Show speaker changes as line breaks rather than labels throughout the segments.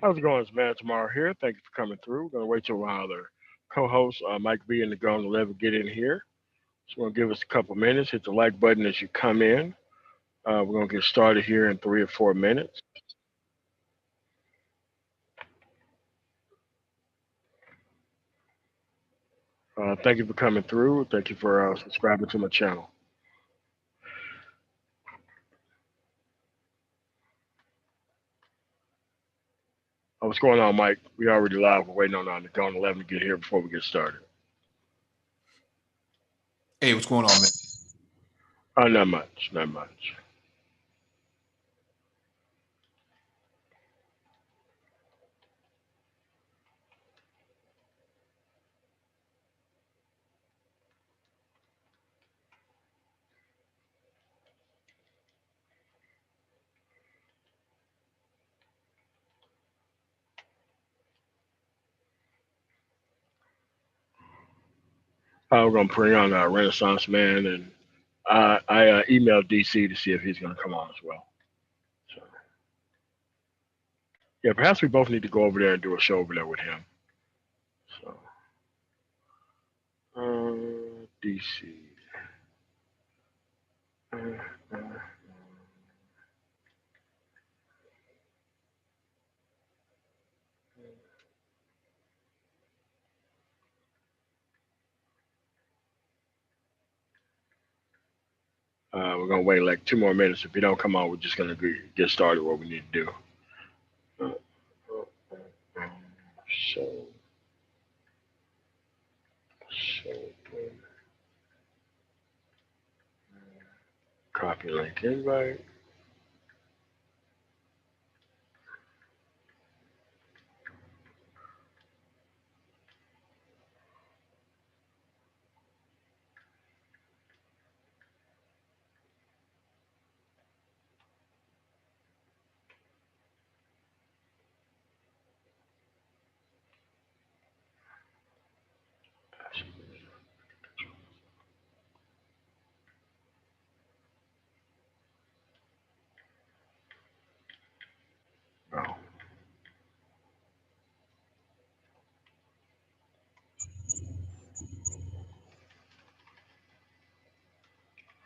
How's it going? It's Man Tomorrow here. Thank you for coming through. We're gonna wait till our other co-host Mike B and the Gone 11 get in here. So we're gonna give us a couple minutes. Hit the like button as you come in. We're gonna get started here in 3 or 4 minutes. Thank you for coming through. Thank you for subscribing to my channel. What's going on, Mike? We already live. We're waiting on the Gone 11 to get here before we get started.
Hey, what's going on, man?
Not much. Not much. We're gonna bring on Renaissance Man, and I emailed DC to see if he's gonna come on as well. So yeah, perhaps we both need to go over there and do a show over there with him. So DC. We're gonna wait like 2 more minutes. If he don't come on, we're just gonna get started. What we need to do. Uh, so, so copy link invite. Oh,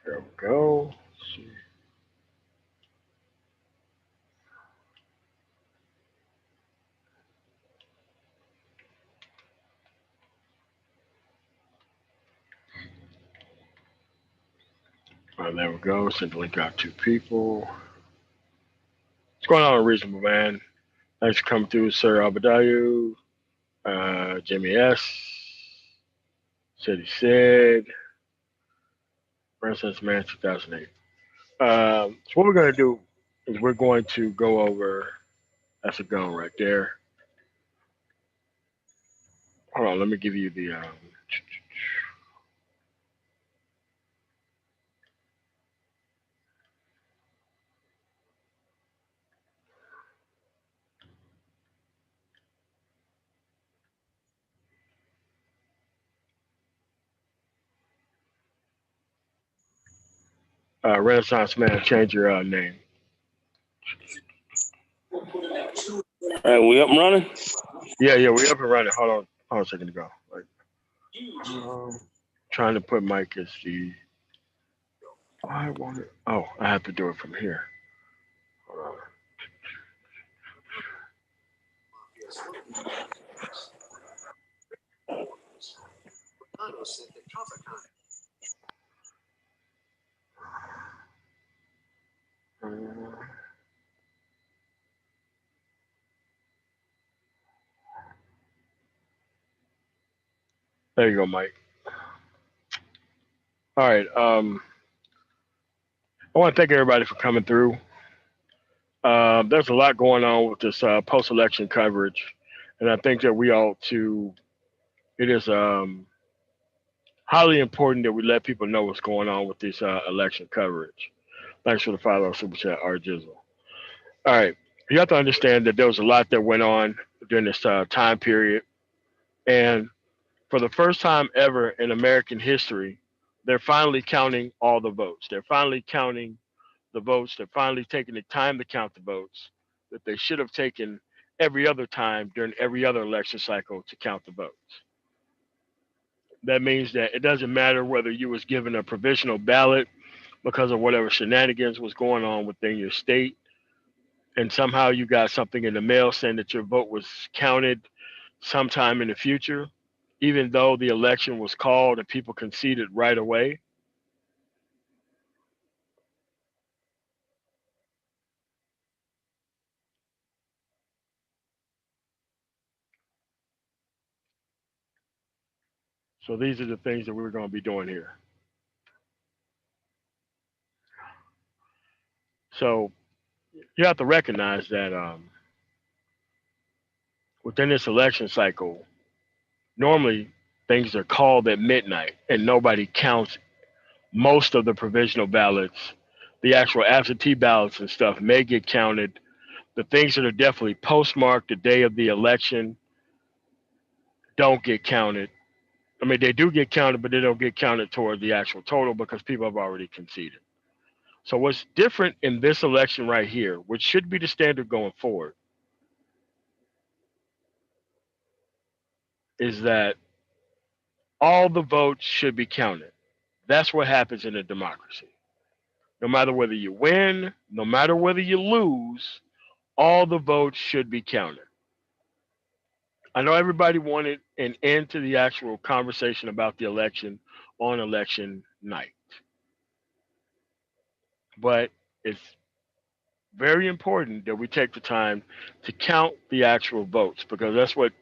there we go. Let's see. There we go. Send the link out to people. What's going on, Reasonable Man? Thanks for coming through, Sir Abadayu. Jimmy S. Said he said. Renaissance Man 2008. So what we're gonna do is we're going to go over. That's a gun right there. Hold on, let me give you the. Renaissance Man, change your name.
All right, we up and running?
Yeah, we up and running. Hold on a second to go. Like, trying to put Mike as the. I want it. Oh, I have to do it from here. Hold on. There you go, Mike. All right. I want to thank everybody for coming through. There's a lot going on with this post-election coverage, and I think that we ought to. It is highly important that we let people know what's going on with this election coverage. Thanks for the follow super chat, R Jizzle. All right, you have to understand that there was a lot that went on during this time period, and for the first time ever in American history, they're finally counting all the votes. They're finally counting the votes. They're finally taking the time to count the votes that they should have taken every other time during every other election cycle to count the votes. That means that it doesn't matter whether you was given a provisional ballot because of whatever shenanigans was going on within your state, and somehow you got something in the mail saying that your vote was counted sometime in the future, even though the election was called and people conceded right away. So these are the things that we're going to be doing here. So you have to recognize that within this election cycle, normally things are called at midnight and nobody counts most of the provisional ballots. The actual absentee ballots and stuff may get counted. The things that are definitely postmarked the day of the election don't get counted. I mean, they do get counted, but they don't get counted toward the actual total because people have already conceded. So what's different in this election right here, which should be the standard going forward, is that all the votes should be counted. That's what happens in a democracy. No matter whether you win, no matter whether you lose, all the votes should be counted. I know everybody wanted an end to the actual conversation about the election on election night, but it's very important that we take the time to count the actual votes because that's what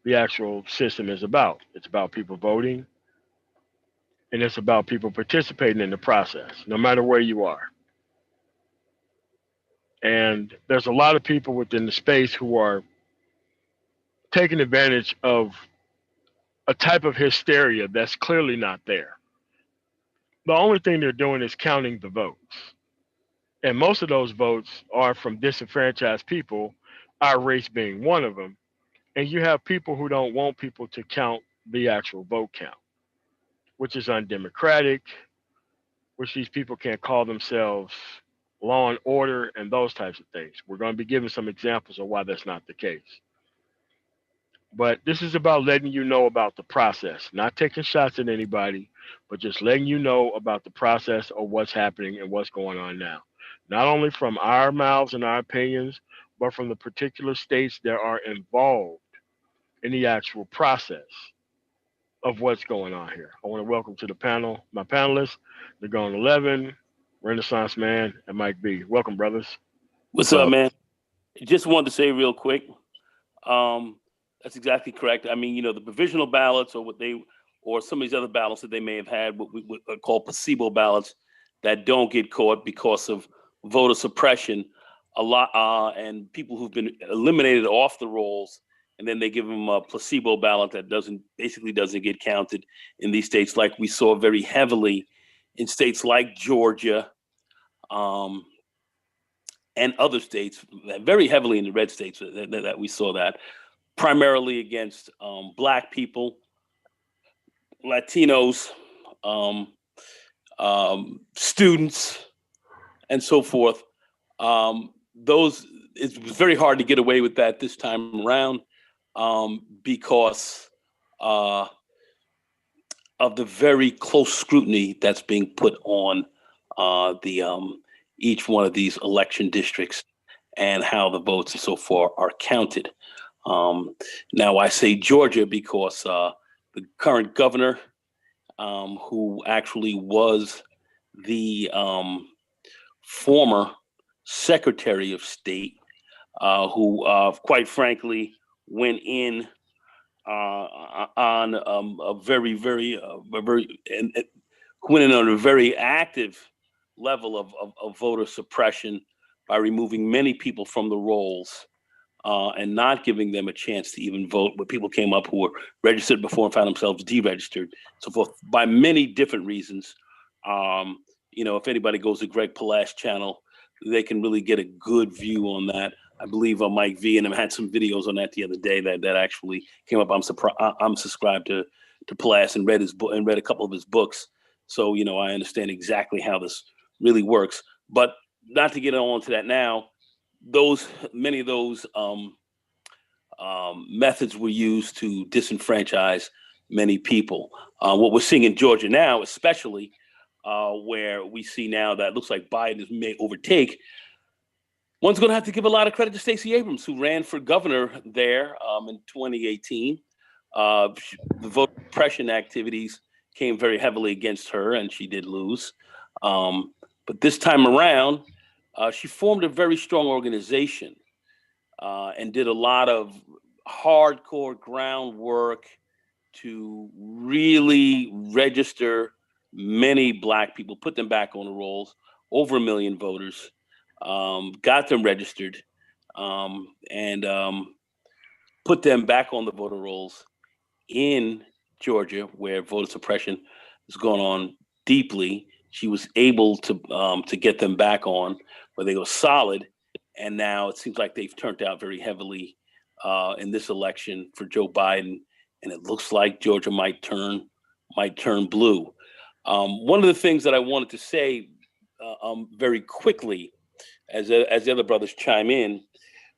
the actual system is about. It's about people voting and it's about people participating in the process, no matter where you are. And there's a lot of people within the space who are taking advantage of a type of hysteria that's clearly not there. The only thing they're doing is counting the votes. And most of those votes are from disenfranchised people, our race being one of them. And you have people who don't want people to count the actual vote count, which is undemocratic, which these people can't call themselves law and order and those types of things. We're going to be giving some examples of why that's not the case. But this is about letting you know about the process, not taking shots at anybody, but just letting you know about the process of what's happening and what's going on now. Not only from our mouths and our opinions, but from the particular states that are involved in the actual process of what's going on here. I want to welcome to the panel my panelists, the Gone 11, Renaissance Man, and Mike B. Welcome, brothers.
What's up, man? Just wanted to say real quick. That's exactly correct. I mean, the provisional ballots or some of these other ballots that they may have had, what we would call placebo ballots that don't get caught because of voter suppression, and people who've been eliminated off the rolls, and then they give them a placebo ballot that basically doesn't get counted in these states, like we saw very heavily in states like Georgia, and other states, very heavily in the red states that we saw that, primarily against Black people, Latinos, students, and so forth. It was very hard to get away with that this time around because of the very close scrutiny that's being put on each one of these election districts and how the votes and so forth are counted. Now I say Georgia because the current governor, who actually was the former Secretary of State, who quite frankly went in on a very, very, went in on a very active level of voter suppression by removing many people from the rolls and not giving them a chance to even vote. But people came up who were registered before and found themselves deregistered, so forth, by many different reasons. If anybody goes to Greg Palash's channel, they can really get a good view on that. I believe Mike V and him had some videos on that the other day that actually came up. I'm subscribed to Palash and read his book and read a couple of his books, so I understand exactly how this really works. But not to get on to that now. Many of those methods were used to disenfranchise many people. What we're seeing in Georgia now, especially where we see now that it looks like Biden may overtake, one's going to have to give a lot of credit to Stacey Abrams, who ran for governor there in 2018. The voter suppression activities came very heavily against her, and she did lose. But this time around, she formed a very strong organization and did a lot of hardcore groundwork to really register many Black people, put them back on the rolls, over 1 million voters, got them registered, and put them back on the voter rolls in Georgia, where voter suppression has gone on deeply. She was able to get them back on where they go solid, and now it seems like they've turned out very heavily in this election for Joe Biden, and it looks like Georgia might turn blue. One of the things that I wanted to say very quickly, as the other brothers chime in,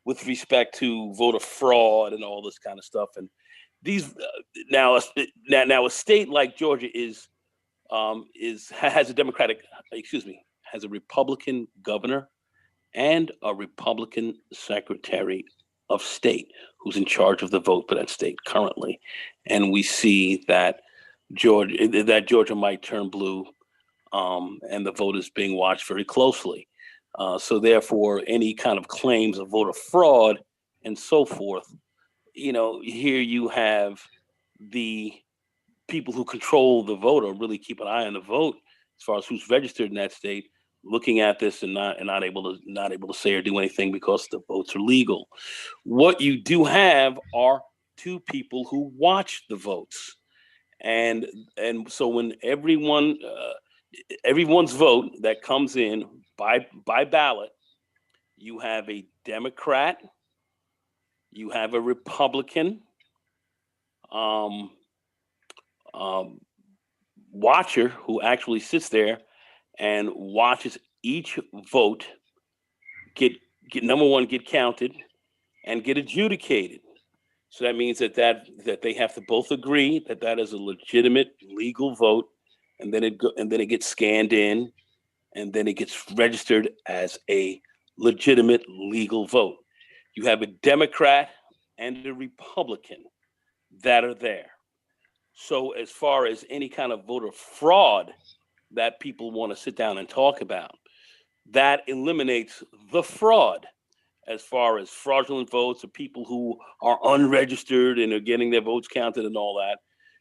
with respect to voter fraud and all this kind of stuff, and these now a state like Georgia has a Republican governor and a Republican Secretary of State who's in charge of the vote for that state currently, and we see that Georgia might turn blue, and the vote is being watched very closely. So therefore, any kind of claims of voter fraud and so forth, here you have the people who control the vote or really keep an eye on the vote as far as who's registered in that state, looking at this and not able to say or do anything because the votes are legal. What you do have are two people who watch the votes, and so when everyone's vote that comes in by ballot, you have a Democrat, you have a Republican watcher who actually sits there and watches each vote get number one, get counted and get adjudicated. So that means that they have to both agree that is a legitimate legal vote, and then it gets scanned in, and then it gets registered as a legitimate legal vote. You have a Democrat and a Republican that are there. So as far as any kind of voter fraud that people want to sit down and talk about, that eliminates the fraud as far as fraudulent votes or people who are unregistered and are getting their votes counted and all that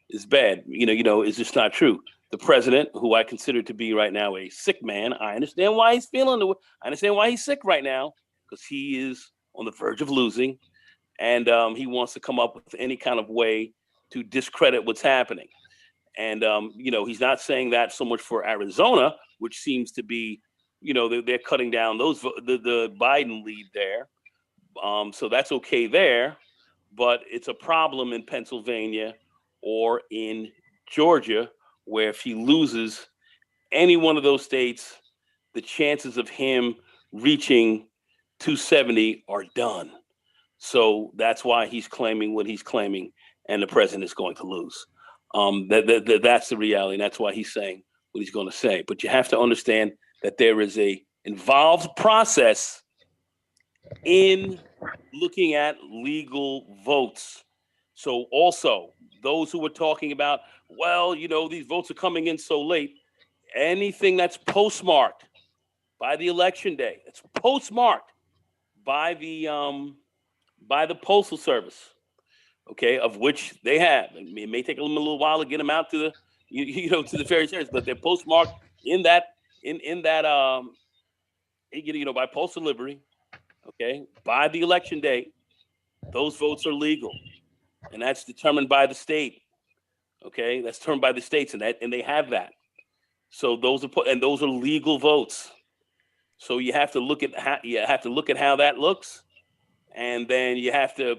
is bad. It's just not true. The president, who I consider to be right now a sick man, I understand why he's I understand why he's sick right now, because he is on the verge of losing, and he wants to come up with any kind of way to discredit what's happening. And he's not saying that so much for Arizona, which seems to be, they're cutting down the Biden lead there. So that's okay there, but it's a problem in Pennsylvania or in Georgia, where if he loses any one of those states, the chances of him reaching 270 are done. So that's why he's claiming what he's claiming, and the president is going to lose. That's the reality, and that's why he's saying what he's going to say. But you have to understand that there is a involved process in looking at legal votes. So also, those who were talking about, well, these votes are coming in so late, anything that's postmarked by the election day, it's postmarked by the Postal Service, okay, of which they have. It may take a little while to get them out to the to the various areas, but they're postmarked in that by postal delivery, okay, by the election day. Those votes are legal, and that's determined by the state. Okay, that's determined by the states, and they have that. So those are legal votes. So you have to look at how that looks, and then you have to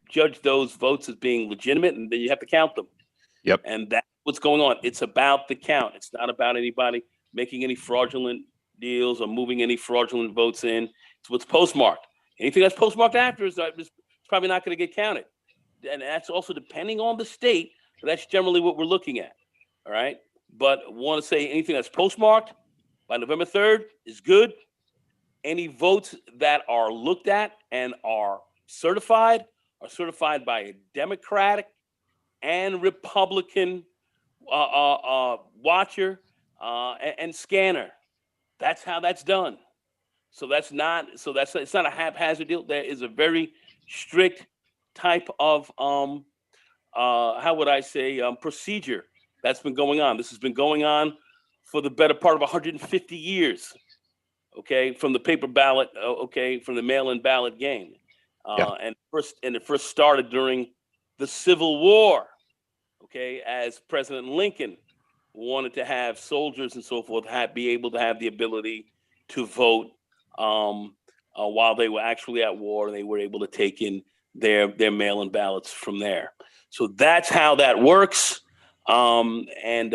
judge those votes as being legitimate, and then you have to count them.
Yep.
And that's what's going on. It's about the count. It's not about anybody making any fraudulent deals or moving any fraudulent votes in. It's what's postmarked. Anything that's postmarked after is probably not going to get counted. And that's also depending on the state, but that's generally what we're looking at. All right. But I want to say anything that's postmarked by November 3rd is good. Any votes that are looked at and are certified by a Democratic and Republican watcher and scanner. That's how that's done. So it's not a haphazard deal. There is a very strict type of how would I say procedure that's been going on. This has been going on for the better part of 150 years. Okay, from the paper ballot. Okay, from the mail-in ballot game, and it first started during the Civil War. Okay, as President Lincoln wanted to have soldiers and so forth be able to have the ability to vote while they were actually at war, and they were able to take in their mail-in ballots from there. So that's how that works, and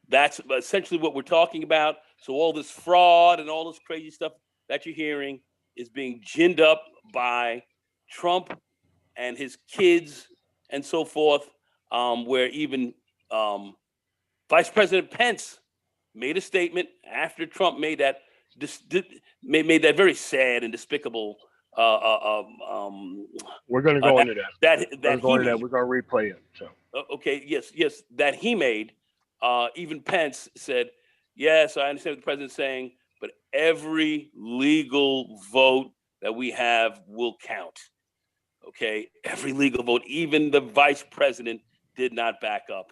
that's essentially what we're talking about. So all this fraud and all this crazy stuff that you're hearing is being ginned up by Trump and his kids and so forth, where even Vice President Pence made a statement after Trump made that very sad and despicable.
We're going to go into that.
We're
going to replay it. So
okay, yes, that he made. Even Pence said, "Yes, I understand what the president's saying, but every legal vote that we have will count." Okay, every legal vote, even the vice president did not back up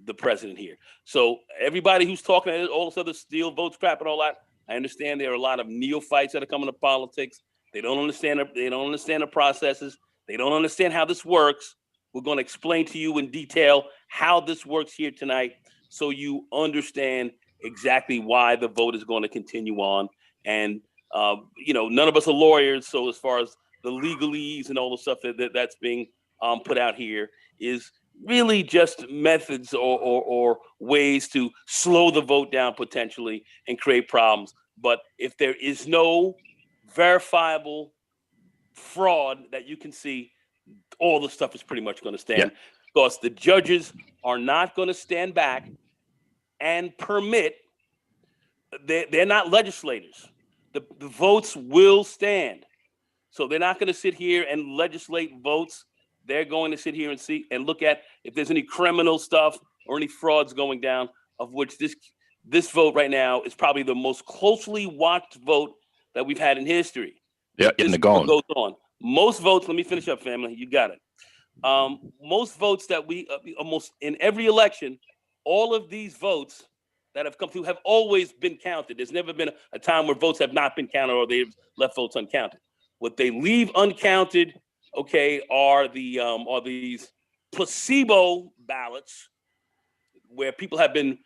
the president here. So everybody who's talking all this other steal votes crap and all that, I understand there are a lot of neophytes that are coming to politics. They don't understand the processes. They don't understand how this works. We're going to explain to you in detail how this works here tonight, so you understand exactly why the vote is going to continue on. And none of us are lawyers, so as far as the legalese and all the stuff that's being put out here is really just methods or ways to slow the vote down potentially and create problems. But if there is no verifiable fraud that you can see, all the stuff is pretty much going to stand, because the judges are not going to stand back and permit. They're not legislators. The votes will stand. So they're not going to sit here and legislate votes. They're going to sit here and see and look at if there's any criminal stuff or any frauds going down, of which this vote right now is probably the most closely watched vote that we've had in history.
Yeah, getting it going.
Goes on. Most votes, let me finish up, family. You got it. Most votes that we almost in every election, all of these votes that have come through have always been counted. There's never been a time where votes have not been counted or they've left votes uncounted. What they leave uncounted, okay, are these placebo ballots where people have been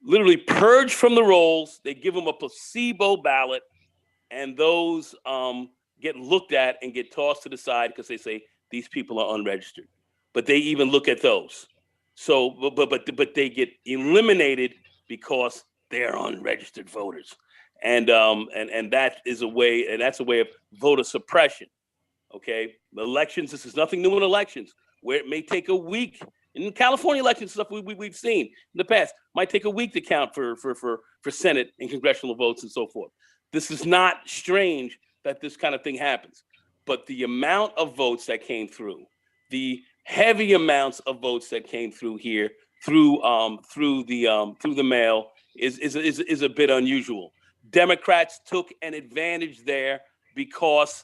literally purged from the rolls. They give them a placebo ballot, and those get looked at and get tossed to the side because they say these people are unregistered. But they even look at those. So, but they get eliminated because they're unregistered voters. And that is a way, and that's a way of voter suppression. Okay, elections. This is nothing new in elections, where it may take a week. In California elections, stuff we've seen in the past might take a week to count for Senate and congressional votes and so forth. This is not strange that this kind of thing happens, but the amount of votes that came through, the heavy amounts of votes that came through here through the mail is a bit unusual. Democrats took an advantage there because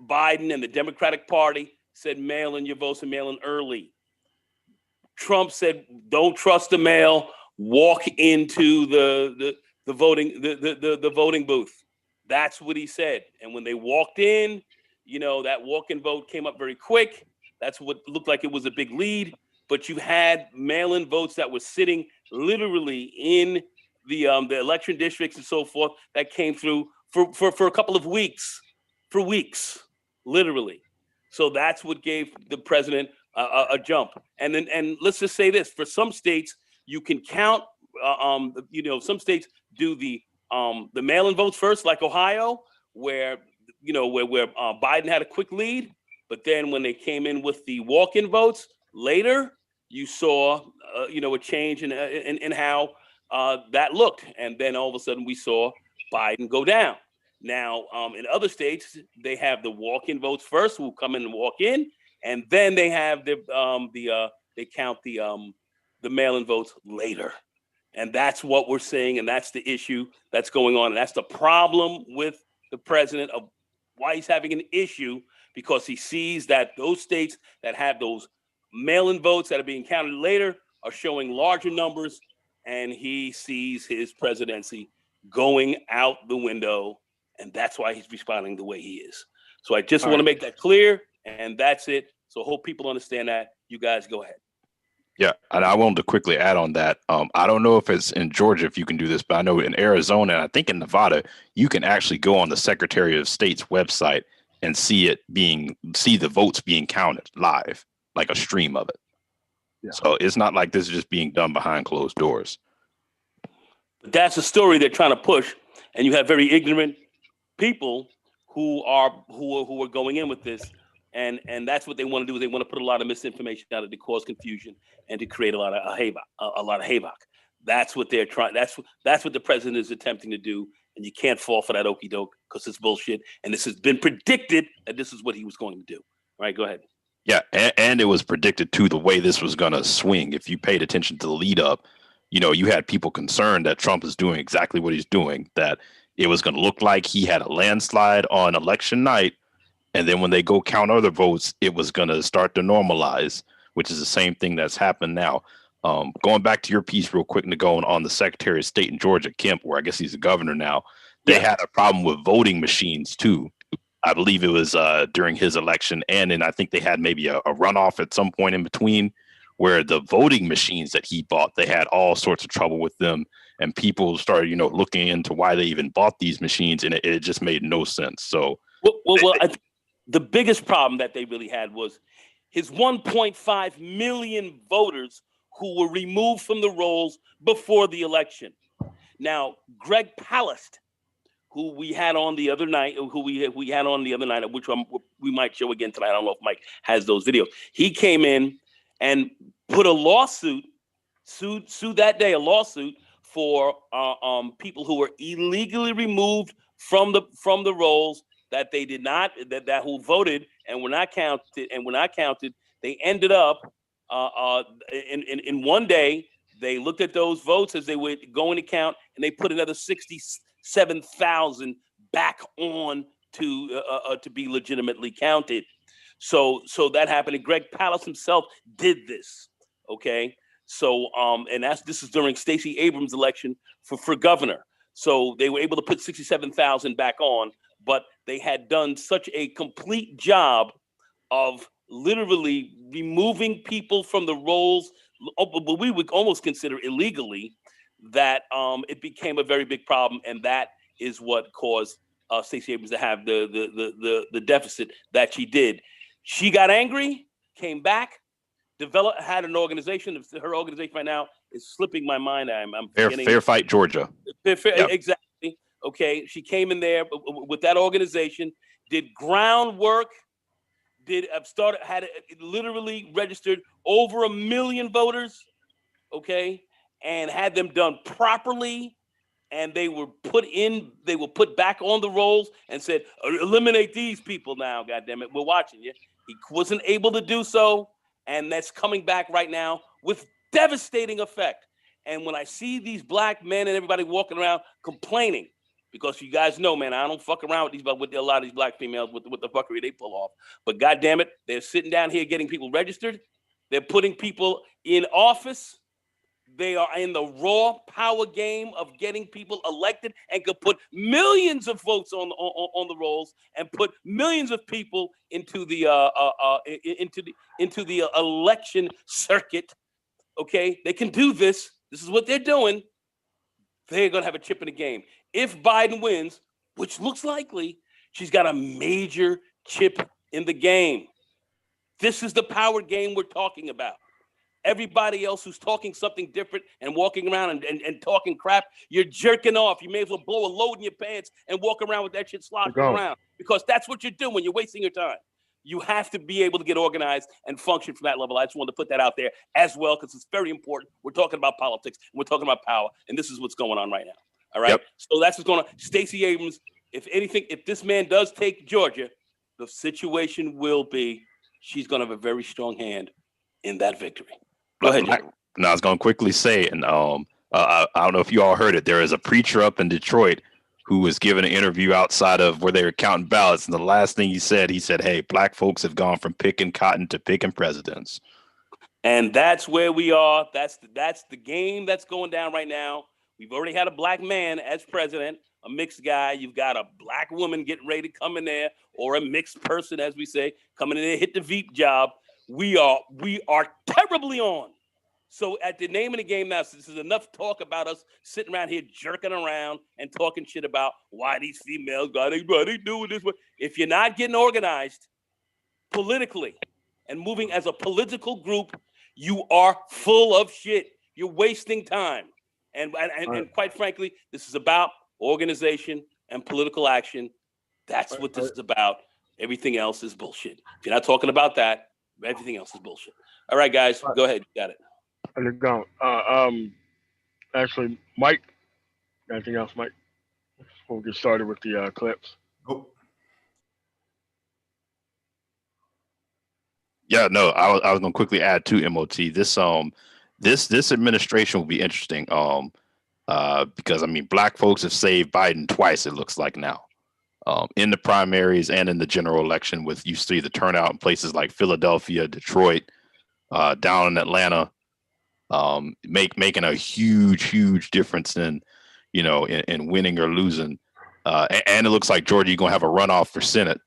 Biden and the Democratic Party said mail in your votes and mail in early. Trump said don't trust the mail, walk into the voting booth. That's what he said. And when they walked in, that walk-in vote came up very quick. That's what looked like it was a big lead. But you had mail-in votes that were sitting literally in the election districts and so forth that came through for a couple of weeks, literally. So that's what gave the president a jump. And let's just say this: for some states, you can count. Some states do the mail-in votes first, like Ohio, where where Biden had a quick lead, but then when they came in with the walk-in votes later, you saw a change in how that looked, and then all of a sudden we saw Biden go down. Now, in other states, they have the walk-in votes first, who come in and walk in, and then they have they count the mail-in votes later. And that's what we're seeing, and that's the issue that's going on. And that's the problem with the president, of why he's having an issue, because he sees that those states that have those mail-in votes that are being counted later are showing larger numbers, and he sees his presidency going out the window, and that's why he's responding the way he is. So I just want to make that clear, and that's it. So I hope people understand that. You guys go ahead.
Yeah, and I wanted to quickly add on that. I don't know if it's in Georgia if you can do this, but I know in Arizona and I think in Nevada, you can actually go on the Secretary of State's website and see the votes being counted live, like a stream of it. Yeah. So it's not like this is just being done behind closed doors.
That's a story they're trying to push, and you have very ignorant people who are going in with this. And that's what they want to do. Is they want to put a lot of misinformation out to cause confusion and to create a lot of havoc. That's what they're trying. That's what the president is attempting to do. And you can't fall for that okey doke, because it's bullshit. And this has been predicted that this is what he was going to do. All right, go ahead.
Yeah, and it was predicted too, the way this was going to swing. If you paid attention to the lead up, you had people concerned that Trump is doing exactly what he's doing, that it was going to look like he had a landslide on election night. And then when they go count other votes, it was going to start to normalize, which is the same thing that's happened now. Going back to your piece real quick, Nagone, on the Secretary of State in Georgia, Kemp, where I guess he's the governor now, they had a problem with voting machines, too. I believe it was during his election. And then I think they had maybe a runoff at some point in between, where the voting machines that he bought, they had all sorts of trouble with them. And people started, looking into why they even bought these machines. And it just made no sense. So,
the biggest problem that they really had was his 1.5 million voters who were removed from the rolls before the election. Now, Greg Palast, who we had on the other night, which we might show again tonight. I don't know if Mike has those videos. He came in and put a lawsuit, sued that day, a lawsuit for people who were illegally removed from the rolls, that they did not, that who voted and were not counted. They ended up in one day. They looked at those votes as they were going to count, and they put another 67,000 back on to be legitimately counted. So that happened, and Greg Palast himself did this. Okay, so and this is during Stacey Abrams' election for governor. So they were able to put 67,000 back on. But they had done such a complete job of literally removing people from the rolls, what we would almost consider illegally, that it became a very big problem, and that is what caused Stacey Abrams to have the deficit that she did. She got angry, came back, had an organization. Her organization right now is slipping my mind. I'm
Fair Fight Georgia.
Yep. Exactly. Okay, she came in there with that organization, did groundwork, had literally registered over 1 million voters, okay, and had them done properly, and they were put back on the rolls and said, eliminate these people now, goddammit, we're watching you. He wasn't able to do so, and that's coming back right now with devastating effect. And when I see these black men and everybody walking around complaining, because you guys know, man, I don't fuck around with a lot of these black females with the fuckery they pull off. But goddamn it, they're sitting down here getting people registered. They're putting people in office. They are in the raw power game of getting people elected, and could put millions of votes on the rolls and put millions of people into the election circuit. Okay, they can do this. This is what they're doing. They're going to have a chip in the game. If Biden wins, which looks likely, she's got a major chip in the game. This is the power game we're talking about. Everybody else who's talking something different and walking around and talking crap, you're jerking off. You may as well blow a load in your pants and walk around with that shit sloshing around, because that's what you're doing. You're wasting your time. You have to be able to get organized and function from that level. I just wanted to put that out there as well, because it's very important. We're talking about politics, and we're talking about power, and this is what's going on right now. All right? Yep. So that's what's going on. Stacey Abrams, if anything, if this man does take Georgia, the situation will be she's going to have a very strong hand in that victory. Go ahead, Jim.
Now, I was going to quickly say, and I don't know if you all heard it, there is a preacher up in Detroit who was given an interview outside of where they were counting ballots, and the last thing he said, hey, black folks have gone from picking cotton to picking presidents.
And that's where we are. That's the game that's going down right now. We've already had a black man as president, a mixed guy. You've got a black woman getting ready to come in there, or a mixed person, as we say, coming in there, hit the Veep job. We are terribly on. So at the name of the game now, so this is enough talk about us sitting around here jerking around and talking shit about why these females got they doing this. If you're not getting organized politically and moving as a political group, you are full of shit. You're wasting time. And quite frankly, this is about organization and political action. That's what this is about. Everything else is bullshit. If you're not talking about that, everything else is bullshit. All right, guys, go ahead. You got it.
Go. Actually, Mike, anything else, Mike? Before we get started with the clips.
Nope.
Yeah, no, I was going to quickly add to MOT. This administration will be interesting. Because I mean, black folks have saved Biden twice. It looks like now, in the primaries and in the general election. With you see the turnout in places like Philadelphia, Detroit, down in Atlanta, making a huge difference in winning or losing. And it looks like Georgia, you're gonna have a runoff for Senate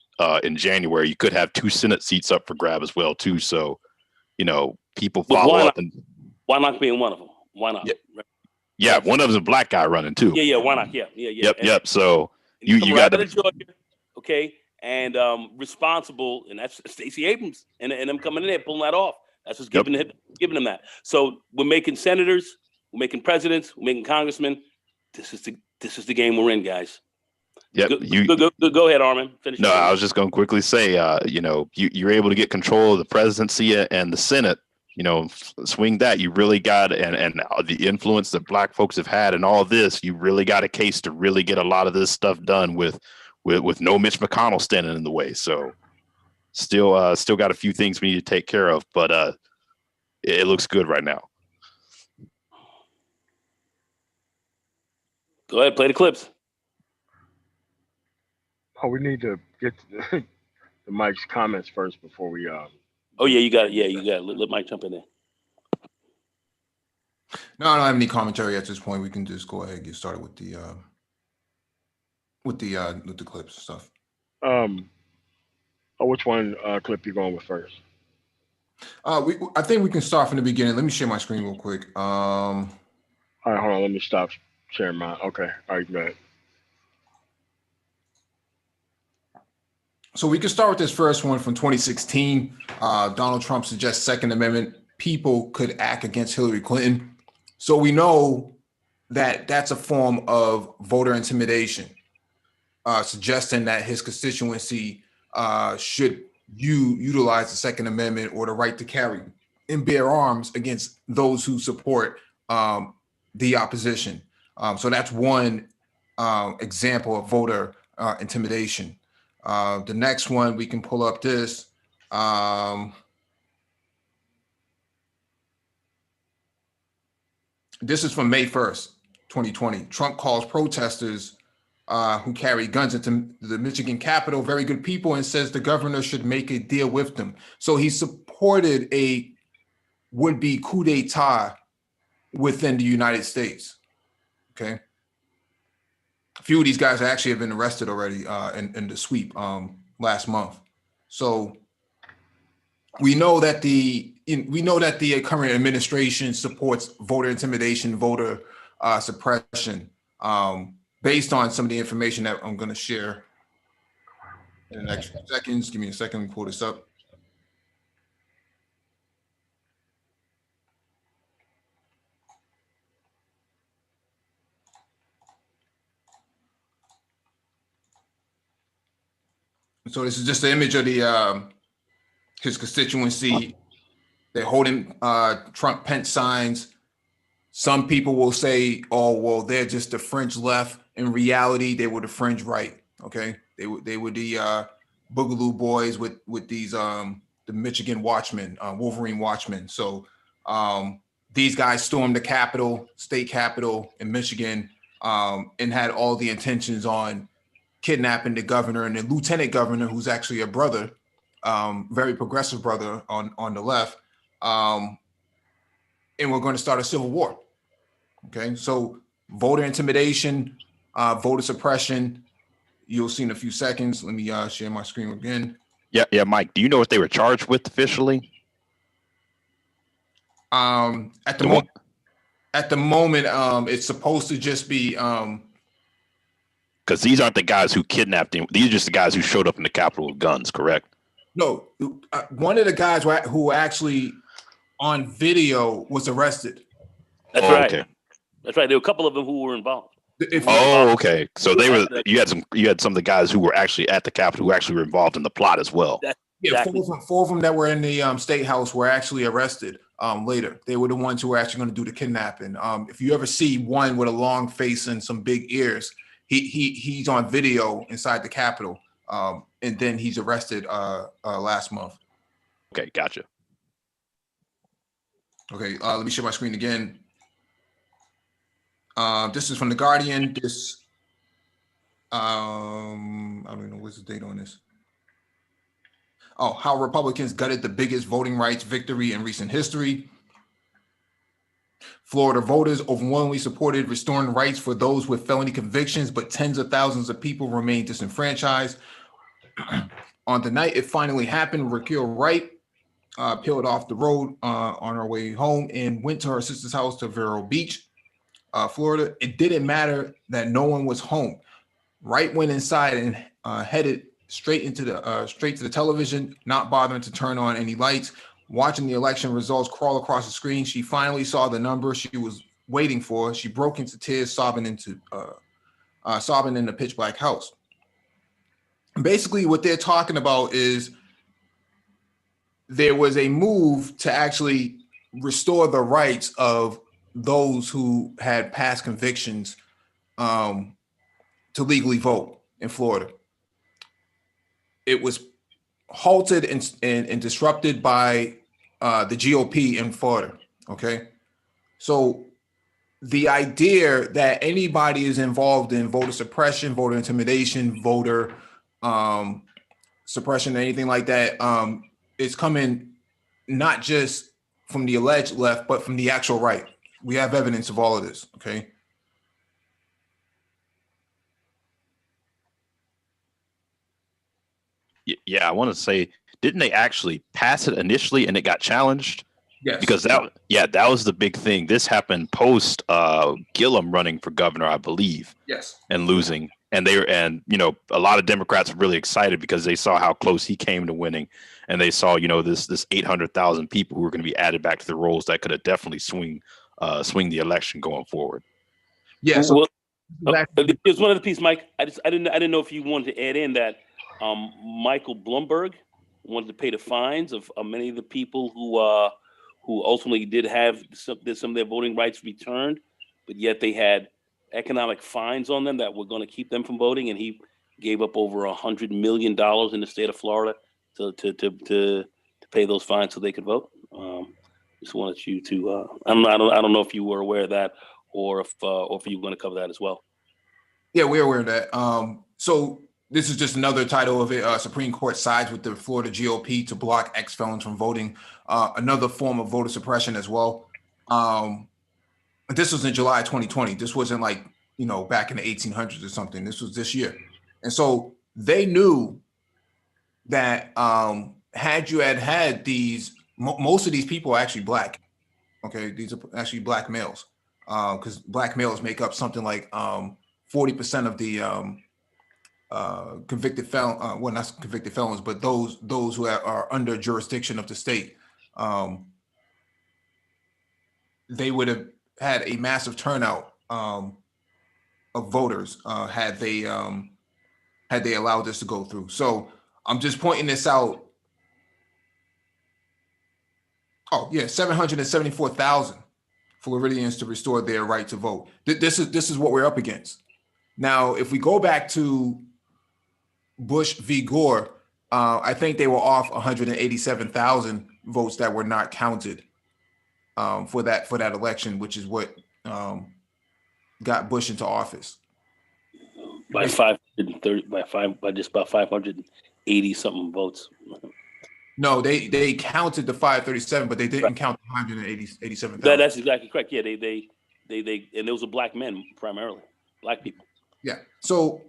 in January. You could have 2 Senate seats up for grab as well too. So, people follow up. And
why not being one of them? Why not?
Yeah, one of them's a black guy running too.
Yeah, why not? Yeah.
Yep. So you got to
Georgia, okay, and responsible, and that's Stacey Abrams and them coming in there pulling that off. That's what's giving them that. So we're making senators, we're making presidents, we're making congressmen. This is the game we're in, guys.
Yep.
Go ahead, Armin. Finish.
No, I was just going to quickly say, you're able to get control of the presidency and the Senate. Swing that. You really got, and the influence that black folks have had and all this, you really got a case to really get a lot of this stuff done with no Mitch McConnell standing in the way. So still got a few things we need to take care of, but it looks good right now.
Go ahead, play the clips.
Oh, we need to get to the Mike's comments first before we
Oh yeah, you got it. Yeah, you got it. Let Mike jump in there.
No, I don't have any commentary at this point. We can just go ahead and get started with the clips and stuff.
Which one clip you going with first?
I think we can start from the beginning. Let me share my screen real quick.
All right, hold on. Let me stop sharing mine. Okay. All right, go ahead.
So we can start with this first one from 2016. Donald Trump suggests Second Amendment people could act against Hillary Clinton. So we know that that's a form of voter intimidation, suggesting that his constituency should utilize the Second Amendment or the right to carry and bear arms against those who support the opposition. So that's one example of voter intimidation. The next one, we can pull up this. This is from May 1st, 2020. Trump calls protesters who carry guns into the Michigan Capitol very good people and says the governor should make a deal with them. So he supported a would-be coup d'etat within the United States. Okay. A few of these guys actually have been arrested already in the sweep last month. So we know that the current administration supports voter intimidation, voter suppression, based on some of the information that I'm going to share in the next few seconds. Give me a second to pull this up. So this is just the image of the his constituency. They're holding Trump Pence signs. Some people will say, "Oh, well, they're just the fringe left." In reality, they were the fringe right. Okay, they were the Boogaloo boys with these the Michigan Watchmen, Wolverine Watchmen. So these guys stormed the Capitol, state capitol in Michigan, and had all the intentions on kidnapping the governor and the lieutenant governor, who's actually a brother, very progressive brother on the left. And we're going to start a civil war. Okay, so voter intimidation, voter suppression. You'll see in a few seconds. Let me share my screen again.
Yeah, Mike. Do you know what they were charged with officially?
At the moment, it's supposed to just be
because these aren't the guys who kidnapped him. These are just the guys who showed up in the Capitol with guns, correct?
No, one of the guys who actually on video was arrested.
That's right. Okay. That's right. There were a couple of them who were involved.
Okay. So they were. You had some of the guys who were actually at the Capitol who actually were involved in the plot as well.
Exactly.
Four of them that were in the state house were actually arrested later. They were the ones who were actually going to do the kidnapping. If you ever see one with a long face and some big ears, he's on video inside the Capitol, and then he's arrested last month.
Okay, gotcha.
Okay, let me share my screen again. This is from The Guardian. This, I don't even know what's the date on this. Oh, how Republicans gutted the biggest voting rights victory in recent history. Florida voters overwhelmingly supported restoring rights for those with felony convictions, but tens of thousands of people remain disenfranchised. On the night it finally happened, Raquel Wright peeled off the road on her way home and went to her sister's house to Vero Beach, Florida. It didn't matter that no one was home. Wright went inside and headed straight to the television, not bothering to turn on any lights. Watching the election results crawl across the screen, she finally saw the number she was waiting for. She broke into tears, sobbing in the pitch black house. Basically, what they're talking about is there was a move to actually restore the rights of those who had past convictions to legally vote in Florida. It was halted and disrupted by the GOP in Florida. Okay, so the idea that anybody is involved in voter suppression, voter intimidation, voter suppression, anything like that, is coming not just from the alleged left, but from the actual right. We have evidence of all of this. Okay.
Yeah, I want to say, didn't they actually pass it initially and it got challenged?
Yes.
Because that was the big thing. This happened post Gillum running for governor, I believe.
Yes.
And losing. And a lot of Democrats were really excited because they saw how close he came to winning, and they saw, this 800,000 people who were going to be added back to the rolls that could have definitely swing the election going forward.
Yeah. So
there's one other piece, Mike. I didn't know if you wanted to add in that Michael Bloomberg wanted to pay the fines of many of the people who ultimately did have some of their voting rights returned, but yet they had economic fines on them that were going to keep them from voting, and he gave up over $100 million in the state of Florida to pay those fines so they could vote. Just wanted you to. I don't know if you were aware of that, or if you're going to cover that as well.
Yeah, we're aware of that. So this is just another title of it. Supreme Court sides with the Florida GOP to block ex-felons from voting. Another form of voter suppression as well. This was in July 2020. This wasn't like, back in the 1800s or something. This was this year. And so they knew that had you had these, most of these people are actually Black. Okay, these are actually Black males, because Black males make up something like 40% of the convicted felon, well, not convicted felons, but those who are under jurisdiction of the state. They would have had a massive turnout of voters had they allowed this to go through. So I'm just pointing this out. Oh yeah, 774,000 Floridians to restore their right to vote. This is what we're up against. Now, if we go back to Bush v. Gore, I think they were off 187,000 votes that were not counted for that election, which is what got Bush into office.
By 530, by just about 580 something votes.
No, they counted the 537, but they didn't count the 187,000.
That's exactly correct. Yeah, they and those were black men primarily, black people.
Yeah. So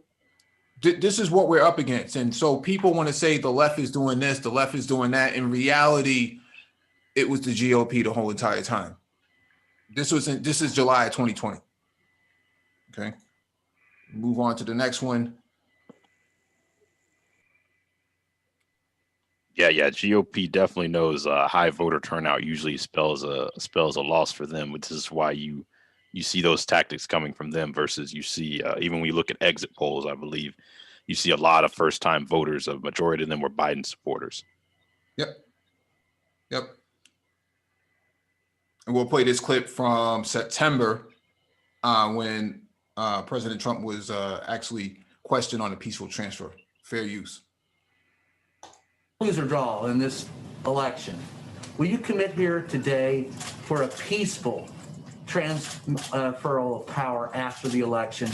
this is what we're up against, and so people want to say the left is doing this, the left is doing that. In reality, it was the GOP the whole entire time. This is July of 2020. Okay. Move on to the next one.
Yeah. GOP definitely knows high voter turnout usually spells a loss for them, which is why you see those tactics coming from them versus you see even when you look at exit polls, I believe you see a lot of first-time voters. A majority of them were Biden supporters. Yep.
And we'll play this clip from September when President Trump was actually questioned on a peaceful transfer, fair use.
Lose or draw in this election, will you commit here today for a peaceful transferal of power after the election?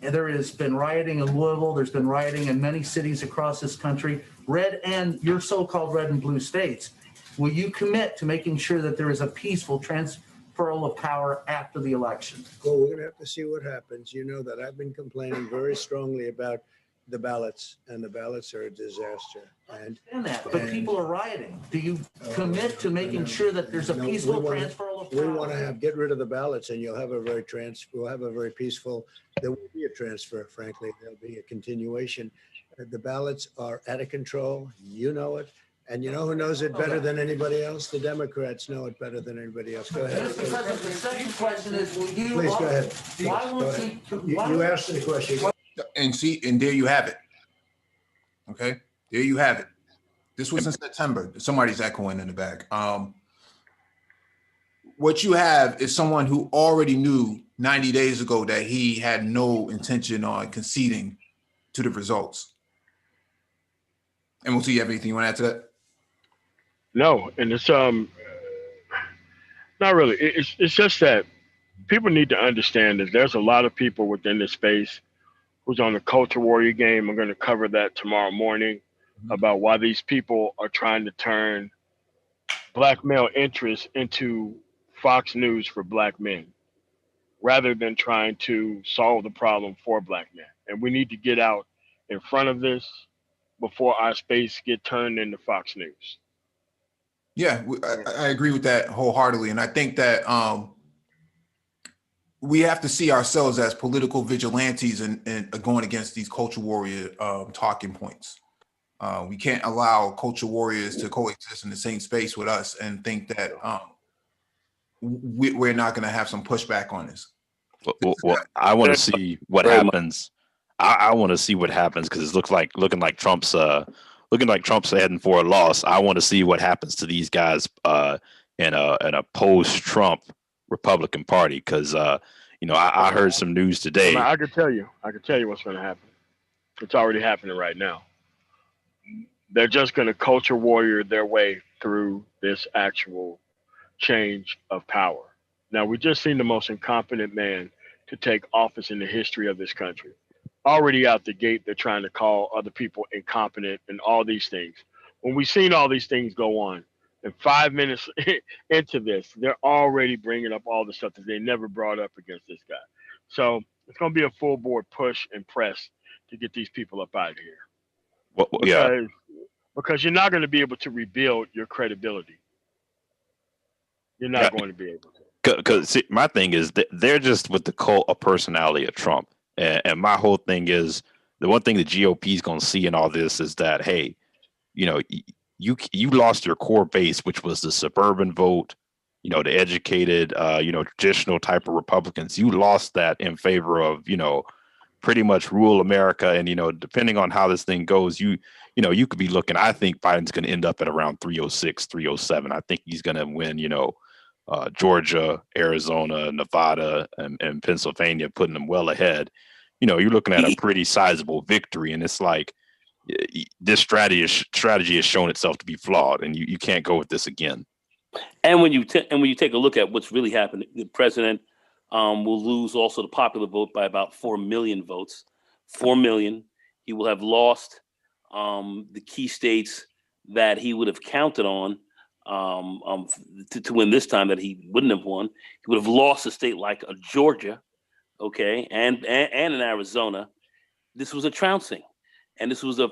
And there has been rioting in Louisville. There's been rioting in many cities across this country, red and your so-called red and blue states. Will you commit to making sure that there is a peaceful transferal of power after the election?
Well, we're going to have to see what happens. You know that I've been complaining very strongly about the ballots, and the ballots are a disaster.
But people are rioting. Do you commit to making sure that there's a peaceful transferal of power?
We want to get rid of the ballots, and you'll have a very peaceful. There will be a transfer. Frankly, there'll be a continuation. The ballots are out of control. You know it. And you know who knows it better than anybody else? The Democrats know it better than anybody else. Go ahead.
The second question is, will you?
Please go ahead.
Why won't
you asked the question.
And there you have it. Okay, there you have it. This was in September. Somebody's echoing in the back. What you have is someone who already knew 90 days ago that he had no intention on conceding to the results. And we'll see. You have anything you want to add to that?
No, and it's not really. It's just that people need to understand that there's a lot of people within this space who's on the culture warrior game. I'm going to cover that tomorrow morning about why these people are trying to turn black male interests into Fox News for black men rather than trying to solve the problem for black men. And we need to get out in front of this before our space get turned into Fox News.
Yeah, I agree with that wholeheartedly. And I think that we have to see ourselves as political vigilantes and going against these culture warrior talking points. We can't allow culture warriors to coexist in the same space with us and think that we're not going to have some pushback on this.
Well, I want to see what happens. I want to see what happens because it's looking like Trump's heading for a loss. I want to see what happens to these guys in a post-Trump Republican Party because I heard some news today.
I can tell you what's going to happen. It's already happening right now. They're just going to culture warrior their way through this actual change of power. Now, we just seen the most incompetent man to take office in the history of this country. Already out the gate, they're trying to call other people incompetent and all these things. When we've seen all these things go on, and 5 minutes into this, they're already bringing up all the stuff that they never brought up against this guy. So it's going to be a full board push and press to get these people up out of here. Because you're not going to be able to rebuild your credibility. You're not going to be able to.
Because my thing is that they're just with the cult of personality of Trump. And my whole thing is the one thing the GOP is going to see in all this is that, hey, you lost your core base, which was the suburban vote, the educated, traditional type of Republicans. You lost that in favor of, pretty much rule America. And, depending on how this thing goes, you could be looking, I think Biden's going to end up at around 306, 307. I think he's going to win, Georgia, Arizona, Nevada, and Pennsylvania, putting them well ahead. You're looking at a pretty sizable victory. And it's like, this strategy has shown itself to be flawed, and you can't go with this again.
And when you take a look at what's really happened, the president will lose also the popular vote by about 4 million votes. 4 million. He will have lost the key states that he would have counted on to win this time that he wouldn't have won. He would have lost a state like Georgia, okay, and in Arizona. This was a trouncing, and this was a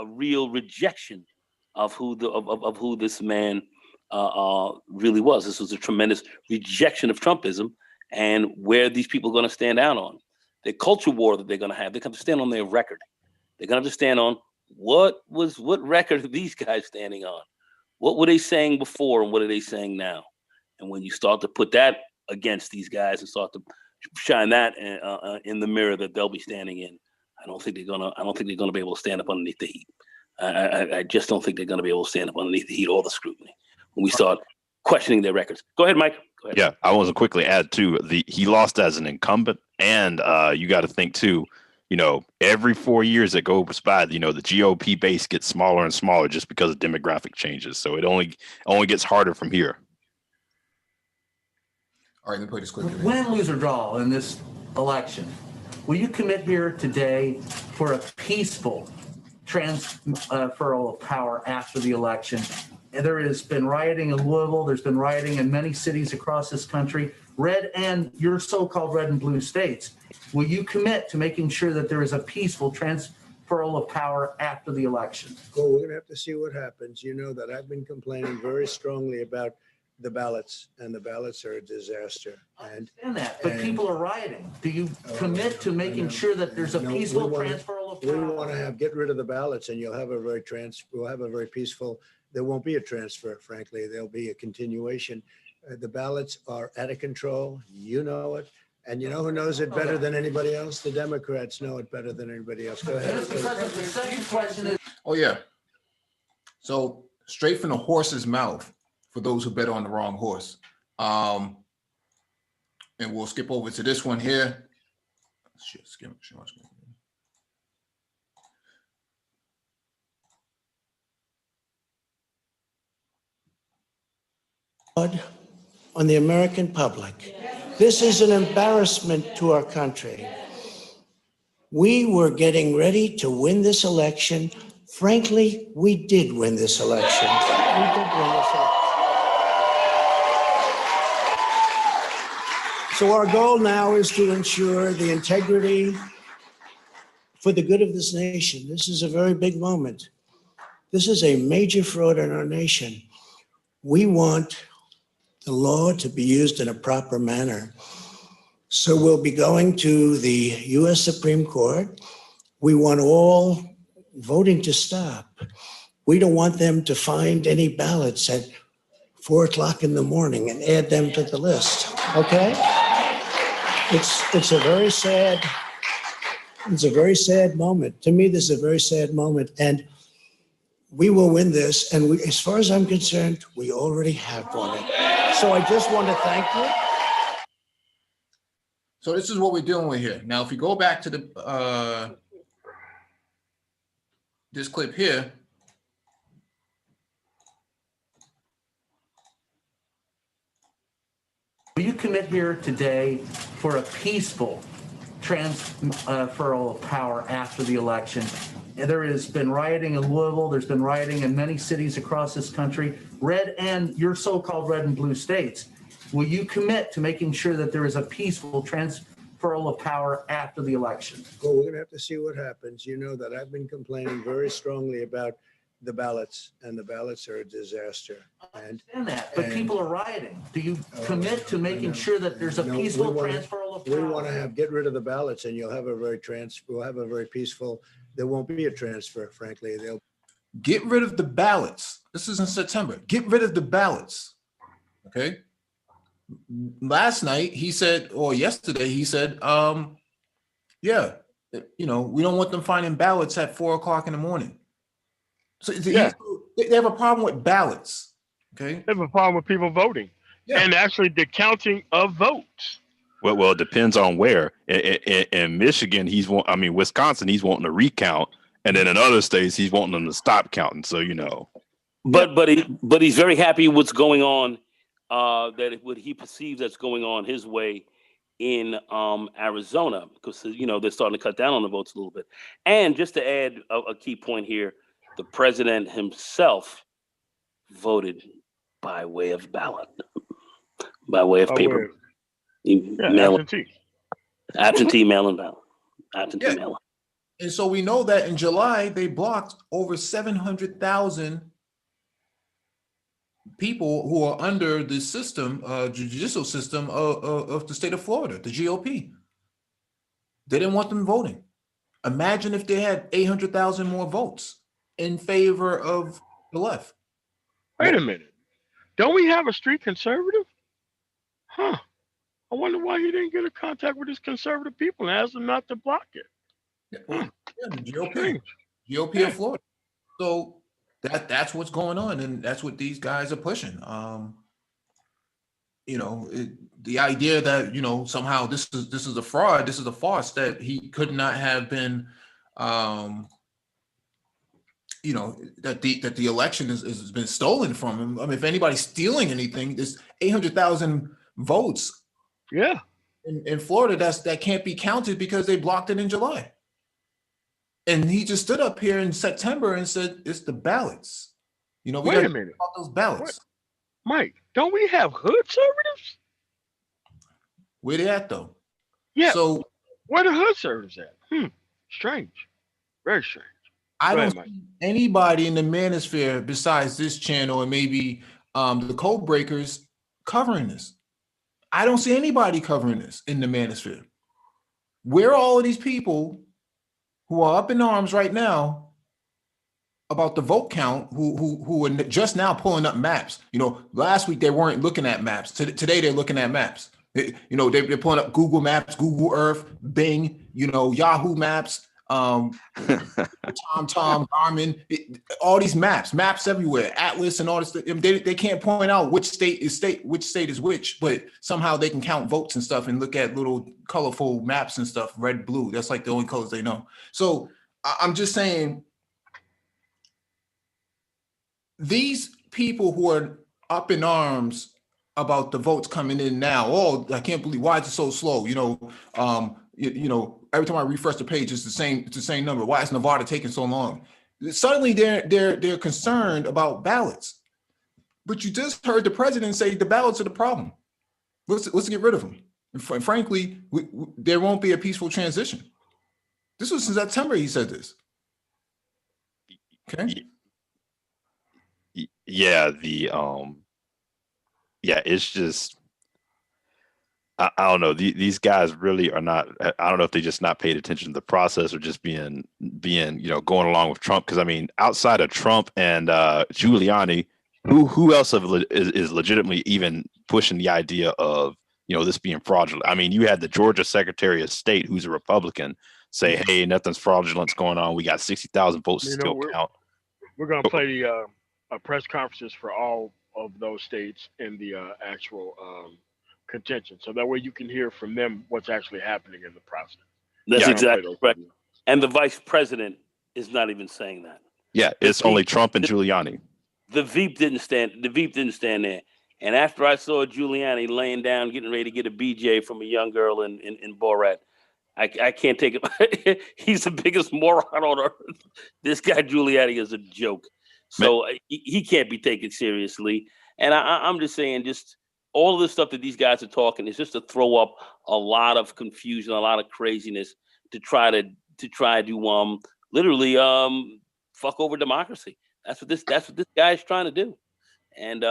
real rejection of who this man really was. This was a tremendous rejection of Trumpism and where these people are going to stand out on. The culture war that they're going to have, they're going to stand on their record. They're going to have to stand on what record are these guys standing on? What were they saying before and what are they saying now? And when you start to put that against these guys and start to shine that in the mirror that they'll be standing in, I don't think they're gonna be able to stand up underneath the heat. I just don't think they're gonna be able to stand up underneath the heat or the scrutiny when we start questioning their records. Go ahead, Mike. Go ahead.
Yeah, I want to quickly add too. He lost as an incumbent, and you got to think too. Every 4 years that goes by, the GOP base gets smaller and smaller just because of demographic changes. So it only gets harder from here.
All right, let me play this clip.
Win, lose, or draw in this election, will you commit here today for a peaceful transferal of power after the election? And there has been rioting in Louisville. There's been rioting in many cities across this country, red and your so-called red and blue states. Will you commit to making sure that there is a peaceful transferal of power after the election?
Well, we're going to have to see what happens. You know that I've been complaining very strongly about the ballots, and the ballots are a disaster.
I understand that, but people are rioting. Do you commit to making sure that there's a peaceful transferal of power?
We want to get rid of the ballots, and we'll have a very peaceful. There won't be a transfer, frankly. There'll be a continuation. The ballots are out of control. You know it. And you know who knows it better than anybody else? The Democrats know it better than anybody else. Go ahead.
The second question is.
Oh, yeah. So straight from the horse's mouth for those who bet on the wrong horse. And we'll skip over to this one here.
On the American public. This is an embarrassment to our country. We were getting ready to win this election. Frankly, we did win this election. We did win this election. So our goal now is to ensure the integrity for the good of this nation. This is a very big moment. This is a major fraud in our nation. We want the law to be used in a proper manner. So we'll be going to the U.S. Supreme Court. We want all voting to stop. We don't want them to find any ballots at 4 o'clock in the morning and add them to the list, okay? It's a very sad moment. To me, this is a very sad moment. And we will win this. And as far as I'm concerned, we already have won it. So I just want to thank you.
So this is what we're dealing with here. Now, if you go back to the this clip here,
will you commit here today for a peaceful transferal of power after the election? And there has been rioting in Louisville. There's been rioting in many cities across this country, red and your so-called red and blue states. Will you commit to making sure that there is a peaceful transferal of power after the election?
Well, we're going to have to see what happens. You know that I've been complaining very strongly about the ballots, and the ballots are a disaster.
I understand that, but people are rioting. Do you commit to making sure that there's a peaceful transferal of power?
We want to get rid of the ballots, and we'll have a very peaceful. There won't be a transfer, frankly. They'll
get rid of the ballots. This is in September. Get rid of the ballots. Okay. Last night he said, or yesterday he said, Yeah. We don't want them finding ballots at 4 o'clock in the morning. So they have a problem with ballots. Okay.
They have a problem with people voting and actually the counting of votes.
Well, it depends on where. In Michigan, Wisconsin, he's wanting to recount, and then in other states, he's wanting them to stop counting. So
But he's very happy what's going on. That what he perceives that's going on his way in Arizona, because they're starting to cut down on the votes a little bit. And just to add a key point here, the president himself voted by way of ballot, by way of paper. Absentee mail-in ballot. Absentee mail-in.
And so we know that in July, they blocked over 700,000 people who are under the system, judicial system of the state of Florida, the GOP. They didn't want them voting. Imagine if they had 800,000 more votes in favor of the left.
Wait a minute. Don't we have a street conservative? Huh. I wonder why he didn't get in contact with his conservative people and ask them not to block it.
The GOP of Florida. So that's what's going on, and that's what these guys are pushing. The idea that somehow this is a fraud, this is a farce, that he could not have been, that the election has been stolen from him. I mean, if anybody's stealing anything, there's 800,000 votes.
Yeah.
In Florida, that can't be counted because they blocked it in July. And he just stood up here in September and said, it's the ballots. We
Wait a minute.
About those ballots.
Mike, don't we have hood conservatives?
Where they at, though?
Yeah.
So
where the hood conservatives at? Strange. Very strange.
I don't see anybody in the manosphere besides this channel and maybe the code breakers covering this. I don't see anybody covering this in the manosphere. Where are all of these people who are up in arms right now about the vote count, who are just now pulling up maps? Last week they weren't looking at maps. Today they're looking at maps. They're pulling up Google Maps, Google Earth, Bing, Yahoo Maps, TomTom, Garmin, all these maps everywhere, Atlas and all this. They can't point out which state is which, but somehow they can count votes and stuff and look at little colorful maps and stuff, red, blue. That's like the only colors they know. So I'm just saying, these people who are up in arms about the votes coming in now, I can't believe, why is it so slow? Every time I refresh the page, it's the same number. Why is Nevada taking so long? Suddenly they're concerned about ballots. But you just heard the president say the ballots are the problem. Let's get rid of them. And frankly, there won't be a peaceful transition. This was in September he said this. Okay.
Yeah, it's just, I don't know. These guys really are not. I don't know if they just not paid attention to the process or just being going along with Trump. Because outside of Trump and Giuliani, who else is legitimately even pushing the idea of this being fraudulent? You had the Georgia Secretary of State, who's a Republican, say, "Hey, nothing's fraudulent's going on. We got 60,000 votes to still count."
We're going to play the press conferences for all of those states in the actual contention, so that way you can hear from them what's actually happening in the process.
That's exactly correct. And the vice president is not even saying that.
Yeah, it's only Trump and Giuliani.
The Veep didn't stand there. And after I saw Giuliani laying down, getting ready to get a BJ from a young girl in Borat, I can't take it. He's the biggest moron on earth. This guy Giuliani is a joke. So he can't be taken seriously. And I'm just saying, just all of this stuff that these guys are talking is just to throw up a lot of confusion, a lot of craziness to try to literally fuck over democracy. That's what this guy is trying to do. And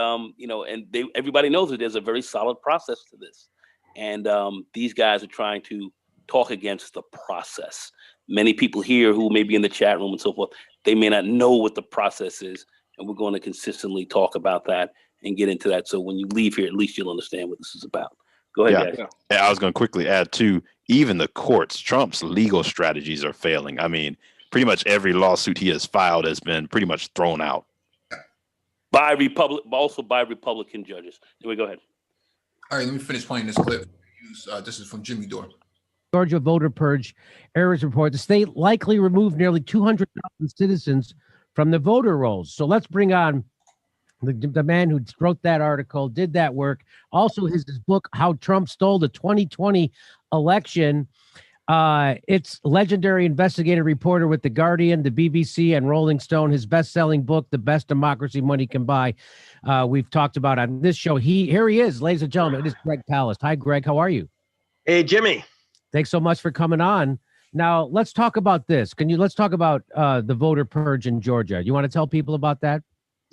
everybody knows that there's a very solid process to this. And these guys are trying to talk against the process. Many people here who may be in the chat room and so forth, they may not know what the process is. And we're going to consistently talk about that and get into that. So when you leave here, at least you'll understand what this is about. Go ahead, guys.
Yeah, I was going to quickly add too, even the courts, Trump's legal strategies are failing. I mean, pretty much every lawsuit he has filed has been pretty much thrown out.
Also by Republican judges. Anyway, go ahead.
All right, let me finish playing this clip. This is from Jimmy Dore.
Georgia voter purge errors report. The state likely removed nearly 200,000 citizens from the voter rolls. So let's bring on the man who wrote that article, did that work. Also, his book, How Trump Stole the 2020 Election. It's legendary investigative reporter with The Guardian, the BBC, and Rolling Stone. His best-selling book, The Best Democracy Money Can Buy. We've talked about on this show. Here he is, ladies and gentlemen. It is Greg Palast. Hi, Greg. How are you?
Hey, Jimmy.
Thanks so much for coming on. Now, let's talk about this. Let's talk about the voter purge in Georgia. You want to tell people about that?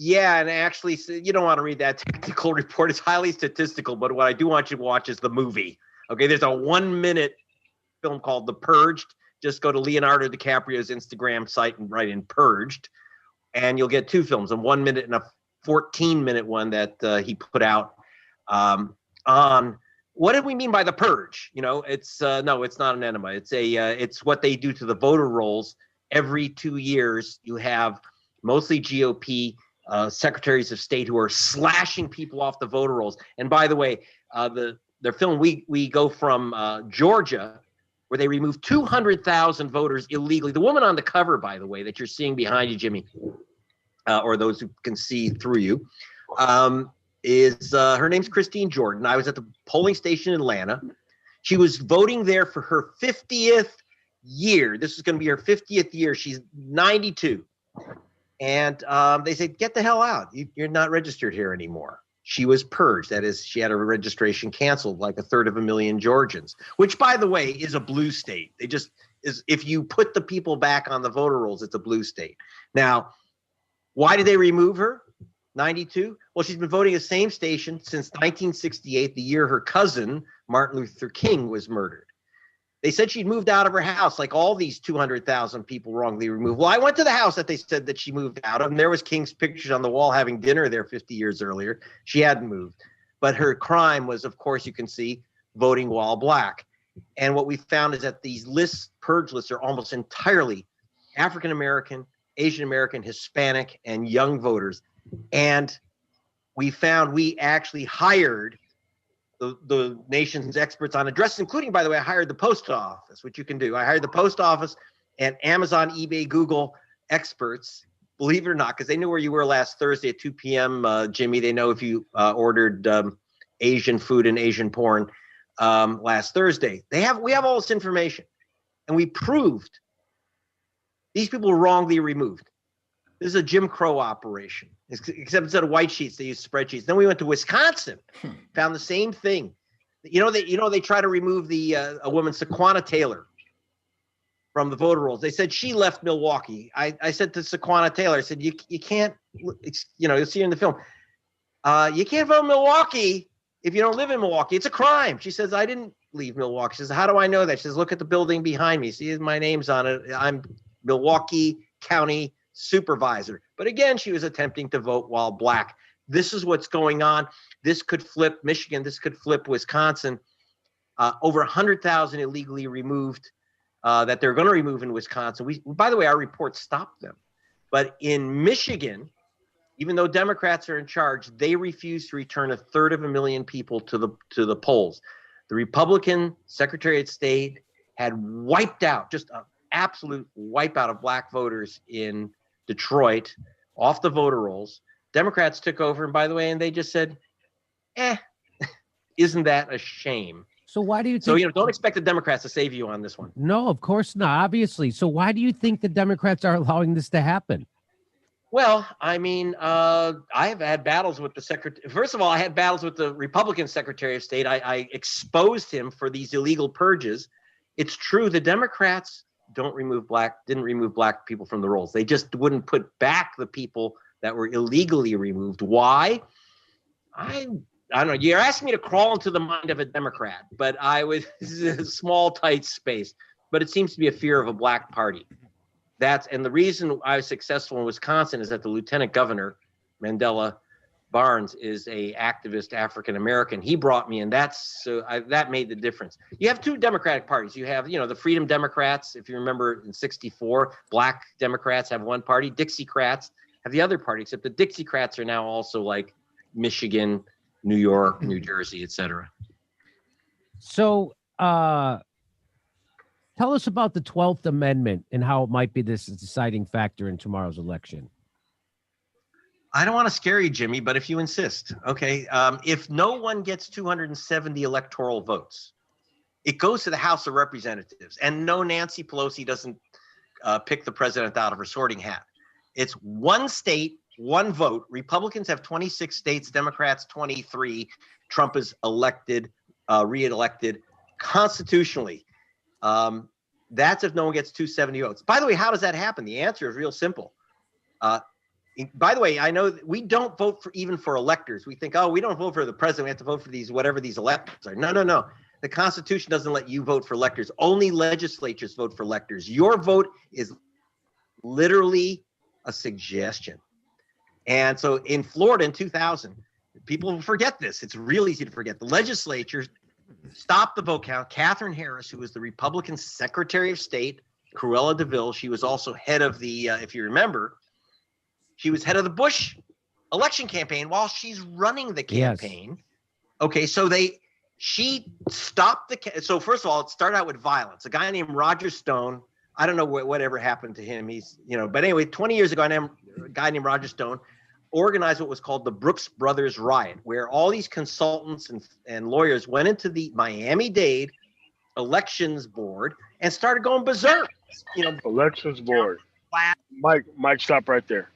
Yeah, and actually, you don't want to read that technical report. It's highly statistical, but what I do want you to watch is the movie. Okay, there's a 1-minute film called The Purged. Just go to Leonardo DiCaprio's Instagram site and write in Purged, and you'll get 2 films, a 1 minute and a 14-minute one that he put out on what did we mean by the purge? You know, it's no, it's not an enema. It's what they do to the voter rolls. Every 2 years, you have mostly GOP secretaries of state who are slashing people off the voter rolls. And by the way, their film, we go from Georgia, where they removed 200,000 voters illegally. The woman on the cover, by the way, that you're seeing behind you, Jimmy, or those who can see through you, is her name's Christine Jordan. I was at the polling station in Atlanta. She was voting there for her 50th year. This is going to be her 50th year. She's 92. And they said, get the hell out. You're not registered here anymore. She was purged. That is, she had her registration canceled, like 1/3 Georgians, which, by the way, is a blue state. They just is, if you put the people back on the voter rolls, it's a blue state. Now, why did they remove her? 92? Well, she's been voting the same station since 1968, the year her cousin, Martin Luther King, was murdered. They said she'd moved out of her house, like all these 200,000 people wrongly removed. Well, I went to the house that they said that she moved out of, and there was King's pictures on the wall having dinner there 50 years earlier. She hadn't moved. But her crime was, of course, you can see, voting while black. And what we found is that these lists, purge lists, are almost entirely African-American, Asian-American, Hispanic, and young voters. And we found we actually hired the nation's experts on addresses, including, by the way, I hired the post office, which you can do. I hired the post office and Amazon, eBay, Google experts, believe it or not, because they knew where you were last Thursday at 2 p.m., Jimmy. They know if you ordered Asian food and Asian porn last Thursday. We have all this information, and we proved these people were wrongly removed. This is a Jim Crow operation, except instead of white sheets, they use spreadsheets. Then we went to Wisconsin, found the same thing. They try to remove a woman, Saquonna Taylor, from the voter rolls. They said she left Milwaukee. I said to Saquonna Taylor, I said, you can't, you'll see her in the film. You can't vote in Milwaukee if you don't live in Milwaukee. It's a crime. She says, I didn't leave Milwaukee. She says, how do I know that? She says, look at the building behind me. See, my name's on it. I'm Milwaukee County Supervisor. But again, she was attempting to vote while black. This is what's going on. This could flip Michigan. This could flip Wisconsin. Over 100,000 illegally removed that they're going to remove in Wisconsin. By the way, our report stopped them. But in Michigan, even though Democrats are in charge, they refuse to return 1/3 people to the polls. The Republican Secretary of State had wiped out, just an absolute wipeout of black voters in Detroit off the voter rolls. Democrats took over, and by the way, and they just said, isn't that a shame?
So why do you think?
So, don't expect the Democrats to save you on this one.
No, of course not, obviously. So why do you think the Democrats are allowing this to happen?
Well, I mean, I have had battles with the secretary. First of all, I had battles with the Republican Secretary of State. I exposed him for these illegal purges. It's true, the Democrats didn't remove black people from the rolls. They just wouldn't put back the people that were illegally removed. Why? I don't know. You're asking me to crawl into the mind of a Democrat, but this is a small, tight space. But it seems to be a fear of a black party. And the reason I was successful in Wisconsin is that the lieutenant governor, Mandela, Barnes is a activist African American. He brought me in. That made the difference. You have two Democratic parties. You have, the Freedom Democrats. If you remember in '64, Black Democrats have one party. Dixiecrats have the other party. Except the Dixiecrats are now also like Michigan, New York, New Jersey, etc.
So, tell us about the 12th Amendment and how it might be this deciding factor in tomorrow's election.
I don't want to scare you, Jimmy, but if you insist, okay. If no one gets 270 electoral votes, it goes to the House of Representatives. And no, Nancy Pelosi doesn't pick the president out of her sorting hat. It's one state, one vote. Republicans have 26 states, Democrats 23. Trump is re-elected constitutionally. That's if no one gets 270 votes. By the way, how does that happen? The answer is real simple. By the way, I know we don't vote for electors. We think, we don't vote for the president. We have to vote for whatever these electors are. No. The Constitution doesn't let you vote for electors. Only legislatures vote for electors. Your vote is literally a suggestion. And so in Florida in 2000, people forget this. It's real easy to forget. The legislature stopped the vote count. Catherine Harris, who was the Republican Secretary of State, Cruella DeVille, she was also head of the, if you remember, she was head of the Bush election campaign while she's running the campaign. Yes. Okay, so she stopped so first of all, it started out with violence. A guy named Roger Stone, I don't know whatever happened to him. He's, but anyway, 20 years ago, a guy named Roger Stone organized what was called the Brooks Brothers Riot, where all these consultants and lawyers went into the Miami-Dade Elections Board and started going berserk.
Elections Board. Mike, stop right there.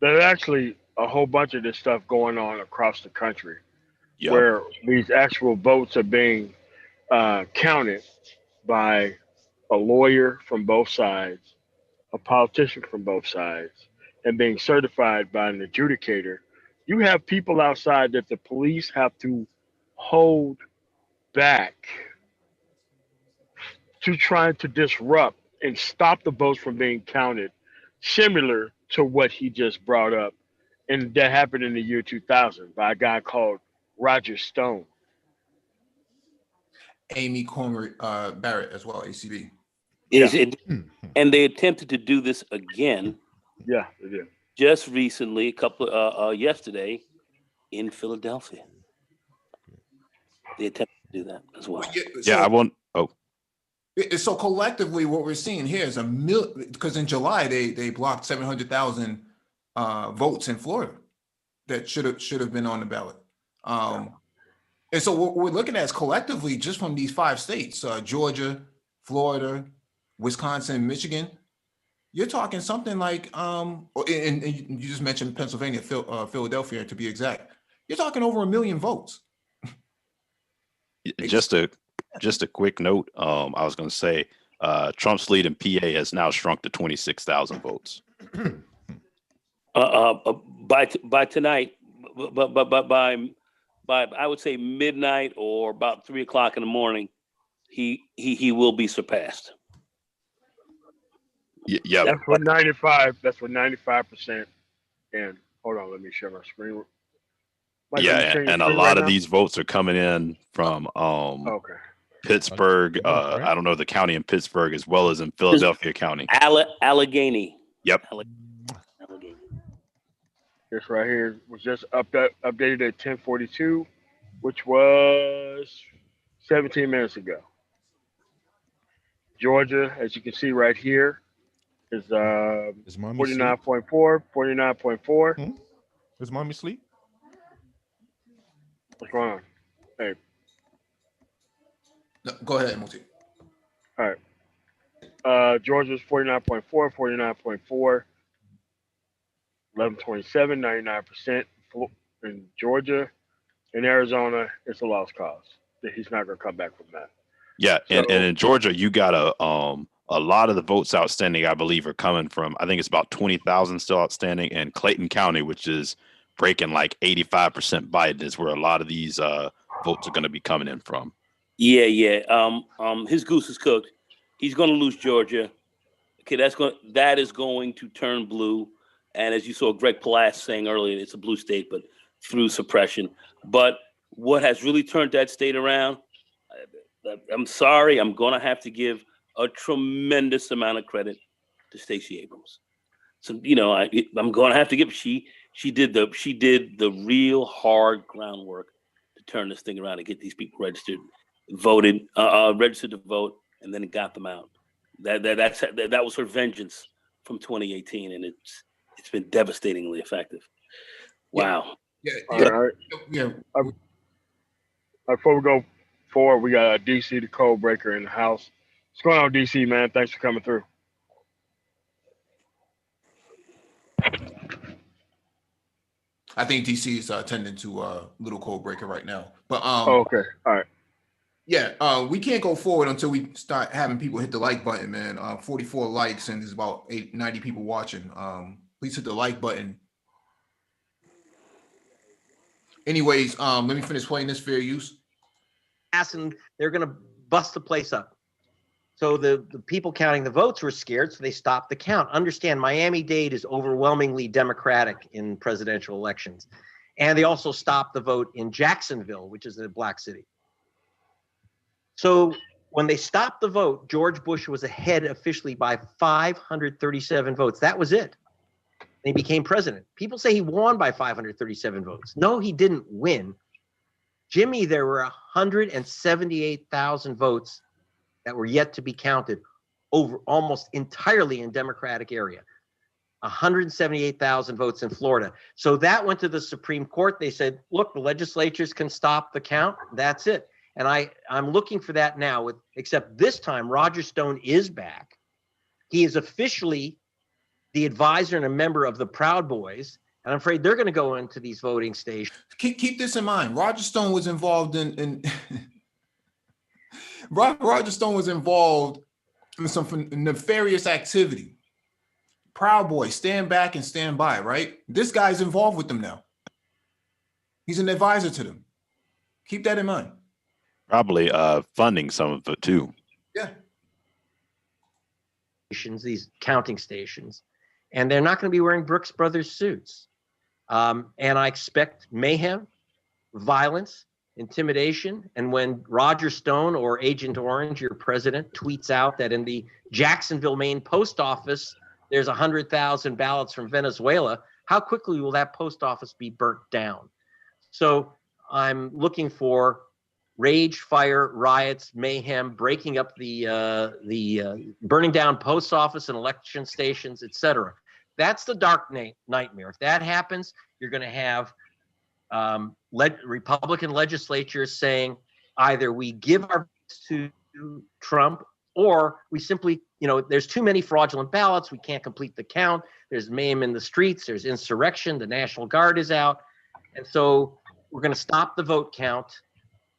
There's actually a whole bunch of this stuff going on across the country, where these actual votes are being counted by a lawyer from both sides, a politician from both sides, and being certified by an adjudicator. You have people outside that the police have to hold back to trying to disrupt and stop the votes from being counted, similar to what he just brought up. And that happened in the year 2000 by a guy called Roger Stone.
Amy Coney Barrett as well, ACB.
And they attempted to do this again.
Yeah, they did.
Just recently, yesterday in Philadelphia. They attempted to do that as well.
I won't.
So collectively, what we're seeing here is because in July they blocked 700,000 votes in Florida that should have been on the ballot. And so what we're looking at is collectively just from these 5 states, Georgia, Florida, Wisconsin, Michigan. You're talking something like, and you just mentioned Pennsylvania, Philadelphia to be exact. You're talking over 1 million votes.
Just a quick note. I was going to say Trump's lead in PA has now shrunk to 26,000 votes.
By tonight, by I would say midnight or about 3 o'clock in the morning, he will be surpassed.
Yeah,
that's what 95. That's what 95%. And hold on, let me share my screen. Mike,
and a lot of these votes are coming in from Pittsburgh. I don't know the county in Pittsburgh as well as in Philadelphia County.
Allegheny.
Yep.
Allegheny.
This right here was just updated at 10:42, which was 17 minutes ago. Georgia, as you can see right here, is 49.4, 49.4.
Is mommy asleep?
What's going on? Hey.
No, go ahead, Moti.
All right. Georgia's 49.4, 49.4, 1127, 99% in Georgia. In Arizona, it's a lost cause. He's not going to come back from that.
Yeah, and in Georgia, you got a lot of the votes outstanding, I believe, are coming from, I think it's about 20,000 still outstanding in Clayton County, which is breaking like 85% Biden is where a lot of these votes are going to be coming in from.
Yeah. His goose is cooked. He's going to lose Georgia. Okay, that is going to turn blue. And as you saw Greg Palast saying earlier, it's a blue state, but through suppression. But what has really turned that state around, I'm sorry, I'm going to have to give a tremendous amount of credit to Stacey Abrams. So, you know, I'm going to have to give, she did the real hard groundwork to turn this thing around and get these people registered, registered to vote, and then it got them out. That was her vengeance from 2018, and it's been devastatingly effective. Wow.
Yeah.
All right.
Yeah.
Before we go forward, we got DC, the code breaker, in the house. What's going on, DC, man? Thanks for coming through.
I think DC is attending to little code breaker right now. But
Okay. All right.
yeah, we can't go forward until we start having people hit the like button, man. 44 likes and there's about 90 people watching. Please hit the like button. Anyways, let me finish playing this fair use.
And they're going to bust the place up. So the people counting the votes were scared, so they stopped the count. Understand, Miami-Dade is overwhelmingly Democratic in presidential elections. And they also stopped the vote in Jacksonville, which is a black city. So when they stopped the vote, George Bush was ahead officially by 537 votes. That was it. And he became president. People say he won by 537 votes. No, he didn't win. Jimmy, there were 178,000 votes that were yet to be counted over almost entirely in Democratic area. 178,000 votes in Florida. So that went to the Supreme Court. They said, look, the legislatures can stop the count. That's it. And I'm looking for that now, except this time Roger Stone is back. He is officially the advisor and a member of the Proud Boys. And I'm afraid they're going to go into these voting stations.
Keep this in mind. Roger Stone was involved in Roger Stone was involved in some nefarious activity. Proud Boys, stand back and stand by, right? This guy's involved with them now. He's an advisor to them. Keep that in mind.
Probably funding some of it too.
Yeah.
These counting stations, and they're not going to be wearing Brooks Brothers suits. And I expect mayhem, violence, intimidation. And when Roger Stone or Agent Orange, your president, tweets out that in the Jacksonville, Maine post office, there's 100,000 ballots from Venezuela, how quickly will that post office be burnt down? So I'm looking for rage, fire, riots, mayhem, breaking up the burning down post office and election stations, etc. That's the dark nightmare. If that happens, you're going to have Republican legislatures saying either we give our votes to Trump or we simply, there's too many fraudulent ballots. We can't complete the count. There's mayhem in the streets. There's insurrection. The National Guard is out. And so we're going to stop the vote count,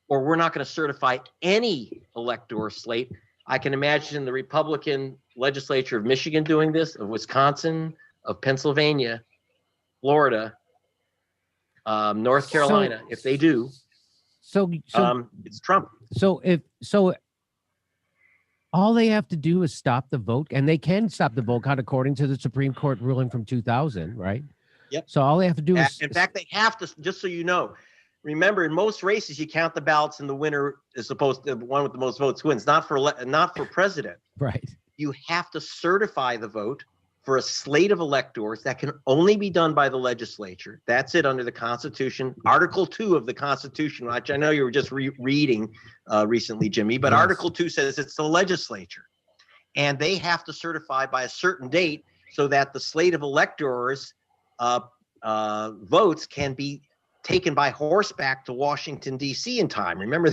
or we're not going to certify any elector slate. I can imagine the Republican legislature of Michigan doing this, of Wisconsin, of Pennsylvania, Florida, North Carolina. If they do,
so
it's Trump.
So all they have to do is stop the vote, and they can stop the vote count according to the Supreme Court ruling from 2000, right?
Yep.
So all they have to do is,
in fact, they have to. Just so you know, remember, in most races, you count the ballots, and the winner is supposed to, the one with the most votes wins. Not for president.
right.
You have to certify the vote for a slate of electors that can only be done by the legislature. That's it under the Constitution. Article 2 of the Constitution, which I know you were just reading recently, Jimmy, but yes. Article 2 says it's the legislature. And they have to certify by a certain date so that the slate of electors votes can be taken by horseback to Washington, D.C. in time. Remember,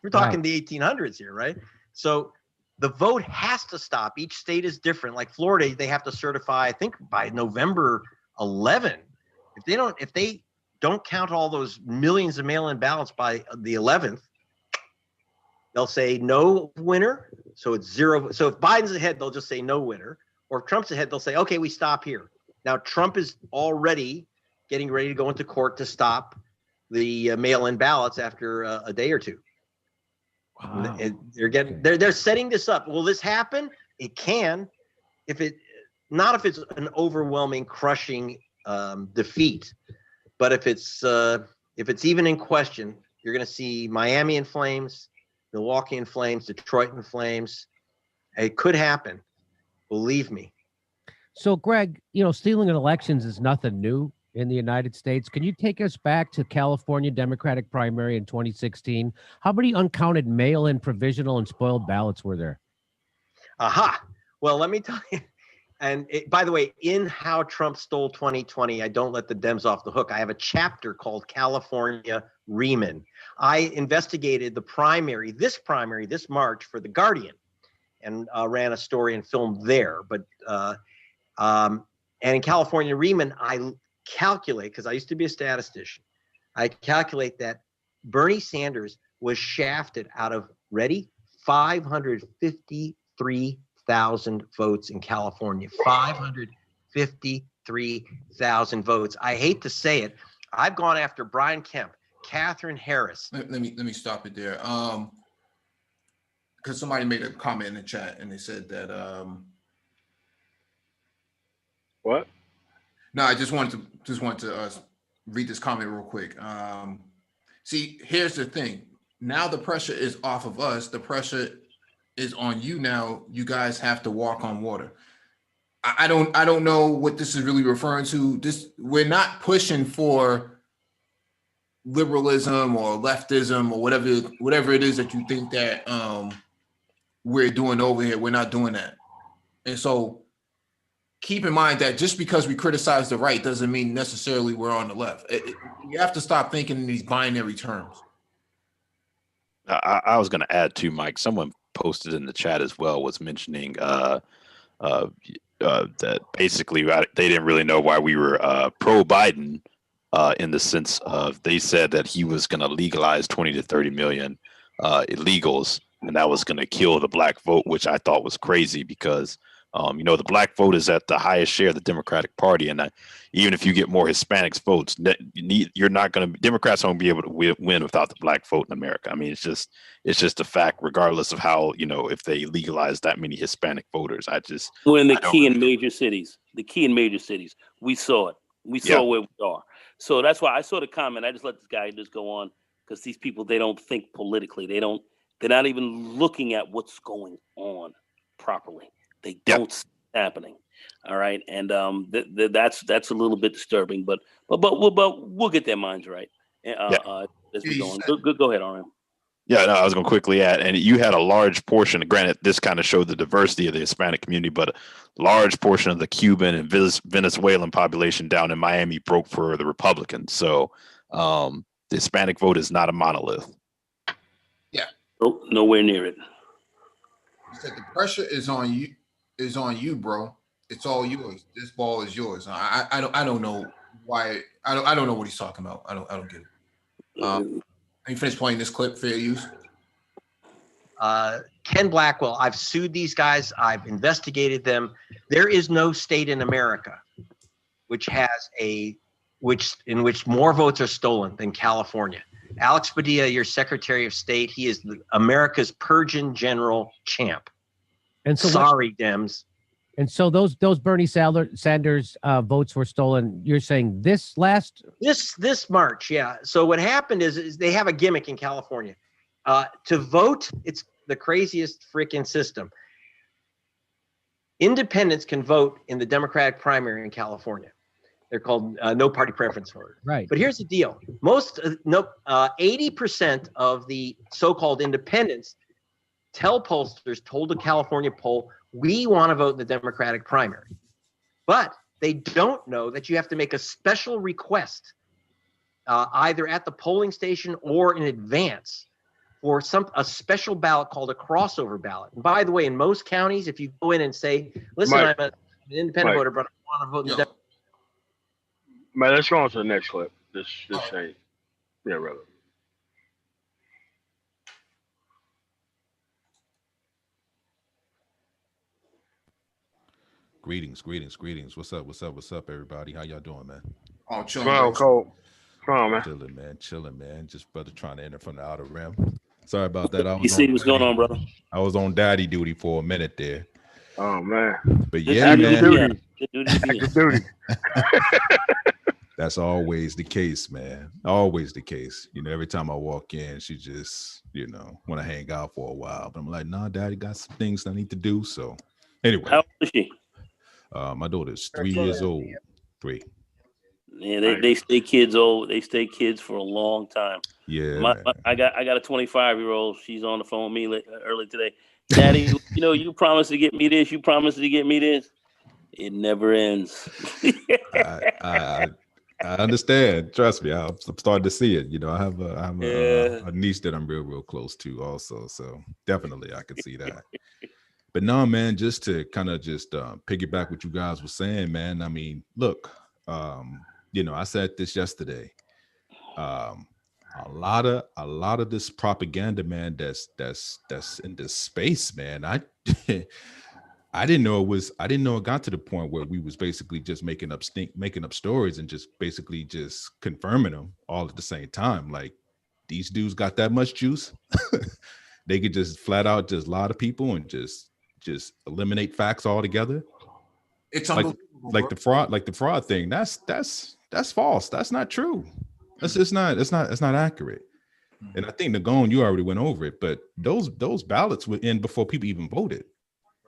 we're talking the 1800s here, right? So the vote has to stop. Each state is different. Like Florida, they have to certify, I think, by November 11. If they don't count all those millions of mail-in ballots by the 11th, they'll say no winner. So it's zero. So if Biden's ahead, they'll just say no winner. Or if Trump's ahead, they'll say, okay, we stop here. Now, Trump is already getting ready to go into court to stop the mail-in ballots after a day or two. Wow. They're setting this up. Will this happen? It can. If it not if it's an overwhelming, crushing defeat, but if it's even in question, you're going to see Miami in flames, Milwaukee in flames, Detroit in flames. It could happen. Believe me.
So, Greg, stealing elections is nothing new in the United States. Can you take us back to California Democratic primary in 2016? How many uncounted mail-in, provisional, and spoiled ballots were there?
Aha. Well, let me tell you. And by the way, in How Trump Stole 2020, I don't let the Dems off the hook. I have a chapter called California Riemann. I investigated the primary this March for The Guardian, and ran a story and filmed there. But and in California Riemann, I calculate, because I used to be a statistician, I calculate that Bernie Sanders was shafted out of, ready, 553,000 votes in California. 553,000 votes. I hate to say it. I've gone after Brian Kemp, Catherine Harris.
Let me stop it there. Because somebody made a comment in the chat and they said that
What?
No, I just wanted to read this comment real quick. See, here's the thing. Now the pressure is off of us. The pressure is on you now. You guys have to walk on water. I don't know what this is really referring to. We're not pushing for liberalism or leftism or whatever it is that you think that we're doing over here. We're not doing that. And so keep in mind that just because we criticize the right doesn't mean necessarily we're on the left. You have to stop thinking in these binary terms.
I was going to add to Mike. Someone posted in the chat as well, was mentioning that basically they didn't really know why we were pro Biden in the sense of, they said that he was going to legalize 20 to 30 million illegals, and that was going to kill the black vote, which I thought was crazy because the black vote is at the highest share of the Democratic Party, and even if you get more Hispanics votes, Democrats won't be able to win without the black vote in America. I mean, it's just a fact, regardless of how if they legalize that many Hispanic voters.
We're in the key in major cities. We saw it. We saw where we are. So that's why I saw the comment. I just let this guy just go on, because these people, they don't think politically. They're not even looking at what's going on properly. They don't see it happening. All right. And that's a little bit disturbing, but we'll get their minds right. As we go on. Go ahead, RM.
Yeah, no, I was going to quickly add, and you had a large portion, granted, this kind of showed the diversity of the Hispanic community, but a large portion of the Cuban and Venezuelan population down in Miami broke for the Republicans. So the Hispanic vote is not a monolith.
Yeah.
Nope, nowhere near it.
You said the pressure is on you, bro. It's all yours. This ball is yours. I don't know why. I don't know what he's talking about. I don't get it. Can you finish playing this clip? Fair use.
Ken Blackwell. I've sued these guys. I've investigated them. There is no state in America in which more votes are stolen than California. Alex Padilla, your Secretary of State, he is America's Purgeon General champ. And so sorry, Dems.
And so those Bernie Sanders votes were stolen. You're saying this
March, yeah. So what happened is they have a gimmick in California. To vote, it's the craziest freaking system. Independents can vote in the Democratic primary in California. They're called no party preference voters.
Right.
But here's the deal: 80% of the so-called independents told a California poll, we want to vote in the Democratic primary. But they don't know that you have to make a special request either at the polling station or in advance for a special ballot called a crossover ballot. And by the way, in most counties, if you go in and say, listen,
Mike,
I'm an independent voter, but I want to vote in the Democratic.
Man, let's go on to the next clip. This ain't, yeah, brother.
Greetings. What's up, everybody? How y'all doing, man?
Oh, chilling.
Come on, man.
Chilling, man. Just brother trying to enter from the outer rim. Sorry about that.
You see what's going on, brother?
I was on daddy duty for a minute there.
Oh man.
But yeah,
Active
man,
duty.
Active
Active duty.
that's always the case, man. Always the case. You know, every time I walk in, she just, want to hang out for a while. But I'm like, nah, Daddy, got some things I need to do. So anyway,
How old is she?
my daughter's 3 years old. 3.
Yeah, they stay kids old. They stay kids for a long time.
Yeah,
I got a 25-year-old. She's on the phone with me early today. Daddy, you promised to get me this. You promised to get me this. It never ends.
I understand. Trust me, I'm starting to see it. I have a niece that I'm real close to also. So definitely I can see that. But no, man, just to kind of just piggyback what you guys were saying, man. I mean, look, I said this yesterday. A lot of this propaganda, man, that's in this space, man. I I didn't know it got to the point where we was basically just making up stories and just basically just confirming them all at the same time. Like, these dudes got that much juice. They could just flat out just lie to people and just eliminate facts altogether.
It's
like
unbelievable.
the fraud thing. That's false. That's not true. It's not accurate. And I think Nagone, you already went over it, but those ballots were in before people even voted.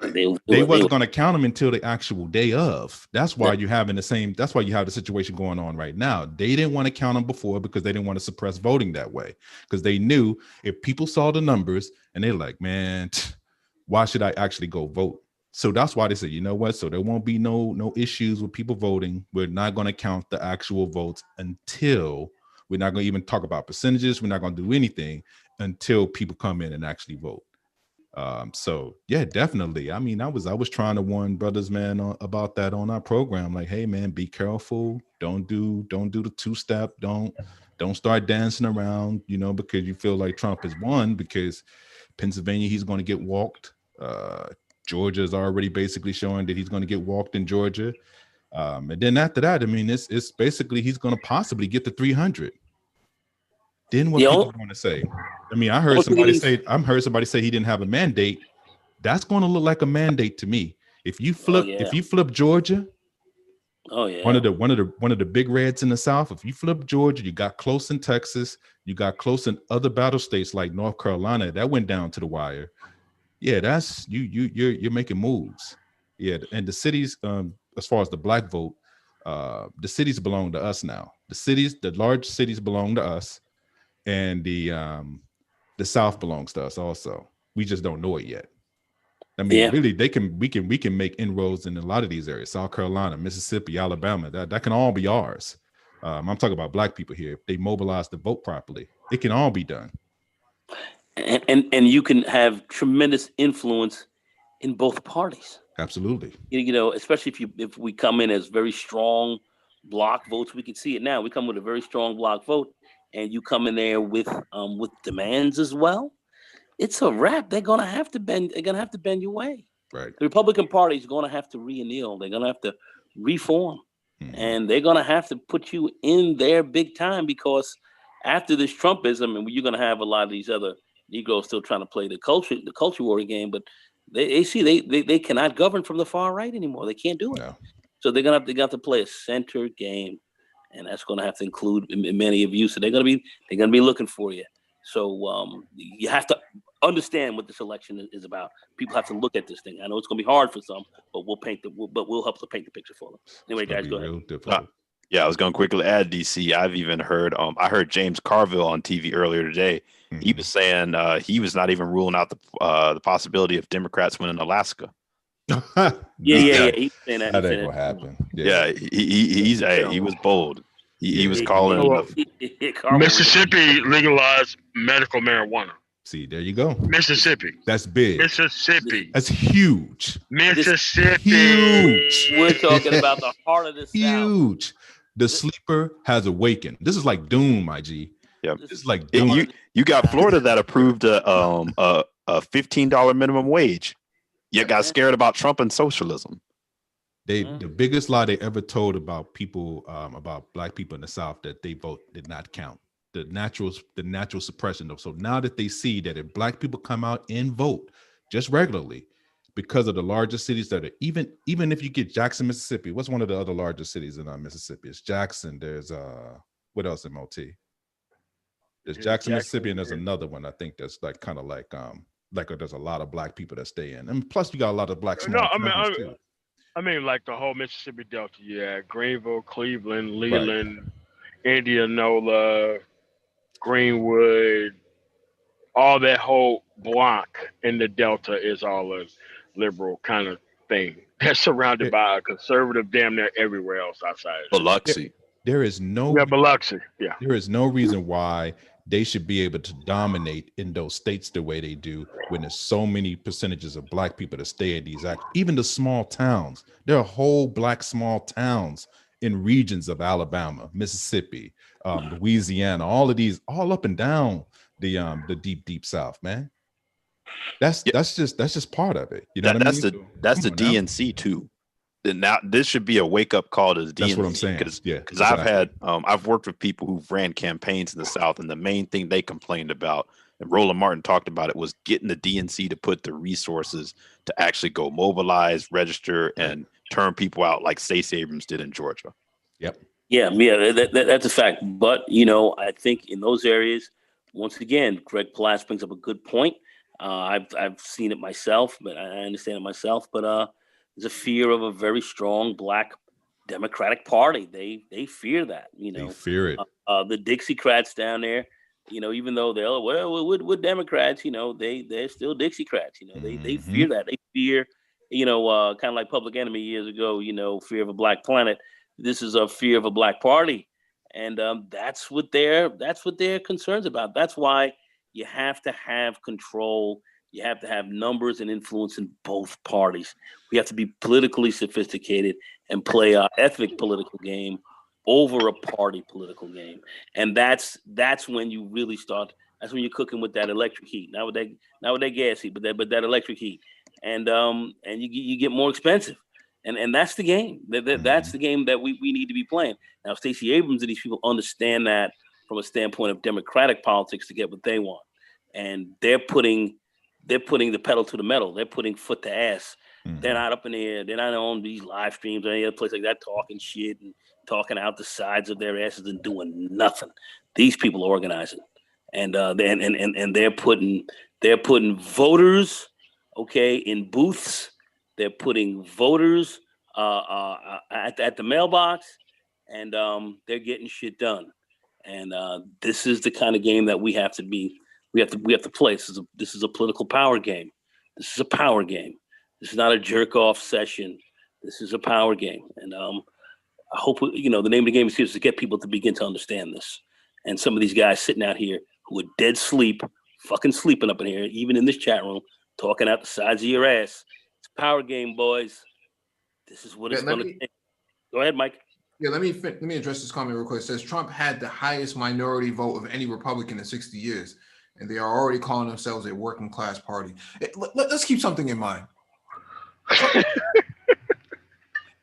They wasn't going to count them until the actual day of. That's why you have the situation going on right now. They didn't want to count them before because they didn't want to suppress voting that way, because they knew if people saw the numbers and they're like, man, why should I actually go vote? So that's why they said, you know what? So there won't be no issues with people voting. We're not going to count the actual votes until, we're not going to even talk about percentages. We're not going to do anything until people come in and actually vote. So yeah, definitely. I mean, I was trying to warn brothers, man, about that on our program. Like, hey, man, be careful. Don't do the 2-step. Don't start dancing around, because you feel like Trump has won, because Pennsylvania, he's going to get walked. Georgia is already basically showing that he's going to get walked in Georgia. And then after that, I mean, it's basically he's going to possibly get the 300. Then what people want to say? I mean, I heard somebody say he didn't have a mandate. That's going to look like a mandate to me. If you flip Georgia, one of the big reds in the South. If you flip Georgia, you got close in Texas, you got close in other battle states like North Carolina. That went down to the wire. Yeah, that's you're making moves. Yeah, and the cities, as far as the black vote, the cities belong to us now. The large cities belong to us. And the South belongs to us also. We just don't know it yet. I mean, really, we can make inroads in a lot of these areas: South Carolina, Mississippi, Alabama. That can all be ours. I'm talking about black people here. If they mobilize to vote properly, it can all be done.
And you can have tremendous influence in both parties.
Absolutely.
Especially if we come in as very strong block votes. We can see it now. We come with a very strong block vote. And you come in there with demands as well, it's a wrap. They're gonna have to bend. They're gonna have to bend your way.
Right.
The Republican Party is gonna have to re-anneal. They're gonna have to reform, and they're gonna have to put you in there big time, because after this Trumpism, and you're gonna have a lot of these other Negroes still trying to play the culture war game, but they see they cannot govern from the far right anymore. They can't do it.
No.
So they're gonna have to play a center game. And that's going to have to include many of you. So they're going to be looking for you. So you have to understand what this election is about. People have to look at this thing. I know it's going to be hard for some, but we'll help to paint the picture for them. Anyway, guys, go ahead.
Yeah, I was going to quickly add, DC. I've even heard I heard James Carville on TV earlier today. He was saying he was not even ruling out the possibility of Democrats winning Alaska.
Yeah. He's saying that.
That ain't gonna happen.
Yeah, he was bold. He was calling
Mississippi legalized medical marijuana.
See, there you go.
Mississippi.
That's big.
Mississippi.
That's huge.
Mississippi.
Huge.
We're talking about the heart of the South.
Huge. The sleeper has awakened. This is like doom, my G.
Yep.
This is like doom.
You got Florida that approved a $15 minimum wage. You got scared about Trump and socialism.
The biggest lie they ever told about people, about black people in the South, that they vote did not count. The natural suppression. So now that they see that if black people come out and vote just regularly, because of the largest cities that are even if you get Jackson, Mississippi, what's one of the other largest cities in Mississippi? It's Jackson. There's what else in MOT? There's Jackson, Mississippi, and there's another one I think that's like kind of like there's a lot of black people that stay in, and plus you got a lot of black small towns too.
I mean, like the whole Mississippi Delta. Yeah, Greenville, Cleveland, Leland, Indianola, Greenwood, all that whole block in the Delta is all a liberal kind of thing. They're surrounded by a conservative damn near everywhere else outside.
Biloxi.
There is no
Biloxi. Yeah.
There is no reason why they should be able to dominate in those states the way they do when there's so many percentages of black people that stay in these even the small towns. There are whole black small towns in regions of Alabama, Mississippi, Louisiana, all of these, all up and down the deep South, man. That's just part of it. You know what I mean?
That's the DNC too. And now this should be a wake up call to the DNC. That's what I'm saying. Because I've worked with people who've ran campaigns in the South, and the main thing they complained about, and Roland Martin talked about it, was getting the DNC to put the resources to actually go mobilize, register, and turn people out like Stacey Abrams did in Georgia.
Yep.
Yeah, that's a fact. But I think in those areas, once again, Greg Palast brings up a good point. I've seen it myself, but I understand it myself. But there's a fear of a very strong black Democratic Party. They fear that. They
fear it.
The Dixiecrats down there, even though we're Democrats, they're still Dixiecrats. They fear that. They fear, kind of like Public Enemy years ago. Fear of a black planet. This is a fear of a black party, and that's what they're concerns about. That's why you have to have control. You have to have numbers and influence in both parties. We have to be politically sophisticated and play an ethnic political game over a party political game. And that's when you really start. That's when you're cooking with that electric heat, not with that gas heat, but that electric heat. And you get more expensive. And that's the game. That's the game that we need to be playing. Now, Stacey Abrams and these people understand that from a standpoint of democratic politics to get what they want, and they're putting the pedal to the metal. They're putting foot to ass. Mm-hmm. They're not up in the air. They're not on these live streams or any other place like that talking shit and talking out the sides of their asses and doing nothing. These people are organizing, and they're putting voters, in booths. They're putting voters at the mailbox, and they're getting shit done. And this is the kind of game that we have to be. We have to play. This is a political power game. This is a power game. This is not a jerk off session. This is a power game. And I hope the name of the game is here to get people to begin to understand this. And some of these guys sitting out here who are dead fucking sleeping up in here, even in this chat room, talking out the sides of your ass. It's a power game, boys. This is what it's going to take. Go ahead, Mike.
Yeah, let me address this comment real quick. It says Trump had the highest minority vote of any Republican in 60 years. And they are already calling themselves a working class party. Let's keep something in mind.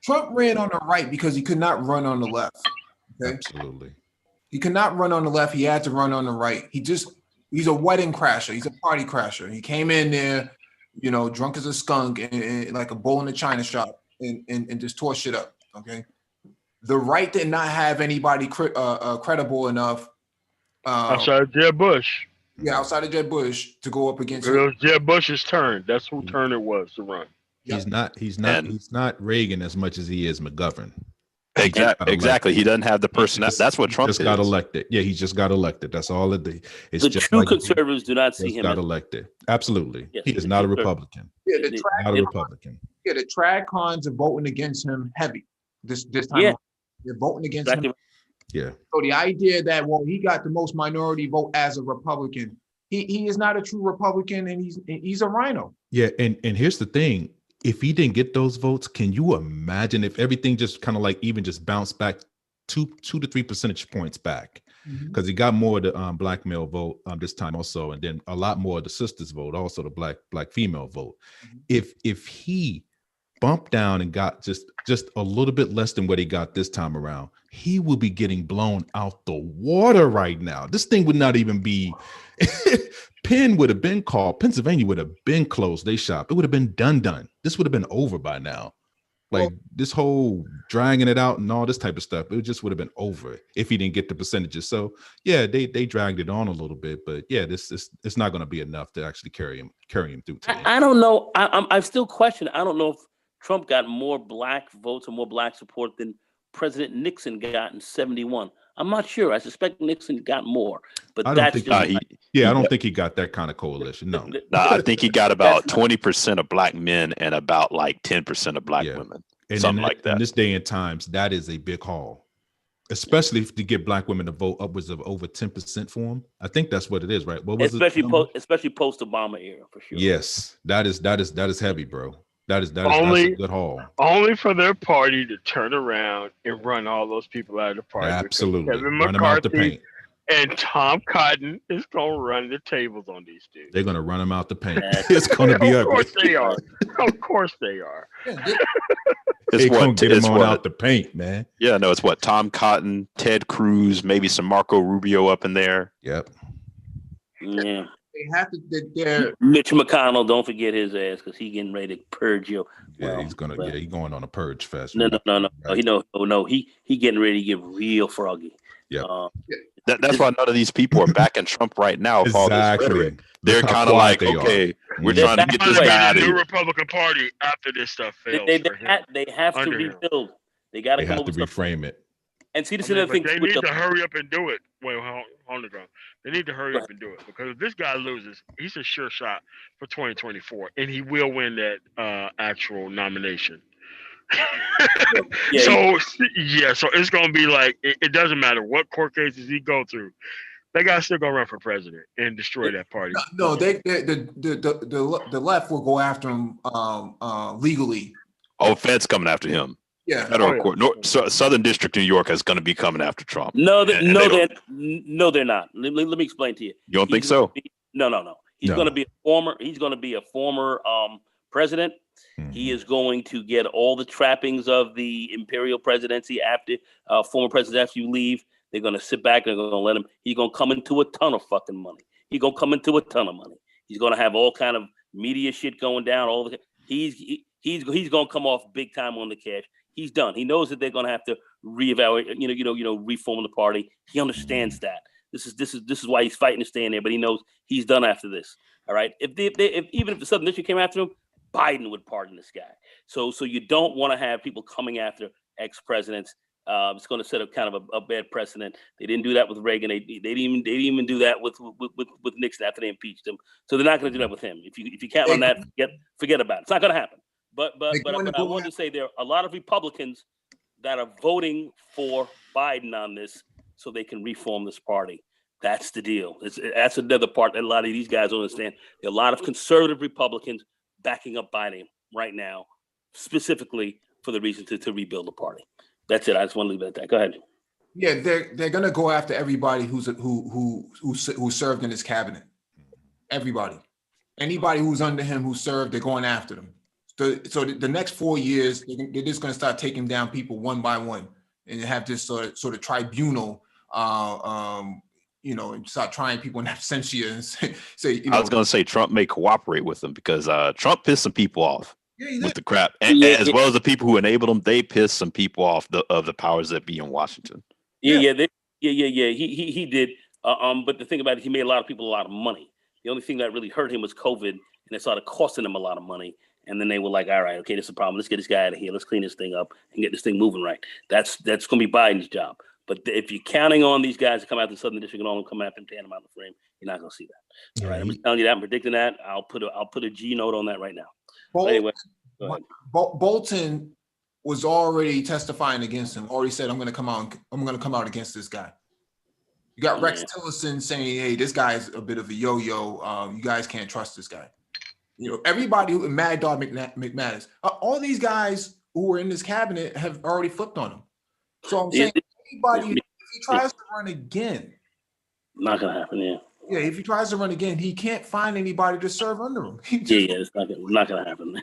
Trump ran on the right because he could not run on the left. Okay?
Absolutely.
He could not run on the left. He had to run on the right. He's a wedding crasher. He's a party crasher. He came in there, drunk as a skunk and like a bull in a china shop and just tore shit up. Okay. The right did not have anybody credible enough.
Outside Jeb Bush.
Yeah, outside of Jeb Bush to go up against.
It was Jeb Bush's turn. That's who turn it was to run.
He's not Reagan as much as he is McGovern.
Exactly. He doesn't have the personality. That's what Trump
just got elected. Yeah, he just got elected. That's all it did.
It's the true conservatives do not see him.
Got elected. Absolutely. Yes, he is not a Republican.
Yeah, not a Republican. Yeah, the trad cons are voting against him heavy this time. Yeah. They're voting against him.
Yeah.
So the idea that he got the most minority vote as a Republican, he is not a true Republican, and he's a rhino.
Yeah, and here's the thing: if he didn't get those votes, can you imagine if everything just kind of like even just bounced back 2 to 3 percentage points back? Because he got more of the black male vote this time also, and then a lot more of the sisters vote, also the black female vote. If he bumped down and got just a little bit less than what he got this time around, he will be getting blown out the water right now. This thing would not even be, Penn would have been called. Pennsylvania would have been closed. They shop. It would have been done. This would have been over by now. Like this whole dragging it out and all this type of stuff, it just would have been over if he didn't get the percentages. So yeah, they dragged it on a little bit, but yeah, it's not going to be enough to actually carry him through.
I don't know. I still question. I don't know if Trump got more black votes or more black support than President Nixon got in '71. I'm not sure. I suspect Nixon got more, but
I don't think I don't think he got that kind of coalition. No,
I think he got about 20% of black men and about like 10% of black women,
and
something like that.
In this day and times, that is a big haul, especially to get black women to vote upwards of over 10% for him. I think that's what it is, right? What was
especially post Obama era for sure.
Yes, that is heavy, bro. That's a good haul.
Only for their party to turn around and run all those people out of the party.
Absolutely.
Kevin
Run them out the
McCarthy
paint.
and Tom Cotton is going to run the tables on these dudes.
They're going to run them out the paint. It's going to be ugly.
Of course they are. Of course they are.
It's what get them on out the paint, man.
Yeah, no, it's what Tom Cotton, Ted Cruz, maybe some Marco Rubio up in there.
Yep.
Yeah.
They have to.
Mitch McConnell, don't forget his ass because he getting ready to purge you.
Yeah, he's going on a purge fest.
No. He getting ready to get real froggy.
Yeah.
That's why none of these people are backing Trump right now.
Exactly.
They're kind of like, okay, we're trying to get this guy out of
the
here.
Republican Party after this stuff fails.
They have to rebuild. They got to
reframe it.
And see, this is another thing.
They need to hurry up and do it. Wait, hold on. They need to hurry up and do it because if this guy loses, he's a sure shot for 2024, and he will win that actual nomination. So it's gonna be like it doesn't matter what court cases he go through. That guy's still gonna run for president and destroy that party.
No, the left will go after him legally.
Oh, Fed's coming after him.
Yeah,
federal court. Southern District of New York is going to be coming after Trump.
No, they're not. Let me explain to you.
You don't think so?
No. He's going to be a former president. Mm-hmm. He is going to get all the trappings of the imperial presidency after former president after you leave. They're going to sit back and they're going to let him. He's going to come into a ton of fucking money. He's going to come into a ton of money. He's going to have all kind of media shit going down. He's going to come off big time on the cash. He's done. He knows that they're going to have to reevaluate, reform the party. He understands that. This is why he's fighting to stay in there. But he knows he's done after this. All right. Even if the Southern District came after him, Biden would pardon this guy. So you don't want to have people coming after ex-presidents. It's going to set up kind of a bad precedent. They didn't do that with Reagan. They didn't even do that with Nixon after they impeached him. So they're not going to do that with him. If you can't run that, forget about it. It's not going to happen. But I want to say there are a lot of Republicans that are voting for Biden on this so they can reform this party. That's the deal. That's another part that a lot of these guys don't understand. There are a lot of conservative Republicans backing up Biden right now, specifically for the reason to rebuild the party. That's it. I just want to leave it at that. Go ahead.
Yeah, they're gonna go after everybody who served in his cabinet. Everybody, anybody who's under him who served, they're going after them. So the next 4 years, they're just going to start taking down people one by one, and have this sort of tribunal, and start trying people in absentia and say.
I was going to say Trump may cooperate with them because Trump pissed some people off with the crap, and as well as the people who enabled him, they pissed some people off of the powers that be in Washington.
He did. But the thing about it, he made a lot of people a lot of money. The only thing that really hurt him was COVID, and it started costing him a lot of money. And then they were like, all right, okay, this is a problem. Let's get this guy out of here. Let's clean this thing up and get this thing moving right. That's going to be Biden's job. But if you're counting on these guys to come out the Southern District and all them come after him, tear them out of the frame, you're not going to see that. All right, I'm just telling you that. I'm predicting that. I'll put a G note on that right now. Anyway, go ahead.
Bolton was already testifying against him. Already said, I'm going to come out against this guy. You got Rex Tillerson saying, hey, this guy is a bit of a yo-yo. You guys can't trust this guy. Everybody who Mad Dog McManus, all these guys who were in this cabinet have already flipped on him. So I'm saying, anybody, if he tries to run again,
not gonna happen.
Yeah, if he tries to run again, he can't find anybody to serve under him.
It's not gonna happen.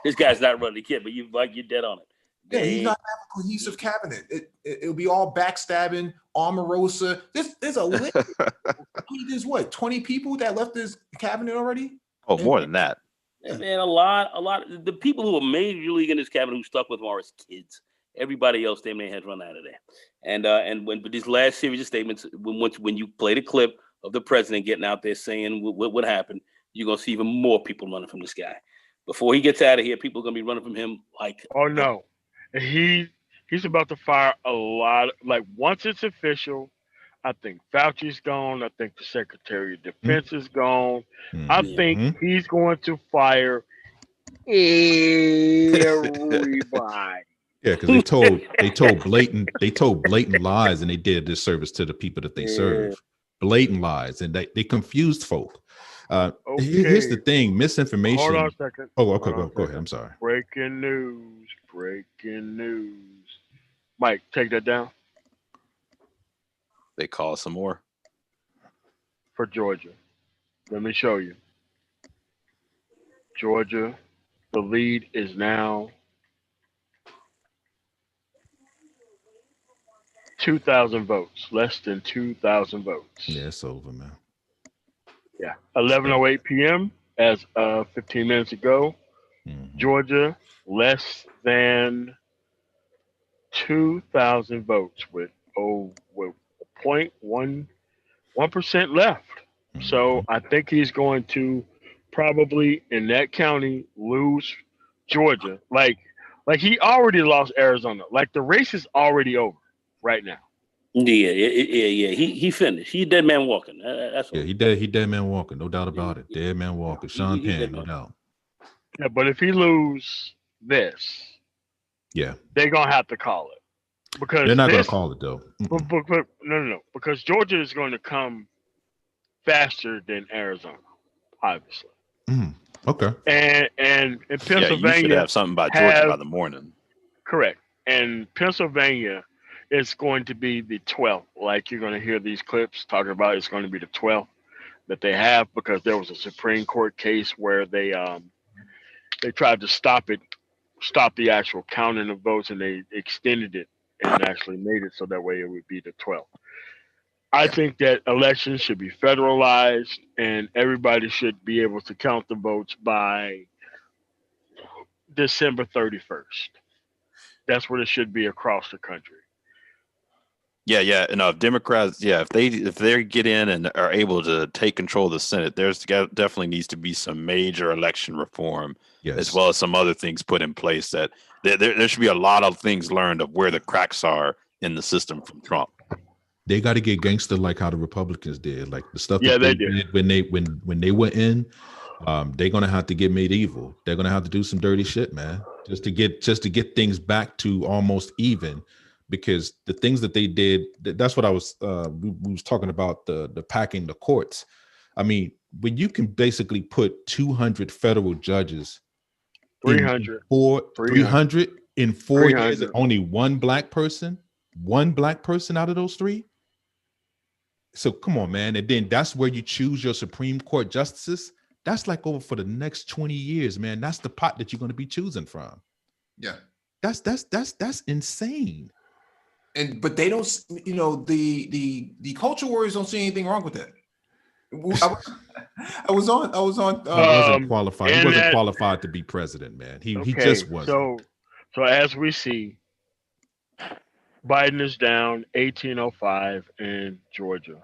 This guy's not running again, but you're dead on it.
Yeah, he's not having a cohesive cabinet. It'll be all backstabbing, Omarosa. There's a list. There's what, 20 people that left his cabinet already?
Oh, more than that.
Yeah. Man, a lot. The people who are major league in this cabinet who stuck with him are his kids. Everybody else, they may have run out of there. And when these last series of statements, when you play the clip of the president getting out there saying what happened, you're gonna see even more people running from this guy. Before he gets out of here, people are gonna be running from him like.
Oh no, he's about to fire a lot. Like once it's official, I think Fauci's gone. I think the Secretary of Defense is gone. I think he's going to fire everybody.
Yeah, because they told blatant lies, and they did a disservice to the people that they serve. Blatant lies, and they confused folk. Here's the thing: misinformation.
Hold on a second.
Oh, okay, go ahead. I'm sorry.
Breaking news. Mike, take that down.
They call some more
for Georgia. Let me show you. Georgia, the lead is now 2,000 votes, less than 2,000 votes.
Yeah, it's over, man.
Yeah, 11:08 p.m. as 15 minutes ago. Georgia, less than 2,000 votes with 0.1% left. So I think he's going to probably in that county lose Georgia. Like he already lost Arizona. Like the race is already over right now.
Yeah. He finished. He dead man walking. That's
he dead man walking. No doubt about it. Dead man walking. Sean Penn, no doubt.
Yeah, but if he lose this, they're gonna have to call it because
they're not gonna call it though.
No, because Georgia is going to come faster than Arizona, obviously.
Okay.
And in Pennsylvania,
you should have something by Georgia by the morning.
Correct. And Pennsylvania is going to be the 12th. Like you're going to hear these clips talking about it's going to be the 12th that they have because there was a Supreme Court case where they tried to stop the actual counting of votes, and they extended it and actually made it so that way it would be the 12th. I think that elections should be federalized and everybody should be able to count the votes by December 31st. That's what it should be across the country.
Yeah. And if Democrats, if they get in and are able to take control of the Senate, there's definitely needs to be some major election reform, as well as some other things put in place. That there should be a lot of things learned of where the cracks are in the system from Trump.
They got to get gangster like how the Republicans did, like the stuff that they did when they were in. They're gonna have to get medieval. They're gonna have to do some dirty shit, man, just to get things back to almost even. Because the things that they did, that's what I was we was talking about the packing the courts. I mean, when you can basically put 200 federal judges,
300
in 4 years, and only one black person out of those three. So come on, man. And then that's where you choose your Supreme Court justices. That's like over for the next 20 years, man. That's the pot that you're going to be choosing from.
Yeah.
That's insane.
But they don't, the culture warriors don't see anything wrong with that. I was on. He
wasn't qualified. He wasn't qualified to be president, man. He just wasn't.
So as we see, Biden is down 1805 in Georgia,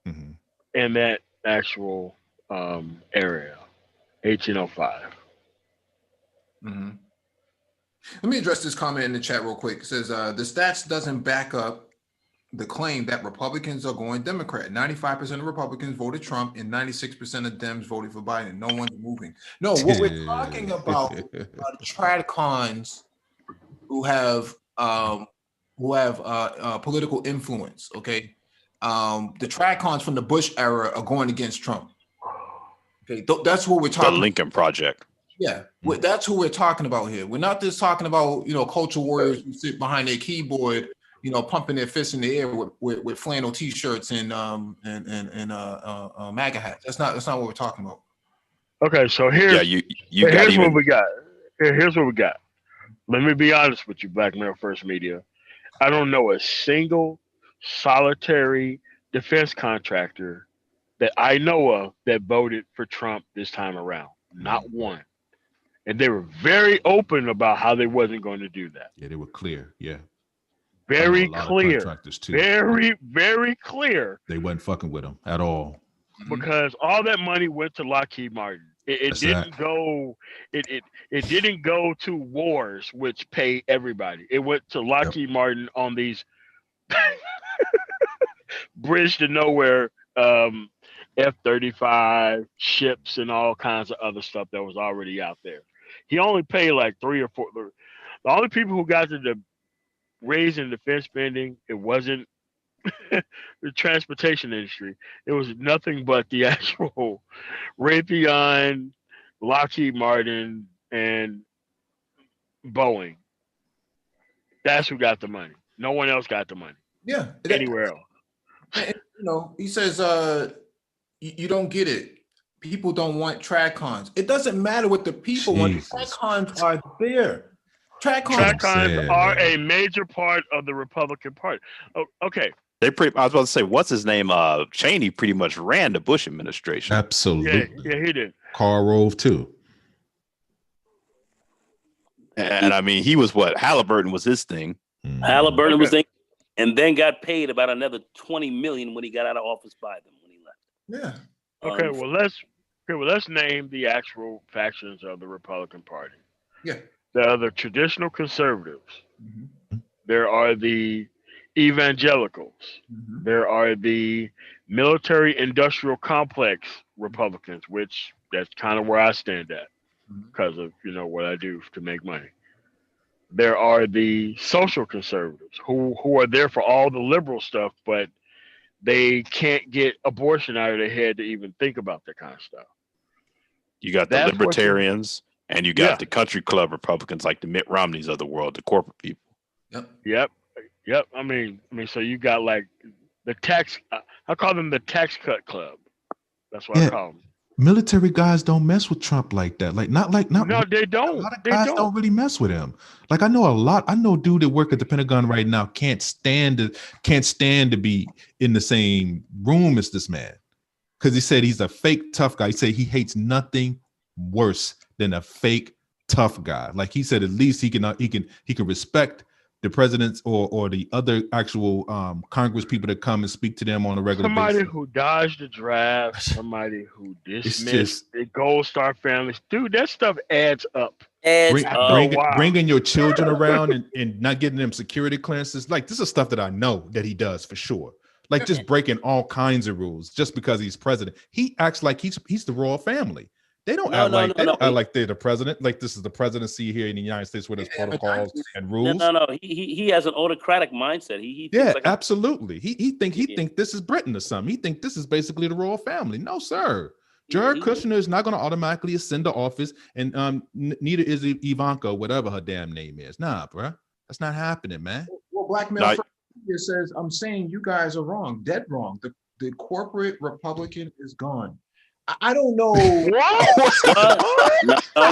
in that actual area, 1805.
Let me address this comment in the chat real quick. It says the stats doesn't back up the claim that Republicans are going Democrat. 95% of Republicans voted Trump and 96% of Dems voted for Biden. No one's moving. No, what we're talking about are tradcons who have political influence. Okay, the tradcons from the Bush era are going against Trump. Okay, that's what we're talking.
The Lincoln Project.
Yeah, that's who we're talking about here. We're not just talking about culture warriors who sit behind their keyboard, pumping their fists in the air with flannel T-shirts and MAGA hats. That's not what we're talking about.
Okay, so here's what we got. Here's what we got. Let me be honest with you, Black Male First Media. I don't know a single solitary defense contractor that I know of that voted for Trump this time around. Not one. And they were very open about how they wasn't going to do that.
Yeah, they were clear. Yeah.
Very
A lot of
clear.
contractors too.
Very, very clear.
They wasn't fucking with him at all.
Because all that money went to Lockheed Martin. It didn't go. It didn't go to wars, which pay everybody. It went to Lockheed Martin on these bridge to nowhere F-35 ships and all kinds of other stuff that was already out there. He only paid like 3 or 4. The only people who got to the raise in defense spending, it wasn't the transportation industry. It was nothing but the actual Raytheon, Lockheed Martin, and Boeing. That's who got the money. No one else got the money.
Yeah.
Anywhere else.
And, he says, you don't get it. People don't want TRACONs. It doesn't matter what the people want. TRACONs are there.
TRACONs are a major part of the Republican Party. Oh, okay.
I was about to say, what's his name? Cheney pretty much ran the Bush administration.
Absolutely.
Yeah, he did.
Karl Rove too.
And I mean, he was what? Halliburton was his thing.
Halliburton was thinking, and then got paid about another $20 million when he got out of office by them when he left.
Yeah.
Okay, let's name the actual factions of the Republican Party.
Yeah.
There are the traditional conservatives. There are the evangelicals. There are the military industrial complex Republicans, which that's kind of where I stand at because of what I do to make money. There are the social conservatives who are there for all the liberal stuff, but they can't get abortion out of their head to even think about that kind of stuff.
You got the libertarians, and you got the country club Republicans like the Mitt Romneys of the world, the corporate people.
Yep. I mean, so you got like the tax. I call them the tax cut club. That's what I call them.
Military guys don't mess with Trump like that. No,
they don't.
A lot of guys don't really mess with him. Like I know a dude that work at the Pentagon right now can't stand to be in the same room as this man because he said he's a fake tough guy. He said he hates nothing worse than a fake tough guy. Like he said, at least he can respect the presidents or the other actual Congress people that come and speak to them on a regular basis.
Somebody who dodged the draft, somebody who dismissed the Gold Star families. Dude, that stuff adds up.
Bringing your children around and not getting them security clearances. Like this is stuff that I know that he does for sure. Like just breaking all kinds of rules just because he's president. He acts like he's the royal family. They don't act like they're the president. Like this is the presidency here in the United States with its protocols and rules.
No. He has an autocratic mindset. He thinks like
absolutely. He think this is Britain or something. He think this is basically the royal family. No, sir. Jared Kushner is not going to automatically ascend to office, and neither is Ivanka, whatever her damn name is. Nah, bruh. That's not happening, man.
Well, Black Male says, I'm saying you guys are wrong, dead wrong. The corporate Republican is gone. I don't know.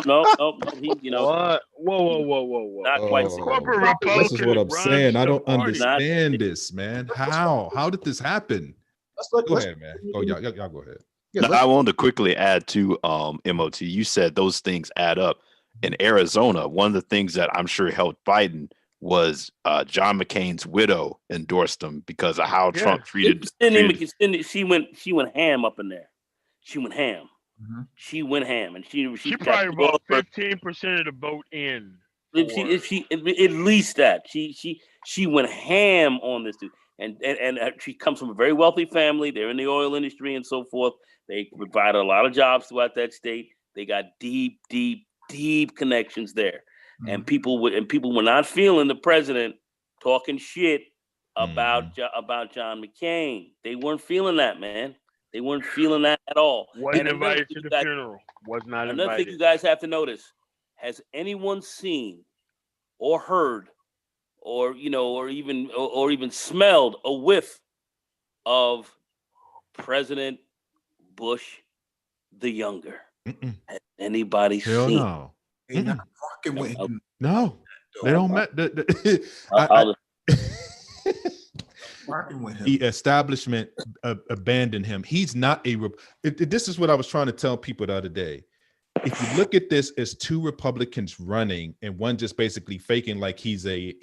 No.
What? Whoa.
Not quite.
Corporate Republican.
This is what I'm saying. I don't understand this, man. How did this happen? Go ahead, man. Y'all go ahead.
I wanted to quickly add to MOT. You said those things add up. In Arizona, one of the things that I'm sure helped Biden was John McCain's widow endorsed him because of how Trump treated.
She went ham up in there. She went ham. She went ham, and she
probably brought 15% of the vote in.
She at least that she went ham on this dude, and she comes from a very wealthy family. They're in the oil industry and so forth. They provide a lot of jobs throughout that state. They got deep connections there, and people were not feeling the president talking shit about John McCain. They weren't feeling that, man. They weren't feeling that at all.
Wasn't invited to the funeral. Was not invited.
Another thing you guys have to notice: has anyone seen, or heard, or even smelled a whiff of President Bush the Younger? Has anybody seen?
No.
They're not fucking with him.
No. They don't met.
I'll
Working with him.
The establishment abandoned him. He's not a. This is what I was trying to tell people the other day. If you look at this as two Republicans running, and one just basically faking like he's a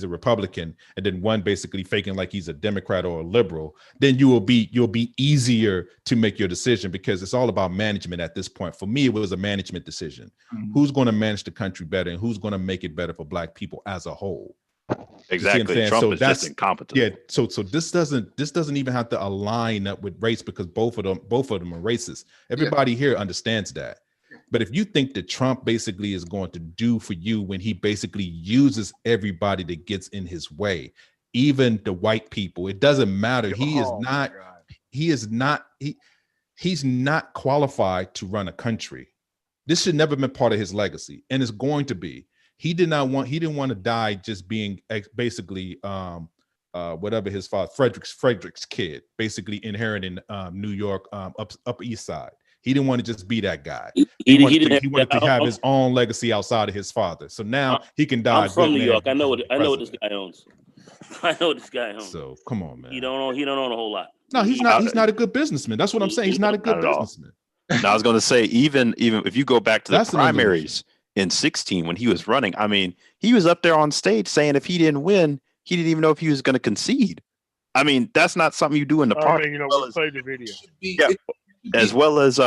Republican, and then one basically faking like he's a Democrat or a liberal, then you'll be easier to make your decision, because it's all about management at this point. For me, it was a management decision.
Mhm.
Who's going to manage the country better, and who's going to make it better for Black people as a whole?
Exactly. Trump
So
is
that's
just incompetent.
Yeah. So this doesn't even have to align up with race, because both of them are racist. Everybody here understands that. But if you think that Trump basically is going to do for you when he basically uses everybody that gets in his way, even the white people, it doesn't matter. He's not qualified to run a country. This should never been part of his legacy, and it's going to be. He didn't want to die just being basically whatever his father, Frederick's kid, basically inheriting New York Upper East Side. He didn't want to just be that guy. He wanted to have his own legacy outside of his father. So now he can die.
I'm from New York. I know what this guy owns. I know what this guy owns.
So come on, man.
He don't own a whole lot.
No, he's not. He's not a good businessman. That's what I'm saying. He's not a good businessman.
Now I was going to say, even if you go back to the primaries in 2016 when he was running, I mean, he was up there on stage saying if he didn't win, he didn't even know if he was going to concede. I mean, that's not something you do in the party.
We played the video.
Yeah, as well as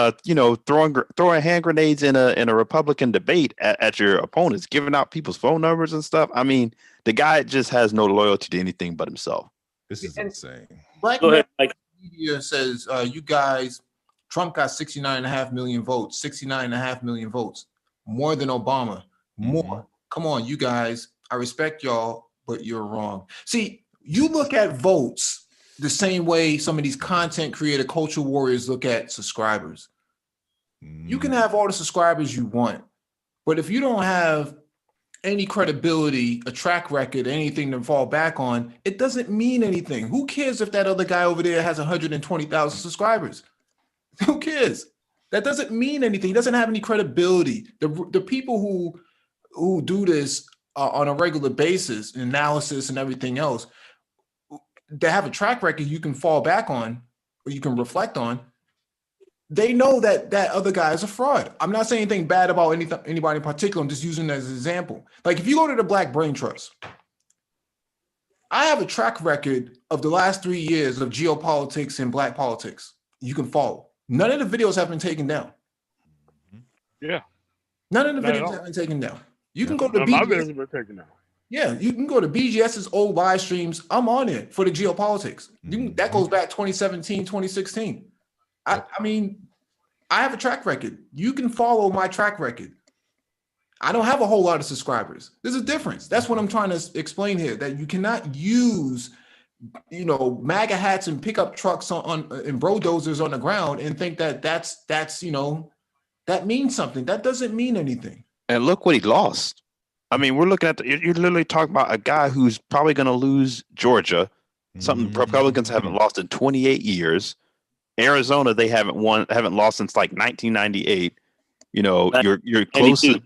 throwing hand grenades in a Republican debate at your opponents, giving out people's phone numbers and stuff. I mean, the guy just has no loyalty to anything but himself.
This is insane.
Black media says, you guys, Trump got 69.5 million votes, 69.5 million votes, more than Obama, more. Mm-hmm. Come on, you guys, I respect y'all, but you're wrong. See, you look at votes the same way some of these content creator culture warriors look at subscribers. You can have all the subscribers you want, but if you don't have any credibility, a track record, anything to fall back on, it doesn't mean anything. Who cares if that other guy over there has 120,000 subscribers? Who cares? That doesn't mean anything. He doesn't have any credibility. The people who do this on a regular basis, analysis and everything else, they have a track record you can fall back on or you can reflect on. They know that that other guy is a fraud. I'm not saying anything bad about anybody in particular. I'm just using it as an example. Like if you go to the Black Brain Trust, I have a track record of the last 3 years of geopolitics and Black politics. You can follow. None of the videos have been taken down.
Yeah.
None of the videos have been taken down. You can go to
my videos have been taken down.
Yeah, you can go to BGS's old live streams. I'm on it for the geopolitics. That goes back 2017, 2016. I mean, I have a track record. You can follow my track record. I don't have a whole lot of subscribers. There's a difference. That's what I'm trying to explain here, that you cannot use, MAGA hats and pickup trucks and bulldozers on the ground and think that that's that means something. That doesn't mean anything.
And look what he lost. I mean, we're looking at you're literally talking about a guy who's probably going to lose Georgia, something Republicans haven't lost in 28 years. Arizona, they haven't lost since like 1998. You're close to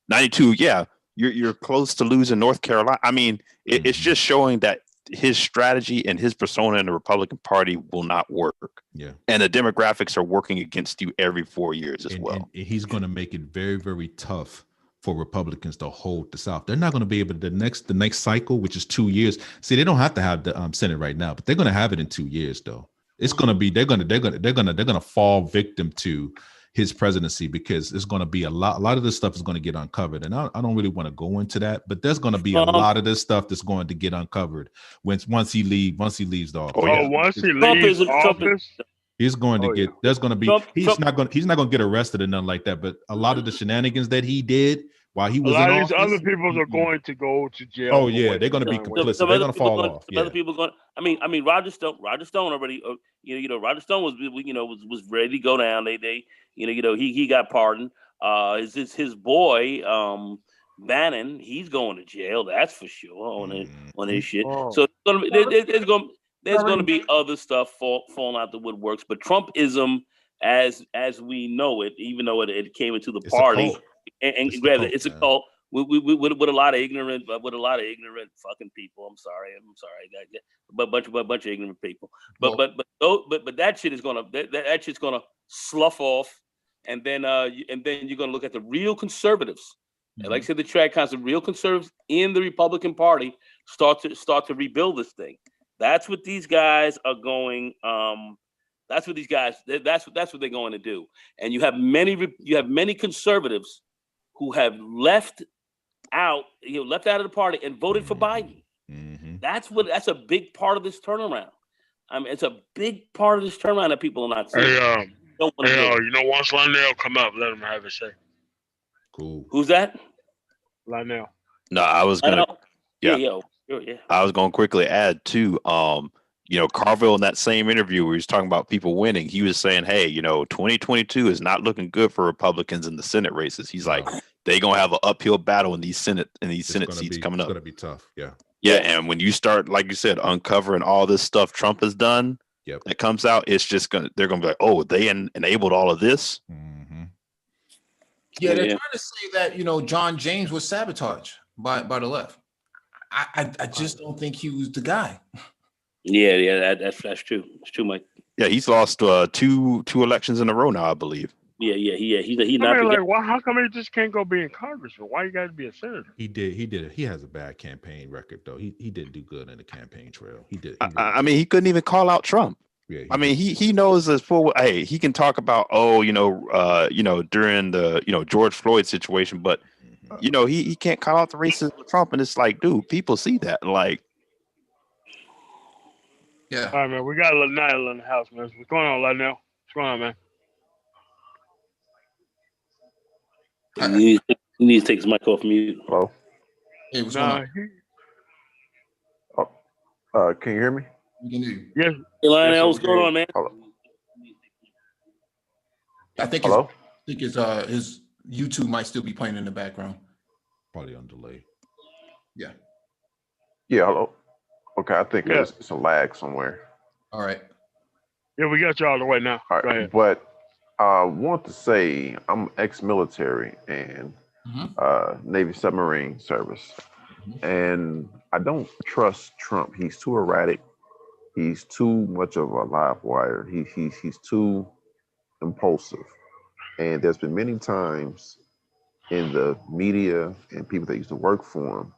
92. Yeah, you're close to losing North Carolina. I mean, it's just showing that his strategy and his persona in the Republican Party will not work.
Yeah, and
the demographics are working against you every 4 years as well.
And he's going to make it very, very tough for Republicans to hold the South. They're not going to be able to the next cycle, which is 2 years. See, they don't have to have the Senate right now, but they're going to have it in 2 years, though. It's going to be they're going to fall victim to his presidency, because it's going to be a lot of this stuff is going to get uncovered. And I don't really want to go into that, but there's going to be a lot of this stuff that's going to get uncovered once he leaves the office.
Once he leaves office,
he's going to get. There's going to be. He's not going to get arrested and nothing like that. But a lot of the shenanigans that he did while he was in office,
these other people are going to go to jail.
Oh yeah, they're going to be complicit. They're going to fall off.
Other people going. I mean, Roger Stone already. Roger Stone was ready to go down. He got pardoned. His boy Bannon, he's going to jail. That's for sure on his shit. Oh. So there's going to be other stuff falling out the woodworks. But Trumpism, as we know it, even though it came into the party, and granted, it's a cult. with a lot of ignorant fucking people. I'm sorry, but bunch of ignorant people. But that shit is that shit's gonna slough off, and then you're gonna look at the real conservatives. And like I said, the track kinds of real conservatives in the Republican Party start to rebuild this thing. That's what these guys are going. That's what they're going to do. And you have many conservatives who have left out of the party and voted for Biden. That's a big part of this turnaround. I mean, it's a big part of this turnaround that people are not seeing.
Once Lionel come up, let him have his say.
Cool.
Who's that?
Lionel.
No, I was gonna.
Yeah.
I was gonna quickly add too. Carville in that same interview where he was talking about people winning, he was saying, hey, 2022 is not looking good for Republicans in the Senate races. He's like, they gonna have an uphill battle in these Senate seats coming up.
It's gonna be tough.
Yeah, and when you start, like you said, uncovering all this stuff Trump has done, that comes out, they're gonna be like, oh, they enabled all of this.
Yeah, they're trying to say that John James was sabotaged by the left. I just don't think he was the guy.
Yeah, that's true. It's true, Mike.
Yeah, he's lost two elections in a row now, I believe.
Yeah. He's not.
How come he just can't go be in Congress? Why you got to be a senator?
He did. He has a bad campaign record though. He didn't do good in the campaign trail. He did.
I mean, he couldn't even call out Trump.
Yeah,
he knows as full. Hey, he can talk about during the George Floyd situation, but he can't call out the racism of Trump, and it's like, dude, people see that, like.
Yeah.
All right, man. We got Lionel in the house, man. What's going on, Lionel? What's going on, man?
He needs to take his mic off mute.
Hello.
Hey, what's going
on? Can you hear me?
We can hear you.
Yes.
Hey, Lionel, what's going on, man?
Hello.
I think
Hello?
his YouTube might still be playing in the background.
Probably on delay.
Yeah.
Yeah. Hello. Okay, I think it's a lag somewhere.
All right.
Yeah, we got you all the way now.
All
Go
right,
ahead.
but I want to say I'm ex-military and Navy submarine service, and I don't trust Trump. He's too erratic. He's too much of a live wire. He's too impulsive, and there's been many times in the media and people that used to work for him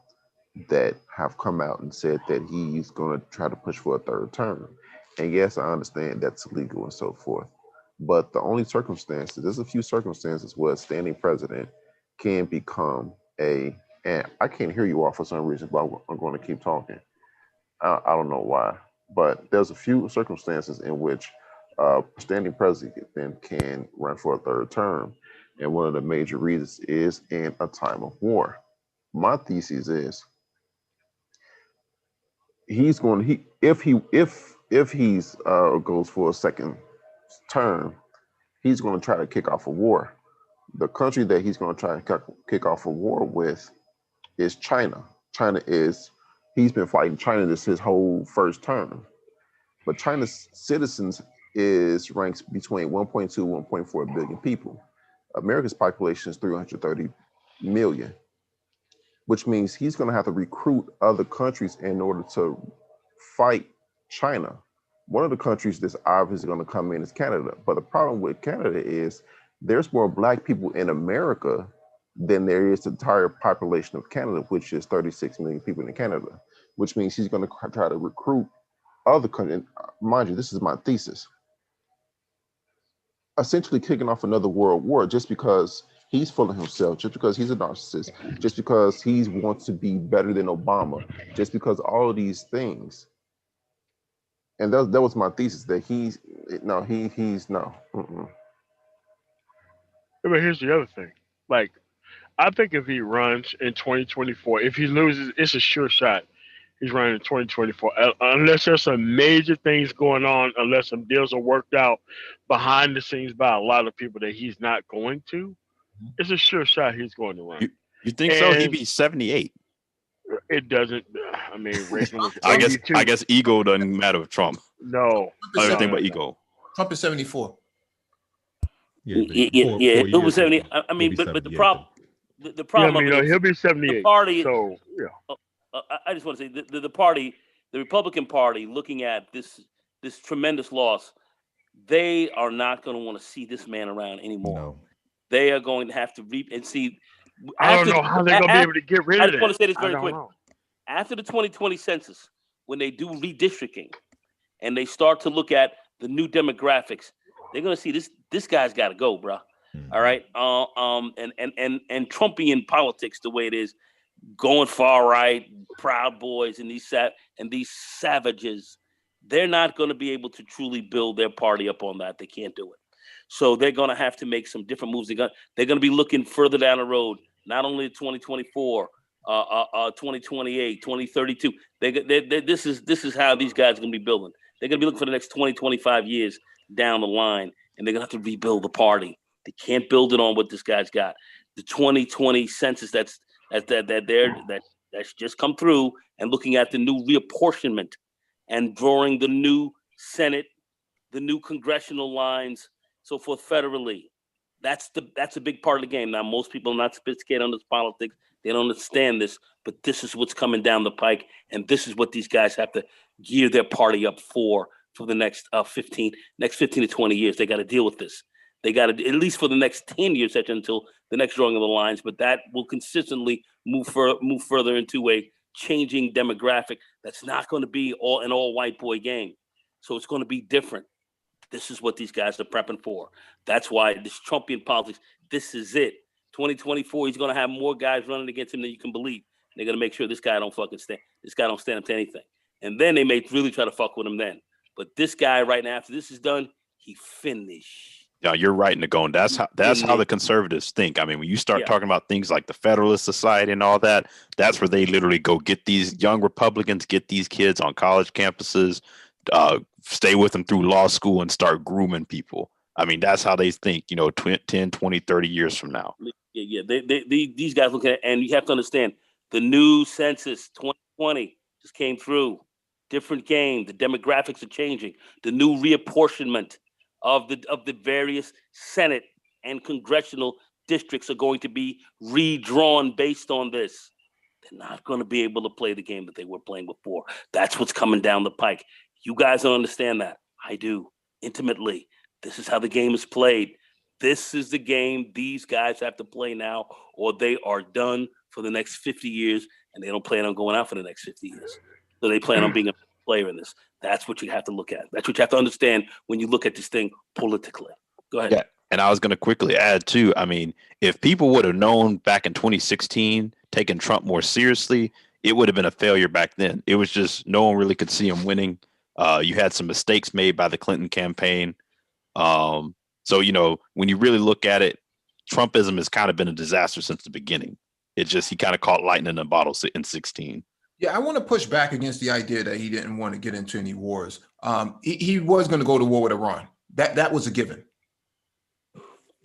that have come out and said that he's going to try to push for a third term. And yes, I understand that's illegal and so forth. But the only circumstances, there's a few circumstances where a standing president can become and I can't hear you all for some reason, but I'm going to keep talking. I don't know why, but there's a few circumstances in which a standing president can run for a third term. And one of the major reasons is in a time of war. My thesis is if he's goes for a second term, he's going to try to kick off a war. The country that he's going to try to kick off a war with is China. He's been fighting China his whole first term, but China's citizens ranks between 1.2 1.4 billion people. America's population is 330 million. Which means he's going to have to recruit other countries in order to fight China. One of the countries that's obviously going to come in is Canada. But the problem with Canada is there's more Black people in America than there is the entire population of Canada, which is 36 million people in Canada, which means he's going to try to recruit other countries. Mind you, this is my thesis. Essentially kicking off another world war just because he's full of himself, just because he's a narcissist, just because he wants to be better than Obama, just because all of these things. And that was my thesis, that he's no. Mm-mm.
But here's the other thing. Like, I think if he runs in 2024, if he loses, it's a sure shot. He's running in 2024, unless there's some major things going on, unless some deals are worked out behind the scenes by a lot of people that he's not going to. It's a sure shot he's going to run.
You think so? He'd be 78.
It doesn't. I mean, Reagan was
I guess ego doesn't matter with Trump.
No.
Everything but ego.
Trump is 74.
Yeah, it was 70. I mean, but the problem. the problem
Yeah, I mean,
of it is
he'll be
the
78.
party.
So yeah.
I just want to say the party, the Republican Party, looking at this tremendous loss, they are not going to want to see this man around anymore.
No.
They are going to have to reap and see.
I don't know how they're gonna be able to get rid
I
of
just want
that.
to say this
I
very
don't
quick.
know.
After the 2020 census, when they do redistricting, and they start to look at the new demographics, they're going to see this guy's got to go, bro. All right. And Trumpian politics, the way it is, going far right, Proud Boys, and these savages, they're not going to be able to truly build their party up on that. They can't do it. So they're going to have to make some different moves. They're going to be looking further down the road, not only 2024, 2028, 2032. This is how these guys are going to be building. They're going to be looking for the next 20, 25 years down the line, and they're going to have to rebuild the party. They can't build it on what this guy's got. The 2020 census that's just come through, and looking at the new reapportionment and drawing the new Senate, the new congressional lines, so forth federally. That's a big part of the game. Now, most people are not sophisticated on this politics. They don't understand this, but this is what's coming down the pike, and this is what these guys have to gear their party up for the next 15 to 20 years. They got to deal with this. They got to, at least for the next 10 years, until the next drawing of the lines, but that will consistently move further into a changing demographic that's not going to be an all white boy game. So it's going to be different. This is what these guys are prepping for. That's why this Trumpian politics, this is it. 2024, he's going to have more guys running against him than you can believe. They're going to make sure this guy don't stand up to anything. And then they may really try to fuck with him then. But this guy right now, after this is done, he finished.
Yeah, you're right, Nagone. That's how the conservatives think. I mean, when you start talking about things like the Federalist Society and all that, that's where they literally go get these young Republicans, get these kids on college campuses, stay with them through law school and start grooming people. I mean, that's how they think, 10, 20, 30 years from now.
Yeah. These guys look at, and you have to understand, the new census 2020 just came through. Different game. The demographics are changing. The new reapportionment of the various Senate and congressional districts are going to be redrawn based on this. They're not going to be able to play the game that they were playing before. That's what's coming down the pike. You guys don't understand that. I do, intimately. This is how the game is played. This is the game these guys have to play now, or they are done for the next 50 years, and they don't plan on going out for the next 50 years. So they plan on being a player in this. That's what you have to look at. That's what you have to understand when you look at this thing politically. Go ahead.
Yeah, and I was going to quickly add too. I mean, if people would have known back in 2016, taking Trump more seriously, it would have been a failure back then. It was just no one really could see him winning. You had some mistakes made by the Clinton campaign. So when you really look at it, Trumpism has kind of been a disaster since the beginning. It's just he kind of caught lightning in a bottle in 2016.
Yeah, I want to push back against the idea that he didn't want to get into any wars. He was going to go to war with Iran. That was a given.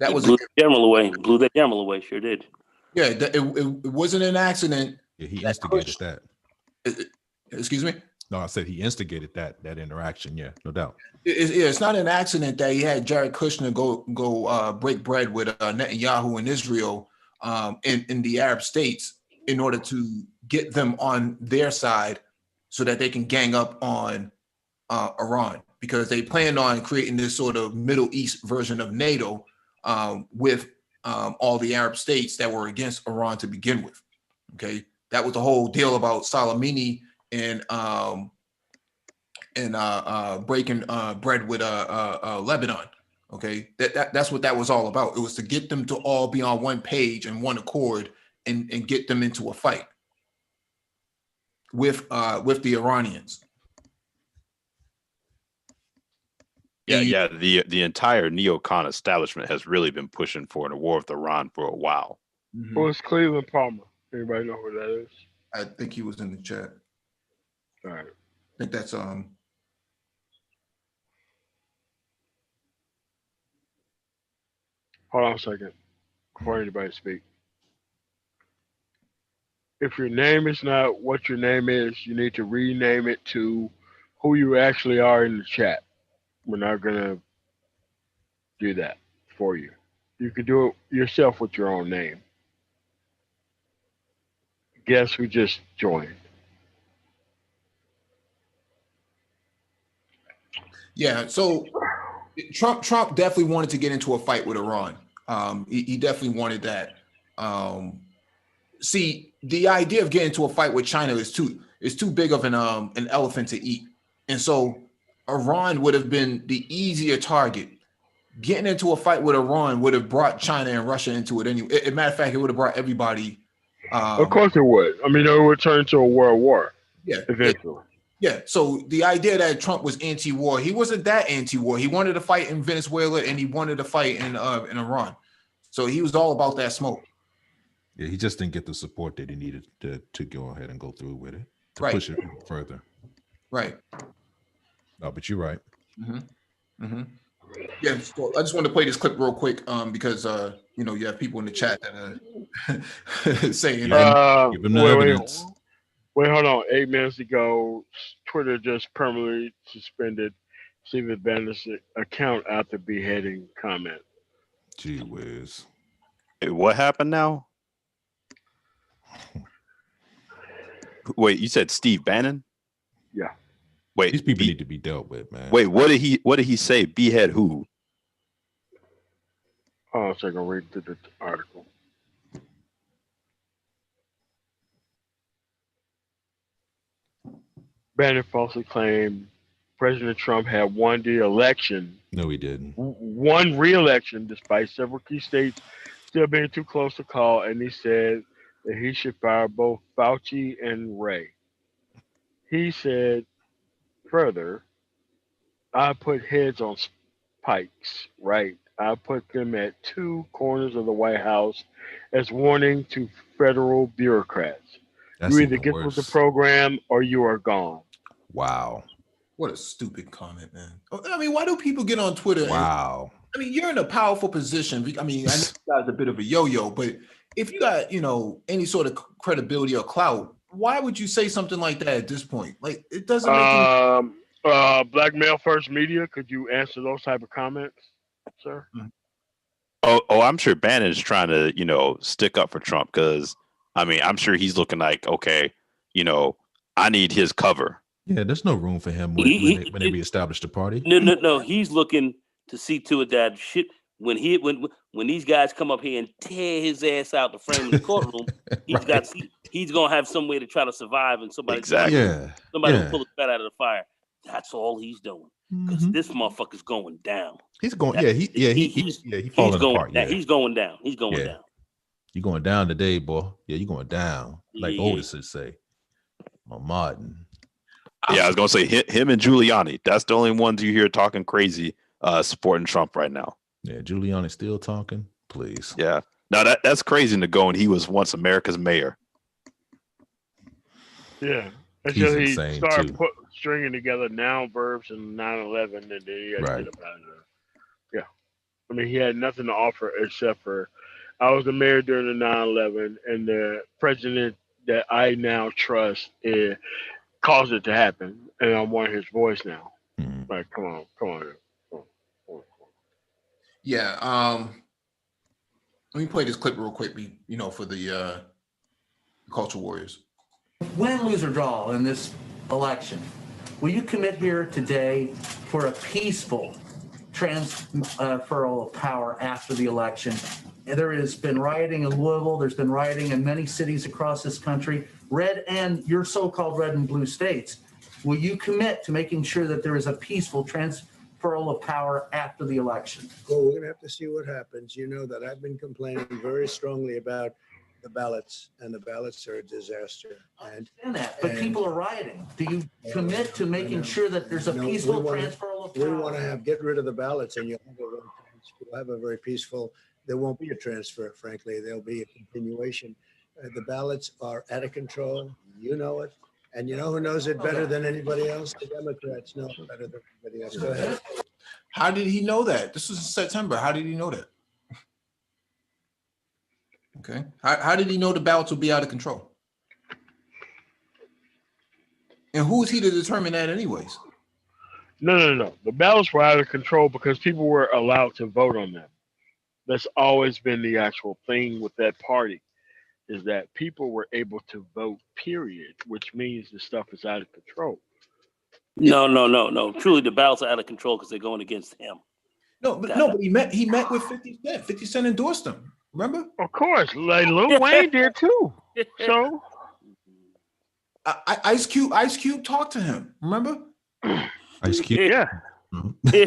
That was
blew that general away. Sure did.
Yeah, it wasn't an accident.
Yeah, he instigated that.
Excuse me?
No, I said he instigated that interaction. Yeah, no doubt.
It's not an accident that he had Jared Kushner go break bread with Netanyahu in Israel in the Arab states in order to get them on their side so that they can gang up on Iran, because they planned on creating this sort of Middle East version of NATO with all the Arab states that were against Iran to begin with. Okay, that was the whole deal about Soleimani and breaking bread with Lebanon. Okay, that's what that was all about. It was to get them to all be on one page and one accord and get them into a fight with the Iranians.
Yeah. The entire neocon establishment has really been pushing for a war with Iran for a while.
Mm-hmm.
Well, it's Cleveland Palmer. Anybody know who that is?
I think he was in the chat.
All right.
I think that's Hold
on a second before anybody speak. If your name is not what your name is, you need to rename it to who you actually are in the chat. We're not gonna do that for you. You can do it yourself with your own name. Guess who just joined?
Yeah, so Trump definitely wanted to get into a fight with Iran. He definitely wanted that. See, the idea of getting into a fight with China is too big of an elephant to eat, and so Iran would have been the easier target. Getting into a fight with Iran would have brought China and Russia into it anyway. As a matter of fact, it would have brought everybody.
Of course it would. I mean, it would turn to a world war
Yeah,
eventually.
yeah. So the idea that Trump was anti-war, he wasn't that anti-war. He wanted to fight in Venezuela and he wanted to fight in Iran. So he was all about that smoke.
Yeah, he just didn't get the support that he needed to go ahead and go through with it, to
Right.
push it further.
Right.
No, but you're right.
Mm-hmm. Mm-hmm. Yeah, so I just wanted to play this clip real quick you know, you have people in the chat that are saying
Give him the evidence.
Wait, hold on. 8 minutes ago, Twitter just permanently suspended Stephen Banner's account after beheading comment.
Gee whiz.
Hey, what happened now? Wait, you said Steve Bannon?
Yeah.
Wait,
these people need to be dealt with, man.
Wait, what did he say? Behead who?
Oh, so I can read through the article. Bannon falsely claimed President Trump had won the election.
No, he didn't.
Won re-election despite several key states still being too close to call, and he said that he should fire both Fauci and Ray. He said further, I put heads on spikes, right? I put them at two corners of the White House as warning to federal bureaucrats.
That's
You either
even
get
worse.
with the program or you are gone.
Wow.
What a stupid comment, man. I mean, why do people get on Twitter?
Wow.
I mean, you're in a powerful position. I mean, I know you guys are a bit of a yo-yo, but if you got, you know, any sort of credibility or clout, why would you say something like that at this point? Like, it doesn't make any
Blackmail First Media, could you answer those type of comments, sir?
Oh, I'm sure Bannon is trying to, you know, stick up for Trump because, I mean, I'm sure he's looking like, okay, you know, I need his cover.
Yeah, there's no room for him when they reestablish the party.
No. He's looking to see to it that shit when these guys come up here and tear his ass out the frame in the courtroom, he's gonna have some way to try to survive, and somebody will pull his fat out of the fire. That's all he's doing because this motherfucker's going down.
He's going. He's falling apart. Yeah,
he's going down. He's going down.
You're going down today, boy. Yeah, you're going down. Like Otis would say. Martin.
Yeah, I was gonna say him and Giuliani. That's the only ones you hear talking crazy, supporting Trump right now.
Yeah, Giuliani still talking. Please.
Yeah. Now that's crazy to go, and he was once America's mayor.
Yeah. Until he started stringing together noun verbs and 9/11, and then he had to get up out of there. Yeah. I mean, he had nothing to offer except for, I was the mayor during the 9/11, and the president that I now trust caused it to happen, and I want his voice now. Like, come on.
Yeah. Let me play this clip real quick, you know, for the culture warriors.
Win, lose, or draw in this election, will you commit here today for a peaceful transfer of power after the election? And there has been rioting in Louisville. There's been rioting in many cities across this country, red and your so-called red and blue states. Will you commit to making sure that there is a peaceful transfer of power after the election?
Well, we're going to have to see what happens. You know that I've been complaining very strongly about the ballots, and the ballots are a disaster.
I understand that, but people are rioting. Do you commit to making sure that there's a peaceful transfer of power?
We want to get rid of the ballots, and you'll have a very peaceful. There won't be a transfer, frankly. There'll be a continuation. The ballots are out of control. You know it. And you know who knows it better than anybody else? The Democrats know it better than anybody else. Go ahead.
How did he know that? This was in September. How did he know that? Okay. How did he know the ballots would be out of control? And who is he to determine that anyways?
No. The ballots were out of control because people were allowed to vote on them. That's always been the actual thing with that party. is that people were able to vote, period, which means the stuff is out of control.
No. Truly, the ballots are out of control because they're going against him.
But he met with 50 Cent. 50 Cent endorsed him. Remember?
Of course, like Lil Wayne did too. So
Ice Cube talked to him. Remember?
Ice Cube.
yeah,
He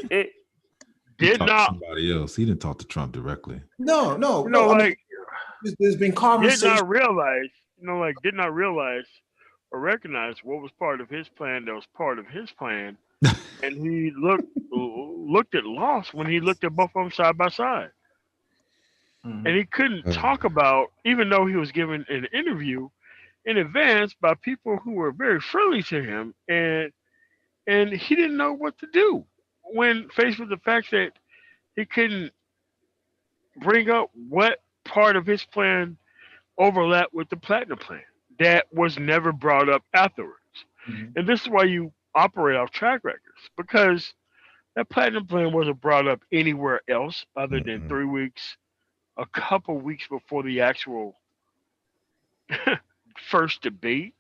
did
talked to
not.
somebody else. He didn't talk to Trump directly.
No.
You know,
I mean,
like
there's been
did
conversation.
not realize. You know, like did not realize or recognize what was part of his plan. That was part of his plan, and he looked at loss when he looked at both of them side by side. And he couldn't talk about, even though he was given an interview in advance by people who were very friendly to him, and he didn't know what to do when faced with the fact that he couldn't bring up what part of his plan overlapped with the platinum plan that was never brought up afterwards. And this is why you operate off track records, because that platinum plan wasn't brought up anywhere else other than 3 weeks, a couple weeks before the actual first debate.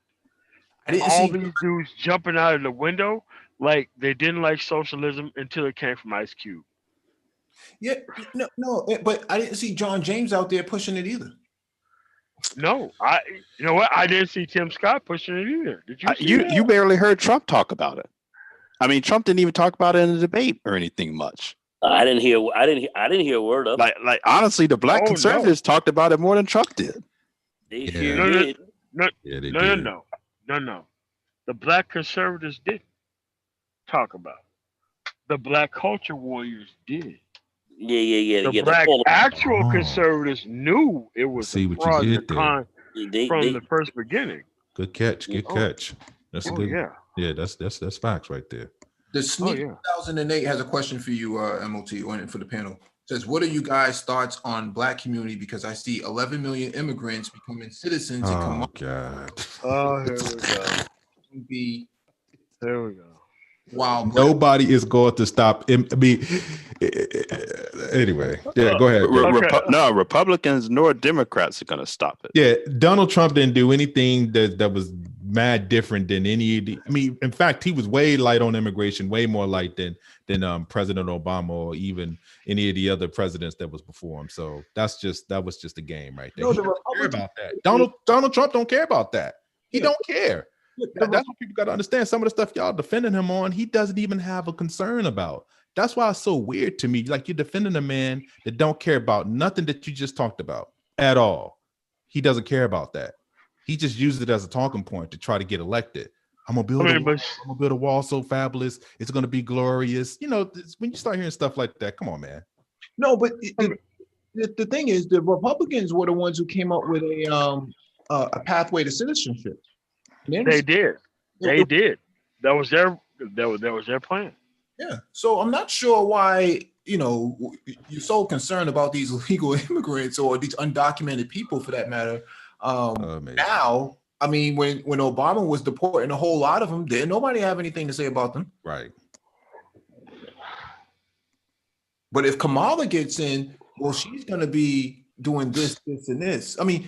All these dudes jumping out of the window like they didn't like socialism until it came from Ice Cube.
Yeah, but I didn't see John James out there pushing it either.
No, you know what? I didn't see Tim Scott pushing it either. Did you?
You barely heard Trump talk about it. I mean, Trump didn't even talk about it in the debate or anything much.
I didn't hear a word of it.
Like honestly, the black conservatives talked about it more than Trump did.
They sure did.
No. The black conservatives didn't talk about it. The black culture warriors did.
Yeah.
The black actual conservatives knew it was
See
a
what
fraud
you did there.
from the first beginning.
Good catch. That's a good.
Yeah,
that's facts right there.
The Sneak 2008 has a question for you, MOT, and for the panel. It says, what are you guys' thoughts on black community? Because I see 11 million immigrants becoming citizens.
Oh, God.
Oh, here we go. There we go.
Wow.
Nobody is going to stop him. I mean, anyway, yeah, go ahead.
No, Republicans nor Democrats are going to stop it.
Yeah, Donald Trump didn't do anything that was mad different than any of the. I mean, in fact, he was way light on immigration, way more light than President Obama or even any of the other presidents that was before him. So that was just a game right there.
No,
he don't care about that. Donald Trump don't care about that. He don't care. That's what people got to understand. Some of the stuff y'all defending him on, he doesn't even have a concern about. That's why it's so weird to me. Like, you're defending a man that don't care about nothing that you just talked about at all. He doesn't care about that. He just uses it as a talking point to try to get elected. I'm gonna build a wall so fabulous. It's gonna be glorious. You know, when you start hearing stuff like that, come on, man.
No, but the thing is, the Republicans were the ones who came up with a pathway to citizenship.
They did. That was their plan.
Yeah. So I'm not sure why, you're so concerned about these illegal immigrants or these undocumented people, for that matter. Now, I mean, when Obama was deporting a whole lot of them, didn't nobody have anything to say about them?
Right.
But if Kamala gets in, well, she's going to be doing this, and this. I mean,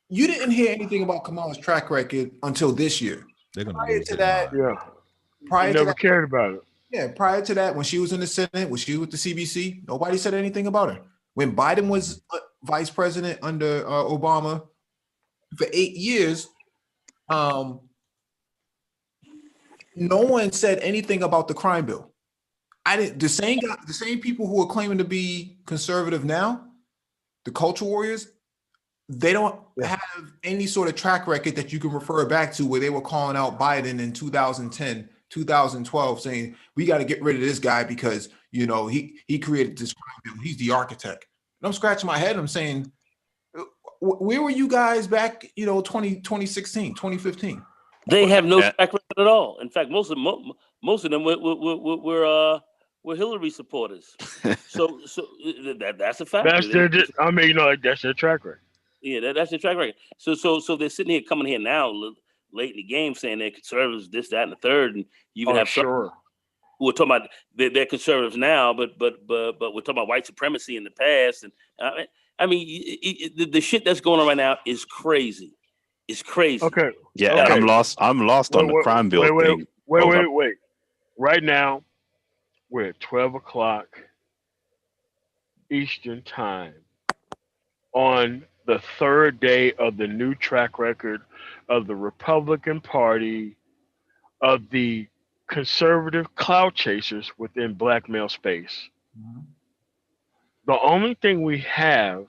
you didn't hear anything about Kamala's track record until this year. Prior to that,
never cared about it.
Yeah, prior to that, when she was in the Senate, when she was with the CBC, nobody said anything about her. When Biden was vice president under Obama for 8 years, no one said anything about the crime bill. The same people who are claiming to be conservative now, the culture warriors, they don't have any sort of track record that you can refer back to where they were calling out Biden in 2010, 2012, saying we got to get rid of this guy because he created this crime bill. He's the architect. And I'm scratching my head. I'm saying, where were you guys back? 2016, 2015.
They have no track record at all. In fact, most of them were Hillary supporters. So that's a fact.
That's their track record.
Yeah, that's their track record. So they're sitting here coming here now, late in the game, saying they're conservatives, this, that, and the third, and you even have some who are talking about they're conservatives now, but we're talking about white supremacy in the past, and I mean, the shit that's going on right now is crazy. It's crazy.
Okay.
Yeah,
Okay.
and I'm lost on the crime bill thing.
Wait. Right now, we're at 12 o'clock Eastern time on the third day of the new track record of the Republican Party, of the conservative clout chasers within black male space. The only thing we have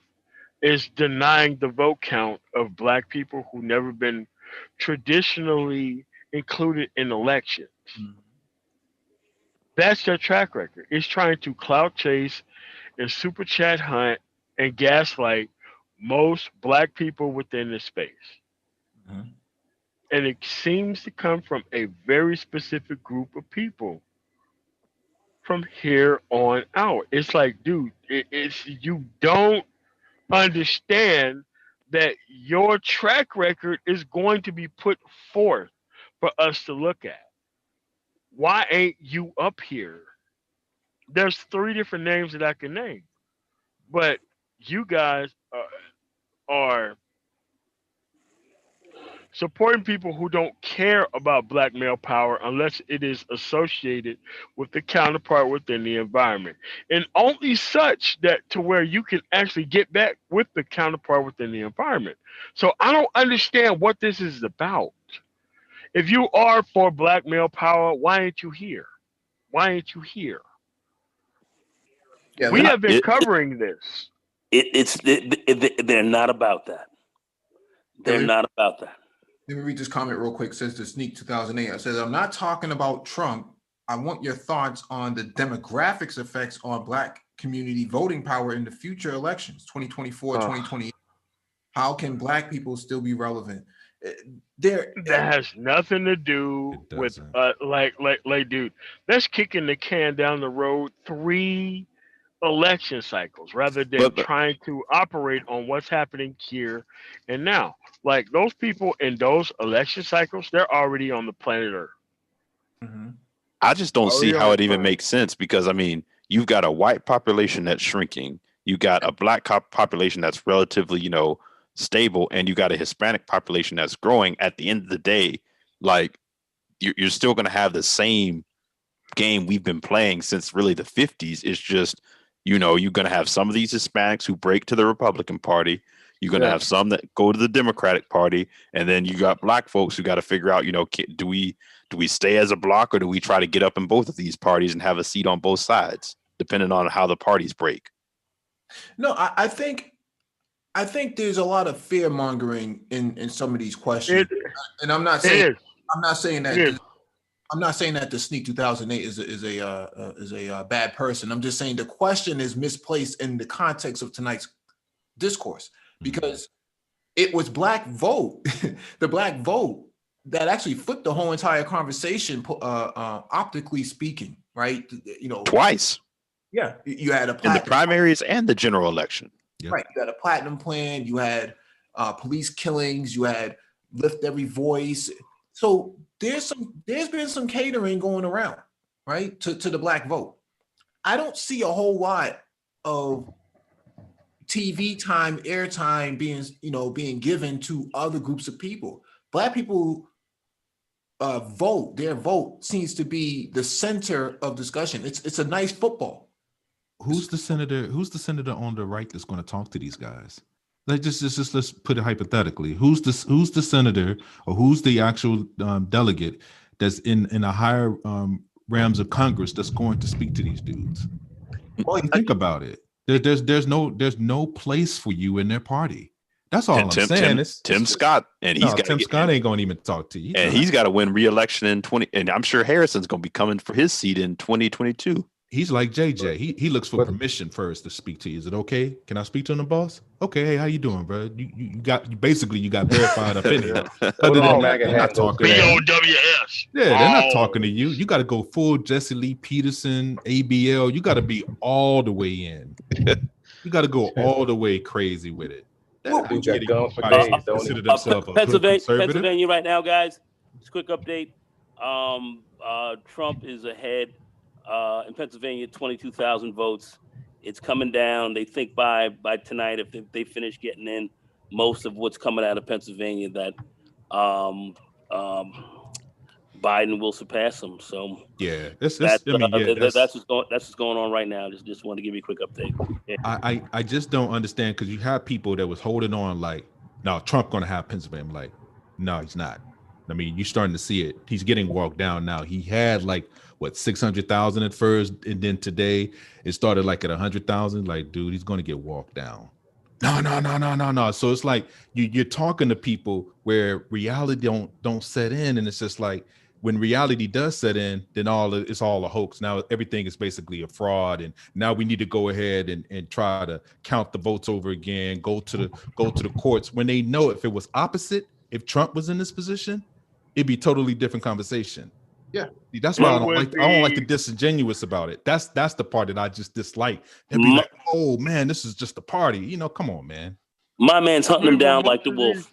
is denying the vote count of black people who never been traditionally included in elections. That's their track record. It's trying to clout chase and super chat hunt and gaslight most black people within this space. And it seems to come from a very specific group of people from here on out. It's like, dude, it's you don't understand that your track record is going to be put forth for us to look at. Why ain't you up here? There's 3 different names that I can name, but you guys are supporting people who don't care about black male power unless it is associated with the counterpart within the environment, and only such that to where you can actually get back with the counterpart within the environment. So I don't understand what this is about. If you are for black male power, why ain't you here? Why ain't you here?
Yeah,
We have been covering this.
They're not about that. They're not about that.
Let me read this comment real quick. It says the Sneak 2008. It says, I'm not talking about Trump. I want your thoughts on the demographics effects on black community voting power in the future elections, 2024, 2028. How can black people still be relevant?
That has nothing to do with like dude, that's kicking the can down the road 3 election cycles rather than trying to operate on what's happening here and now. Like those people in those election cycles, they're already on the planet Earth.
I just don't see how it even makes sense, because I mean, you've got a white population that's shrinking, you got a black population that's relatively, stable, and you got a Hispanic population that's growing. At the end of the day, like you're still going to have the same game we've been playing since really the 50s. It's just, you're going to have some of these Hispanics who break to the Republican Party. You're going to have some that go to the Democratic Party, and then you got black folks who got to figure out, do we stay as a block, or do we try to get up in both of these parties and have a seat on both sides, depending on how the parties break?
No, I think there's a lot of fear mongering in some of these questions, and I'm not saying that the Sneak 2008 is a bad person. I'm just saying the question is misplaced in the context of tonight's discourse, because it was black vote, the black vote, that actually flipped the whole entire conversation, optically speaking, right?
Twice.
Yeah, you had
in the primaries and the general election.
Yep. Right, you had a platinum plan, you had police killings, you had lift every voice. So there's been some catering going around, right, to the black vote. I don't see a whole lot of TV time, airtime being given to other groups of people. Black people vote. Their vote seems to be the center of discussion. It's a nice football.
Who's the senator on the right that's going to talk to these guys? Like just let's put it hypothetically. Who's the senator, or who's the actual delegate that's in a higher realms of Congress that's going to speak to these dudes? Well, think about it. There's no place for you in their party. That's all I'm saying.
Tim Scott, and
Tim Scott ain't going to even talk to you.
And he's got to win re-election in 20. And I'm sure Harrison's going to be coming for his seat in 2022.
He's like JJ. He looks for permission first to speak to you. Is it okay? Can I speak to the boss? Okay. Hey, how you doing, bro? You got verified up in here. Other than that, they're not talking to you.
BOWS.
Yeah, they're not talking to you. You got to go full Jesse Lee Peterson, ABL. You got to be all the way in. You got to go all the way crazy with it.
Pennsylvania right now, guys. Just a quick update. Trump is ahead in Pennsylvania, 22,000 votes. It's coming down. They think by tonight, if they finish getting in most of what's coming out of Pennsylvania, that Biden will surpass them. So
Yeah,
that's what's going on right now. Just want to give you a quick update. Yeah.
I just don't understand, because you have people that was holding on like, no, Trump gonna have Pennsylvania. I'm like, no, he's not. I mean, you're starting to see it. He's getting walked down now. He had like what 600,000 at first, and then today it started like at 100,000. Like, dude, he's gonna get walked down. No. So it's like you're talking to people where reality don't set in, and it's just like when reality does set in, then it's all a hoax. Now everything is basically a fraud, and now we need to go ahead and try to count the votes over again. Go to the courts, when they know if it was opposite, if Trump was in this position, it'd be totally different conversation.
Yeah,
that's why I don't like the disingenuous about it. That's the part that I just dislike. They'd be like, "Oh man, this is just a party." You know, come on, man.
My man's hunting them down like the wolf.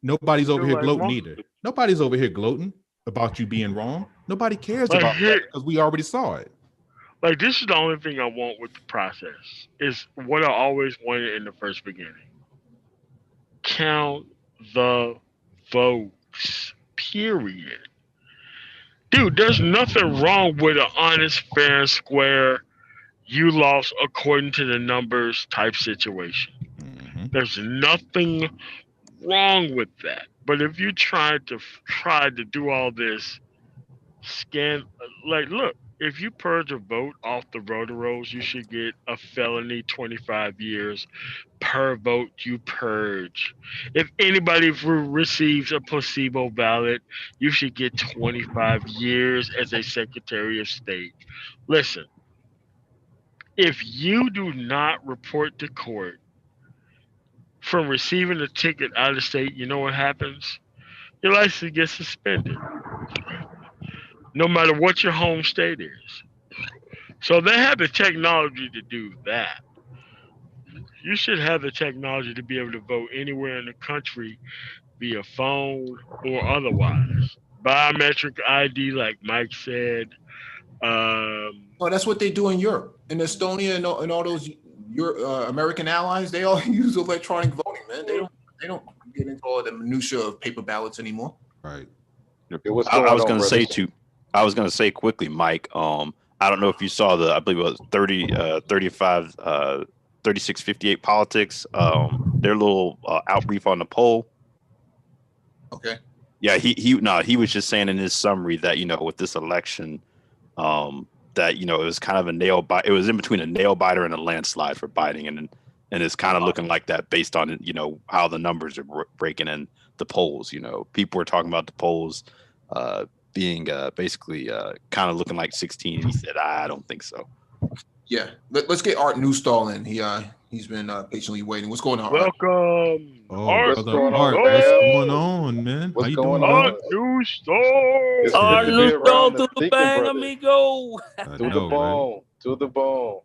Nobody's over here gloating either. Nobody's over here gloating about you being wrong. Nobody cares about that because we already saw it.
Like, this is the only thing I want with the process. Is what I always wanted in the first beginning. Count the votes. Period. Dude, there's nothing wrong with an honest, fair, and square, you lost according to the numbers type situation.
Mm-hmm.
There's nothing wrong with that. But if you try to do all this look, if you purge a vote off the voter rolls, you should get a felony 25 years per vote you purge. If anybody receives a placebo ballot, you should get 25 years as a Secretary of State. Listen, if you do not report to court from receiving a ticket out of state, you know what happens? Your license gets suspended, no matter what your home state is. So they have the technology to do that. You should have the technology to be able to vote anywhere in the country via phone or otherwise. Biometric ID, like Mike said.
That's what they do in Europe. In Estonia and all those American allies, they all use electronic voting, man. They don't get into all the minutia of paper ballots anymore.
Right.
I was going to say quickly, Mike. I don't know if you saw I believe it was 3658 Politics. Their little outbrief on the poll.
Okay.
Yeah, he was just saying in his summary that, with this election, that, it was kind of it was in between a nail biter and a landslide for Biden, and it's kind of looking like that based on, how the numbers are breaking in the polls. People were talking about the polls being basically kind of looking like 16. He said, I don't think so.
Yeah, let's get Art Newstall in. He's been patiently waiting. What's going on?
Welcome,
Art.
Art.
What's going on, man?
What's
How you
going
doing,
on? Newstall.
Art Newstall to the bang, amigo.
To the bone.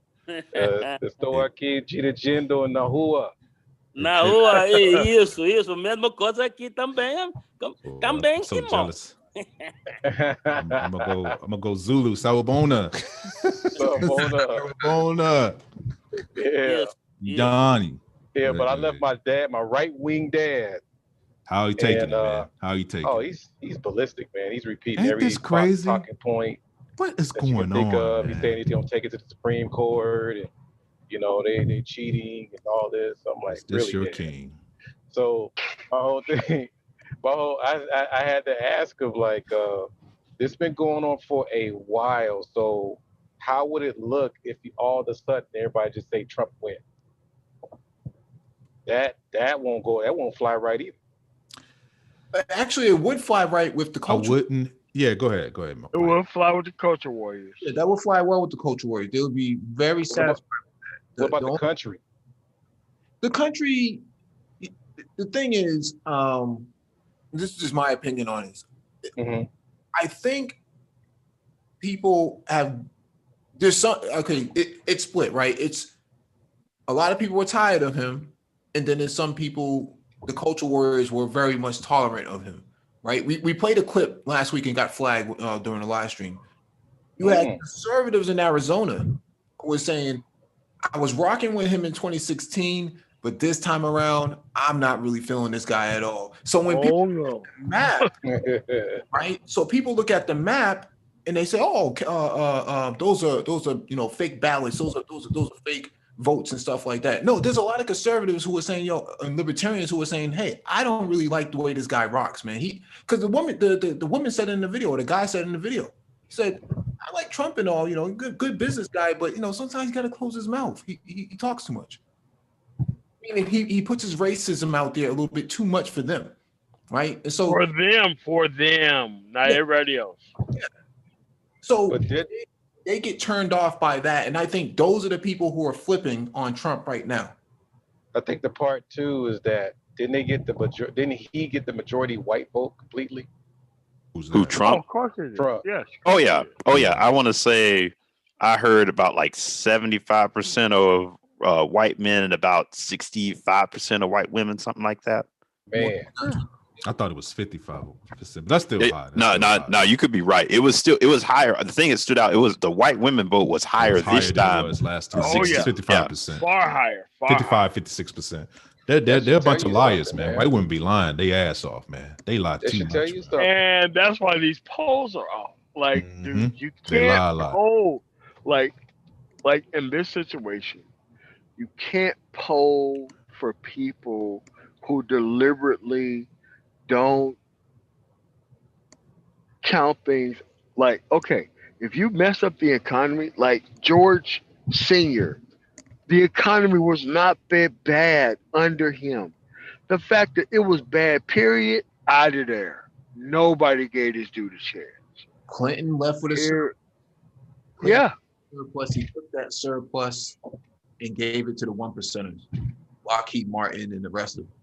Estou aqui dirigindo na rua.
Na rua, isso, mesma coisa aqui também. Também,
so jealous. I'm gonna go Zulu, Sawubona. Sawubona.
Yeah.
Johnny.
Yeah, but I left my right wing dad.
How he taking it, man? How he taking it?
He's ballistic, man. He's repeating
Ain't
every
this crazy?
talking point.
What is going on?
He's saying he's gonna take it to the Supreme Court, and they cheating and all this. I'm like,
this
really?
Your king.
So my whole thing. I had to ask him, like, this been going on for a while. So how would it look if all of a sudden everybody just say Trump win? That won't go. That won't fly right either.
Actually, it would fly right with the culture.
I wouldn't. Yeah, go ahead.
It will fly with the culture warriors.
Yeah, that will fly well with the culture warriors. They would be very satisfied with that.
What about the country?
The country. The thing is, this is just my opinion on this.
Mm-hmm.
I think people have. There's some. Okay, it's split, right? It's a lot of people were tired of him, and then there's some people. The culture warriors were very much tolerant of him, right? We played a clip last week and got flagged during the live stream. You had conservatives in Arizona who were saying, I was rocking with him in 2016, but this time around, I'm not really feeling this guy at all. So when people look at the map, right? So people look at the map and they say, "Oh, those are fake ballots. Those are fake votes and stuff like that." No, there's a lot of conservatives who are saying, and libertarians who are saying, "Hey, I don't really like the way this guy rocks, man." Because the woman said in the video, or the guy said in the video, he said, "I like Trump and all, good business guy, but sometimes you got to close his mouth. He talks too much. Meaning he puts his racism out there a little bit too much for them, right?" And so
for them, not everybody else.
Yeah. So they get turned off by that, and I think those are the people who are flipping on Trump right now.
I think the part too is that didn't he get the majority white vote completely?
Who, Trump?
Oh, of course it is.
Trump.
Yes.
Oh yeah. I want to say I heard about like 75% of white men and about 65% of white women, something like that.
Man,
I thought it was 55%. That's still high.
No, you could be right. It was higher. The thing that stood out, it was the white women vote was higher this time.
Than it was last time.
Oh, yeah.
55%.
Far higher.
55, 56%. They're a bunch of liars, man. White women be lying they ass off, man. They lie too much.
And that's why these polls are off. Like, dude, you can't poll. Like in this situation, you can't poll for people who deliberately don't count things. Like, okay, if you mess up the economy, like George Sr., the economy was not that bad under him. The fact that it was bad, period, out of there. Nobody gave this dude a chance.
Clinton left with a surplus.
He took that surplus and gave it to the 1%ers. Lockheed Martin and the rest of them.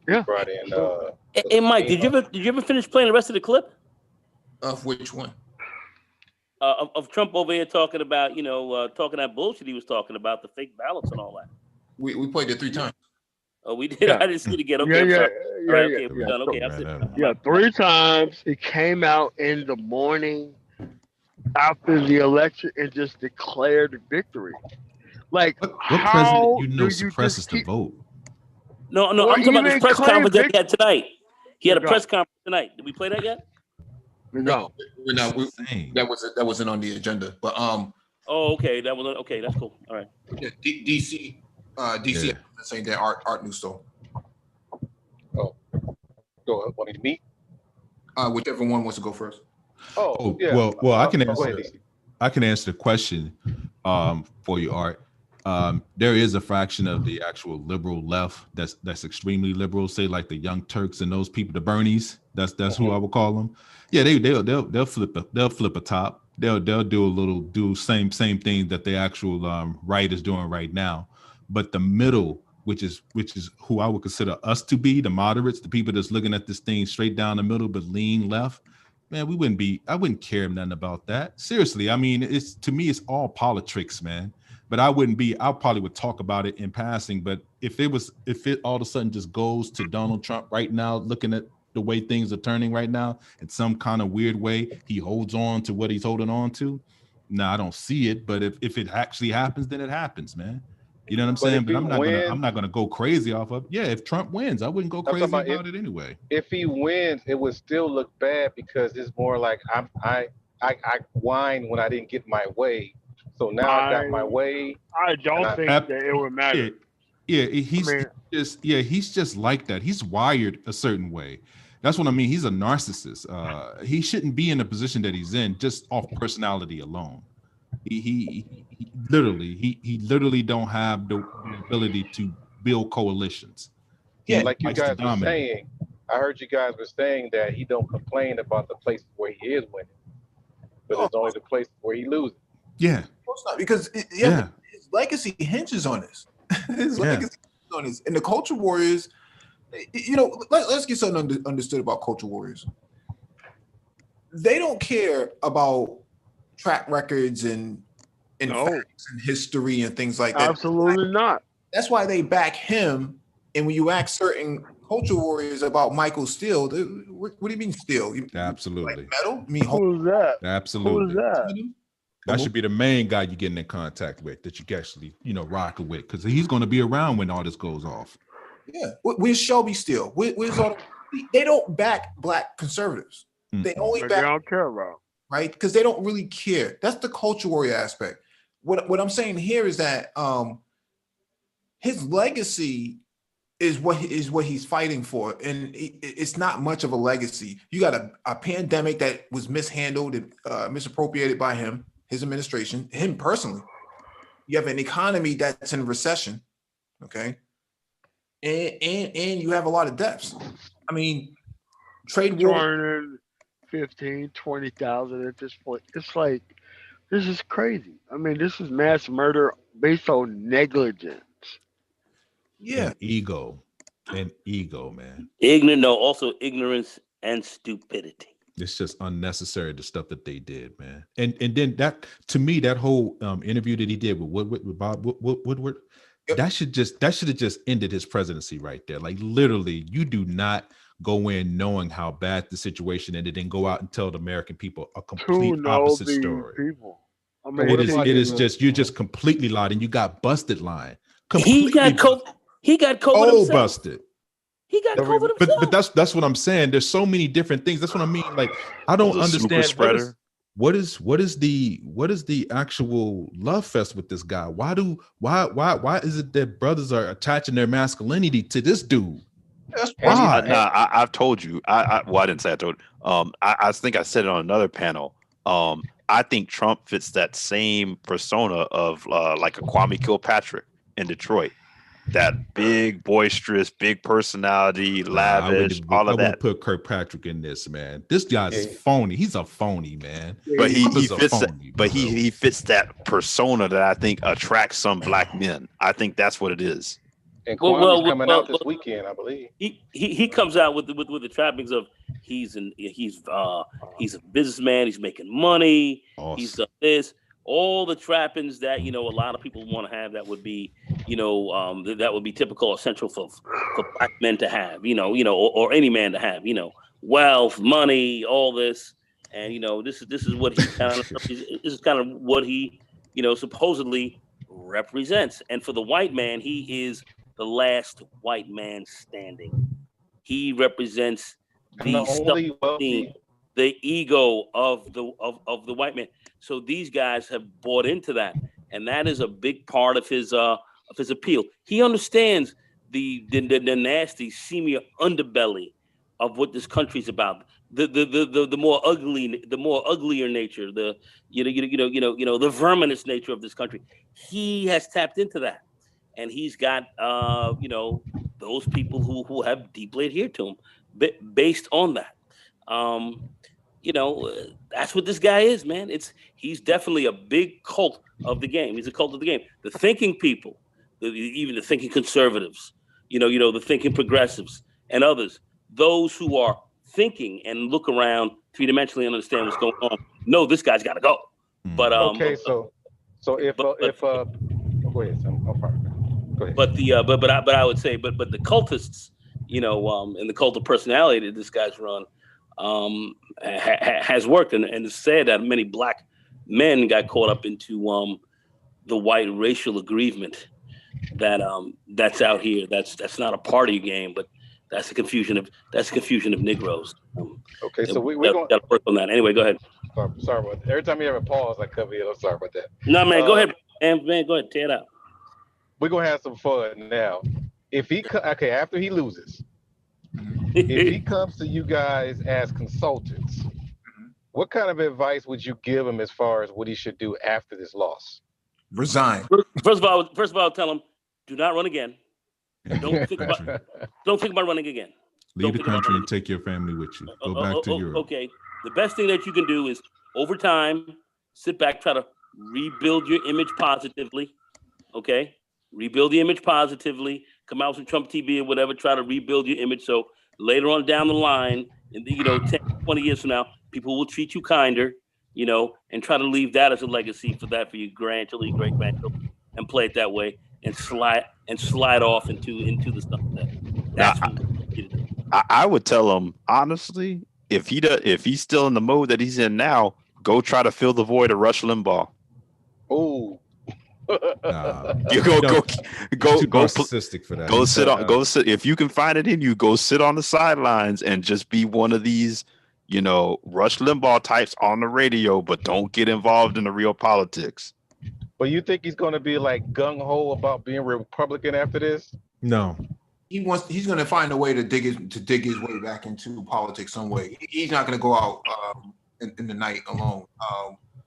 Yeah.
Brought in,
Hey, Mike, did you ever finish playing the rest of the clip?
Of which one?
Of Trump over here talking about, talking that bullshit he was talking about, the fake ballots and all that.
We played it 3 times.
Oh, we did. Yeah. I didn't see it again. Okay,
yeah.
We're done. Okay, I'm sitting.
Yeah, 3 times. He came out in the morning after the election and just declared a victory. Like,
what
how
president suppresses the vote?
No, I'm talking about this press conference that he had tonight. He had a press conference tonight. Did we play that yet?
No.
That wasn't on the agenda. But
Oh, okay. That was okay. That's cool. All right.
Yeah, DC saying that Art Nusto.
Oh, go ahead. Want me to meet?
Whichever one wants to go first.
Oh yeah.
Well, I can answer. I can answer the question for you, Art. There is a fraction of the actual liberal left that's extremely liberal, say like the Young Turks and those people, the Bernies. That's who I would call them. Yeah, they'll flip a top. They'll do same thing that the actual right is doing right now. But the middle, which is who I would consider us to be, the moderates, the people that's looking at this thing straight down the middle but lean left, man, I wouldn't care nothing about that. Seriously, I mean, to me it's all politics, man. But I probably would talk about it in passing. But if it all of a sudden just goes to Donald Trump right now, looking at the way things are turning right now, in some kind of weird way, he holds on to what he's holding on to. No, I don't see it. But if it actually happens, then it happens, man. You know what I'm saying? But I'm not gonna go crazy off of. Yeah, if Trump wins, I wouldn't go crazy about it anyway.
If he wins, it would still look bad because it's more like I whine when I didn't get my way. So now I got my way.
I don't think that it would matter.
Yeah, he's just like that. He's wired a certain way. That's what I mean. He's a narcissist. He shouldn't be in the position that he's in just off personality alone. He literally don't have the ability to build coalitions.
Yeah, like you guys were saying. I heard you guys were saying that he don't complain about the places where he is winning, but it's only the places where he loses.
Yeah.
Not because his legacy hinges on this. His legacy hinges on this. And the culture warriors, let's get something understood about culture warriors. They don't care about track records and facts and history and things like that.
Absolutely not.
That's why they back him. And when you ask certain culture warriors about Michael Steele, what do you mean Steele?
Absolutely.
Like metal? I mean,
who is that?
Absolutely.
Who is that?
That should be the main guy you're getting in contact with, that you can actually, rocking with, because he's going to be around when all this goes off.
Yeah. Where's Shelby Steele? Where's all they don't back black conservatives. They only
They
back
don't care about.
right? Because they don't really care. That's the culture warrior aspect. What I'm saying here is that his legacy is what he's fighting for, and it's not much of a legacy. You got a pandemic that was mishandled and misappropriated by him, his administration, him personally. You have an economy that's in recession, okay, and you have a lot of deaths. I mean, trade war.
15, 20,000 at this point. It's like, this is crazy. I mean, this is mass murder based on negligence.
Yeah.
And ego, man.
Also ignorance and stupidity.
It's just unnecessary, the stuff that they did, man. And then that, to me, that whole interview that he did with Bob Woodward, that should have just ended his presidency right there. Like, literally, you do not go in knowing how bad the situation ended and go out and tell the American people a complete opposite story.
People. I mean,
you're just completely lied, and you got busted lying.
He got COVID himself.
Busted.
He got COVID himself.
But that's what I'm saying. There's so many different things. That's what I mean. Like, I don't understand. What is the actual love fest with this guy? Why is it that brothers are attaching their masculinity to this dude?
I've told you. I didn't say I told you. I think I said it on another panel. I think Trump fits that same persona of like a Kwame Kilpatrick in Detroit. That big, boisterous, big personality, lavish, all of that. I
won't put Kirkpatrick in this, man. This guy's phony. He's a phony, man.
But he fits that persona that I think attracts some black men. I think that's what it is.
And Kwame's coming out this weekend, I believe.
He comes out with the trappings of he's a businessman. He's making money.
Awesome.
He's done this. All the trappings that a lot of people want to have, that would be that would be typical or central for black men to have, or any man to have, wealth, money, all this, and this is what he kind of what he supposedly represents. And for the white man, he is the last white man standing. He represents the ego of the white man. So these guys have bought into that, and that is a big part of his appeal. He understands the nasty, seamy underbelly of what this country's about. The more uglier nature, the verminous nature of this country. He has tapped into that, and he's got those people who have deeply adhered to him based on that. That's what this guy is, man. He's definitely a big cult of the game. He's a cult of the game. The thinking people, even the thinking conservatives, the thinking progressives and others, those who are thinking and look around three-dimensionally and understand what's going on, know this guy's got to go. But
okay, so if go ahead, I'm fine. Go ahead.
But I would say, but the cultists, and the cult of personality that this guy's run, has worked, and it's said that many black men got caught up into the white racial aggrievement that's out here. That's not a party game, but that's the confusion of Negroes.
Okay, so we're going
to work on that. Anyway, go ahead.
Sorry about that. Every time you have a pause, I cover you. I'm sorry about that.
No, man, go ahead. Man, go ahead, tear it out.
We're gonna have some fun now. After he loses. If he comes to you guys as consultants, what kind of advice would you give him as far as what he should do after this loss?
Resign.
First of all, tell him, do not run again. Don't think about running again.
Leave the country and take your family with you. Go back to Europe.
Okay. The best thing that you can do is, over time, sit back, try to rebuild your image positively. Okay? Rebuild the image positively. Come out with some Trump TV or whatever. Try to rebuild your image so later on down the line, 10, 20 years from now, people will treat you kinder, and try to leave that as a legacy for your grandchildren, your great grandchildren, and play it that way, and slide off into the stuff that's
I would tell him honestly, if he's still in the mode that he's in now, go try to fill the void of Rush Limbaugh.
Oh.
You go
too narcissistic for that.
Go sit on. Go sit if you can find it in you. Go sit on the sidelines and just be one of these, Rush Limbaugh types on the radio, but don't get involved in the real politics.
But you think he's going to be like gung ho about being Republican after this?
No.
He's going to find a way to dig his way back into politics some way. He's not going to go out in the night alone.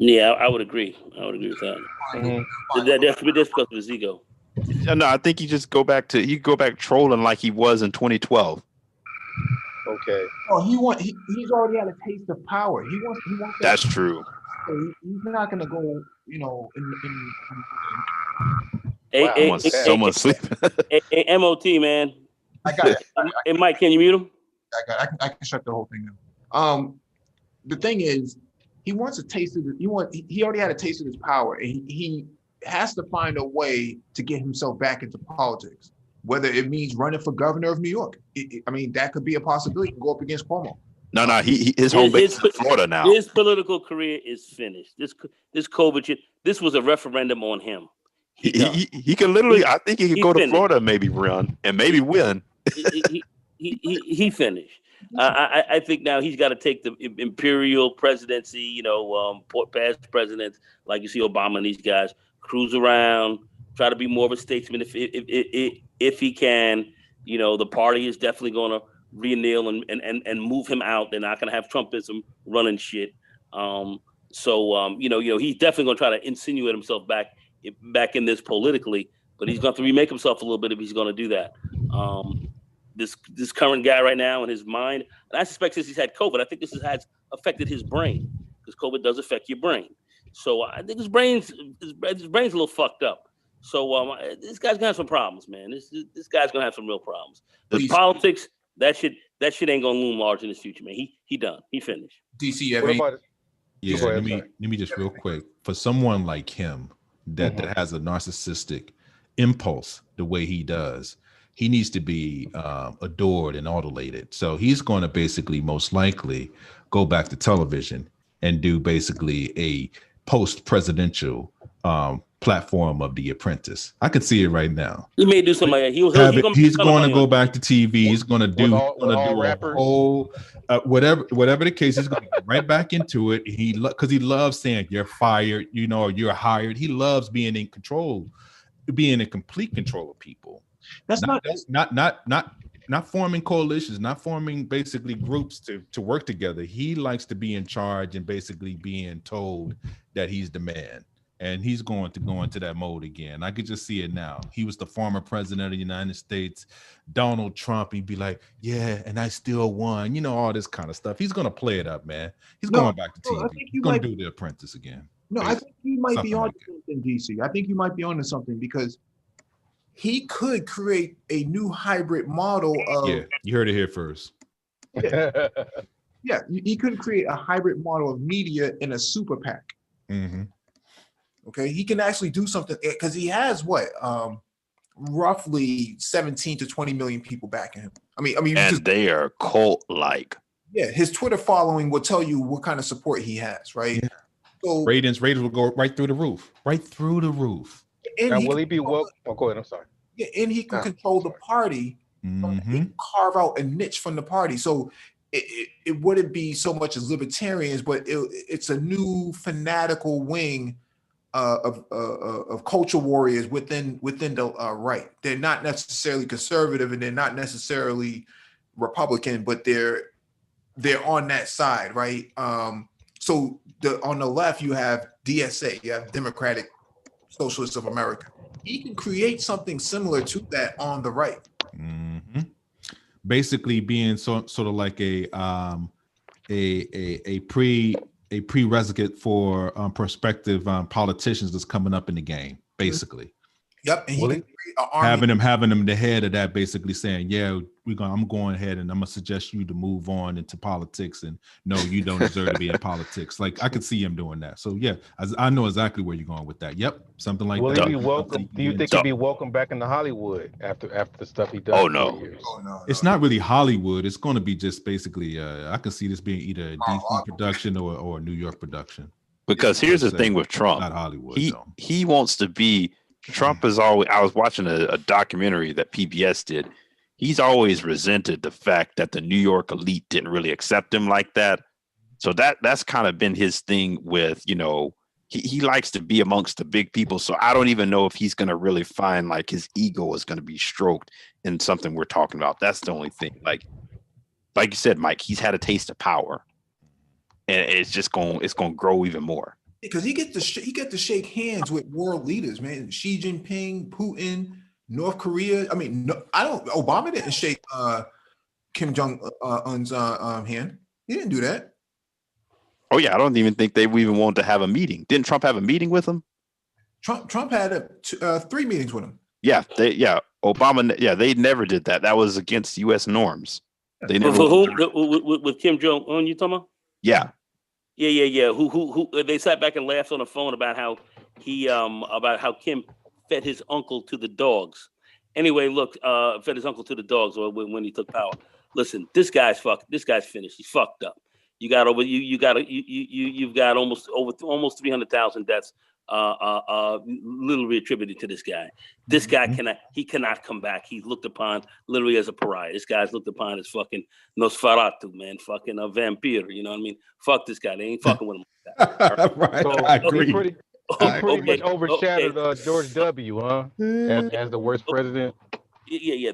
Yeah, I would agree. I would agree with that.
Mm-hmm.
That's because of his ego.
No, I think you just go back trolling like he was in 2012.
Okay.
Oh, he's already had a taste of power. He wants that.
That's true.
He's not going to go,
Someone's sleeping.
MOT, man.
I got it.
Hey, Mike, can you mute him?
I can shut the whole thing down. The thing is, he wants a taste of he already had a taste of his power, and he has to find a way to get himself back into politics, whether it means running for governor of New York. That could be a possibility. He can go up against Cuomo.
No, his home base is in Florida now.
His political career is finished. This COVID shit, this was a referendum on him.
He can literally, I think he could go to Florida, maybe run and maybe win.
He finished. I think now he's got to take the imperial presidency, past presidents like you see Obama and these guys cruise around, try to be more of a statesman if he can. The party is definitely going to re-kneel and move him out. They're not going to have Trumpism running shit. He's definitely going to try to insinuate himself back in this politically, but he's going to remake himself a little bit if he's going to do that. This current guy right now in his mind, and I suspect since he's had COVID, I think this has affected his brain because COVID does affect your brain. So I think his brain's a little fucked up. So this guy's gonna have some problems, man. This guy's gonna have some real problems. The politics, that shit ain't gonna loom large in his future, man. He done. He finished.
DC,
let me just real quick, for someone like him that has a narcissistic impulse the way he does, he needs to be adored and adulated. So he's going to basically most likely go back to television and do basically a post-presidential platform of The Apprentice. I can see it right now.
He may do something like that.
He's going to go back to TV. He's going to do a whole whatever the case. He's going to get right back into it. Because he loves saying you're fired, you're hired. He loves being in control, being in complete control of people. That's not forming coalitions, not forming basically groups to work together. He likes to be in charge and basically being told that he's the man. And he's going to go into that mode again. I could just see it now. He was the former president of the United States, Donald Trump. He'd be like, yeah, and I still won. All this kind of stuff. He's going to play it up, man. He's going back to TV. He's going to do The Apprentice again.
No, I think you might be on something, DC. I think you might be onto something because he could create a new hybrid model of.
Yeah, you heard it here first.
Yeah, he could create a hybrid model of media in a super PAC.
Mm-hmm.
Okay, he can actually do something because he has roughly 17 to 20 million people backing him. I mean,
and they are cult-like.
Yeah, his Twitter following will tell you what kind of support he has, right?
Yeah.
So
ratings will go right through the roof.
And
now, will he be woke? Oh, go ahead. I'm sorry.
Yeah, and he can control the party, carve out a niche from the party. So it wouldn't be so much as libertarians, but it's a new fanatical wing of culture warriors within the right. They're not necessarily conservative and they're not necessarily Republican, but they're on that side, right? So on the left you have DSA, you have Democratic Socialists of America. He can create something similar to that on the right.
Mm-hmm. Basically, being sort of like a prerequisite for prospective politicians that's coming up in the game, basically.
Yep. And
having them the head of that, basically saying, yeah, I'm going ahead and I'm gonna suggest you to move on into politics, and no, you don't deserve to be in politics. Like I could see him doing that. So yeah, I know exactly where you're going with that. Yep, something like that.
Will he be welcome? Do you think he'll be welcome back into Hollywood after the stuff he does?
Oh no.
It's not really Hollywood. It's going to be just basically. I can see this being either a DC production or a New York production.
Because here's the thing with Trump.
Not Hollywood.
He wants to be. Trump is always. I was watching a documentary that PBS did. He's always resented the fact that the New York elite didn't really accept him like that. So that's kind of been his thing with, he likes to be amongst the big people. So I don't even know if he's going to really find like his ego is going to be stroked in something we're talking about. That's the only thing. Like you said, Mike, he's had a taste of power, and it's going to grow even more.
Because he get to shake hands with world leaders, man. Xi Jinping, Putin, North Korea. I mean, Obama didn't shake Kim Jong Un's hand. He didn't do that.
Oh yeah, I don't even think they even wanted to have a meeting. Didn't Trump have a meeting with him?
Trump had 3 meetings with him.
Yeah, Obama. Yeah, they never did that. That was against U.S. norms. They never.
With Kim Jong Un, you talking about?
Yeah.
Yeah. Who? They sat back and laughed on the phone about how Kim fed his uncle to the dogs. Anyway, look, fed his uncle to the dogs when he took power. Listen, this guy's finished. He's fucked up. You've got almost 300,000 deaths, literally attributed to this guy. This guy cannot come back. He's looked upon literally as a pariah. This guy's looked upon as fucking Nosferatu, man, fucking a vampire. You know what I mean? Fuck this guy. They ain't fucking with him like that.
Right.
So
I agree.
He pretty much overshadowed George W. As the worst president.
Yeah.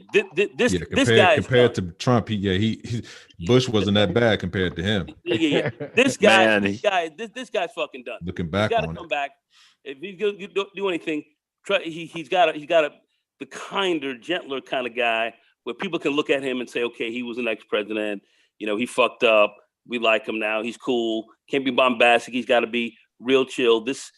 This
compared to Trump, he Bush wasn't that bad compared to him.
Yeah. This guy, this guy's fucking done.
Looking back
he's got to
on
come
it.
back. If he's going to do anything, he's got the kinder, gentler kind of guy where people can look at him and say, okay, he was an ex-president. He fucked up. We like him now. He's cool. Can't be bombastic. He's got to be real chill. This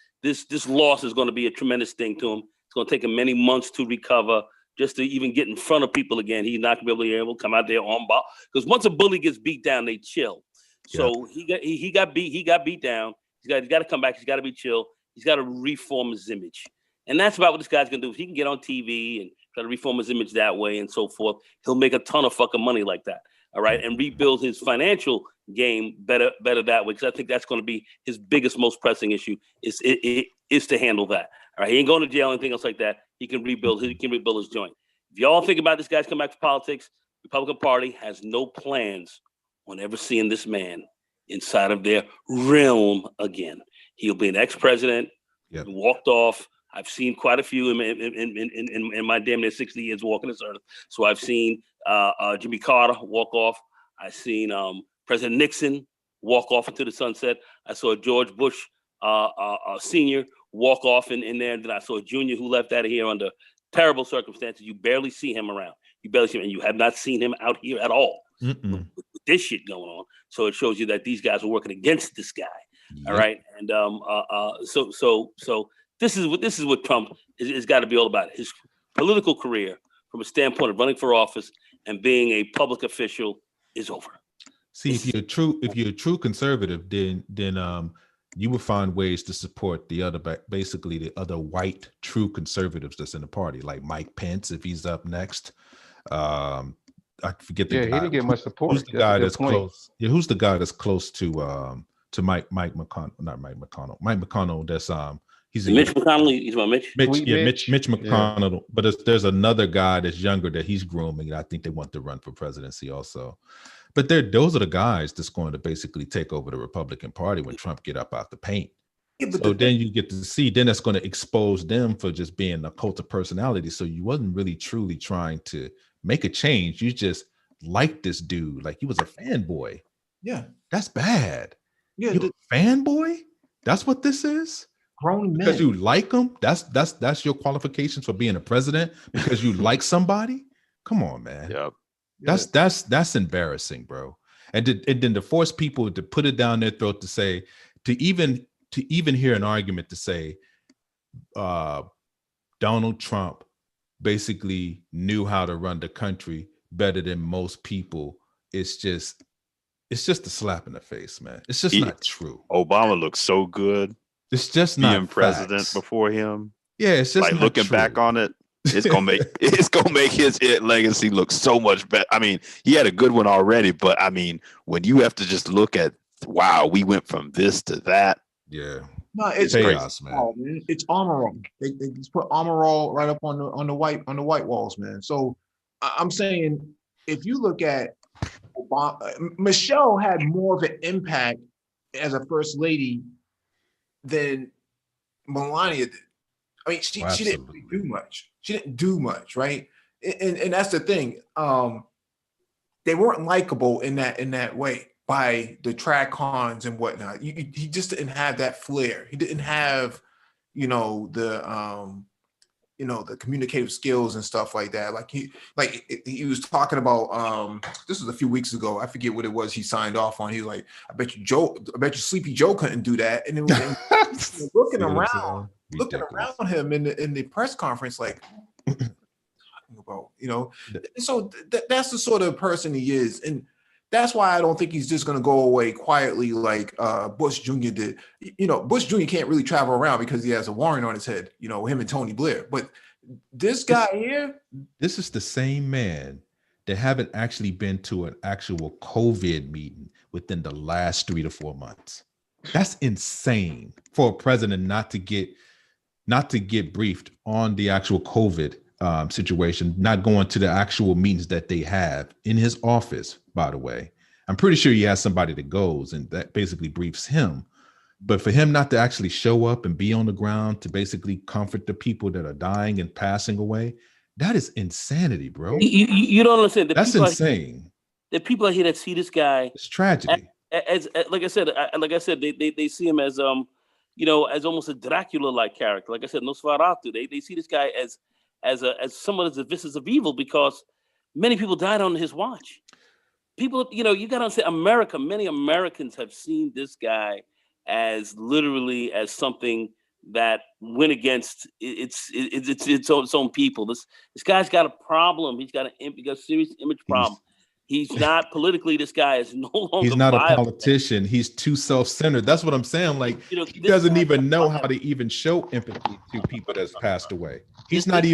loss is going to be a tremendous thing to him. It's going to take him many months to recover. Just to even get in front of people again, he's not gonna be able to come out there on ball. Because once a bully gets beat down, they chill. So he got beat down. He's got to come back. He's got to be chill. He's got to reform his image, and that's about what this guy's gonna do. If he can get on TV and try to reform his image that way and so forth, he'll make a ton of fucking money like that. All right, and rebuild his financial game better that way. Because I think that's going to be his biggest, most pressing issue is to handle that. All right, he ain't going to jail or anything else like that. He can rebuild his joint. If y'all think about this guy's come back to politics, Republican Party has no plans on ever seeing this man inside of their realm again. He'll be an ex-president. Yep. Walked off. I've seen quite a few in my damn near 60 years walking this earth. So I've seen Jimmy Carter walk off. I've seen President Nixon walk off into the sunset. I saw George Bush Sr. walk off in there. Then I saw a junior who left out of here under terrible circumstances. You barely see him around. You barely see him, and you have not seen him out here at all with this shit going on. So it shows you that these guys are working against this guy. Yep. All right, and so this is what Trump is got to be all about. His political career, from a standpoint of running for office and being a public official, is over.
See, if you're a true conservative, then you would find ways to support the other white true conservatives that's in the party, like Mike Pence if he's up next. I forget the guy.
He didn't get much support.
Who's the guy that's close? Yeah, who's the guy that's close to Mike McConnell? Not Mike McConnell. Mike McConnell. That's he's
Mitch McConnell. He's my Mitch.
Mitch McConnell. Yeah. But there's another guy that's younger that he's grooming. I think they want to run for presidency also. But those are the guys that's going to basically take over the Republican Party when Trump get up out the paint. Yeah, so then you get to see, then that's going to expose them for just being a cult of personality. So you wasn't really truly trying to make a change. You just liked this dude. Like he was a fanboy.
Yeah.
That's bad.
Yeah.
You a fanboy? That's what this is?
Grown men.
Because you like them? That's your qualifications for being a president? Because you like somebody? Come on, man.
Yep.
That's embarrassing, bro. And then to force people to put it down their throat to even hear an argument to say Donald Trump basically knew how to run the country better than most people. It's just a slap in the face, man. It's just not true.
Obama looks so good.
It's just
being
not
president
facts.
Before him.
Yeah, it's just
like looking
true.
back on it. It's gonna make his legacy look so much better. I mean, he had a good one already, but I mean, when you have to just look at, wow, we went from this to that.
Yeah.
No, it's
chaos,
man. Oh, man. It's armor roll. They just put armor roll right up on the white walls, man. So I'm saying if you look at Obama, Michelle had more of an impact as a first lady than Melania did. I mean, she didn't really do much. She didn't do much, right? And that's the thing. They weren't likable in that way by the TradCons and whatnot. He just didn't have that flair. He didn't have, the communicative skills and stuff like that. He was talking about this was a few weeks ago. I forget what it was he signed off on. He was like, I bet you Sleepy Joe couldn't do that. And then looking around him in the press conference, like about, so that's the sort of person he is. And that's why I don't think he's just going to go away quietly like Bush Jr. did. Bush Jr. can't really travel around because he has a warrant on his head, him and Tony Blair. But this guy here.
This is the same man that haven't actually been to an actual COVID meeting within the last 3 to 4 months. That's insane for a president not to get briefed on the actual COVID situation, not going to the actual meetings that they have in his office, by the way. I'm pretty sure he has somebody that goes and that basically briefs him. But for him not to actually show up and be on the ground to basically comfort the people that are dying and passing away, that is insanity, bro.
You don't understand.
That's insane.
The people out here that see this guy,
it's tragedy.
As like I said, they see him as as almost a Dracula-like character. Like I said, Nosferatu. They see this guy as someone as the vistas of evil because many people died on his watch. People, you got to understand, many Americans have seen this guy as literally as something that went against its own people. This guy's got a problem. He's got a serious image problem. He's not politically. This guy is no longer.
He's not
viable.
A politician. He's too self-centered. That's what I'm saying. Like he doesn't even know how to even show empathy to people that's passed away. He doesn't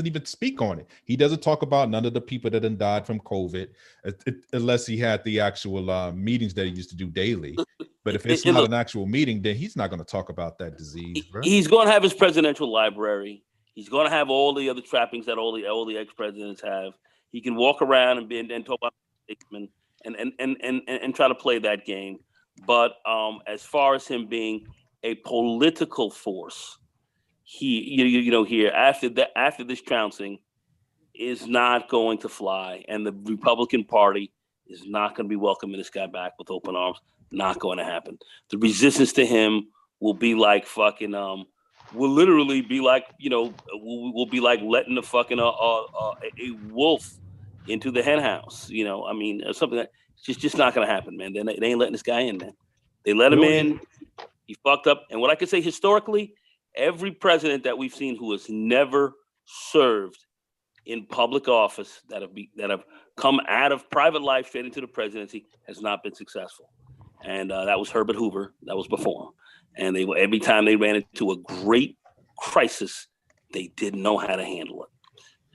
even speak on it. He doesn't talk about none of the people that had died from COVID, unless he had the actual meetings that he used to do daily. But if it's not an actual meeting, then he's not going to talk about that disease. Bro. He's
going to have his presidential library. He's going to have all the other trappings that all the ex-presidents have. He can walk around and talk about and try to play that game. But as far as him being a political force, here after this trouncing is not going to fly, and the Republican Party is not going to be welcoming this guy back with open arms. Not going to happen. The resistance to him will be like fucking will literally be like will be like letting a fucking a wolf into the hen house. Something that just not going to happen, man. They ain't letting this guy in, man. They let him in. He fucked up. And what I could say historically, every president that we've seen who has never served in public office that have come out of private life straight into the presidency has not been successful. And that was Herbert Hoover. That was before him. And every time they ran into a great crisis, they didn't know how to handle it.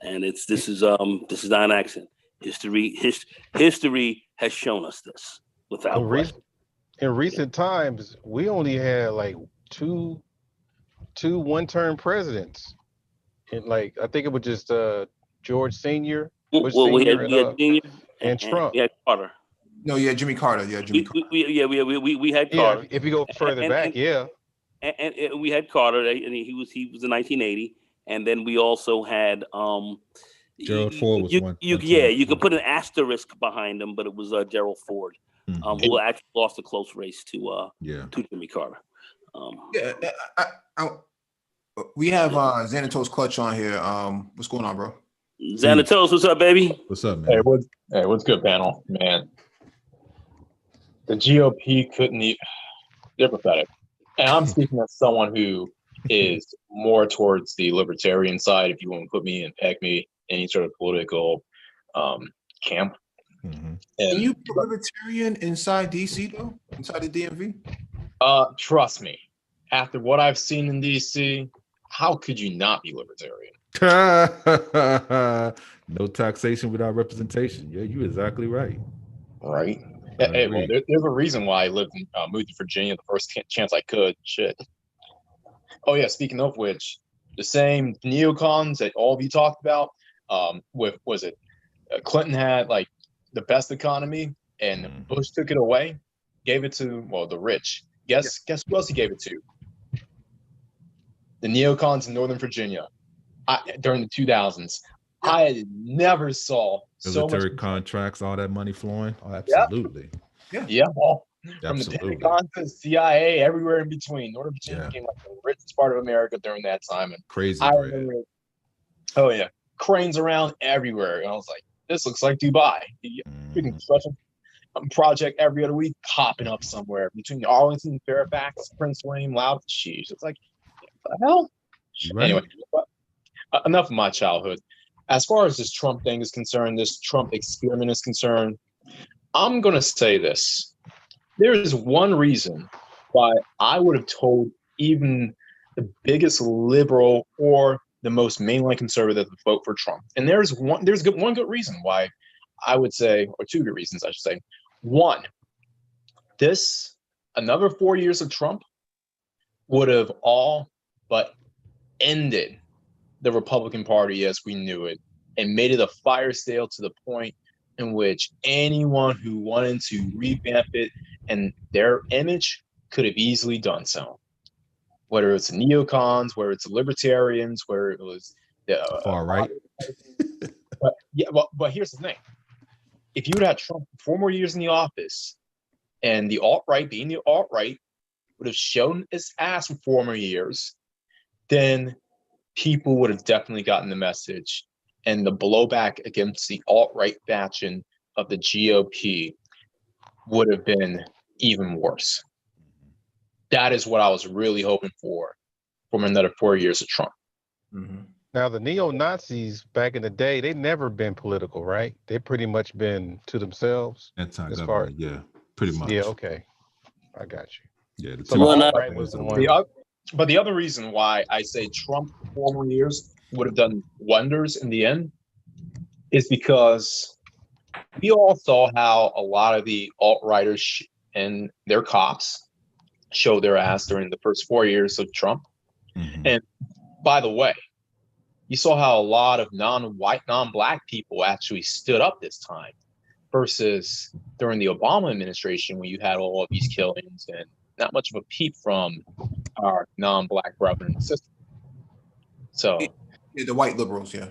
And this is not an accident. History has shown us this without question.
In recent times, we only had like two one-term presidents. And I think it was just George Senior, Bush Senior, and Trump.
We had Carter.
No, yeah, Jimmy Carter. Yeah, Jimmy Carter.
We had Carter.
If you go further back,
And we had Carter, and he was in 1980, and then we also had
Gerald Ford was one.
You could put an asterisk behind him, but it was Gerald Ford, who actually lost a close race to Jimmy Carter.
We have Xanatos Clutch on here. What's going on, bro?
Xanatos, what's up, baby?
What's up, man?
Hey, what's good, panel? Man, the GOP couldn't even. They're pathetic. And I'm speaking as someone who is more towards the libertarian side, if you want to put me and peg me any sort of political camp.
Mm-hmm. Can you be libertarian inside DC though? Inside the DMV?
Trust me. After what I've seen in DC, how could you not be libertarian?
No taxation without representation. Yeah, you're exactly right.
Right. Hey, well, there's a reason why I lived in moved to Virginia the first chance I could. Shit. Oh yeah, speaking of which, the same neocons that all of you talked about, was it Clinton had like the best economy and Bush took it away, gave it to the rich. Guess who else he gave it to? The neocons in Northern Virginia during the 2000s. I never saw so much
military contracts, all that money flowing. Oh,
Yeah.
absolutely.
Yeah, well, from the
Absolutely.
Pentagon to the CIA, everywhere in between. Northern Virginia became like the richest part of America during that time. And
Crazy
I
bread.
remember, oh yeah, cranes around everywhere. And I was like, this looks like Dubai. Freaking construction project every other week popping up somewhere between Arlington, Fairfax, Prince William, Loudoun. Jeez, it's like, what the hell?
Right.
Anyway, enough of my childhood. As far as this Trump thing is concerned, this Trump experiment is concerned, I'm going to say this. There is one reason why I would have told even the biggest liberal or the most mainline conservative to vote for Trump. And there's one good reason why I would say, or two good reasons, I should say. One, another 4 years of Trump would have all but ended the Republican Party as we knew it and made it a fire sale to the point in which anyone who wanted to revamp it and their image could have easily done so. Whether it's the neocons, whether it's the libertarians, whether it was the
far right.
But here's the thing. If you would have had Trump 4 more years in the office and the alt-right being the alt-right would have shown its ass for 4 more years, then people would have definitely gotten the message, and the blowback against the alt-right faction of the GOP would have been even worse. That is what I was really hoping for from another 4 years of Trump.
Now, the neo-Nazis back in the day, they never been political, right? They pretty much been to themselves.
Anti-government, yeah, pretty much.
Yeah, okay. I got you.
Yeah,
so the alt-right was the one.
But the other reason why I say Trump 4 more years would have done wonders in the end is because we all saw how a lot of the alt-righters and their cops showed their ass during the first 4 years of Trump. And by the way, you saw how a lot of non-white, non-black people actually stood up this time versus during the Obama administration when you had all of these killings and not much of a peep from our non-black brethren and sisters. So
the white liberals, yeah.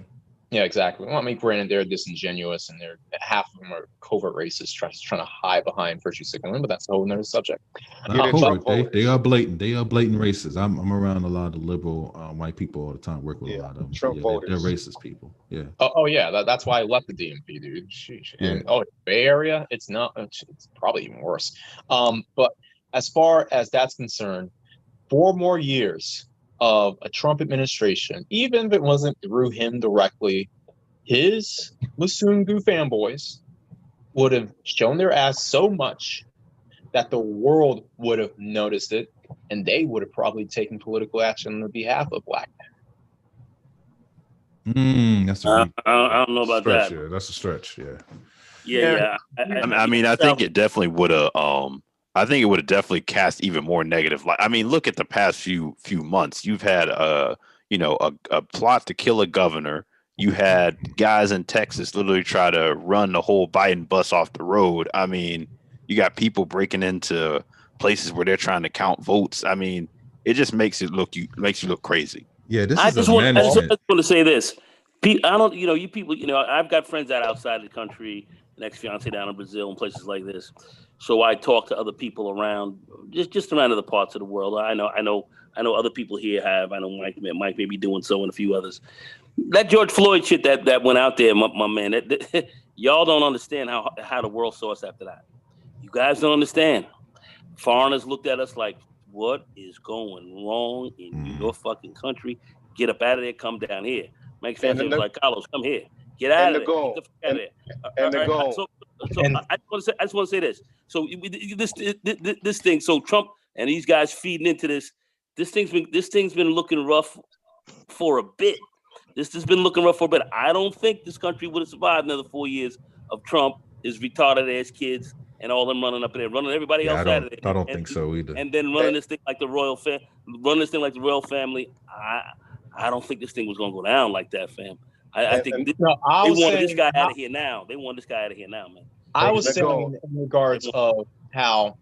Yeah, exactly. Well, I mean, granted, they're disingenuous and half of them are covert racists trying to hide behind virtue signaling, but that's a whole nother subject.
Covert, they are blatant. They are blatant racists. I'm around a lot of liberal white people all the time. Work with a lot of them.
Trump
they're racist people. Yeah.
Oh yeah, that's why I left the DMV, dude. Sheesh. And Bay Area, it's not. It's probably even worse. But as far as that's concerned, 4 more years of a Trump administration, even if it wasn't through him directly, his Musungu fanboys would have shown their ass so much that the world would have noticed it, and they would have probably taken political action on the behalf of black
men. That's
I don't know about
stretch,
that.
Yeah, that's a stretch. Yeah.
Yeah.
I mean, I think it definitely would have. I think it would have definitely cast even more negative light. I mean, look at the past few months. You've had a plot to kill a governor. You had guys in Texas literally try to run the whole Biden bus off the road. I mean, you got people breaking into places where they're trying to count votes. I mean, it just makes you look crazy.
Yeah, this
I
is
just want to say this. I don't, you people, I've got friends out outside the country, an ex-fiance down in Brazil and places like this. So I talk to other people around, just around other parts of the world. I know other people here have. I know Mike may be doing so, and a few others. That George Floyd shit that went out there, my man. Y'all don't understand how the world saw us after that. You guys don't understand. Foreigners looked at us like, what is going wrong in your fucking country? Get up out of there. Come down here. Mike Fancy was like, Carlos, come here. Get out of there. Get the fuck out of there.
And the goal.
So I just want to say this. So this thing. So Trump and these guys feeding into this. This thing's been looking rough for a bit. This has been looking rough for a bit. I don't think this country would have survived another 4 years of Trump, his retarded ass kids, and all them running up in there, running everybody else out of there.
I don't think so either.
And then running this thing like the royal family. I don't think this thing was gonna go down like that, fam. I think they wanted this guy out of here now. They want this guy out of here now, man.
I was saying in regards of how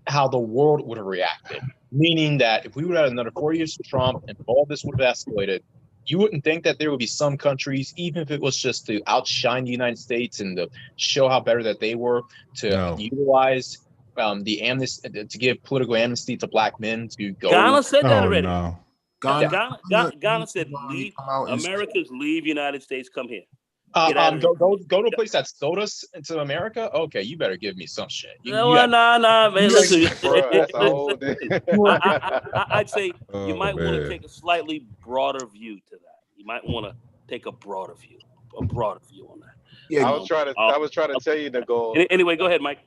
the world would have reacted, meaning that if we would have had another 4 years of Trump and all this would have escalated, you wouldn't think that there would be some countries, even if it was just to outshine the United States and to show how better that they were, to utilize the amnesty, to give political amnesty to black men to go.
Ghana said that already.
No.
Ghana said, "Leave Americans, leave United States, come here."
Go to a place that sold us into America. Okay, you better give me some shit.
Nah, man. Listen, I'd say you might want to take a slightly broader view to that. You might want to take a broader view on that.
Yeah, I was trying to tell you to go.
Anyway, go ahead, Mike.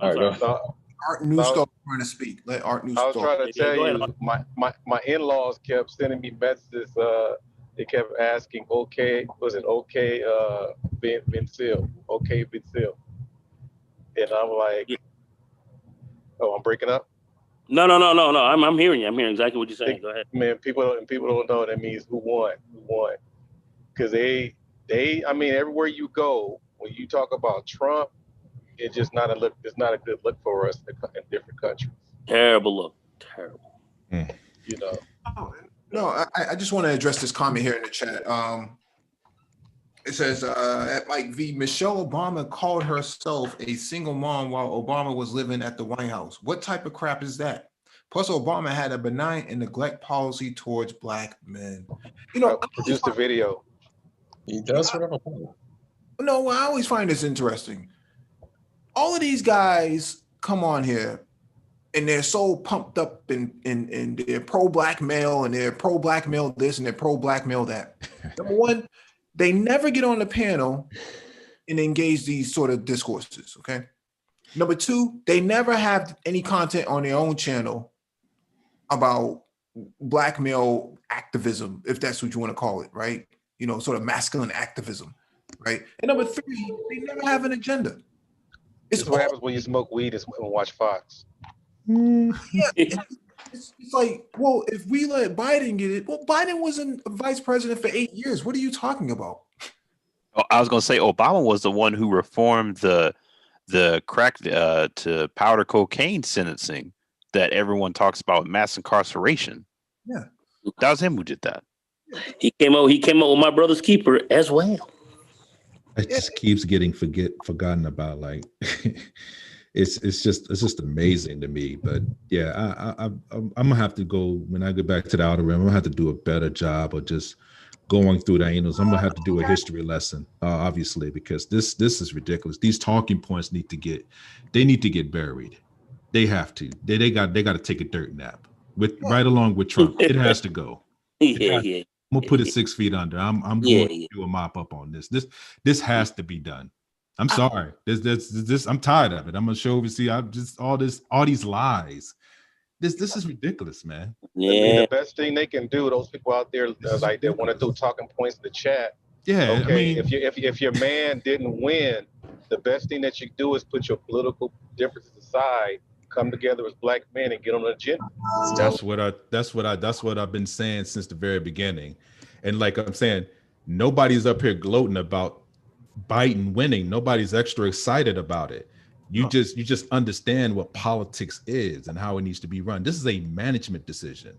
All right,
Art Newstall trying to speak. Let Art Newstall.
I was trying to tell you, my in-laws kept sending me messages. They kept asking, okay, was it okay, Vincil? Okay, Vincil. And I'm like, oh, I'm breaking up?
No. I'm hearing you. I'm hearing exactly what you're saying. Go ahead.
Man, people don't know that means who won. Because they, I mean, everywhere you go, when you talk about Trump, it's just not a look. It's not a good look for us in different countries.
Terrible look. Terrible.
You know.
No, I just want to address this comment here in the chat. It says, at Mike V, Michelle Obama called herself a single mom while Obama was living at the White House. What type of crap is that? Plus, Obama had a benign and neglect policy towards black men. You know,
just a video.
He does whatever.
No, I always find this interesting. All of these guys come on here and they're so pumped up and they're pro-black male and they're pro-black male this and they're pro-black male that. Number one, they never get on the panel and engage these sort of discourses, okay? Number two, they never have any content on their own channel about black male activism, if that's what you want to call it, right? You know, sort of masculine activism, right? And number three, they never have an agenda.
It's what happens when you smoke weed and watch Fox.
Yeah, it's like, well, if we let Biden get it, well, Biden wasn't a vice president for 8 years. What are you talking about?
Oh, I was going to say Obama was the one who reformed the crack to powder cocaine sentencing that everyone talks about, mass incarceration.
Yeah,
that was him who did that.
He came out with my brother's keeper as well.
It just keeps getting forgotten about. Like it's just amazing to me. But yeah, I'm gonna have to go when I get back to the outer rim. I'm gonna have to do a better job of just going through the annals. I'm gonna have to do a history lesson, obviously, because this is ridiculous. These talking points need to get buried. They have to. They got to take a dirt nap right along with Trump. It has to go.
Yeah.
I'm gonna put it 6 feet under. I'm going to do a mop up on this. This has to be done. I'm sorry. This I'm tired of it. I'm gonna show you. See, I'm just all these lies. This is ridiculous, man.
Yeah. I mean, the best thing they can do, those people out there like they want to throw talking points in the chat.
Yeah.
Okay.
I mean,
if your man didn't win, the best thing that you do is put your political differences aside, come together as black men and get on an agenda.
That's what I've been saying since the very beginning. And like I'm saying, nobody's up here gloating about Biden winning. Nobody's extra excited about it. You just understand what politics is and how it needs to be run. This is a management decision.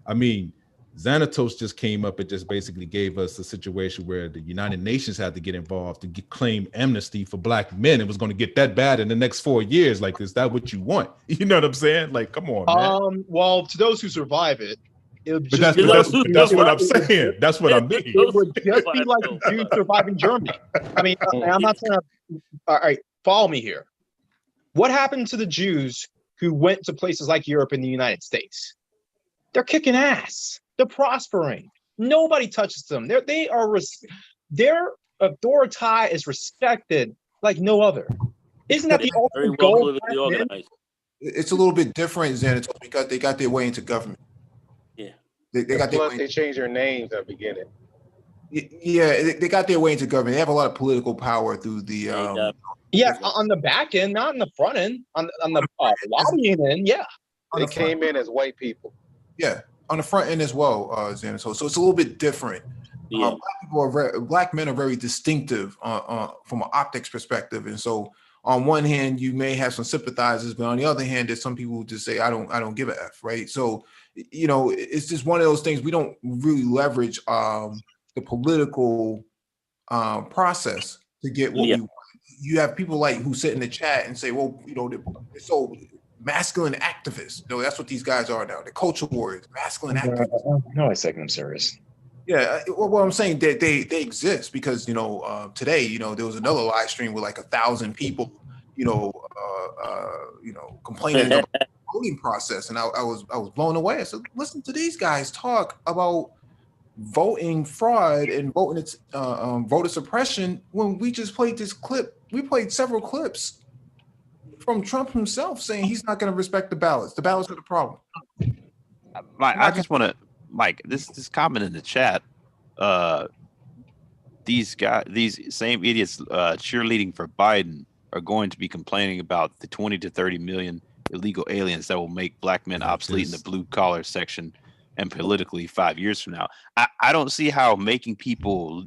I mean, Xanatos just came up and just basically gave us a situation where the United Nations had to get involved to claim amnesty for black men. It was going to get that bad in the next 4 years. Like, is that what you want? You know what I'm saying? Like, come on, man.
Well, to those who survive it, would
but that's what I'm saying. That's what I mean.
It would just be like the Jews surviving Germany. I mean, I'm not trying to. All right, follow me here. What happened to the Jews who went to places like Europe and the United States? They're kicking ass. They're prospering. Nobody touches them. Their authority is respected like no other. Isn't that the ultimate goal?
It's a little bit different, Xanatos, because they got their way into government.
Yeah.
They got their way.
They changed their names at the beginning.
Yeah, they got their way into government. They have a lot of political power through the.
Yeah, on the back end, not on the front end. On the lobbying end, yeah.
They came in as white people.
Yeah, on the front end as well, Xander. So it's a little bit different.
Yeah.
Black men are very distinctive from an optics perspective, and so on one hand you may have some sympathizers, but on the other hand, there's some people who just say I don't give a F, right? So it's just one of those things. We don't really leverage the political process to get what we want. You have people like who sit in the chat and say, well, they're so masculine activists. That's what these guys are now. The culture warriors, masculine activists.
No, I take them serious.
Yeah, well, I'm saying that they exist because today there was another live stream with like 1,000 people complaining about the voting process, and I was blown away. I said, listen to these guys talk about voting fraud and voter suppression when we just played this clip. We played several clips from Trump himself saying he's not going to respect the ballots. The ballots are the problem.
Mike, I just want to, Mike, this comment in the chat. These same idiots cheerleading for Biden are going to be complaining about the 20 to 30 million illegal aliens that will make black men obsolete in the blue collar section and politically 5 years from now. I don't see how making people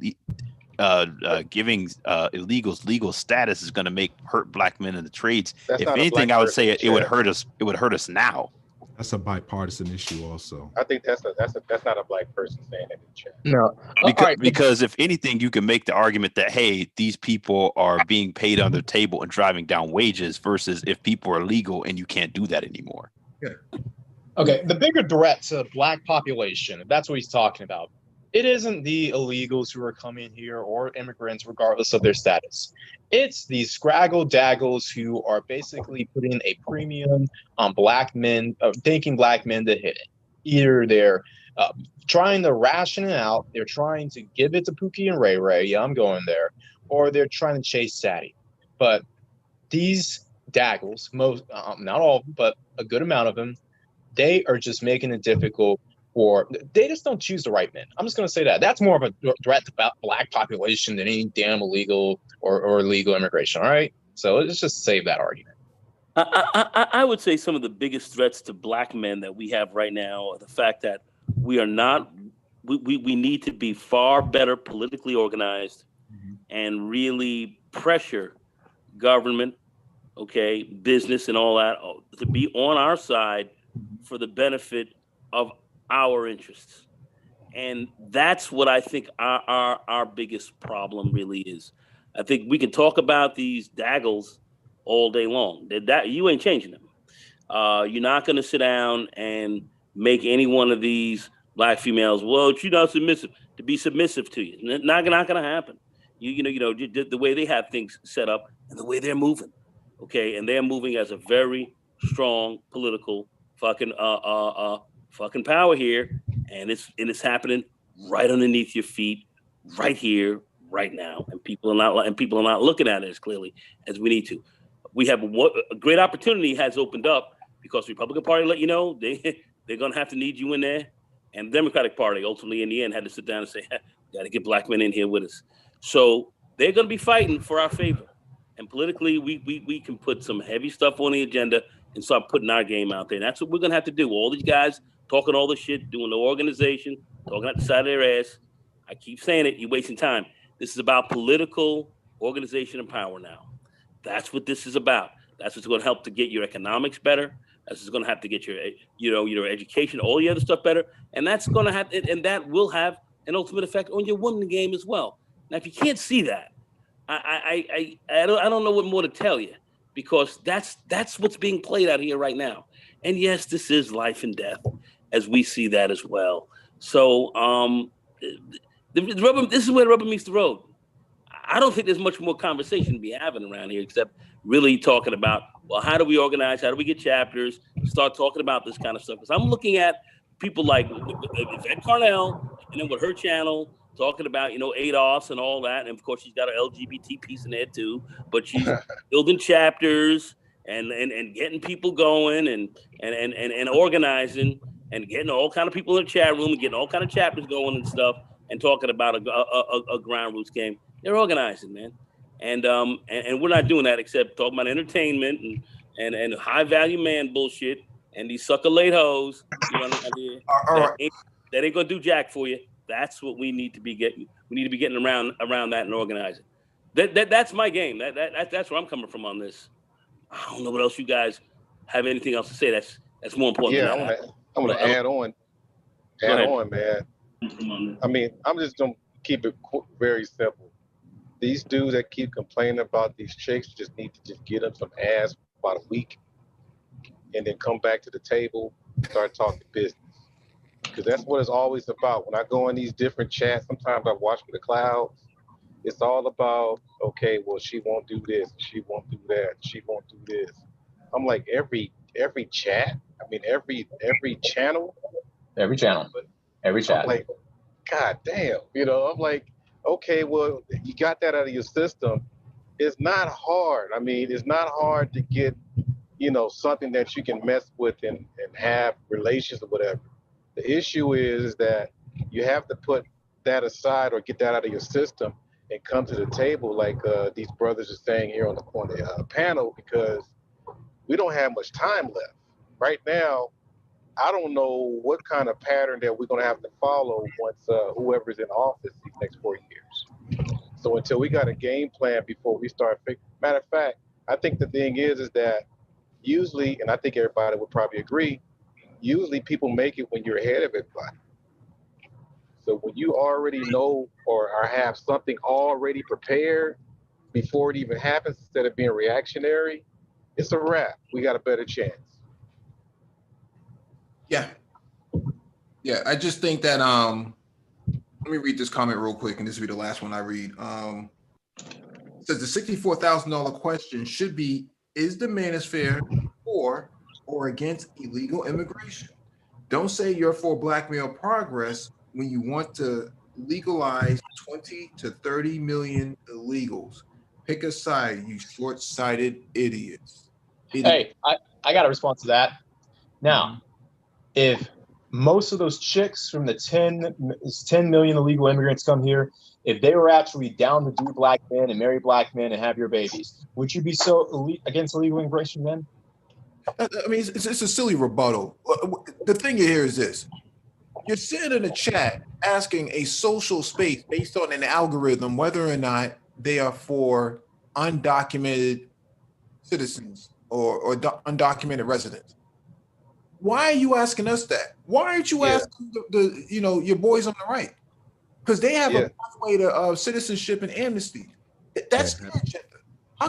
giving illegals legal status is going to hurt black men in the trades. If anything, I would say it would hurt us. It would hurt us now.
That's a bipartisan issue, also.
I think that's not a black person saying it in the chat.
No,
because if anything, you can make the argument that hey, these people are being paid on their table and driving down wages, versus if people are legal and you can't do that anymore.
Yeah.
Okay, the bigger threat to the black population, if that's what he's talking about, it isn't the illegals who are coming here or immigrants, regardless of their status. It's these scraggle daggles who are basically putting a premium on black men, thinking black men to hit it. Either they're trying to ration it out, they're trying to give it to Pookie and Ray Ray, yeah, I'm going there, or they're trying to chase Sadie. But these daggles, most, not all, but a good amount of them, they are just making it difficult. Or they just don't choose the right men. I'm just going to say that. That's more of a threat to black population than any damn illegal or illegal immigration. All right. So let's just save that argument.
I would say some of the biggest threats to black men that we have right now are the fact that we are not. We need to be far better politically organized and really pressure government, business and all that to be on our side for the benefit of our interests. And that's what I think our biggest problem really is. I think we can talk about these daggles all day long. That you ain't changing them. You're not going to sit down and make any one of these black females, well, you're not submissive, to be submissive to you. Not going to happen. The way they have things set up and the way they're moving, and they're moving as a very strong political fucking power here, and it's happening right underneath your feet, right here, right now, and people are not looking at it as clearly as we need to. We have a great opportunity has opened up because the Republican Party let you know they're gonna have to need you in there, and the Democratic Party ultimately in the end had to sit down and say, we got to get black men in here with us. So they're gonna be fighting for our favor, and politically we can put some heavy stuff on the agenda and start putting our game out there. And that's what we're gonna have to do. All these guys talking all this shit, doing the organization, talking at the side of their ass. I keep saying it, you're wasting time. This is about political organization and power now. That's what this is about. That's what's going to help to get your economics better. That's what's going to have to get your education, all the other stuff better. And that's going to have, and that will have an ultimate effect on your women game as well. Now, if you can't see that, I don't know what more to tell you, because that's what's being played out here right now. And yes, this is life and death, as we see that as well. So this is where the rubber meets the road. I don't think there's much more conversation to be having around here, except really talking about, well, how do we organize? How do we get chapters? Start talking about this kind of stuff. Because I'm looking at people like Yvette Carnell, and then with her channel, talking about, ADOS and all that. And of course, she's got an LGBT piece in there too. But she's building chapters and getting people going and organizing and getting all kind of people in the chat room and getting all kind of chapters going and stuff. and talking about a ground roots game. They're organizing, man. And we're not doing that except talking about entertainment and high value man bullshit and these sucker late hoes. You know what I mean? That ain't gonna do jack for you. That's what we need to be getting. We need to be getting around that and organizing. That's my game. That's where I'm coming from on this. I don't know what else you guys have anything else to say. That's more important.
Yeah,
than that.
I want to add on, man. I mean, I'm just gonna keep it very simple. These dudes that keep complaining about these chicks just need to just get them some ass for about a week, and then come back to the table, start talking business. Because that's what it's always about. When I go in these different chats, sometimes I watch for the clouds. It's all about, okay, well, she won't do this, she won't do that, she won't do this. I'm like, every chat, I mean, every channel.
Every channel. Every chat.
I'm like, God damn. You know, I'm like, okay, well, you got that out of your system. It's not hard. I mean, it's not hard to get, you know, something that you can mess with and have relations or whatever. The issue is that you have to put that aside or get that out of your system and come to the table like these brothers are saying here on the panel, because we don't have much time left. Right now, I don't know what kind of pattern that we're going to have to follow once whoever's in office these next 4 years. So until we got a game plan before we start matter of fact, I think the thing is that usually, and I think everybody would probably agree, usually people make it when you're ahead of everybody. So when you already know or have something already prepared before it even happens, instead of being reactionary, it's a wrap. We got a better chance.
Yeah. Yeah, I just think that let me read this comment real quick, and this will be the last one I read. It says the $64,000 question should be, is the manosphere for or against illegal immigration? Don't say you're for black male progress when you want to legalize 20 to 30 million illegals. Pick a side, you short-sighted idiots.
Hey, I got a response to that. Now, if most of those chicks from the 10 million illegal immigrants come here, if they were actually down to do black men and marry black men and have your babies, would you be so against illegal immigration then?
I mean, it's a silly rebuttal. The thing here is this. You're sitting in a chat asking a social space based on an algorithm whether or not they are for undocumented citizens or undocumented residents. Why are you asking us that? Why aren't you asking your boys on the right? Because they have a pathway to citizenship and amnesty. That's their agenda.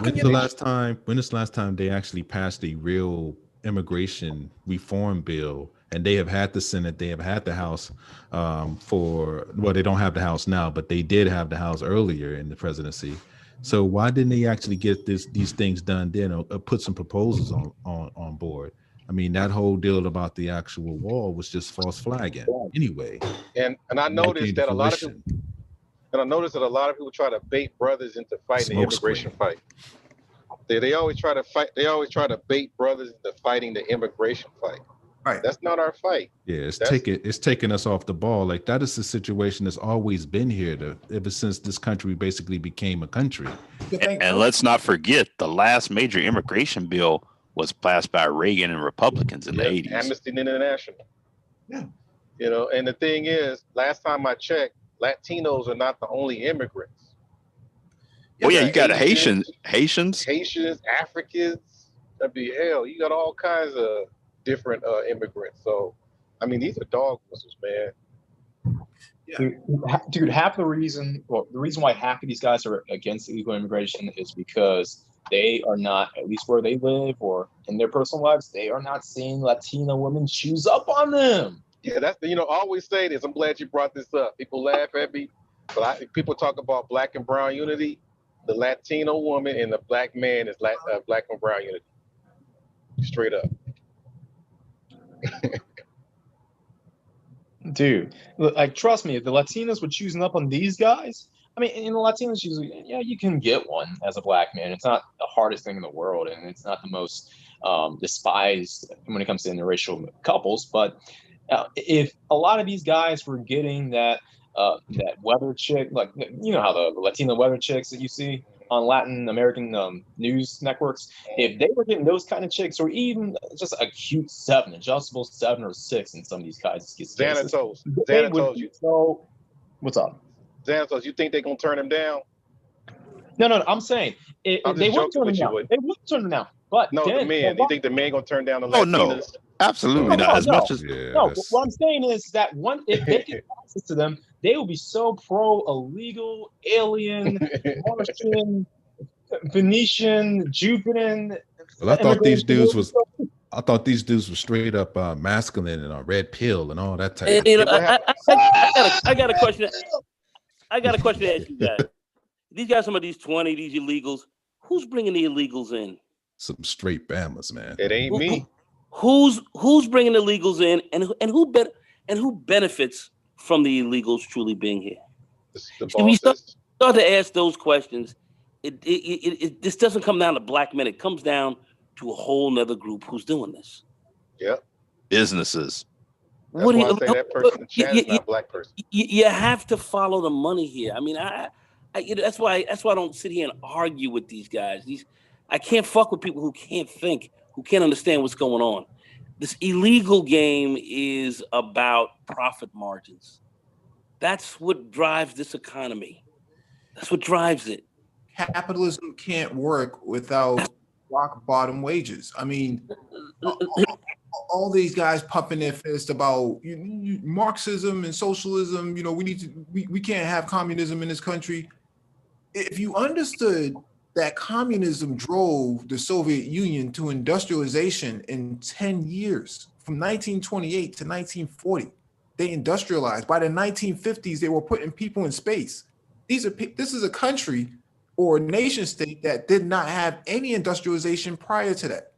When's the last time they actually passed a real immigration reform bill? And they have had the Senate, they have had the House they don't have the House now, but they did have the House earlier in the presidency. So why didn't they actually get these things done then, or put some proposals on board? I mean, that whole deal about the actual wall was just false flagging anyway.
And I noticed that a lot of people try to bait brothers into fighting the immigration fight. They always try to fight. They always try to bait brothers into fighting the immigration fight.
Right.
That's not our fight.
Yeah, it's taking us off the ball. Like, that is the situation that's always been here ever since this country basically became a country.
And let's not forget, the last major immigration bill was passed by Reagan and Republicans in the 80s.
Amnesty International.
Yeah.
You know, and the thing is, last time I checked, Latinos are not the only immigrants.
You got Haitians,
Africans. I mean, hell, you got all kinds of different immigrants. So, I mean, these are dog whistles, man.
Yeah. Dude, the reason why half of these guys are against illegal immigration is because they are not, at least where they live or in their personal lives, they are not seeing Latino women shoes up on them.
Yeah, that's I always say this. I'm glad you brought this up. People laugh at me, but people talk about black and brown unity. The Latino woman and the black man is black and brown unity. Straight up.
Dude, like, trust me, if the Latinos were choosing up on these guys, I mean, in the Latinos usually, you can get one as a black man. It's not the hardest thing in the world, and it's not the most despised when it comes to interracial couples. But if a lot of these guys were getting that that weather chick, like you know how the Latino weather chicks that you see on Latin American news networks, if they were getting those kind of chicks, or even just a cute 7, adjustable 7 or 6 in some of these cases, they would be so. What's up?
Xanatos, you think they're gonna turn him down?
No, I'm saying they wouldn't turn him down. They wouldn't turn him down. But
no,
then,
the men. You think the men gonna turn down the Latinas?
Oh no, absolutely not. As much as
what I'm saying is that if they get access to them, they will be so pro illegal, alien, Martian, Venetian, Jupiter.
Well, I thought these dudes were straight up masculine and a red pill and all that type.
And,
of
you know, I got a question. I got a question to ask you guys. These guys, some of these 20, these illegals. Who's bringing the illegals in?
Some straight Bamas, man.
It ain't me.
Who's bringing the illegals in, and who benefits from the illegals truly being here? We start to ask those questions. This doesn't come down to black men. It comes down to a whole nother group who's doing this.
Yep.
Businesses.
That's why I say that person in chat is not a black person.
You have to follow the money here. I mean, that's why I don't sit here and argue with these guys. I can't fuck with people who can't think, who can't understand what's going on. This illegal game is about profit margins. That's what drives this economy. That's what drives it.
Capitalism can't work without rock bottom wages. I mean, all these guys pumping their fist about Marxism and socialism. You know, we can't have communism in this country. If you understood that communism drove the Soviet Union to industrialization in 10 years, from 1928 to 1940, they industrialized. By the 1950s, they were putting people in space. This is a country or a nation state that did not have any industrialization prior to that.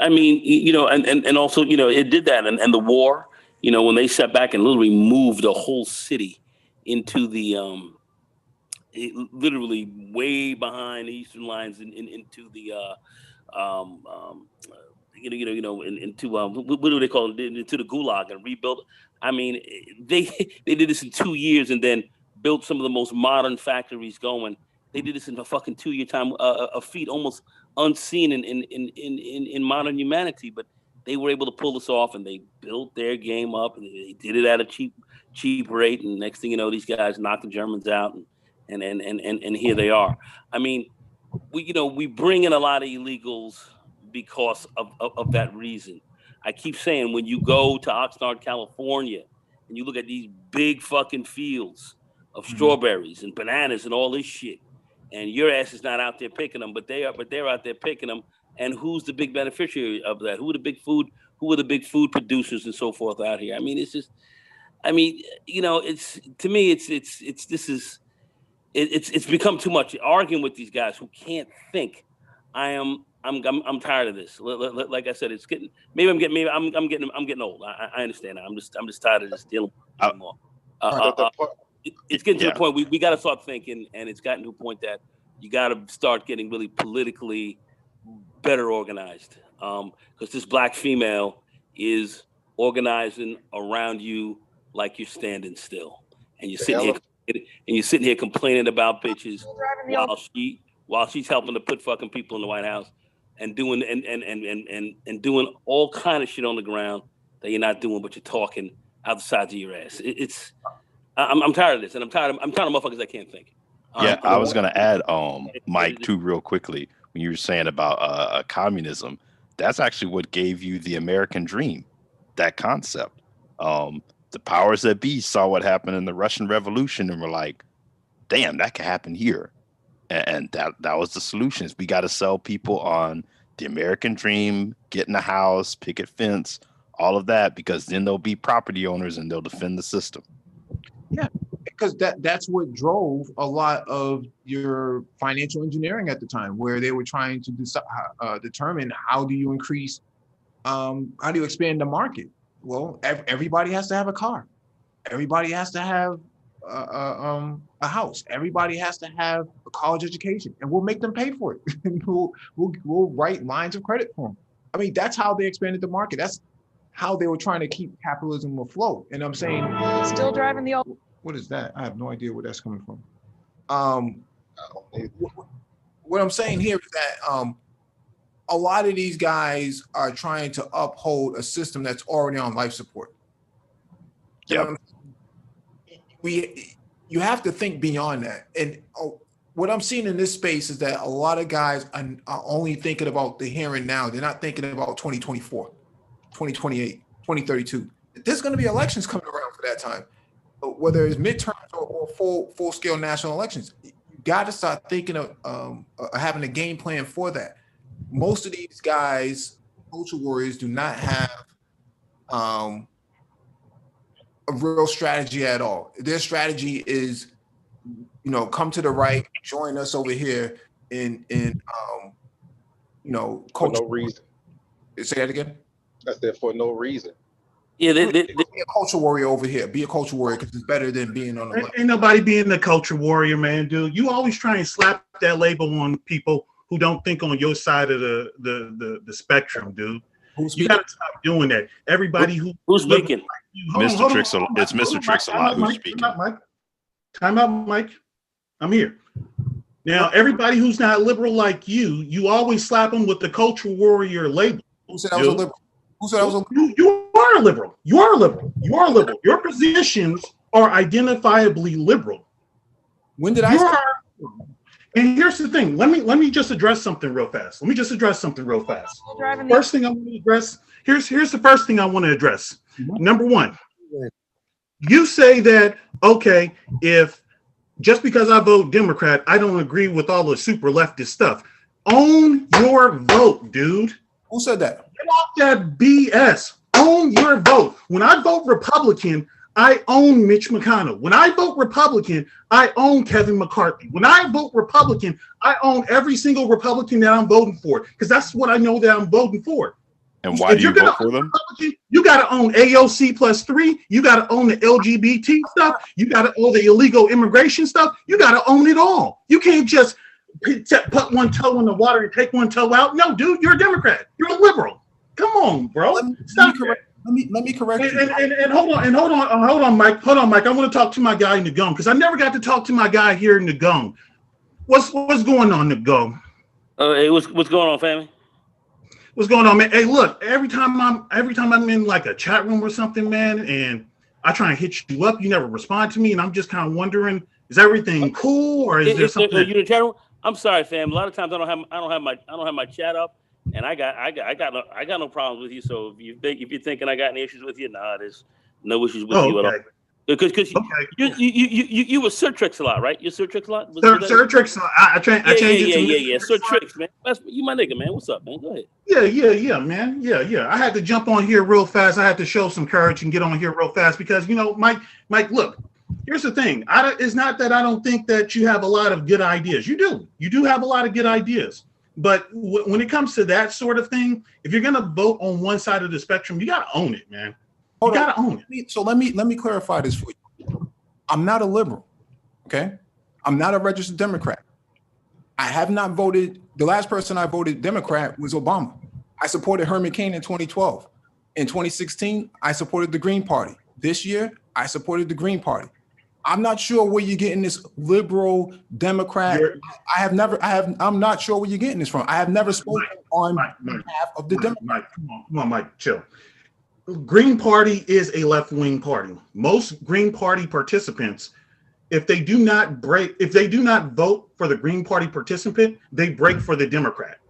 I mean, you know, and also, you know, it did that, and the war, you know, when they sat back and literally moved a whole city into the literally way behind the eastern lines into the into what do they call it, into the gulag, and rebuilt. I mean, they did this in 2 years and then built some of the most modern factories going. They did this in a fucking 2-year time, a feat almost unseen in modern humanity. But they were able to pull this off, and they built their game up, and they did it at a cheap rate. And next thing you know, these guys knocked the Germans out, and here they are. I mean, we bring in a lot of illegals because of that reason. I keep saying, when you go to Oxnard, California, and you look at these big fucking fields of strawberries and bananas and all this shit, and your ass is not out there picking them, but they're out there picking them. And who's the big beneficiary of that? Who are the big food producers and so forth out here? I mean, it's just, I mean, you know, it's, to me, it's become too much arguing with these guys who can't think. I'm tired of this. Like I said, it's getting, I'm getting old. I understand that. I'm just tired of this dealing anymore. It's getting to the point we got to start thinking, and it's gotten to a point that you got to start getting really politically better organized. Because this black female is organizing around you like you're standing still, and you're sitting here complaining about bitches while she's helping to put fucking people in the White House and doing and doing all kind of shit on the ground that you're not doing, but you're talking out the sides of your ass. I'm tired of this, and I'm tired of motherfuckers that can't think.
I was gonna add, Mike, too, real quickly, when you were saying about communism. That's actually what gave you the American dream, that concept. The powers that be saw what happened in the Russian Revolution and were like, damn, that could happen here. And that was the solutions. We got to sell people on the American dream, get in a house, picket fence, all of that, because then they'll be property owners and they'll defend the system.
Yeah, because that's what drove a lot of your financial engineering at the time, where they were trying to determine how do you increase, how do you expand the market? Well, everybody has to have a car. Everybody has to have a house. Everybody has to have a college education, and we'll make them pay for it. we'll write lines of credit for them. I mean, that's how they expanded the market. how they were trying to keep capitalism afloat. And I'm saying,
Still driving the old.
what is that? I have no idea where that's coming from. What I'm saying here is that a lot of these guys are trying to uphold a system that's already on life support.
Yeah.
You have to think beyond that. And what I'm seeing in this space is that a lot of guys are only thinking about the here and now. They're not thinking about 2024, 2028, 2032. There's going to be elections coming around for that time, whether it's midterms or full scale national elections. You got to start thinking of having a game plan for that. Most of these guys, culture warriors, do not have a real strategy at all. Their strategy is, come to the right, join us over here in
for no reason.
Say that again.
That's there for no reason.
Yeah,
be a culture warrior over here. Be a culture warrior because it's better than being on the left.
Ain't nobody being the culture warrior, man, dude. You always try and slap that label on people who don't think on your side of the spectrum, dude. You gotta stop doing that. Everybody who's
speaking?
Mr. Tricks, it's Mr. Tricks a lot who's speaking.
Time out, Mike. I'm here. Now, everybody who's not liberal like you always slap them with the culture warrior label.
Who said I was a liberal? Who said I was a liberal?
You are a liberal. You are a liberal. You are a liberal. Your positions are identifiably liberal.
When did I?
And here's the thing. Let me just address something real fast. First thing I want to address. Here's the first thing I want to address. Number one, you say that, okay, if just because I vote Democrat, I don't agree with all the super leftist stuff. Own your vote, dude.
Who said that?
Get off that BS. Own your vote. When I vote Republican, I own Mitch McConnell. When I vote Republican, I own Kevin McCarthy. When I vote Republican, I own every single Republican that I'm voting for because that's what I know that I'm voting for.
And why do you vote for them?
You got to own AOC +3. You got to own the LGBT stuff. You got to own the illegal immigration stuff. You got to own it all. You can't just put one toe in the water and take one toe out. No, dude, you're a Democrat. You're a liberal. Come on, bro. Let
me correct you.
And hold on, Mike. Hold on, Mike. I want to talk to my guy in the Nagong because I never got to talk to my guy here in the Nagong. What's going on, Nagong?
Hey, what's going on, family?
What's going on, man? Hey, look, every time I'm in like a chat room or something, man, and I try and hit you up, you never respond to me, and I'm just kind of wondering, is everything cool or is there something?
You in the chat room? I'm sorry, fam. A lot of times I don't have my chat up, and I got no problems with you. So if you're thinking I got any issues with you, nah, there's no issues with you at all. Because you were Sir Tricks a lot, right? You're Sir Tricks a lot.
Sir Tricks. I changed it to
Sir Tricks, man. You my nigga, man. What's up, man? Go ahead.
Yeah, man. Yeah. I had to jump on here real fast. I had to show some courage and get on here real fast because Mike. Look, here's the thing. It's not that I don't think that you have a lot of good ideas. You do. You do have a lot of good ideas. But when it comes to that sort of thing, if you're gonna vote on one side of the spectrum, you gotta own it, man. You gotta own it.
So let me clarify this for you. I'm not a liberal, okay? I'm not a registered Democrat. I have not voted. The last person I voted Democrat was Obama. I supported Herman Cain in 2012. In 2016, I supported the Green Party. This year, I supported the Green Party. I'm not sure where you're getting this liberal Democrat. I'm not sure where you're getting this from. I have never spoken on behalf of the Democrat.
Come on, Mike, chill. Green Party is a left-wing party. Most Green Party participants, if they do not vote for the Green Party participant, they break for the Democrat.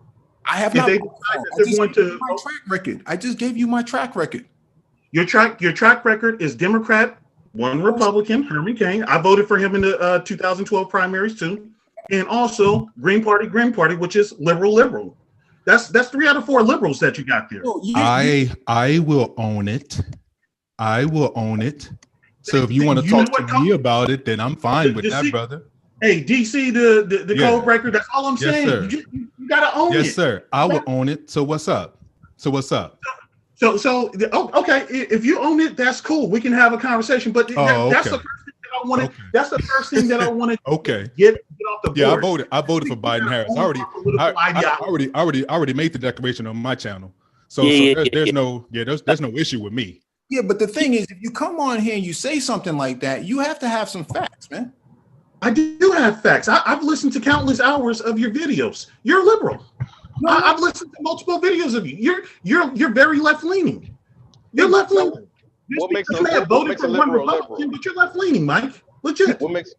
I have not. Track record. I just gave you my track record.
Your track record is Democrat, one Republican, Herman Cain. I voted for him in the 2012 primaries too, and also Green Party, which is liberal. That's 3 out of 4 liberals that you got there.
I will own it. I will own it. So if you want to talk to me about it, then I'm fine with that, brother.
Hey, DC, the code breaker. That's all I'm saying.
Sir.
You gotta own it.
Yes, sir. I will own it. So what's up?
So okay. If you own it, that's cool. We can have a conversation. But that's the first thing that I wanted. Okay. That's the first thing that I wanted.
Okay.
Get off the board.
I voted for Biden Harris. I already made the declaration on my channel. So there's no issue with me.
Yeah, but the thing is, if you come on here and you say something like that, you have to have some facts, man.
I do have facts. I've listened to countless hours of your videos. You're a liberal. I've listened to multiple videos of you. You're very left leaning. You're left leaning.
What makes
you may have voted for one Republican, but you're left leaning, Mike. Legit.
What makes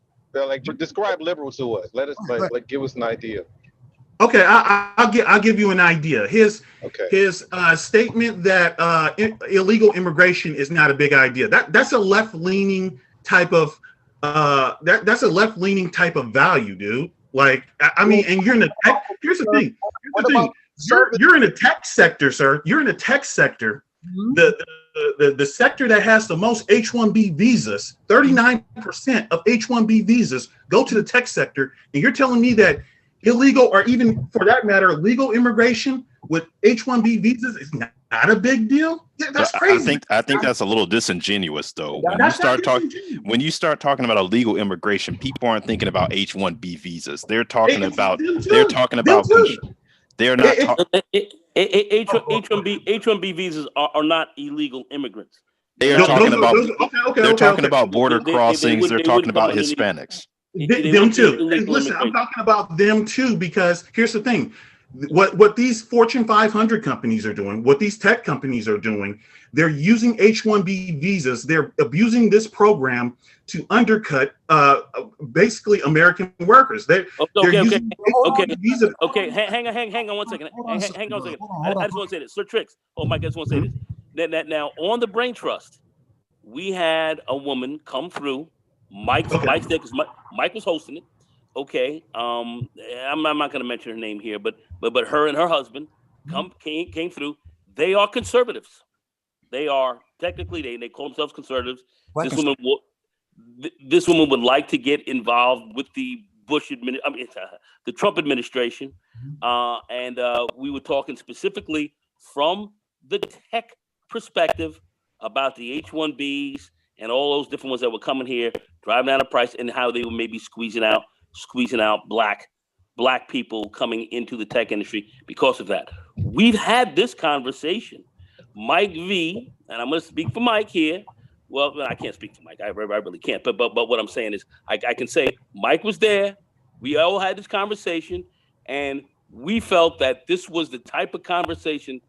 describe liberal to us? Let us give us an idea.
Okay, I'll give you an idea. His statement that illegal immigration is not a big idea. That's a left leaning type of that's a left leaning type of value, dude. Like I mean, and you're in the tech. Here's the thing. You're in a tech sector, sir. You're in a tech sector. The sector that has the most H-1B visas, 39% of H-1B visas go to the tech sector, and you're telling me that illegal, or even for that matter, legal immigration with H-1B visas is not a big deal? Yeah, that's crazy.
I think that's a little disingenuous, though. When you start talking about illegal immigration, people aren't thinking about H-1B visas. They're talking about
H-1B visas are not illegal immigrants.
They're talking about border crossings. They're talking about Hispanics.
Them too. And listen, I'm talking about them too, because here's the thing. What these Fortune 500 companies are doing, what these tech companies are doing, they're using H-1B visas. They're abusing this program to undercut basically American workers. They're using H-1B visas.
Okay, hang on one second. Hang on a second. I just want to say this. Sir Tricks. Oh, Mike, I just want to say this. Now, on the Brain Trust, we had a woman come through. Mike's there because Mike was hosting it. Okay, I'm not going to mention her name here, but her and her husband came through. They are conservatives. They are technically they call themselves conservatives. This woman would like to get involved with the the Trump administration, and we were talking specifically from the tech perspective about the H-1Bs and all those different ones that were coming here, driving down the price, and how they were maybe squeezing out black people coming into the tech industry because of that. We've had this conversation. Mike V, and I'm going to speak for Mike here. Well, I can't speak for Mike. I really can't. But what I'm saying is I can say Mike was there. We all had this conversation, and we felt that this was the type of conversation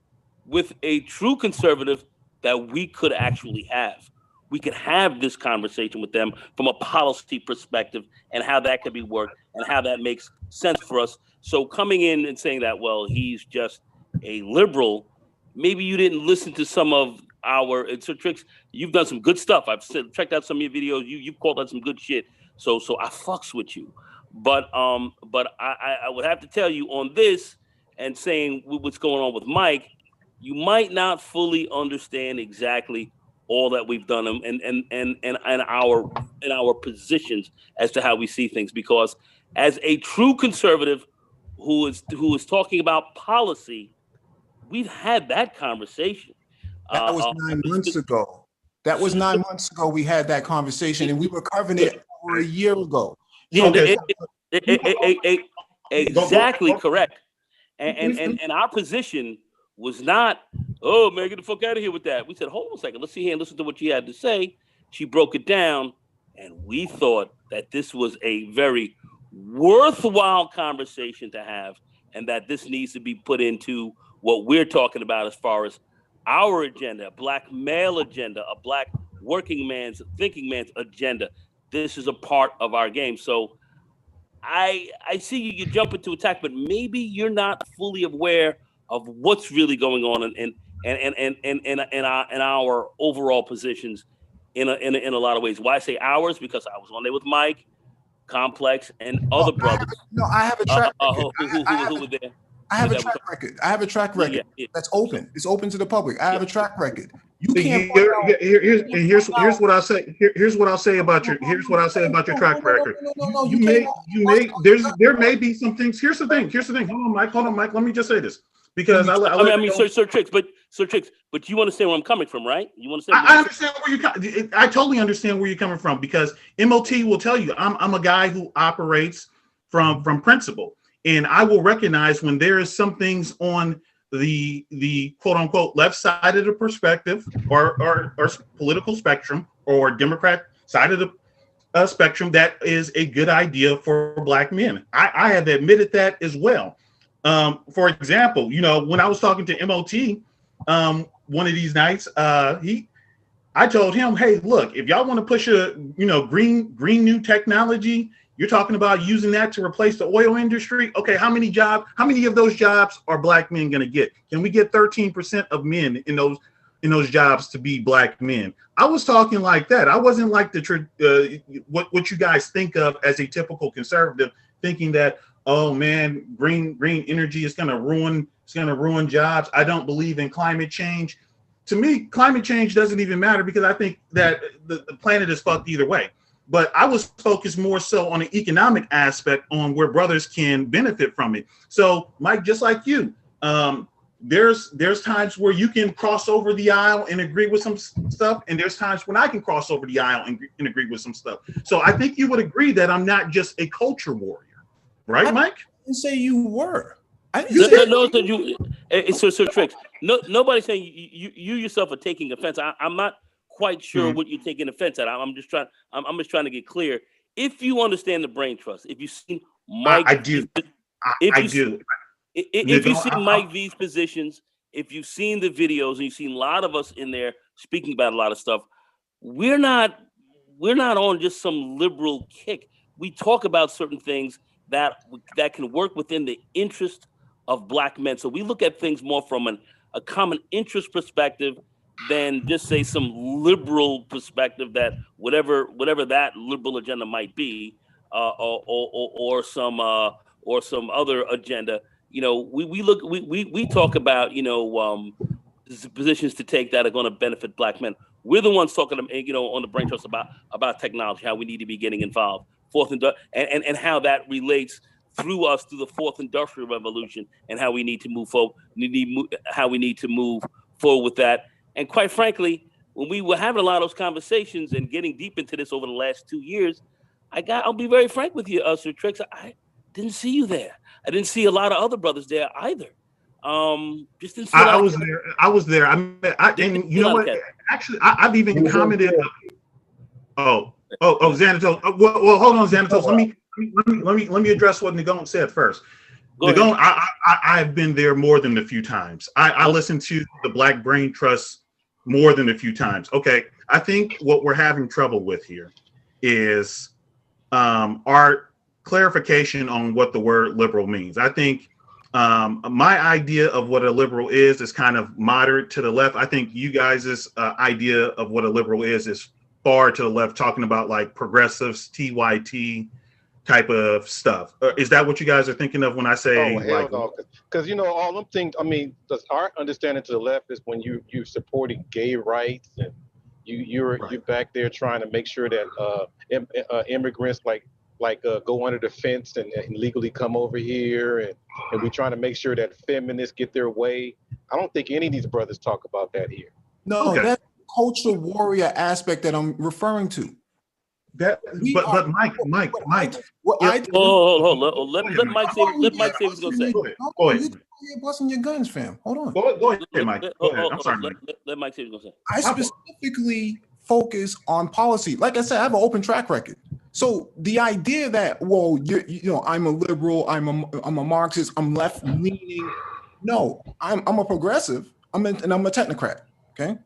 with a true conservative that we could actually have. We could have this conversation with them from a policy perspective and how that could be worked and how that makes sense for us. So coming in and saying that, well, he's just a liberal, maybe you didn't listen to some of our Tricks. You've done some good stuff. I've checked out some of your videos. You've called out some good shit. So I fucks with you. But I would have to tell you on this and saying what's going on with Mike, you might not fully understand exactly all that we've done and our positions as to how we see things, because as a true conservative who is talking about policy, we've had that conversation.
That was 9 months ago. That was 9 months ago. We had that conversation, and we were covering it over a year ago.
Yeah, exactly correct. And our position was not, oh man, get the fuck out of here with that. We said, hold on a second, let's see here and listen to what she had to say. She broke it down, and we thought that this was a very worthwhile conversation to have, and that this needs to be put into what we're talking about as far as our agenda, a black male agenda, a black working man's, thinking man's agenda. This is a part of our game. So I see you jump into attack, but maybe you're not fully aware of what's really going on in our overall positions in a lot of ways. Why I say ours? Because I was on there with Mike, Complex, and other brothers.
I have a track record.
Who were there?
I have a track record. I have a track record that's open. It's open to the public. I have a track record. You can't.
Here's what I say. Here's what I'll say about your. Here's what I'll say about your track record. There may be some things. Here's the thing. Hold on, Mike. Let me just say this. Because
Sir Tricks, but you understand where I'm coming from, right? You understand?
I understand where you're. I totally understand where you're coming from, because MOT will tell you I'm a guy who operates from principle, and I will recognize when there is some things on the quote unquote left side of the perspective or political spectrum or Democrat side of the spectrum that is a good idea for Black men. I have admitted that as well. For example, when I was talking to MOT one of these nights, I told him, hey, look, if y'all want to push a green new technology, you're talking about using that to replace the oil industry. Okay, how many of those jobs are Black men going to get? Can we get 13% of men in those jobs to be Black men? I was talking like that. I wasn't like what you guys think of as a typical conservative, thinking that, oh man, green energy is going to ruin jobs. I don't believe in climate change. To me, climate change doesn't even matter because I think that the planet is fucked either way. But I was focused more so on the economic aspect on where brothers can benefit from it. So, Mike, just like you, there's times where you can cross over the aisle and agree with some stuff, and there's times when I can cross over the aisle and agree with some stuff. So I think you would agree that I'm not just a culture warrior, right, Mike?
I didn't say you were.
So Tricks. Nobody's saying you yourself are taking offense. I'm not quite sure what you're taking offense at. I'm just trying to get clear. If you understand the brain trust, if you've seen Mike,
I do.
If you've seen Mike V's positions, if you've seen the videos, and you've seen a lot of us in there speaking about a lot of stuff, we're not on just some liberal kick. We talk about certain things that can work within the interest of Black men. So we look at things more from a common interest perspective than just say some liberal perspective that whatever that liberal agenda might be, or some other agenda. We talk about positions to take that are going to benefit Black men. We're the ones talking on the brain trust about technology, how we need to be getting involved, and how that relates through us through the fourth industrial revolution, and how we need to move forward. How we need to move forward with that. And quite frankly, when we were having a lot of those conversations and getting deep into this over the last 2 years, I'll be very frank with you, Sir Tricks. I didn't see you there. I didn't see a lot of other brothers there either. Just didn't see.
I was there. And you know what? Actually, I've even commented. Oh, Xanatos. Well, hold on, Xanatos. Let me address what Nagone said first. Nagone, I've been there more than a few times. I listened to the Black Brain Trust more than a few times. Okay, I think what we're having trouble with here is our clarification on what the word liberal means. I think my idea of what a liberal is kind of moderate to the left. I think you guys' idea of what a liberal is far to the left, talking about like progressives, TYT type of stuff. Is that what you guys are thinking of when I say?
Oh, hell no. Because all them things. I mean, our understanding to the left is when you're supporting gay rights and you're back there trying to make sure that immigrants go under the fence and legally come over here, and we're trying to make sure that feminists get their way. I don't think any of these brothers talk about that here.
No, that's the cultural warrior aspect that I'm referring to.
But Mike.
Hold on. Let Mike say what he's gonna say.
Go ahead.
You're busting your guns, fam. Hold on.
Go ahead, Mike. Go ahead. I'm sorry, Mike.
Let Mike say what he's gonna say.
I specifically focus on policy. Like I said, I have an open track record. So the idea that, well, I'm a liberal, I'm a Marxist, I'm left leaning. No, I'm a progressive. I'm a technocrat. Okay,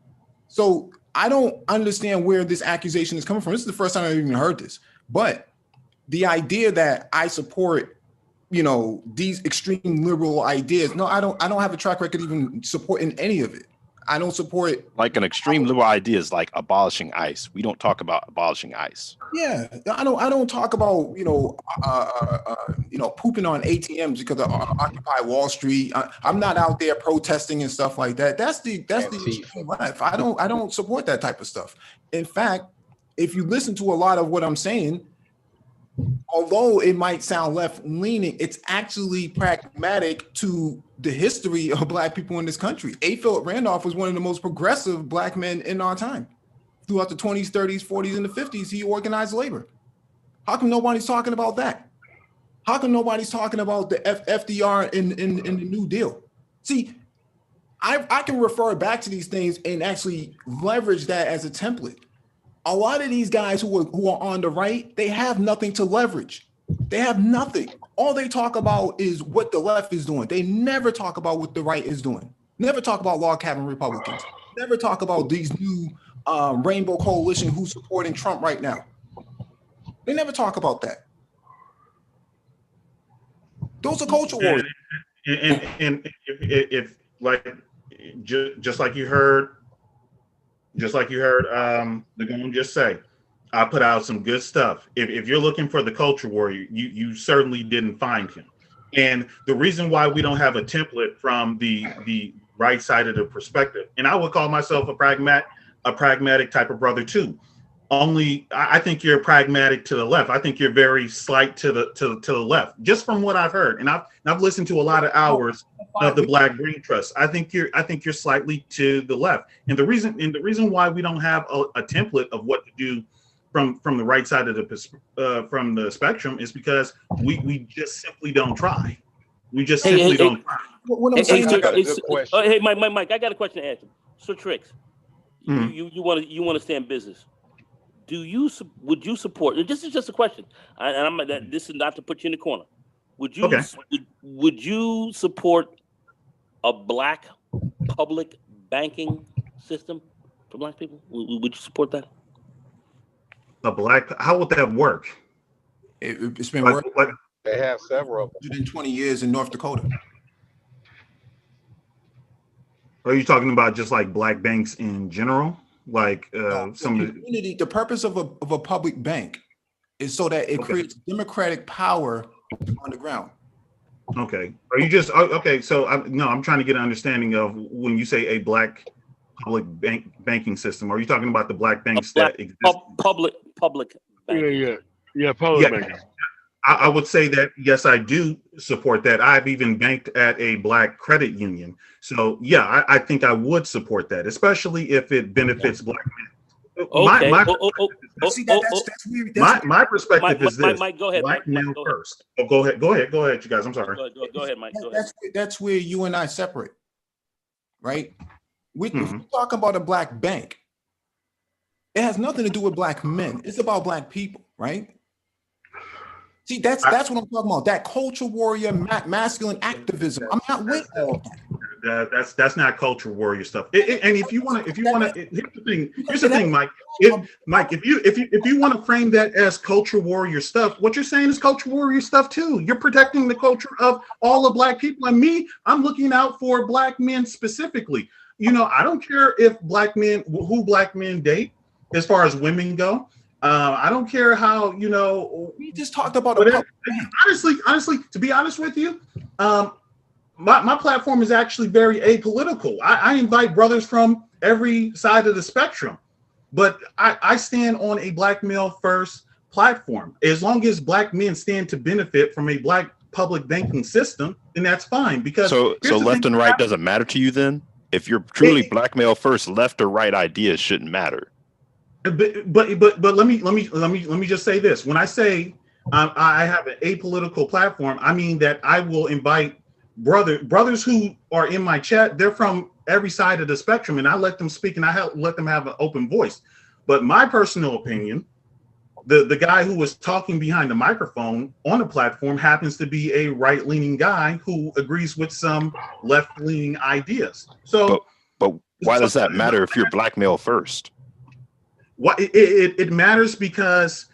so I don't understand where this accusation is coming from. This is the first time I've even heard this. But the idea that I support, these extreme liberal ideas. No, I don't have a track record even supporting any of it. I don't support
like an extreme liberal idea is like abolishing ICE. We don't talk about abolishing ICE.
Yeah, I don't talk about pooping on ATMs because of Occupy Wall Street. I'm not out there protesting and stuff like that. That's the extreme left. I don't support that type of stuff. In fact, if you listen to a lot of what I'm saying, although it might sound left leaning, it's actually pragmatic to the history of Black people in this country. A. Philip Randolph was one of the most progressive Black men in our time. Throughout the 20s, 30s, 40s, and the 50s, he organized labor. How come nobody's talking about that? How come nobody's talking about the FDR in the New Deal? See, I can refer back to these things and actually leverage that as a template. A lot of these guys who are on the right, they have nothing to leverage. They have nothing. All they talk about is what the left is doing. They never talk about what the right is doing. Never talk about log cabin Republicans. Never talk about these new rainbow coalition who's supporting Trump right now. They never talk about that. Those are culture wars.
And if like just like you heard the Goon just say, I put out some good stuff. If you're looking for the culture warrior, you certainly didn't find him. And the reason why we don't have a template from the right side of the perspective, and I would call myself a pragmatic type of brother too. Only I think you're pragmatic to the left. I think you're very slight to the left, just from what I've heard. And I've listened to a lot of hours of the Black Green Trust. I think you're slightly to the left. And the reason why we don't have a template of what to do from the right side of from the spectrum is because we just simply don't try. We just simply don't try.
What I'm saying, I got a good question. Hey, Mike, I got a question to ask you. So Tricks, you want to stay in business. Would you support? This is just a question, this is not to put you in the corner. Would you support a black public banking system for black people? Would you support that?
How would that work?
It's been working.
They have several of them.
120 years in North Dakota.
Are you talking about just like black banks in general? Like
the purpose of a public bank is so that it creates democratic power on the ground.
Okay. Are you just okay? So I'm trying to get an understanding of when you say a black public banking system. Are you talking about the black banks that exist?
Public banking.
Yeah. Public banking.
I would say that yes, I do support that. I've even banked at a black credit union. So yeah, I think I would support that, especially if it benefits black men.
Okay.
My perspective is this.
Mike, go ahead.
Black men first. Oh, go ahead, you guys. I'm sorry.
Go ahead, Mike. Go ahead.
That's where you and I separate, right? We're talking about a black bank. It has nothing to do with black men. It's about black people, right? See, that's what I'm talking about. That culture warrior, masculine activism. I'm not with all of that.
That's not culture warrior stuff. And if you want to, here's the thing, Mike. If you want to frame that as culture warrior stuff, what you're saying is culture warrior stuff too. You're protecting the culture of all of black people. And me, I'm looking out for black men specifically. I don't care if who black men date, as far as women go. I don't care how,
we just talked about
honestly, to be honest with you, my platform is actually very apolitical. I invite brothers from every side of the spectrum, but I stand on a black male first platform. As long as black men stand to benefit from a black public banking system, then that's fine. Because
so left and right doesn't matter to you then? If you're truly black male first, left or right ideas shouldn't matter.
But let me just say this. When I say I have an apolitical platform, I mean that I will invite brothers who are in my chat. They're from every side of the spectrum, and I let them speak and I let them have an open voice. But my personal opinion, the guy who was talking behind the microphone on the platform happens to be a right-leaning guy who agrees with some left-leaning ideas. So,
but why does that matter if you're black male first?
It matters because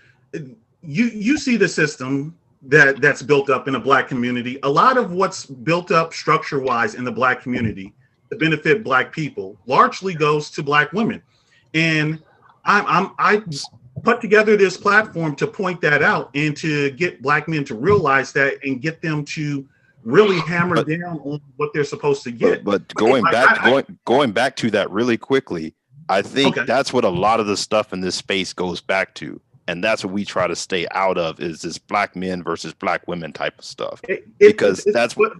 you see the system that's built up in a black community. A lot of what's built up structure-wise in the black community to benefit black people largely goes to black women, and I put together this platform to point that out and to get black men to realize that and get them to really hammer down on what they're supposed to get.
But going back to that really quickly. I think that's what a lot of the stuff in this space goes back to. And that's what we try to stay out of is this black men versus black women type of stuff. Because that's what.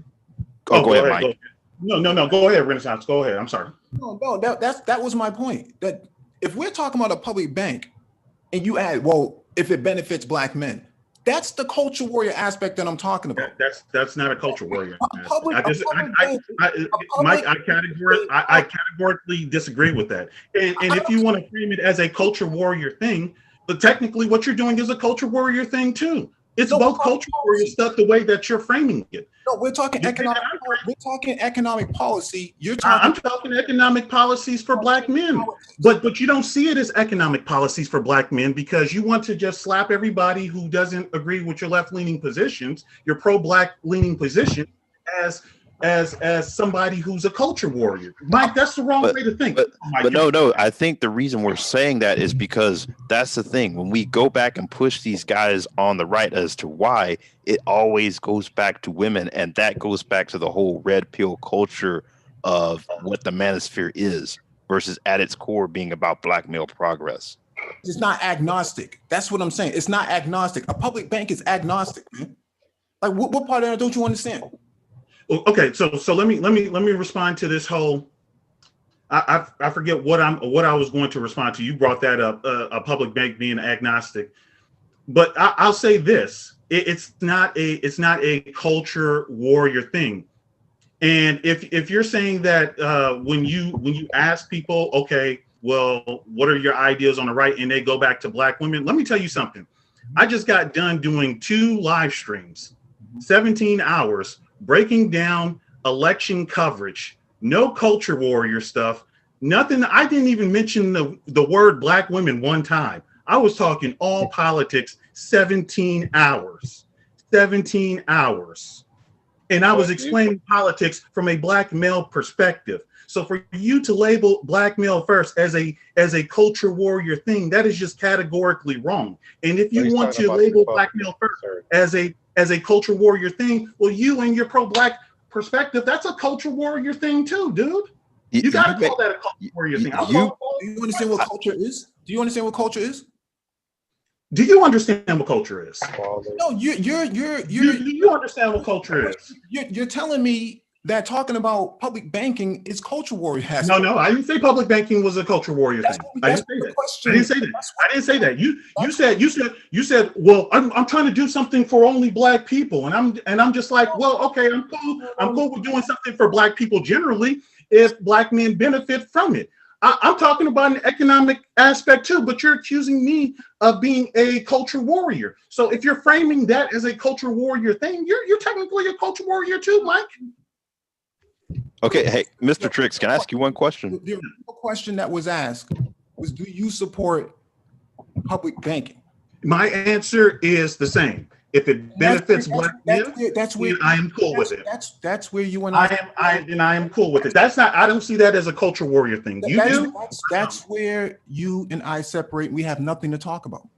Go ahead, Mike.
No. Go ahead, Renaissance. Go ahead. I'm sorry.
No. That was my point. That if we're talking about a public bank and you add, well, if it benefits black men, That's the culture warrior aspect that I'm talking about.
That's not a culture warrior.
Public,
Mike, I categorically disagree with that. And if you want to frame it as a culture warrior thing, but technically what you're doing is a culture warrior thing too. It's both culture warrior stuff the way that you're framing it.
No, we're talking economic. We're talking economic policy. You're talking.
I'm talking economic policies for Black men, but you don't see it as economic policies for Black men because you want to just slap everybody who doesn't agree with your left-leaning positions, your pro-Black leaning position, as somebody who's a culture warrior. Mike, that's the wrong way to think.
But no, I think the reason we're saying that is because that's the thing. When we go back and push these guys on the right as to why, it always goes back to women, and that goes back to the whole red pill culture of what the manosphere is versus at its core being about Black male progress.
It's not agnostic. That's what I'm saying. It's not agnostic. A public bank is agnostic, man. Like what part of that don't you understand?
Okay, so let me respond to this whole. I forget what I was going to respond to. You brought that up, a public bank being agnostic, but I'll say this: it's not a culture warrior thing. And if you're saying that when you ask people, okay, well, what are your ideas on the right, and they go back to Black women, let me tell you something. I just got done doing 2 live streams, 17 hours. Breaking down election coverage, no culture warrior stuff, nothing. I didn't even mention the word Black women one time. I was talking all politics, 17 hours. And I was explaining politics from a Black male perspective. So for you to label Black male first as a culture warrior thing, that is just categorically wrong. And if you want to label Black male first as a culture warrior thing, well, you and your pro-Black perspective, that's a culture warrior thing too, dude. You got to call that a culture warrior thing.
Do you understand what culture is? Do you understand what culture is?
Do you understand what culture is?
No, you
understand what culture is?
You're telling me that talking about public banking is culture warrior.
No, I didn't say public banking was a culture warrior thing. I didn't say that. You said, well, I'm trying to do something for only Black people, and I'm just like, well, okay, I'm cool with doing something for Black people generally if Black men benefit from it. I'm talking about an economic aspect too, but you're accusing me of being a culture warrior. So if you're framing that as a culture warrior thing, you're technically a culture warrior too, Mike.
Okay, hey, Mr. Tricks, can I ask you one question?
The question that was asked was, do you support public banking?
My answer is the same. If it benefits Black men, I am cool with it.
That's where you and I
am cool with it. That's not. I don't see that as a culture warrior thing. You do?
That's where you and I separate. We have nothing to talk about.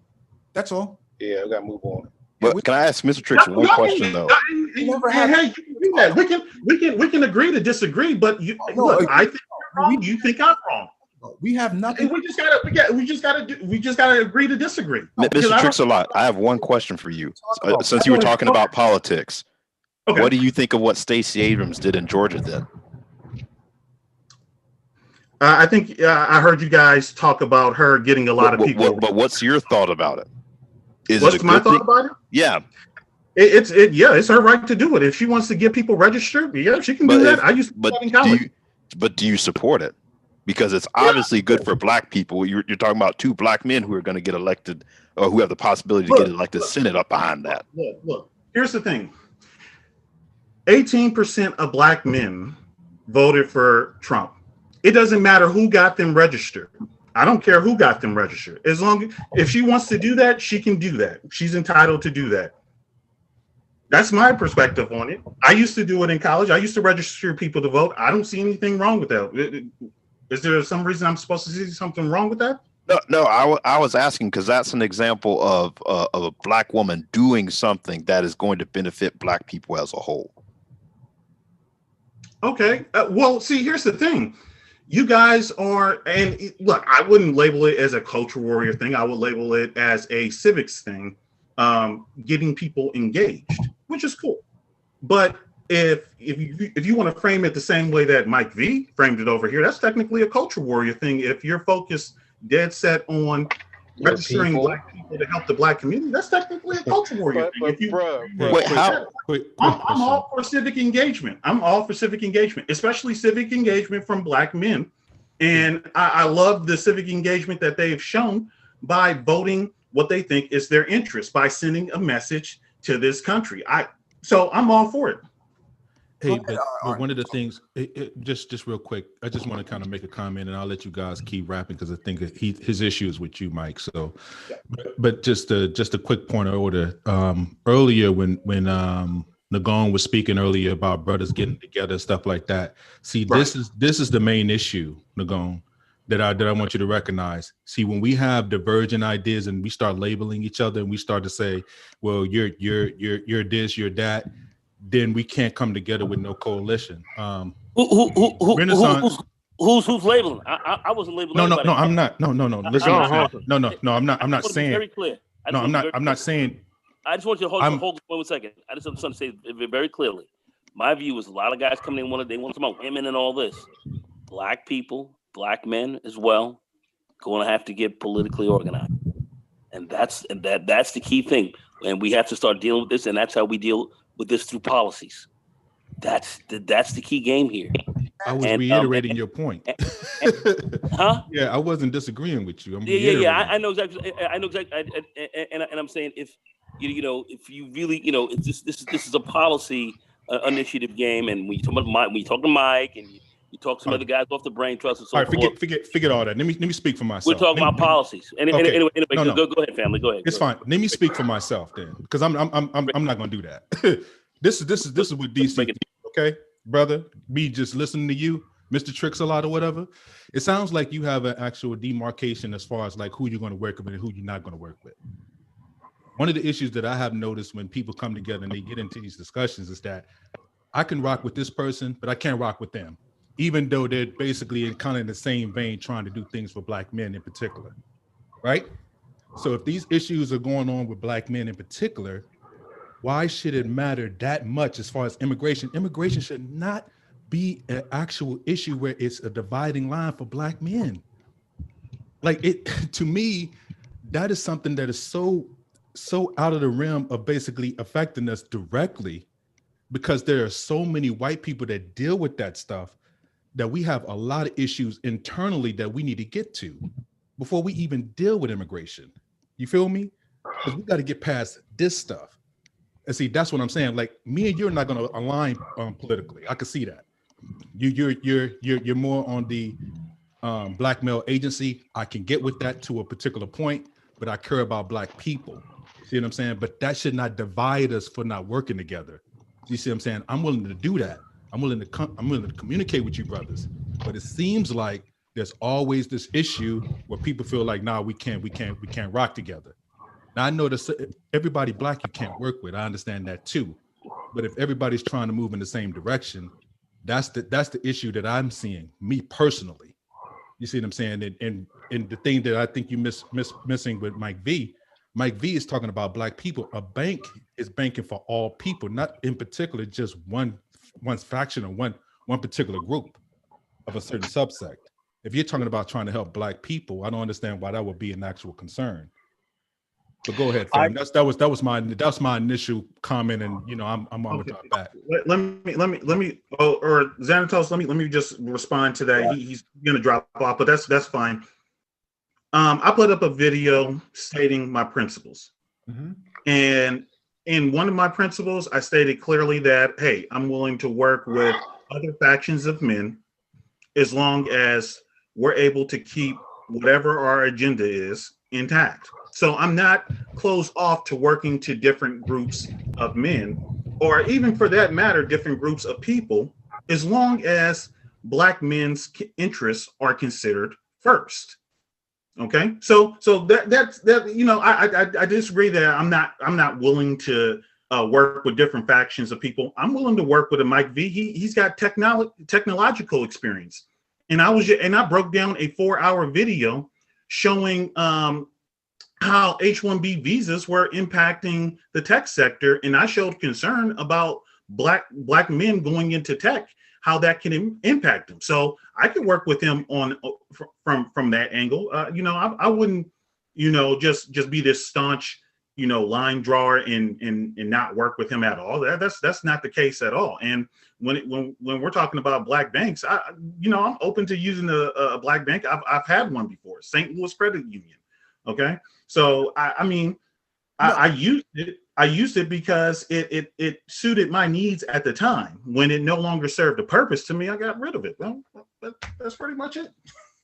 That's all.
Yeah, we gotta move on.
But can I ask Mr. Tricks one question though?
Hey, you can do that. We can agree to disagree, but look, I think you're wrong. You think I'm wrong.
We have nothing.
We just gotta agree to disagree.
Mr. Tricks a lot. I have one question for you. Since you were talking about politics, what do you think of what Stacey Abrams did in Georgia then?
I think I heard you guys talk about her getting a lot of people.
But what's your thought about it?
What's my thought about it?
Yeah.
It's her right to do it. If she wants to get people registered, yeah, she can do that. I used to do that in college.
But do you support it? Because it's obviously good for Black people. You're talking about 2 Black men who are going to get elected, or who have the possibility to get elected Senate up behind that.
Look, here's the thing. 18% of Black men voted for Trump. It doesn't matter who got them registered. I don't care who got them registered. As long as if she wants to do that, she can do that. She's entitled to do that. That's my perspective on it. I used to do it in college. I used to register people to vote. I don't see anything wrong with that. Is there some reason I'm supposed to see something wrong with that?
No. I was asking because that's an example of a Black woman doing something that is going to benefit Black people as a whole.
Okay. Well, see, here's the thing. You guys are, and look, I wouldn't label it as a culture warrior thing. I would label it as a civics thing, getting people engaged, which is cool. But if you want to frame it the same way that Mike V framed it over here, that's technically a culture warrior thing. If you're focused dead set on registering
people.
black people to help the black community, that's technically a culture warrior thing. If you, I'm all for civic engagement. I'm all for civic engagement, especially civic engagement from black men. And I love the civic engagement that they've shown by voting what they think is their interest, by sending a message to this country. So I'm all for it.
Hey, but one of the things, just real quick, I just want to kind of make a comment, and I'll let you guys keep rapping because I think his issue is with you, Mike. So, but just a quick point of order. Earlier, when Nagone was speaking earlier about brothers getting together and stuff like that. See, this is the main issue, Nagone, that I want you to recognize. See, when we have divergent ideas and we start labeling each other and we start to say, well, you're this, you're that, then we can't come together with no coalition.
Who's labeling? I wasn't labeling.
No, I'm not. No. Listen, I'm not saying.
Very clear.
I'm not saying.
I just want you to hold 1 second. I just want to say it very clearly. My view is a lot of guys coming in, they want to talk about women and all this. Black people, black men as well, going to have to get politically organized, and that's the key thing. And we have to start dealing with this, and that's how we deal with this through policies. That's the key game here.
I was reiterating your point.
Huh?
Yeah, I wasn't disagreeing with you.
I know exactly. And I'm saying if you really, this is a policy initiative game, and when you talk about Mike, when you talk to Mike, and you talk to some other guys off the brain trust and so forth.
All right, forget all that. Let me speak for myself.
We're talking about policies. Anyway, go ahead, family. Go ahead.
It's fine. Let me speak for myself then, because I'm not going to do that. This is what DC. Okay, brother. Me just listening to you, Mr. Trix-a-lot or whatever. It sounds like you have an actual demarcation as far as like who you're going to work with and who you're not going to work with. One of the issues that I have noticed when people come together and they get into these discussions is that I can rock with this person, but I can't rock with them, even though they're basically in kind of the same vein trying to do things for black men in particular, right? So if these issues are going on with black men in particular, why should it matter that much as far as immigration? Immigration should not be an actual issue where it's a dividing line for black men. Like to me, that is something that is so out of the realm of basically affecting us directly, because there are so many white people that deal with that stuff that we have a lot of issues internally that we need to get to before we even deal with immigration. You feel me? Because we got to get past this stuff. And see, that's what I'm saying. Like me and you're not going to align politically. I can see that. You're more on the black male agency. I can get with that to a particular point, but I care about black people. See what I'm saying? But that should not divide us for not working together. You see what I'm saying? I'm willing to do that. I'm willing to communicate with you brothers. But it seems like there's always this issue where people feel like, nah, we can't rock together. Now I know that everybody black you can't work with. I understand that too. But if everybody's trying to move in the same direction, that's the issue that I'm seeing, me personally. You see what I'm saying? And the thing that I think you missing with Mike V is talking about black people. A bank is banking for all people, not in particular just one faction or one particular group of a certain subsect. If you're talking about trying to help black people, I don't understand why that would be an actual concern. But go ahead, fam. That was my initial comment, and I'm on the top back.
Let me or Xanatos, let me just respond to that. He's gonna drop off, but that's fine. I put up a video stating my principles. Mm-hmm. And in one of my principles, I stated clearly that, hey, I'm willing to work with other factions of men as long as we're able to keep whatever our agenda is intact. So I'm not closed off to working to different groups of men, or even for that matter, different groups of people, as long as black men's interests are considered first. Okay, so that's I disagree that I'm not willing to work with different factions of people. I'm willing to work with a Mike V. He's got technological experience, and I broke down a 4-hour video showing how H-1B visas were impacting the tech sector, and I showed concern about black men going into tech, how that can impact them. So I could work with him on from that angle. I wouldn't just be this staunch, line drawer and not work with him at all. That's not the case at all. And when we're talking about black banks, I'm open to using a black bank. I've had one before, St. Louis Credit Union. Okay, so I used it. I used it because it suited my needs at the time. When it no longer served a purpose to me, I got rid of it. Well, that's pretty much it.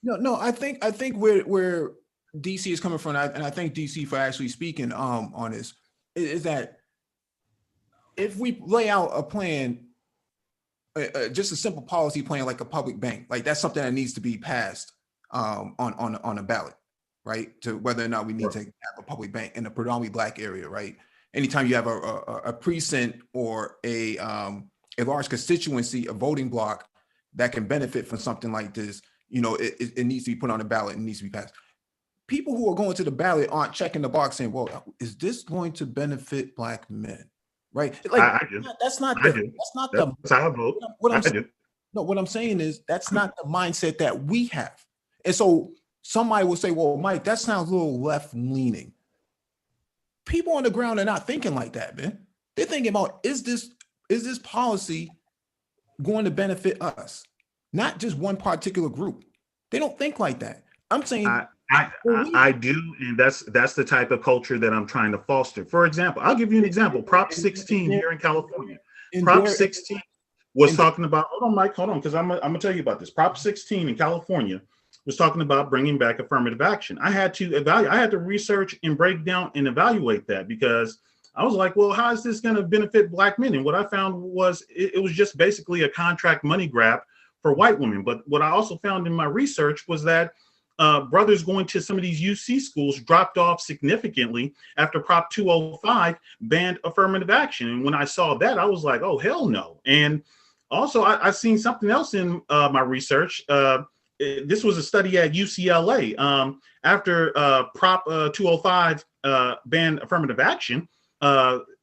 No. I think where DC is coming from, and I thank DC for actually speaking on this, is that if we lay out a plan, just a simple policy plan like a public bank, like that's something that needs to be passed on a ballot, right? To whether or not we need to have a public bank in a predominantly black area, right? Anytime you have a precinct or a large constituency, a voting block that can benefit from something like this, it needs to be put on a ballot and needs to be passed. People who are going to the ballot aren't checking the box saying, well, is this going to benefit black men? Right? Like
I do.
That's not
I
the
do.
that's not
That's
the
how I vote.
what I'm saying is that's not the mindset that we have. And so somebody will say, well, Mike, that sounds a little left leaning. People on the ground are not thinking like that, man. They're thinking about, is this policy going to benefit us? Not just one particular group. They don't think like that. I'm saying
I do, and that's the type of culture that I'm trying to foster. For example, I'll give you an example. Prop 16 here in California. Prop 16 was talking about, hold on, Mike, because I'm gonna tell you about this. Prop 16 in California was talking about bringing back affirmative action. I had to research and break down and evaluate that, because I was like, well, how is this going to benefit black men? And what I found was it was just basically a contract money grab for white women. But what I also found in my research was that brothers going to some of these UC schools dropped off significantly after Prop 205 banned affirmative action. And when I saw that, I was like, oh, hell no. And also, I seen something else in my research. This was a study at UCLA. After Prop 205 banned affirmative action,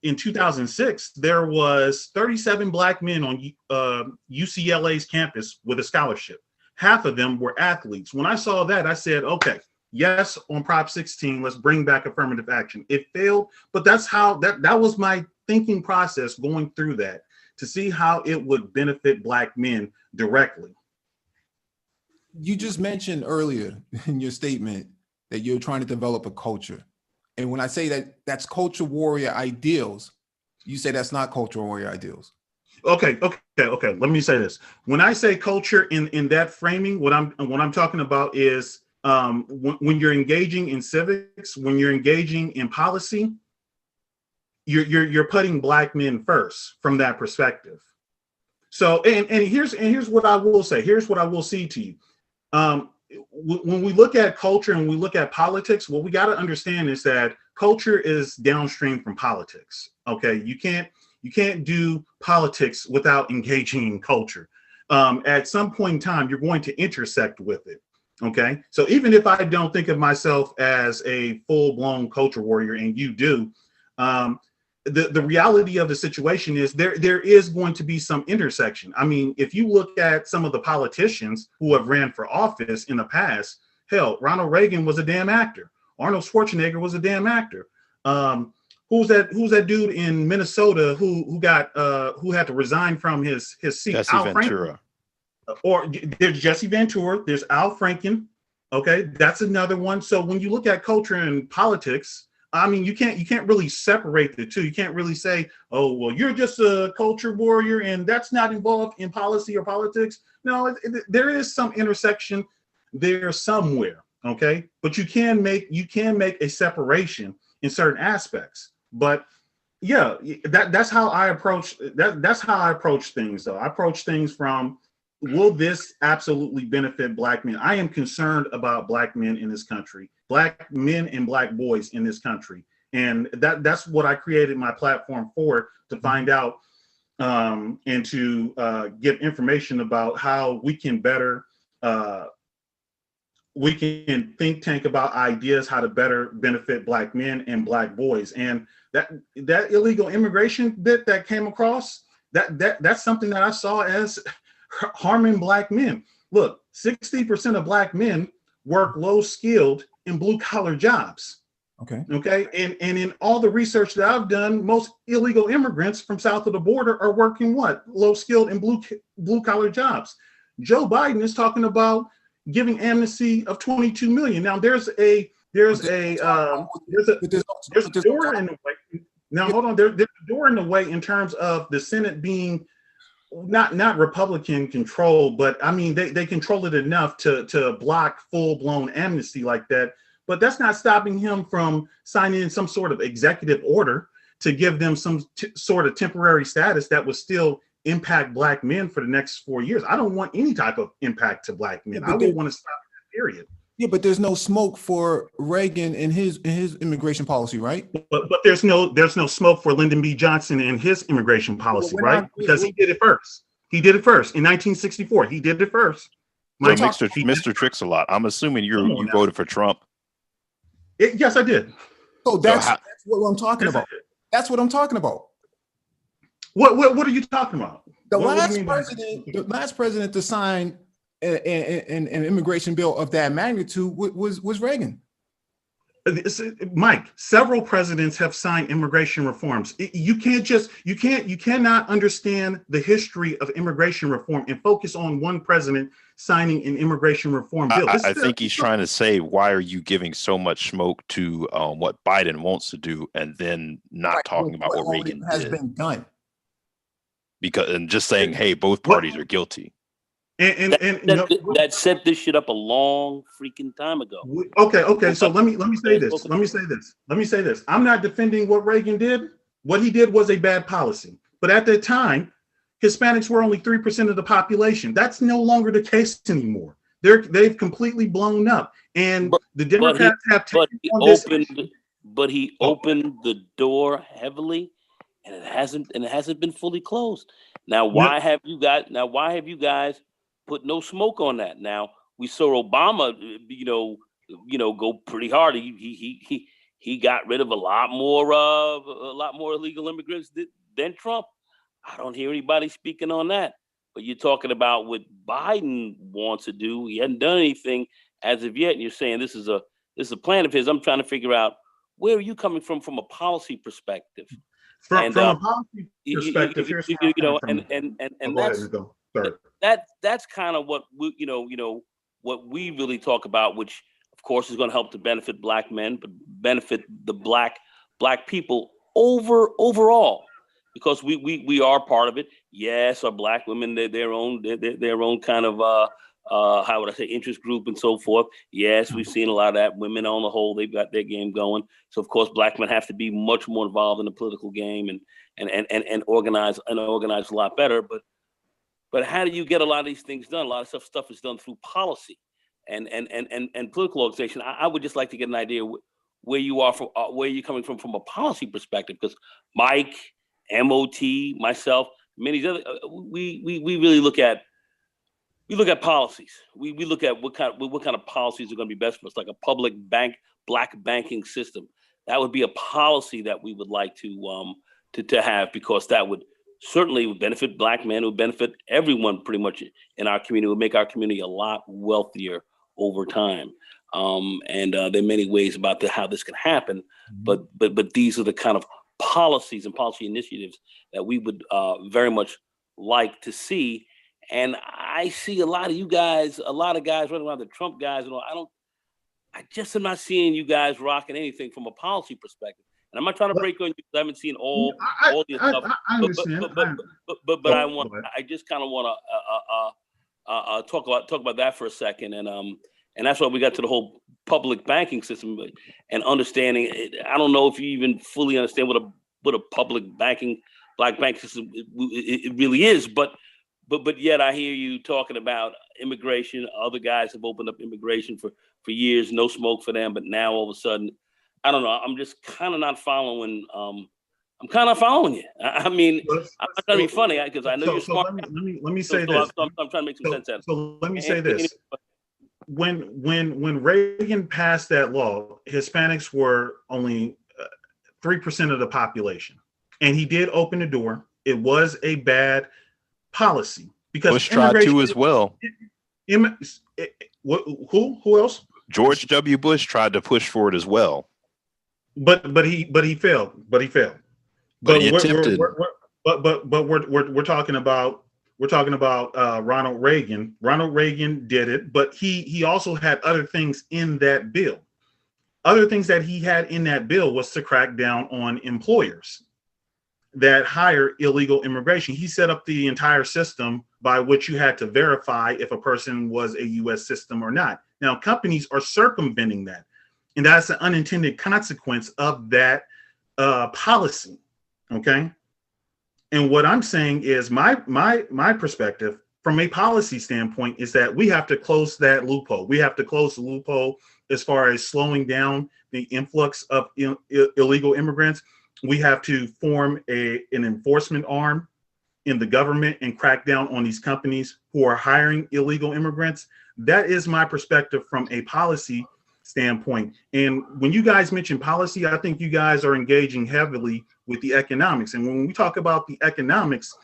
in 2006, there was 37 black men on UCLA's campus with a scholarship. Half of them were athletes. When I saw that, I said, okay, yes, on Prop 16, let's bring back affirmative action. It failed, but that's how that was my thinking process going through that, to see how it would benefit black men directly.
You just mentioned earlier in your statement that you're trying to develop a culture. And when I say that that's culture warrior ideals, you say that's not culture warrior ideals.
Okay. Let me say this. When I say culture in that framing, what I'm talking about is when you're engaging in civics, when you're engaging in policy, you're putting black men first from that perspective. So and here's what I will say. Here's what I will say to you. When we look at culture and we look at politics, what we got to understand is that culture is downstream from politics. Okay, you can't do politics without engaging in culture. At some point in time, you're going to intersect with it. Okay, so even if I don't think of myself as a full-blown culture warrior, and you do, the reality of the situation is there is going to be some intersection. I mean, if you look at some of the politicians who have ran for office in the past, hell, Ronald Reagan was a damn actor. Arnold Schwarzenegger was a damn actor. Who's that dude in Minnesota who had to resign from his seat?
Jesse Ventura.
Or there's Jesse Ventura. There's Al Franken. Okay, that's another one. So when you look at culture and politics, I mean, you can't really separate the two. You can't really say, oh, well, you're just a culture warrior and that's not involved in policy or politics. No, there is some intersection there somewhere. Okay, but you can make a separation in certain aspects. But yeah, that's how I approach that. That's how I approach things, though. I approach things from, will this absolutely benefit black men? I am concerned about black men in this country, black men and black boys in this country. And that's what I created my platform for, to find out and to give information about how we can better, we can think tank about ideas how to better benefit black men and black boys. And that illegal immigration bit that came across, that's something that I saw as harming black men. Look, 60% of black men work low skilled and blue collar jobs.
Okay.
Okay. And in all the research that I've done, most illegal immigrants from south of the border are working what? Low skilled and blue collar jobs. Joe Biden is talking about giving amnesty of 22 million. Now there's a door in the way. Now hold on, there's a door in the way in terms of the Senate being not Republican controlled, but I mean they control it enough to block full blown amnesty like that. But that's not stopping him from signing some sort of executive order to give them some sort of temporary status that would still impact Black men for the next 4 years. I don't want any type of impact to Black men. I would want to stop that, period.
Yeah, but there's no smoke for Reagan and his immigration policy, right?
But there's no smoke for Lyndon B. Johnson and his immigration policy, right? Because he did it first. He did it first in 1964. He did it first.
So Mr. Tricks a lot. I'm assuming you voted for Trump.
Yes, I did.
So that's what I'm talking about. That's what I'm talking about.
What are you talking about?
The last president to sign an immigration bill of that magnitude was Reagan.
Mike, several presidents have signed immigration reforms. You cannot understand the history of immigration reform and focus on one president signing an immigration reform bill.
I think he's trying to say, why are you giving so much smoke to what Biden wants to do and then not talking about what Reagan
has been done?
And just saying, hey, both parties are guilty.
That set this shit up a long freaking time ago.
Okay. So let me say this. I'm not defending what Reagan did. What he did was a bad policy. But at that time, Hispanics were only 3% of the population. That's no longer the case anymore. They've completely blown up. And the Democrats have taken on this.
But he opened the door heavily, and it hasn't been fully closed. Now why have you guys put no smoke on that? Now we saw Obama, go pretty hard. He got rid of a lot more illegal immigrants than Trump. I don't hear anybody speaking on that. But you're talking about what Biden wants to do. He hasn't done anything as of yet, and you're saying this is a plan of his. I'm trying to figure out, where are you coming from a policy perspective?
From a policy perspective,
that's kind of what what we really talk about, which of course is going to help to benefit Black men, but benefit the black people overall, because we are part of it. Yes, our Black women, they're their own kind of how would I say, interest group and so forth. Yes, we've seen a lot of that. Women on the whole, they've got their game going. So of course, Black men have to be much more involved in the political game and organize a lot better. But how do you get a lot of these things done? A lot of stuff is done through policy and political organization. I would just like to get an idea where you are where you're coming from a policy perspective, because Mike, MOT, myself, many other we really look at policies. We look at what kind of policies are going to be best for us, like a public Black banking system. That would be a policy that we would like to have, because that would certainly benefit Black men, would benefit everyone pretty much in our community, would make our community a lot wealthier over time. And there are many ways about how this can happen, but these are the kind of policies and policy initiatives that we would very much like to see. And I see a lot of guys running around, the Trump guys and all. I just am not seeing you guys rocking anything from a policy perspective. And I'm not trying to break on you, because I haven't seen all the stuff.
I understand.
But I just kind of want to talk about that for a second. And that's why we got to the whole public banking system and understanding it. I don't know if you even fully understand what a public Black banking system it really is, but yet I hear you talking about immigration. Other guys have opened up immigration for years, no smoke for them, but now all of a sudden, I don't know. I'm just kind of not following. I'm kind of following you. I mean, I'm trying to be funny because I know you're smart.
Let me say this.
I'm trying to make some sense out of it.
So let me say this. When Reagan passed that law, Hispanics were only 3% of the population, and he did open the door. It was a bad policy because
Bush tried to as well.
Who else?
George W. Bush tried to push for it as well.
But he failed. But
he attempted.
We're talking about Ronald Reagan. Ronald Reagan did it, but he also had other things in that bill. Other things that he had in that bill was to crack down on employers that hire illegal immigration. He set up the entire system by which you had to verify if a person was a U.S. citizen or not. Now, companies are circumventing that, and that's an unintended consequence of that policy. Okay. And what I'm saying is my perspective from a policy standpoint is that we have to close that loophole. We have to close the loophole as far as slowing down the influx of illegal immigrants. We have to form an enforcement arm in the government and crack down on these companies who are hiring illegal immigrants. That is my perspective from a policy standpoint. And when you guys mention policy, I think you guys are engaging heavily with the economics. And when we talk about the economics,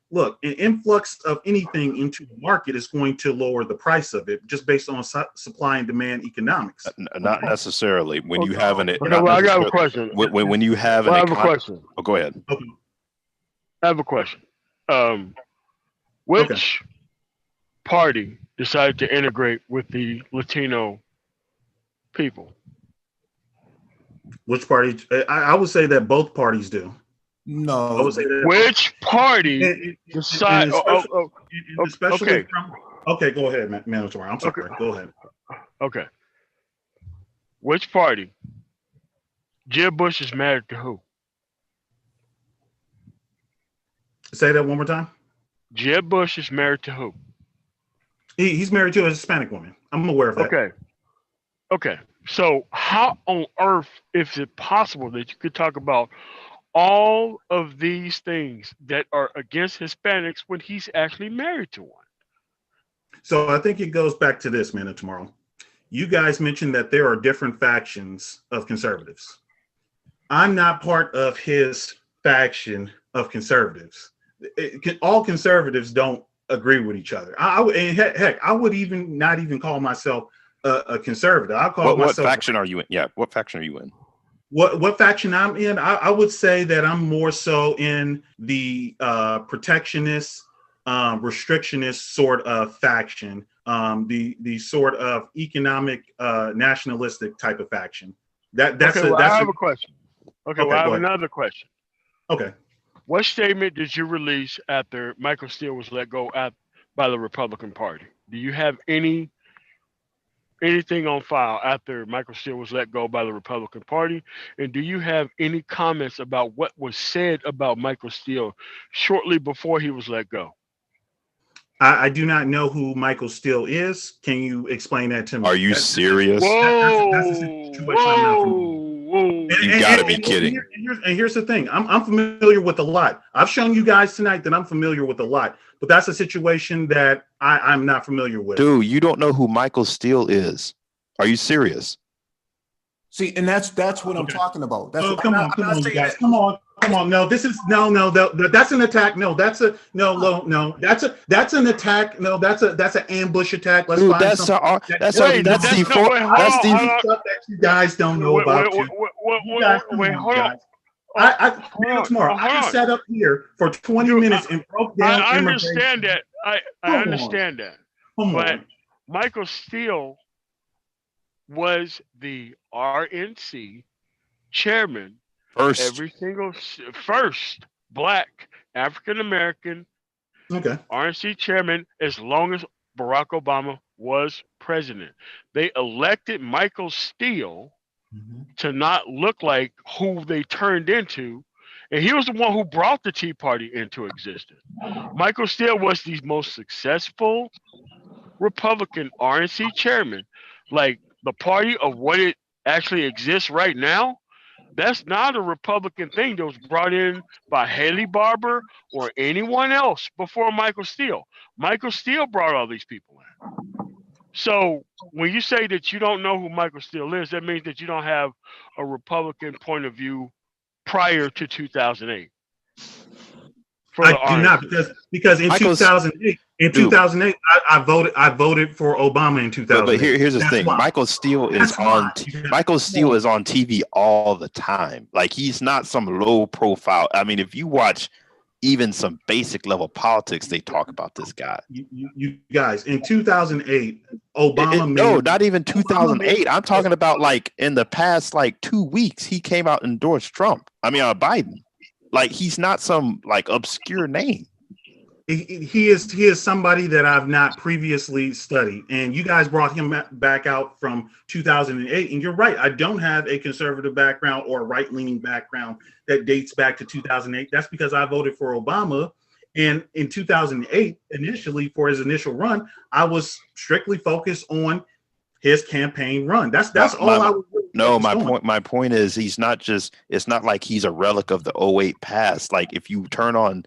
look, an influx of anything into the market is going to lower the price of it just based on supply and demand economics.
Not necessarily. When you have an,
well, I got a question.
When you have
I have a question.
Oh, go ahead.
Okay.
I have a question. Which party decided to integrate with the Latino people?
Which party? I would say that both parties do.
No.
I would say that
Which party decided?
Especially from, okay, go ahead, Mandatory. I'm sorry. Go ahead.
Okay. Which party? Jeb Bush is married to who?
Say that one more time.
Jeb Bush is married to who?
He's married to a Hispanic woman. I'm aware of that.
Okay. So how on earth is it possible that you could talk about all of these things that are against Hispanics when he's actually married to one?
So I think it goes back to this, man, tomorrow. You guys mentioned that there are different factions of conservatives. I'm not part of his faction of conservatives. All conservatives don't agree with each other. Heck, I would even not even call myself a conservative. I call myself.
What faction are you in? Yeah, what faction are you in?
What faction I'm in? I would say that I'm more so in the protectionist, restrictionist sort of faction, the sort of economic nationalistic type of faction. I
have a question. Okay, well, I have another question.
Okay.
What statement did you release after Michael Steele was let go by the Republican Party? Do you have anything on file after Michael Steele was let go by the Republican Party? And do you have any comments about what was said about Michael Steele shortly before he was let go?
I do not know who Michael Steele is. Can you explain that to me?
Are you serious?
That's the situation I'm not familiar with.
You gotta be kidding.
And here's the thing. I'm familiar with a lot. I've shown you guys tonight that I'm familiar with a lot, but that's a situation that I'm not familiar with.
Dude, you don't know who Michael Steele is. Are you serious?
See, and that's what I'm talking about. That's
come on, you guys. Come on. No, this is no. That's an attack. No, that's a no. That's an attack. No, that's an ambush attack. Let's find
that's
stuff
the stuff
that you guys don't know about. Wait, hold on. Tomorrow, I sat up here for 20 minutes and broke down.
I understand that. I understand that. But Michael Steele was the RNC chairman. First Black African American RNC chairman as long as Barack Obama was president. They elected Michael Steele to not look like who they turned into, and he was the one who brought the Tea Party into existence. Michael Steele was the most successful Republican RNC chairman. Like the party of what it actually exists right now, that's not a Republican thing that was brought in by Haley Barbour or anyone else before Michael Steele. Michael Steele brought all these people in. So when you say that you don't know who Michael Steele is, that means that you don't have a Republican point of view prior to 2008.
I do not, because in 2008, I voted for Obama in 2008.
But here's the thing:
why.
Michael Steele is on TV all the time. Like, he's not some low profile. I mean, if you watch even some basic level politics, they talk about this guy.
You guys, in 2008, Obama
no, not even 2008. I'm talking about like in the past 2 weeks, he came out and endorsed Trump. I mean, Biden. Like, he's not some obscure name.
He is somebody that I've not previously studied, and you guys brought him back out from 2008. And you're right, I don't have a conservative background or a right-leaning background that dates back to 2008. That's because I voted for Obama, and in 2008, initially for his initial run, I was strictly focused on his campaign run. That's all I was.
No, my point is, he's not just. It's not like he's a relic of the 08 past. Like, if you turn on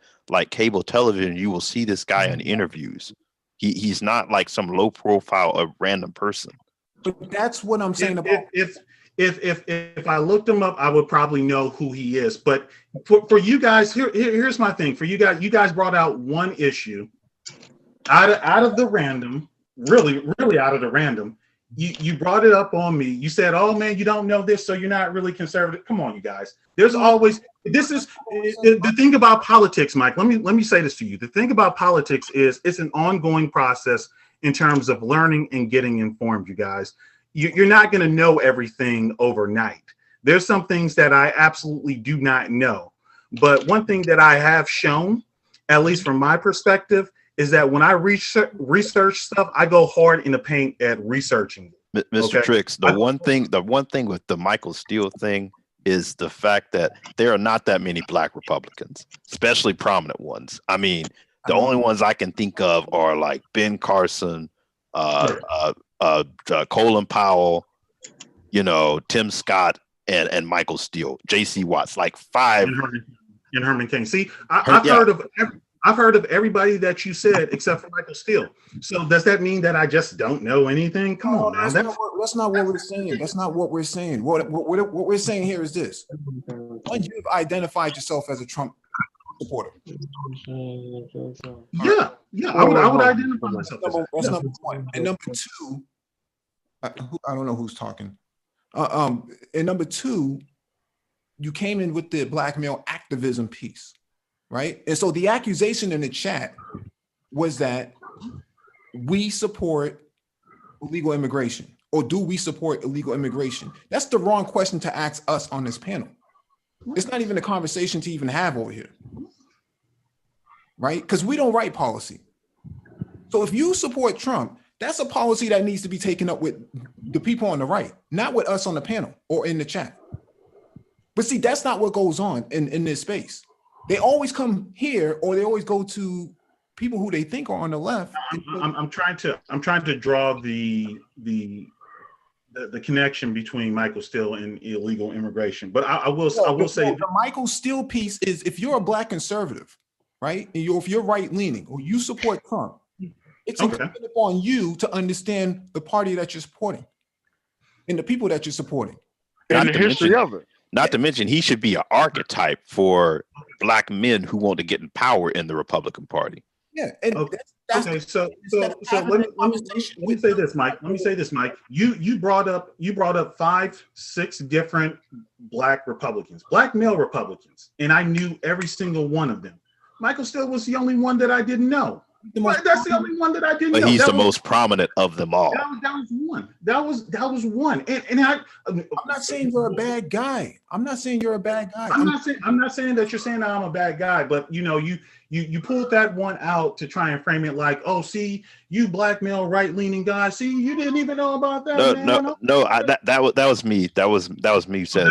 cable television, you will see this guy in interviews. He's not like some low profile or random person.
But that's what I'm saying about.
If I looked him up, I would probably know who he is. But for you guys, here's my thing. For you guys brought out one issue out of the random, really out of the random. You brought it up on me. You said, "Oh man, you don't know this, so you're not really conservative." Come on, you guys. There's always this is the thing about politics, Mike. Let me say this to you. The thing about politics is it's an ongoing process in terms of learning and getting informed. You guys, you're not going to know everything overnight. There's some things that I absolutely do not know, but one thing that I have shown, at least from my perspective, is that when I research stuff, I go hard in the paint at researching.
Mr. Tricks, the one thing with the Michael Steele thing is the fact that there are not that many Black Republicans, especially prominent ones. I mean, the only ones I can think of are like Ben Carson, Colin Powell, Tim Scott, and Michael Steele, J.C. Watts, like 5.
And Herman Cain. See, I've heard of everybody that you said except for Michael Steele. So does that mean that I just don't know anything? Come on,
that's not what we're saying. That's not what we're saying. What we're saying here is this: when you've identified yourself as a Trump supporter.
Yeah, I would identify myself.
That's number one. And number two, I don't know who's talking. And number two, you came in with the blackmail activism piece. Right. And so the accusation in the chat was that we support illegal immigration, or do we support illegal immigration? That's the wrong question to ask us on this panel. It's not even a conversation to even have over here. Right. Because we don't write policy. So if you support Trump, that's a policy that needs to be taken up with the people on the right, not with us on the panel or in the chat. But see, that's not what goes on in this space. They always come here, or they always go to people who they think are on the left.
I'm trying to draw the connection between Michael Steele and illegal immigration. But I will say
the Michael Steele piece is, if you're a Black conservative, right, and if you're right leaning or you support Trump, it's incumbent upon you to understand the party that you're supporting and the people that you're supporting.
And the history of it.
Not to mention, he should be an archetype for Black men who want to get in power in the Republican Party.
Yeah. And
So let me say this, Mike. You brought up 5-6 different Black Republicans, Black male Republicans, and I knew every single one of them. Michael Steele was the only one that I didn't know. That's the only one that I didn't know.
But he's the most prominent of them all.
That was one. That was one. And
I'm not saying you're a bad guy. I'm not saying you're a bad guy.
I'm not saying that you're saying that I'm a bad guy, but you pulled that one out to try and frame it like, oh, see, you Black male right-leaning guy. See, you didn't even know about that.
That was me. That was me who said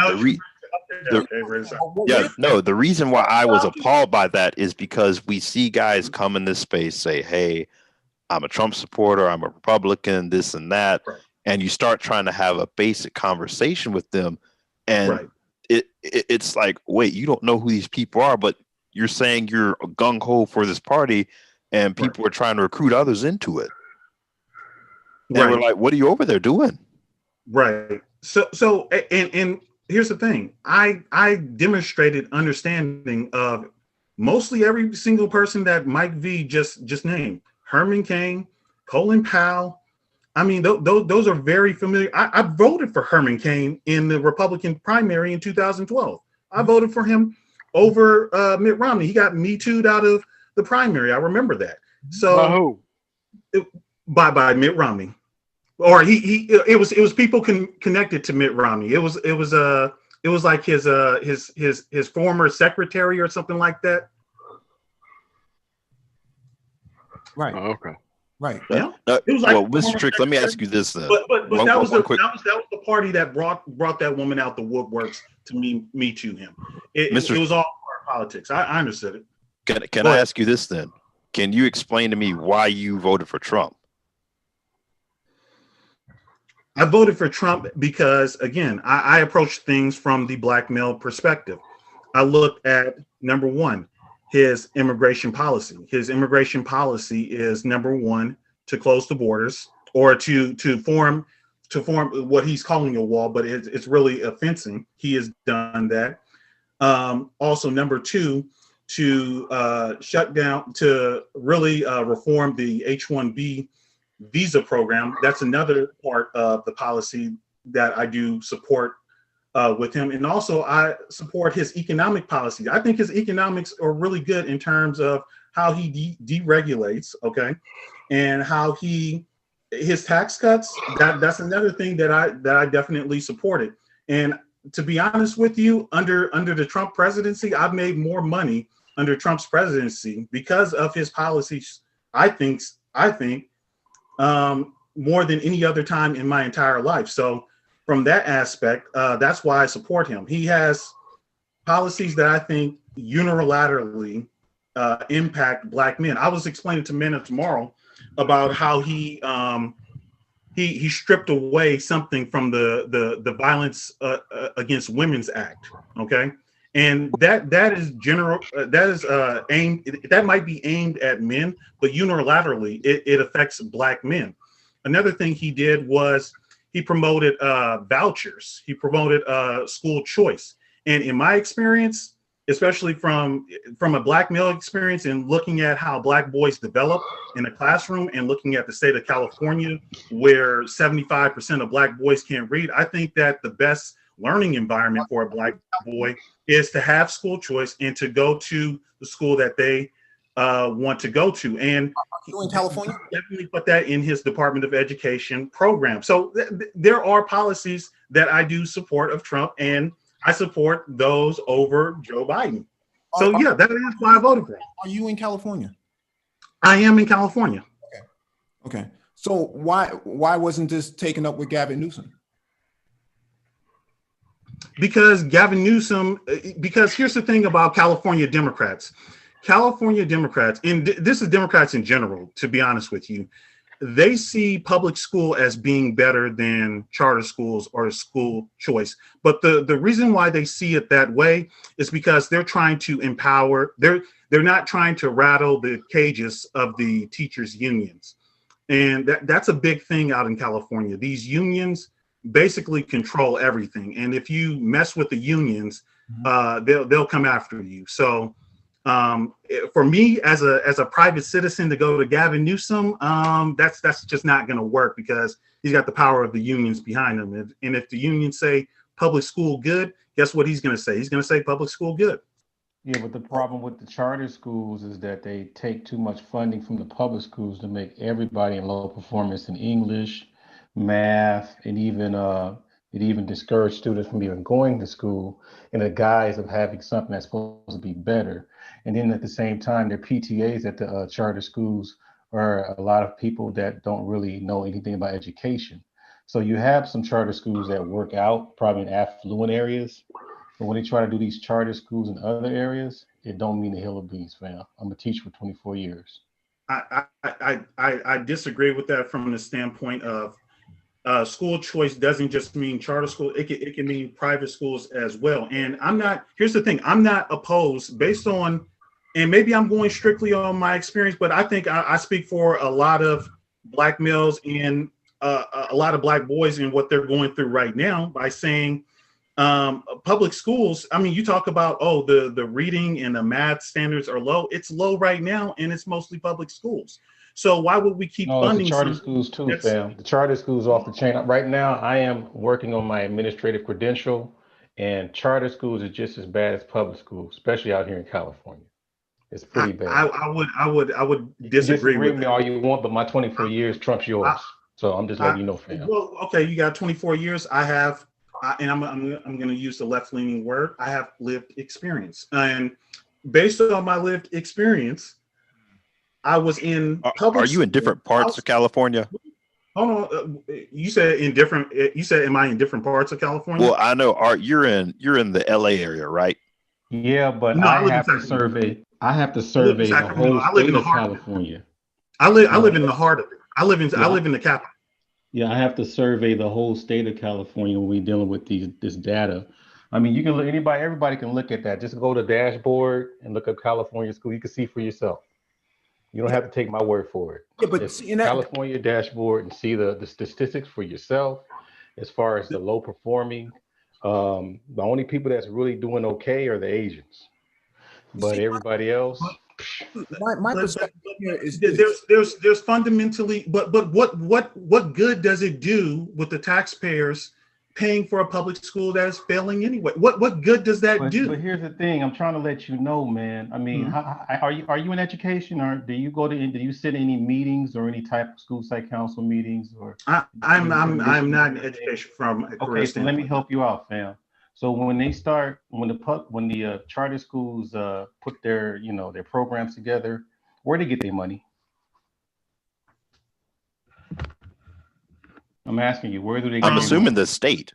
the reason why I was appalled by that is because we see guys come in this space say, hey, I'm a Trump supporter, I'm a Republican, this and that, and you start trying to have a basic conversation with them, and it's like, wait, you don't know who these people are, but you're saying you're gung-ho for this party, and people are trying to recruit others into it. And we're like, what are you over there doing?
Right. So here's the thing. I demonstrated understanding of mostly every single person that Mike V just named. Herman Cain, Colin Powell. I mean, those are very familiar. I voted for Herman Cain in the Republican primary in 2012. I voted for him over Mitt Romney. He got Me Too'd out of the primary. I remember that. So
by who?
By Mitt Romney, or it was people connected to Mitt Romney. It was like his former secretary or something like that.
Right.
Oh, okay.
Right.
Yeah.
Well,
like
Mr. Tricks, let me ask you this then.
But that was
quick-
the party that brought that woman out the woodworks to me to him. It was all politics. I understood it.
Can I ask you this then? Can you explain to me why you voted for Trump?
I voted for Trump because, again, I approached things from the black male perspective. I looked at, number one, his immigration policy. His immigration policy is, number one, to close the borders, or to form what he's calling a wall, but it's really a fencing. He has done that. Also, number two, to shut down, to really reform the H-1B visa program. That's another part of the policy that I do support with him. And also I support his economic policy. I think his economics are really good in terms of how he deregulates, okay? And how his tax cuts, that's another thing that I definitely supported. And to be honest with you, under the Trump presidency, I've made more money under Trump's presidency because of his policies, I think more than any other time in my entire life. So from that aspect, that's why I support him. He has policies that I think unilaterally impact black men. I was explaining to Men of Tomorrow about how he stripped away something from the Violence Against Women's Act. Okay. And that is general. That is aimed. That might be aimed at men, but unilaterally, it affects black men. Another thing he did was he promoted vouchers. He promoted school choice. And in my experience, especially from a black male experience, and looking at how black boys develop in a classroom, and looking at the state of California, where 75% of black boys can't read, I think that the best learning environment for a black boy is to have school choice and to go to the school that they want to go to. And
you in California?
Definitely put that in his Department of Education program. So there are policies that I do support of Trump, and I support those over Joe Biden. So yeah, that is why I voted for him.
Are you in California?
I am in California.
Okay. So why wasn't this taken up with Gavin Newsom?
Because Gavin Newsom, because here's the thing about California Democrats. California Democrats, and this is Democrats in general, to be honest with you, they see public school as being better than charter schools or school choice. But the reason why they see it that way is because they're trying to empower, they're not trying to rattle the cages of the teachers' unions. And that's a big thing out in California. These unions basically control everything. And if you mess with the unions, they'll come after you. So for me as a private citizen to go to Gavin Newsom, that's just not going to work, because he's got the power of the unions behind him. And if the unions say public school good, guess what he's going to say? He's going to say public school good.
Yeah, but the problem with the charter schools is that they take too much funding from the public schools to make everybody in low performance in English, math, and even it even discourage students from even going to school in the guise of having something that's supposed to be better. And then at the same time, their PTAs at the charter schools are a lot of people that don't really know anything about education. So you have some charter schools that work out probably in affluent areas, but when they try to do these charter schools in other areas, it don't mean a hill of beans, fam. I'm a teacher for 24 years.
I disagree with that from the standpoint of school choice doesn't just mean charter school. It can mean private schools as well. And here's the thing, I'm not opposed based on, and maybe I'm going strictly on my experience, but I think I speak for a lot of black males and a lot of black boys in what they're going through right now by saying Public schools, I mean, you talk about, oh, the reading and the math standards are low. It's low right now, and it's mostly public schools. So why would we keep
No, it's the
funding
charter
some-
schools too,
that's-
fam. The charter schools off the chain. Right now, I am working on my administrative credential, and charter schools are just as bad as public schools, especially out here in California. It's pretty bad.
I would
You can
disagree
disagree
with
with me
that.
all you want, but my 24 years trumps yours. So I'm just letting you know, fam.
Well, okay, you got 24 years. I have, and I'm going to use the left-leaning word. I have lived experience, and based on my lived experience, I was in public.
Are you in different parts of California?
Hold on, you said in different. You said, am I in different parts of California?
Well, I know. You're in the LA area, right?
Yeah, but
No, I live
I
in
have to
Sacramento.
survey. I have to
I live in
survey the
Sacramento.
whole
I live in
state
the
of
heart of it.
California.
I live in the heart of it. I live in the capital.
Yeah, I have to survey the whole state of California when we're dealing with this data. I mean, you can look, everybody can look at that. Just go to dashboard and look up California school. You can see for yourself. You don't have to take my word for it.
Yeah, but
It's
see, and that-
California dashboard and see the statistics for yourself as far as the low performing. The only people that's really doing okay are the Asians, but everybody else.
My perspective here is
there's fundamentally, but what good does it do with the taxpayers paying for a public school that is failing anyway? What good does that do?
But here's the thing, I'm trying to let you know, man. I mean, are you in education, or do you sit in any meetings or any type of school site council meetings, or?
I'm not in education from a career
Okay, so let me
standpoint.
help you out, fam. So when the charter schools put their their programs together, where they get their money? I'm asking you, where do they?
I'm
get
assuming
their money?
the state.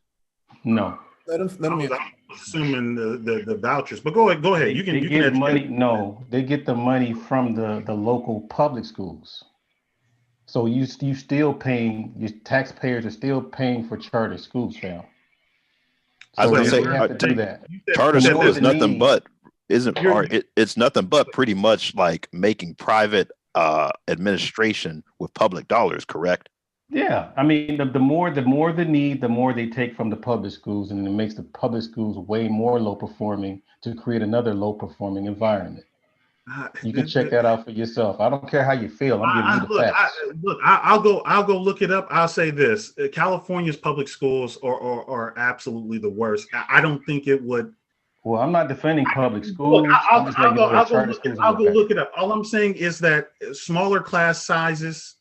No.
Let me.
I'm assuming the vouchers, but go ahead. You can
They get
educate.
money. No, they get the money from the local public schools. So you still paying, your taxpayers are still paying for charter schools, fam.
I was
So
gonna
they
say
have to do that.
charter
To
school
know
is
the
nothing
need.
but it's nothing but pretty much like making private administration with public dollars, correct?
Yeah, I mean, the more the need, the more they take from the public schools, and it makes the public schools way more low performing to create another low performing environment. You can check that out for yourself. I don't care how you feel. I'm giving you the facts.
I'll go look it up. I'll say this: California's public schools are absolutely the worst. I don't think it would.
Well, I'm not defending public schools. I'm just letting you know that charter schools
I'll
are
go
bad.
look it up. All I'm saying is that smaller class sizes,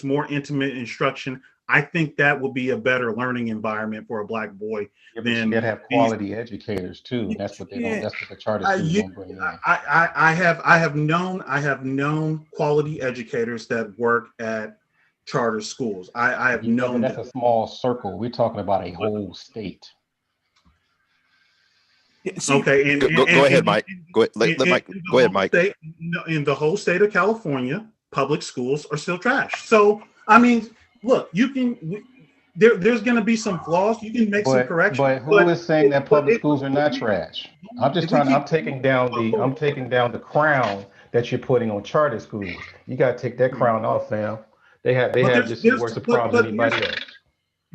more intimate instruction. I think that would be a better learning environment for a black boy than
They have quality educators too. That's what they don't. That's what the charter schools don't bring in.
I have known quality educators that work at charter schools. I have known
That's a small circle. We're talking about a whole state.
Okay,
Go ahead, Mike. Go ahead, Mike.
In the whole state of California, public schools are still trash. So, I mean, look, there's going to be some flaws. You can make some corrections.
But who is saying that public schools are not trash? I'm taking down the crown that you're putting on charter schools. You got to take that crown off, fam. They have just as worse problems than anybody else.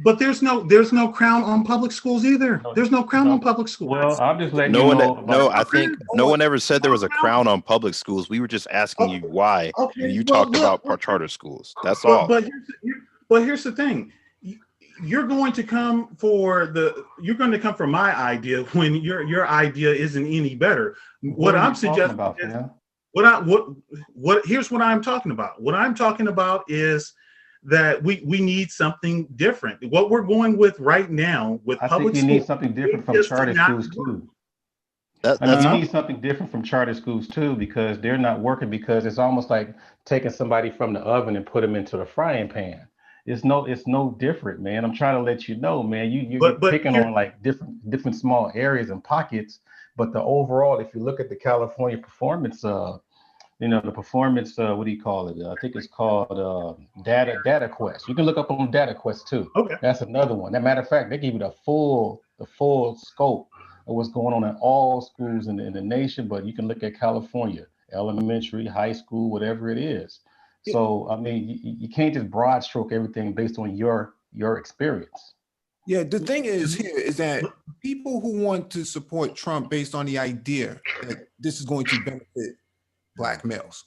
But there's no crown on public schools either. There's no crown on public schools.
Well, I'm just letting you know.
I think no one ever said there was a crown on public schools. We were just asking you why. And you talked about charter schools. That's all.
But here's the thing. You're going to come for my idea when your idea isn't any better. What I'm suggesting is here's what I'm talking about. What I'm talking about is that we need something different. What we're going with right now with public schools,
you need something different from charter schools too. You need something different from charter schools too, because they're not working, because it's almost like taking somebody from the oven and put them into the frying pan. It's no different, man. I'm trying to let you know, man. You're picking on like different small areas and pockets, but the overall, if you look at the California performance, the performance, what do you call it? I think it's called Data Quest. You can look up on Data Quest too.
Okay,
that's another one. As a matter of fact, they give you the full scope of what's going on in all schools in the nation. But you can look at California, elementary, high school, whatever it is. So I mean, you can't just broad stroke everything based on your experience.
Yeah, the thing is here is that people who want to support Trump based on the idea that this is going to benefit Black males.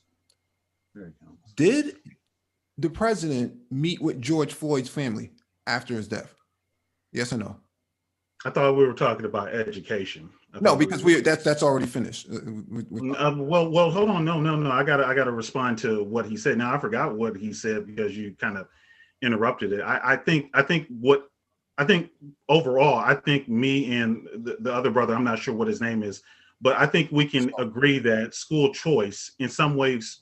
Did the president meet with George Floyd's family after his death? Yes or no?
I thought we were talking about education.
No, because that's already finished.
Well, hold on. No. I gotta respond to what he said. Now I forgot what he said because you kind of interrupted it. I think overall, I think me and the other brother, I'm not sure what his name is, but I think we can agree that school choice in some ways,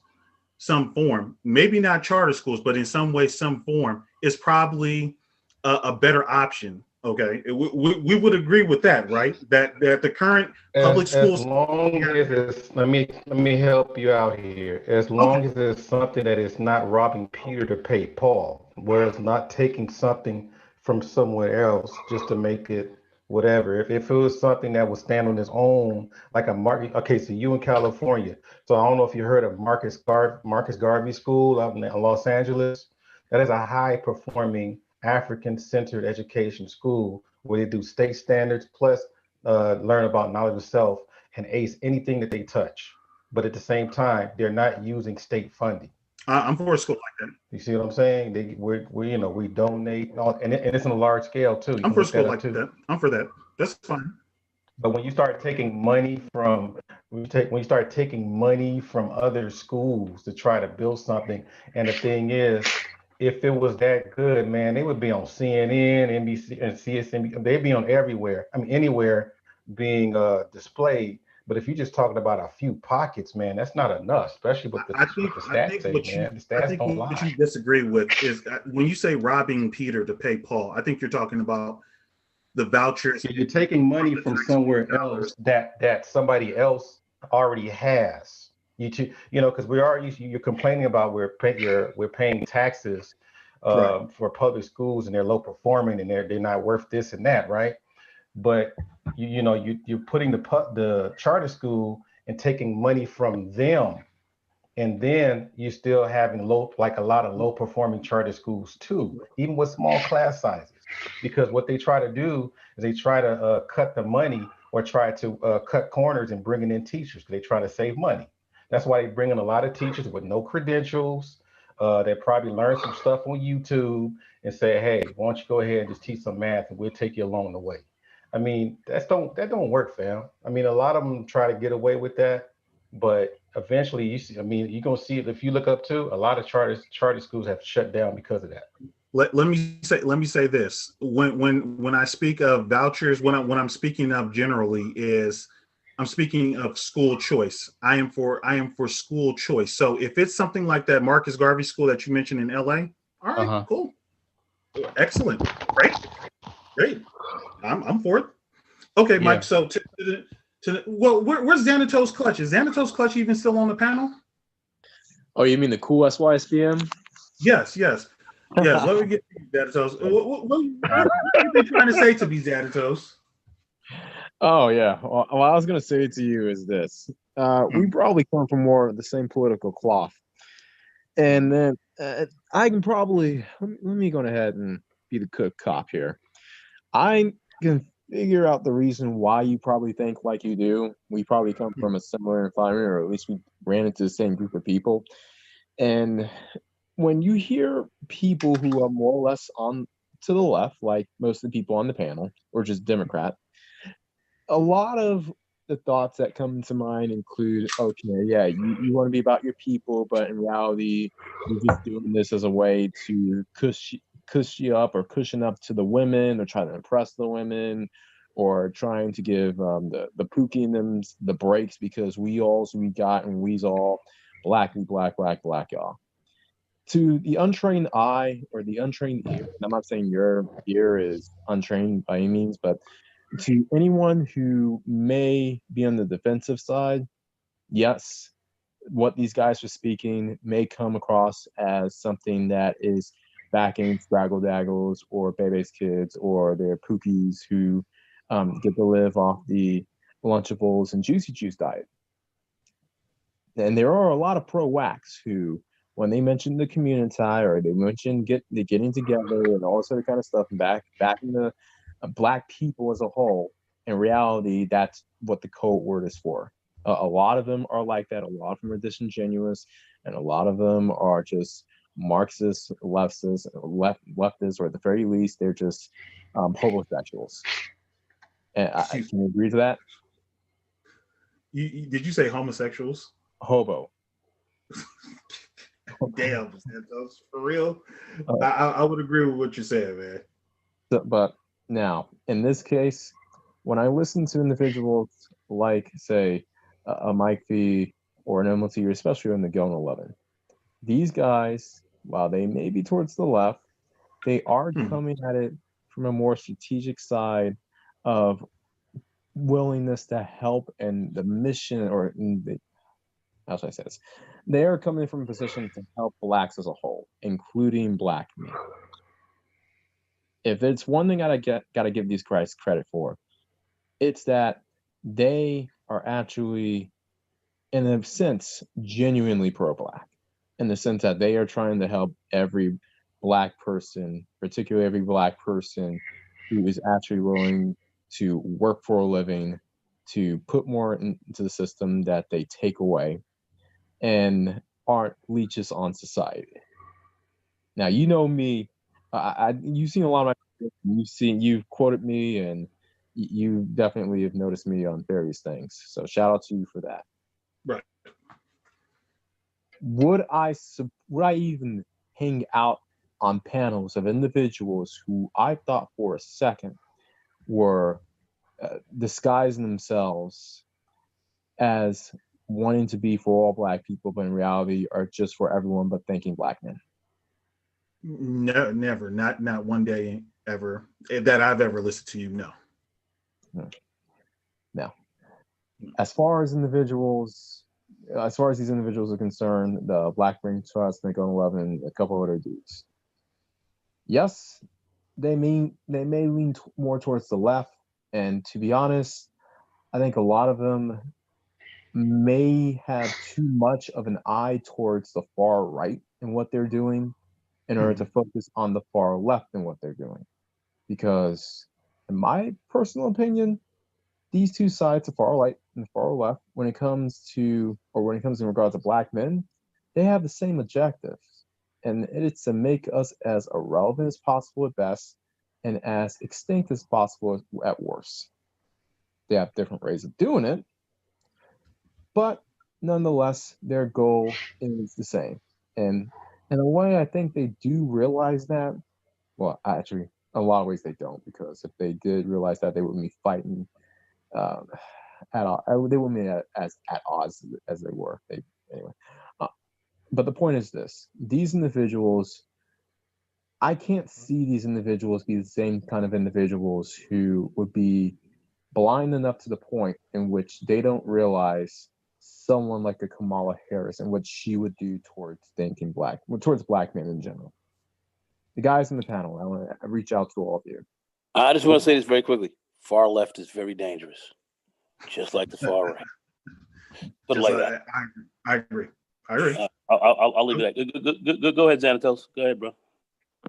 some form, maybe not charter schools, but in some way, some form is probably a better option. Okay, we would agree with that, right? That the current public schools.
As long as it's, let me help you out here. As long as it's something that is not robbing Peter to pay Paul, where it's not taking something from somewhere else just to make it whatever. If it was something that would stand on its own, like a market. Okay, so you in California. So I don't know if you heard of Marcus Garvey School out in Los Angeles. That is a high performing African-centered education school where they do state standards plus learn about knowledge of self and ace anything that they touch. But at the same time, they're not using state funding.
I'm for a school like that.
You see what I'm saying? We donate, and it's on a large scale too.
I'm for a school like that. I'm for that. That's fine.
But when you start taking money from other schools to try to build something, and the thing is, if it was that good, man, they would be on CNN, NBC, and CSNBC. They'd be on everywhere. I mean, anywhere being displayed. But if you're just talking about a few pockets, man, that's not enough, especially with the stats say, man. The stats don't lie.
What you disagree with is when you say robbing Peter to pay Paul, I think you're talking about the vouchers.
So you're taking money from somewhere else that somebody else already has. Because you're complaining about we're paying taxes for public schools and they're low performing and they're not worth this and that, right? But you're putting the charter school and taking money from them, and then you're still having a lot of low performing charter schools too, even with small class sizes, because what they try to do is they try to cut the money or try to cut corners and bringing in teachers because they try to save money. That's why they bring in a lot of teachers with no credentials. They probably learn some stuff on YouTube and say, hey, why don't you go ahead and just teach some math and we'll take you along the way. I mean, that don't work, fam. I mean, a lot of them try to get away with that, but eventually you're gonna see it. If you look up too, a lot of charter schools have shut down because of that.
Let me say this. When I speak of vouchers, when I'm speaking of generally is I'm speaking of school choice. I am for school choice. So if it's something like that Marcus Garvey School that you mentioned in LA, all right, cool, excellent, great. I'm for it. Okay, Mike. So where's Xanatos Clutch? Is Xanatos Clutch even still on the panel?
Oh, you mean the cool SYSBM?
Yes. Let me get Xanatos. What have you been trying to say to me, Xanatos?
Oh yeah. Well, I was gonna say to you is this: we probably come from more of the same political cloth, and then I can probably let me go ahead and be the good cop here. I can figure out the reason why you probably think like you do. We probably come from a similar environment, or at least we ran into the same group of people. And when you hear people who are more or less on to the left, like most of the people on the panel, or just Democrat, a lot of the thoughts that come to mind include, okay, yeah, you want to be about your people, but in reality, you're just doing this as a way to cushion up to the women, or try to impress the women, or trying to give the Pookie and them the breaks because we's all black, y'all. To the untrained eye or the untrained ear, and I'm not saying your ear is untrained by any means, but to anyone who may be on the defensive side, yes, what these guys are speaking may come across as something that is backing Straggle Daggles or Bebe's kids or their Pookies who get to live off the Lunchables and Juicy Juice diet. And there are a lot of pro-wax who when they mention the community or they mention getting together and all this other kind of stuff, and back in the Black people as a whole, in reality, that's what the code word is for. A lot of them are like that. A lot of them are disingenuous, and a lot of them are just Marxist, leftists, or at the very least, they're just homosexuals. And can you agree to that?
Did you say homosexuals?
Hobo.
Damn, Santos, for real. I would agree with what you're saying, man.
But now, in this case, when I listen to individuals like, say, a Mike V or an MLT, especially in the Gillen 11, these guys, while they may be towards the left, they are coming at it from a more strategic side of willingness to help and the mission, or how should I say this? They are coming from a position to help Blacks as a whole, including Black men. If it's one thing I gotta give these guys credit for, it's that they are actually, in a sense, genuinely pro-Black, in the sense that they are trying to help every Black person, particularly every Black person who is actually willing to work for a living, to put more into the system that they take away, and aren't leeches on society. Now, you know me, you've seen a lot of my, you've quoted me, and you definitely have noticed me on various things. So shout out to you for that.
Right.
Would I even hang out on panels of individuals who I thought for a second were disguising themselves as wanting to be for all Black people, but in reality are just for everyone but thinking Black men?
No, never. Not one day ever that I've ever listened to you. No.
Now, as far as these individuals are concerned, the Black Brain Trust, Nick 11, and a couple other dudes, yes, they may lean more towards the left, and to be honest, I think a lot of them may have too much of an eye towards the far right in what they're doing in order to focus on the far left in what they're doing. Because in my personal opinion, these two sides, the far right and the far left, when it comes in regards to Black men, they have the same objective. And it's to make us as irrelevant as possible at best and as extinct as possible at worst. They have different ways of doing it, but nonetheless, their goal is the same. And in a way, I think they do realize that. Well, actually, a lot of ways they don't, because if they did realize that, they wouldn't be fighting at all. They wouldn't be as at odds as they were. Anyway. But the point is this: these individuals, I can't see these individuals be the same kind of individuals who would be blind enough to the point in which they don't realize someone like a Kamala Harris and what she would do towards Black men in general. The guys in the panel, I want to reach out to all of you.
I just want to say this very quickly. Far left is very dangerous, just like the far right. Put it like that.
I agree.
I'll leave it at that. Go ahead, Xanatos. Go ahead, bro.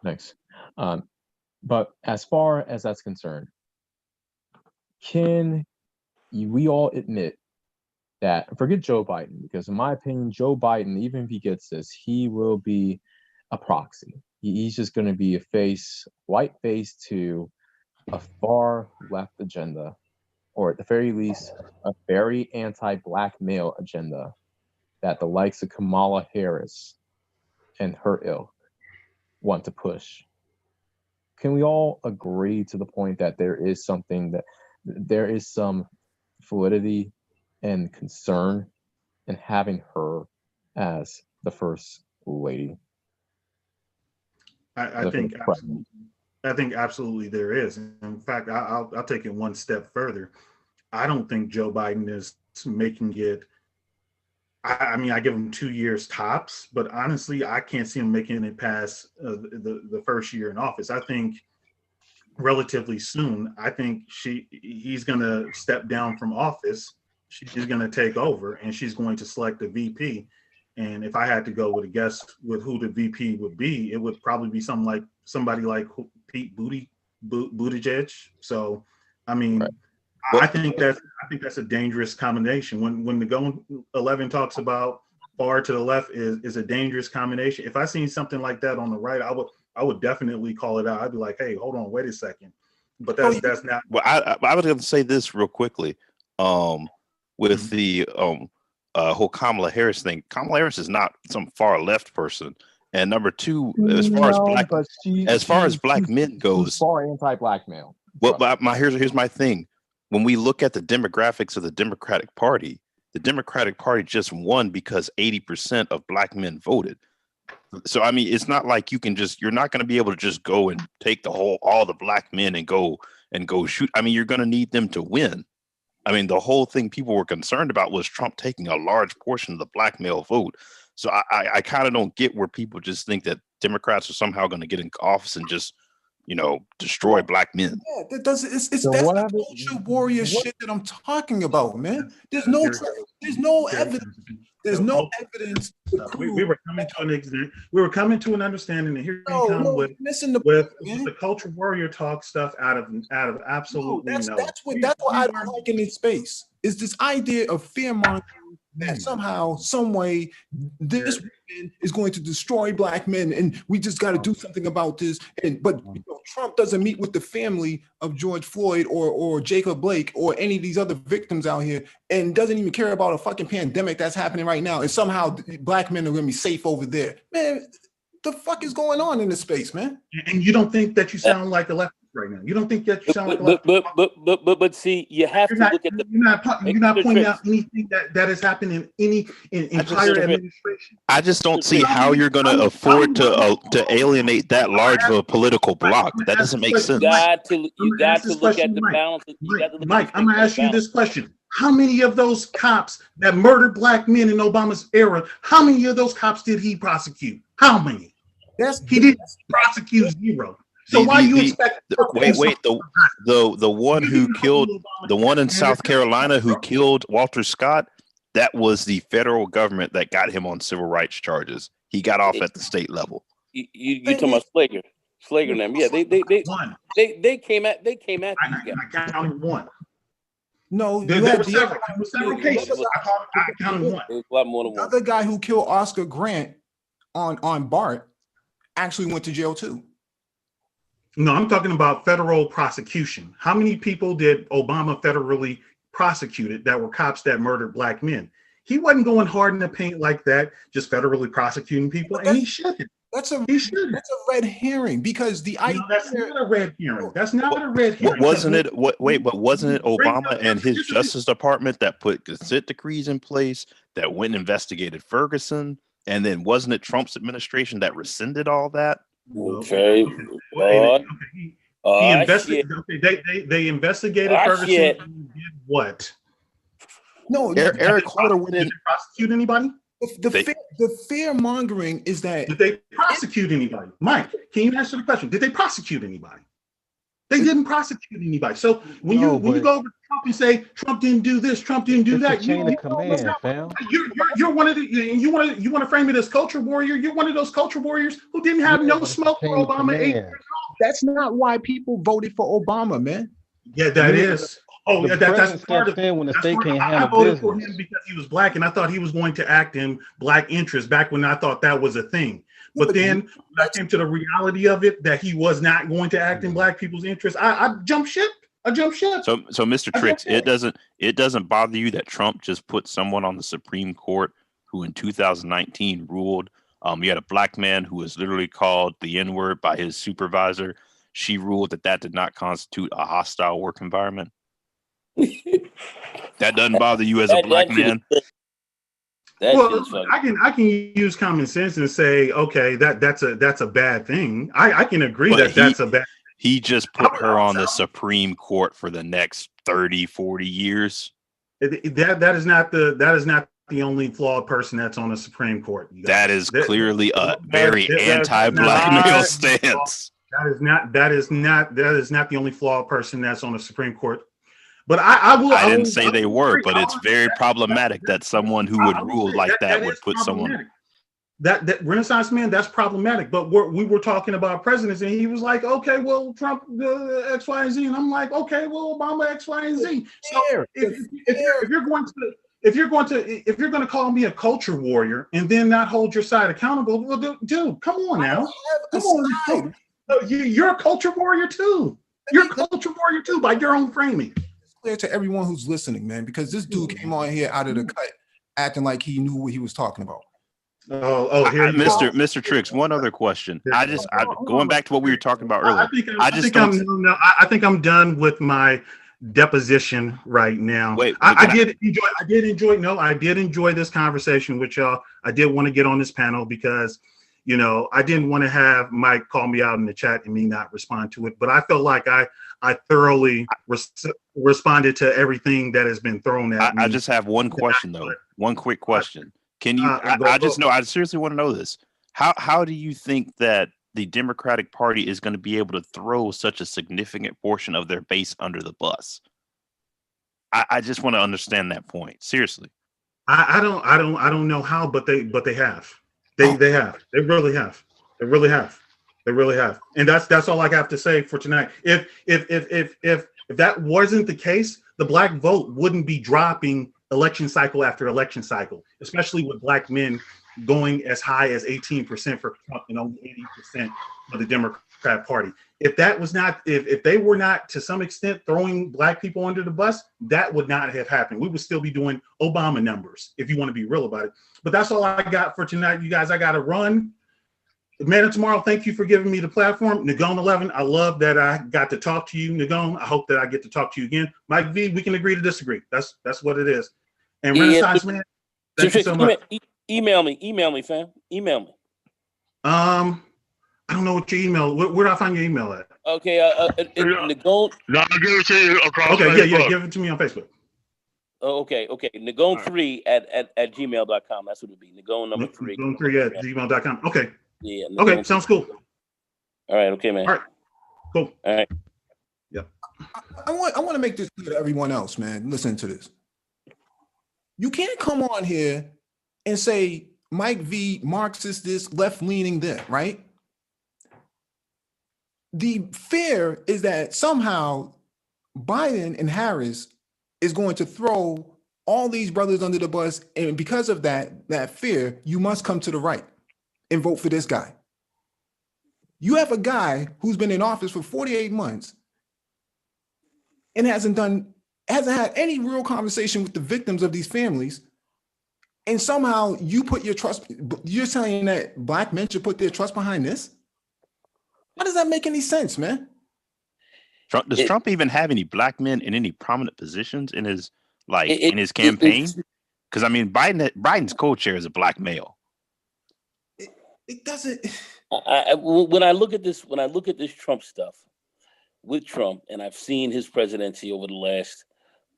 Thanks. But as far as that's concerned, can we all admit that, forget Joe Biden, because in my opinion, Joe Biden, even if he gets this, he will be a proxy. He's just going to be a white face to a far left agenda, or at the very least, a very anti-Black male agenda that the likes of Kamala Harris and her ilk want to push. Can we all agree to the point that there is some validity and concern in having her as the first lady?
I think absolutely there is. In fact, I'll take it one step further. I don't think Joe Biden is making it. I mean, I give him 2 years tops, but honestly, I can't see him making it past the first year in office. I think relatively soon, I think he's going to step down from office. She's going to take over, and she's going to select a VP. And if I had to go with a guess with who the VP would be, it would probably be somebody like Pete Buttigieg. So, I mean, I think that's a dangerous combination. When the Go 11 talks about far to the left is a dangerous combination. If I seen something like that on the right, I would definitely call it out. I'd be like, hey, hold on, wait a second. But that's not.
Well, I was going to say this real quickly. With the whole Kamala Harris thing, Kamala Harris is not some far left person. And number two, as far as black men goes,
far anti-black male.
Well, but here's my thing. When we look at the demographics of the Democratic Party just won because 80% of black men voted. So I mean, it's not like you're not going to be able to just go and take all the black men and go shoot. I mean, you're going to need them to win. I mean, the whole thing people were concerned about was Trump taking a large portion of the black male vote. So I kind of don't get where people just think that Democrats are somehow going to get in office and just, destroy black men.
Yeah, that's the culture warrior shit that I'm talking about, man. There's no evidence. There's no evidence.
We were coming to an understanding, and here you come with the culture warrior talk stuff out of absolutely
that's what I don't like in this space. Is this idea of fear mongering that somehow, some way, this is going to destroy black men, and we just got to do something about this. But Trump doesn't meet with the family of George Floyd or Jacob Blake or any of these other victims out here, and doesn't even care about a fucking pandemic that's happening right now. And somehow black men are going to be safe over there. Man, the fuck is going on in this space, man?
And you don't think that you sound like a leftist right now? You don't think that you sound like a leftist?
But see, you have to look at the.
You're not pointing out anything that has happened in entire administration.
I just don't see how you're going to afford to alienate that large of a political bloc. That doesn't make sense.
You got to look at the balance.
Mike, I'm going to ask you this question. How many of those cops that murdered black men in Obama's era, how many of those cops did he prosecute? How many? He didn't prosecute zero. So why do you expect?
The one who killed the one in South Carolina who killed Walter Scott, that was the federal government that got him on civil rights charges. He got off at the state level.
You talking about Slager and them? Yeah, they came at these guys.
I counted one.
No,
there were several cases. I counted one.
A lot more than one.
The other guy who killed Oscar Grant on BART actually went to jail too.
No, I'm talking about federal prosecution. How many people did Obama federally prosecuted that were cops that murdered black men? He wasn't going hard in the paint like that, just federally prosecuting people, and he shouldn't.
That's a red herring because
that's not a red herring. That's not a red herring.
Wasn't it Obama and his Justice Department that put consent decrees in place that went and investigated Ferguson? And then wasn't it Trump's administration that rescinded all that?
Okay.
They investigated Ferguson. And did what?
No,
Eric Holder went in.
Did they prosecute anybody?
The fear mongering is that.
Did they prosecute anybody? Mike, can you answer the question? Did they prosecute anybody? They didn't prosecute anybody. So when you go over to Trump and say Trump didn't do this, Trump didn't do that, you're one of the you want to frame it as culture warrior. You're one of those culture warriors who didn't have no smoke for Obama.
That's not why people voted for Obama, man.
Yeah, that is. Oh, yeah, that's part of
it. When the state can't
I
handle
voted
business.
for him because he was black, and I thought he was going to act in black interest back when I thought that was a thing. But then when I came to the reality of it, that he was not going to act in black people's interest, I jumped ship. So
Mr. Tricks, it doesn't bother you that Trump just put someone on the Supreme Court who in 2019 ruled you had a black man who was literally called the N-word by his supervisor. She ruled that did not constitute a hostile work environment. That doesn't bother you as a black man?
I can use common sense and say, okay, that's a bad thing. I can agree that's a bad.
He just put her on the Supreme Court for the next 30, 40 years.
That is not the only flawed person that's on the Supreme Court.
That is clearly a very anti-black male stance.
That is not the only flawed person that's on the Supreme Court. But I will.
I didn't say they were, but it's very problematic that someone who would rule like that would put someone.
That Renaissance man, that's problematic. But we were talking about presidents, and he was like, "Okay, well, Trump X, Y, and Z," and I'm like, "Okay, well, Obama X, Y, and Z." So if you're going to call me a culture warrior and then not hold your side accountable, well, dude, come on now, come on. You're a culture warrior too. You're a culture warrior too by your own framing.
It's clear to everyone who's listening, man, because this dude came on here out of the cut, acting like he knew what he was talking about.
Here
Mr. Tricks, one other question. Going back to what we were talking about earlier.
I think I'm done with my deposition right now. I did enjoy this conversation with y'all. I did want to get on this panel because, I didn't want to have Mike call me out in the chat and me not respond to it. But I felt like I thoroughly responded to everything that has been thrown at me.
I just have one question though. One quick question. Can you? I seriously want to know this. How do you think that the Democratic Party is going to be able to throw such a significant portion of their base under the bus? I just want to understand that point. Seriously.
I don't know how, but they have. They have. They really have. They really have. They really have. And that's all I have to say for tonight. If that wasn't the case, the black vote wouldn't be dropping election cycle after election cycle, especially with black men going as high as 18% for Trump and only 80% for the Democrat Party. If that was not, if they were not to some extent throwing black people under the bus, that would not have happened. We would still be doing Obama numbers, if you want to be real about it. But that's all I got for tonight, you guys. I got to run. Man of Tomorrow, thank you for giving me the platform. Nagone 11, I love that I got to talk to you, Nagone. I hope that I get to talk to you again. Mike V, we can agree to disagree. That's what it is. And Renaissance Man, thank you so much.
Email me, fam. Email me.
I don't know what your email. Where do I find your email at?
Okay, Nagone.
No, I'll give it to you across
Facebook.
Yeah,
give it to me on Facebook.
Oh, okay. Nagone3 at gmail.com. That's what it'd be. Nagone number 3.
Nagone3 at gmail.com. Okay.
Yeah.
Okay, sounds cool.
All right. Okay, man.
All right. Cool.
All right.
Yeah.
I want to make this clear to everyone else, man. Listen to this. You can't come on here and say Mike V, Marxist this, left-leaning that, right? The fear is that somehow Biden and Harris is going to throw all these brothers under the bus, and because of that fear, you must come to the right and vote for this guy. You have a guy who's been in office for 48 months and hasn't had any real conversation with the victims of these families. And somehow you put your trust, you're saying that black men should put their trust behind this? How does that make any sense, man?
Does Trump even have any black men in any prominent positions in his campaign? Because I mean, Biden's co-chair is a black male.
It doesn't.
When I look at this Trump stuff with Trump, and I've seen his presidency over the last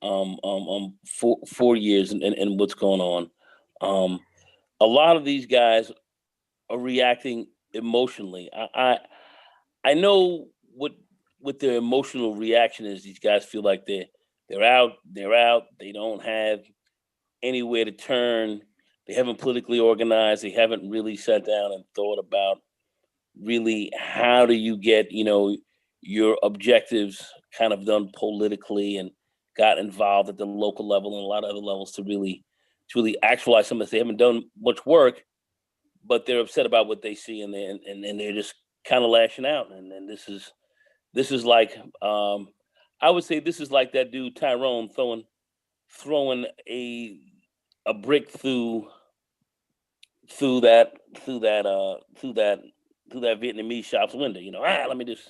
4 years and what's going on, a lot of these guys are reacting emotionally. I know what their emotional reaction is. These guys feel like they're out. They don't have anywhere to turn. They haven't politically organized. They haven't really sat down and thought about really how do you get, your objectives kind of done politically, and got involved at the local level and a lot of other levels to really actualize some of this. They haven't done much work, but they're upset about what they see, and they're just kind of lashing out. And this is like, I would say this is like that dude Tyrone throwing a brick through that Vietnamese shop's window. Let me just.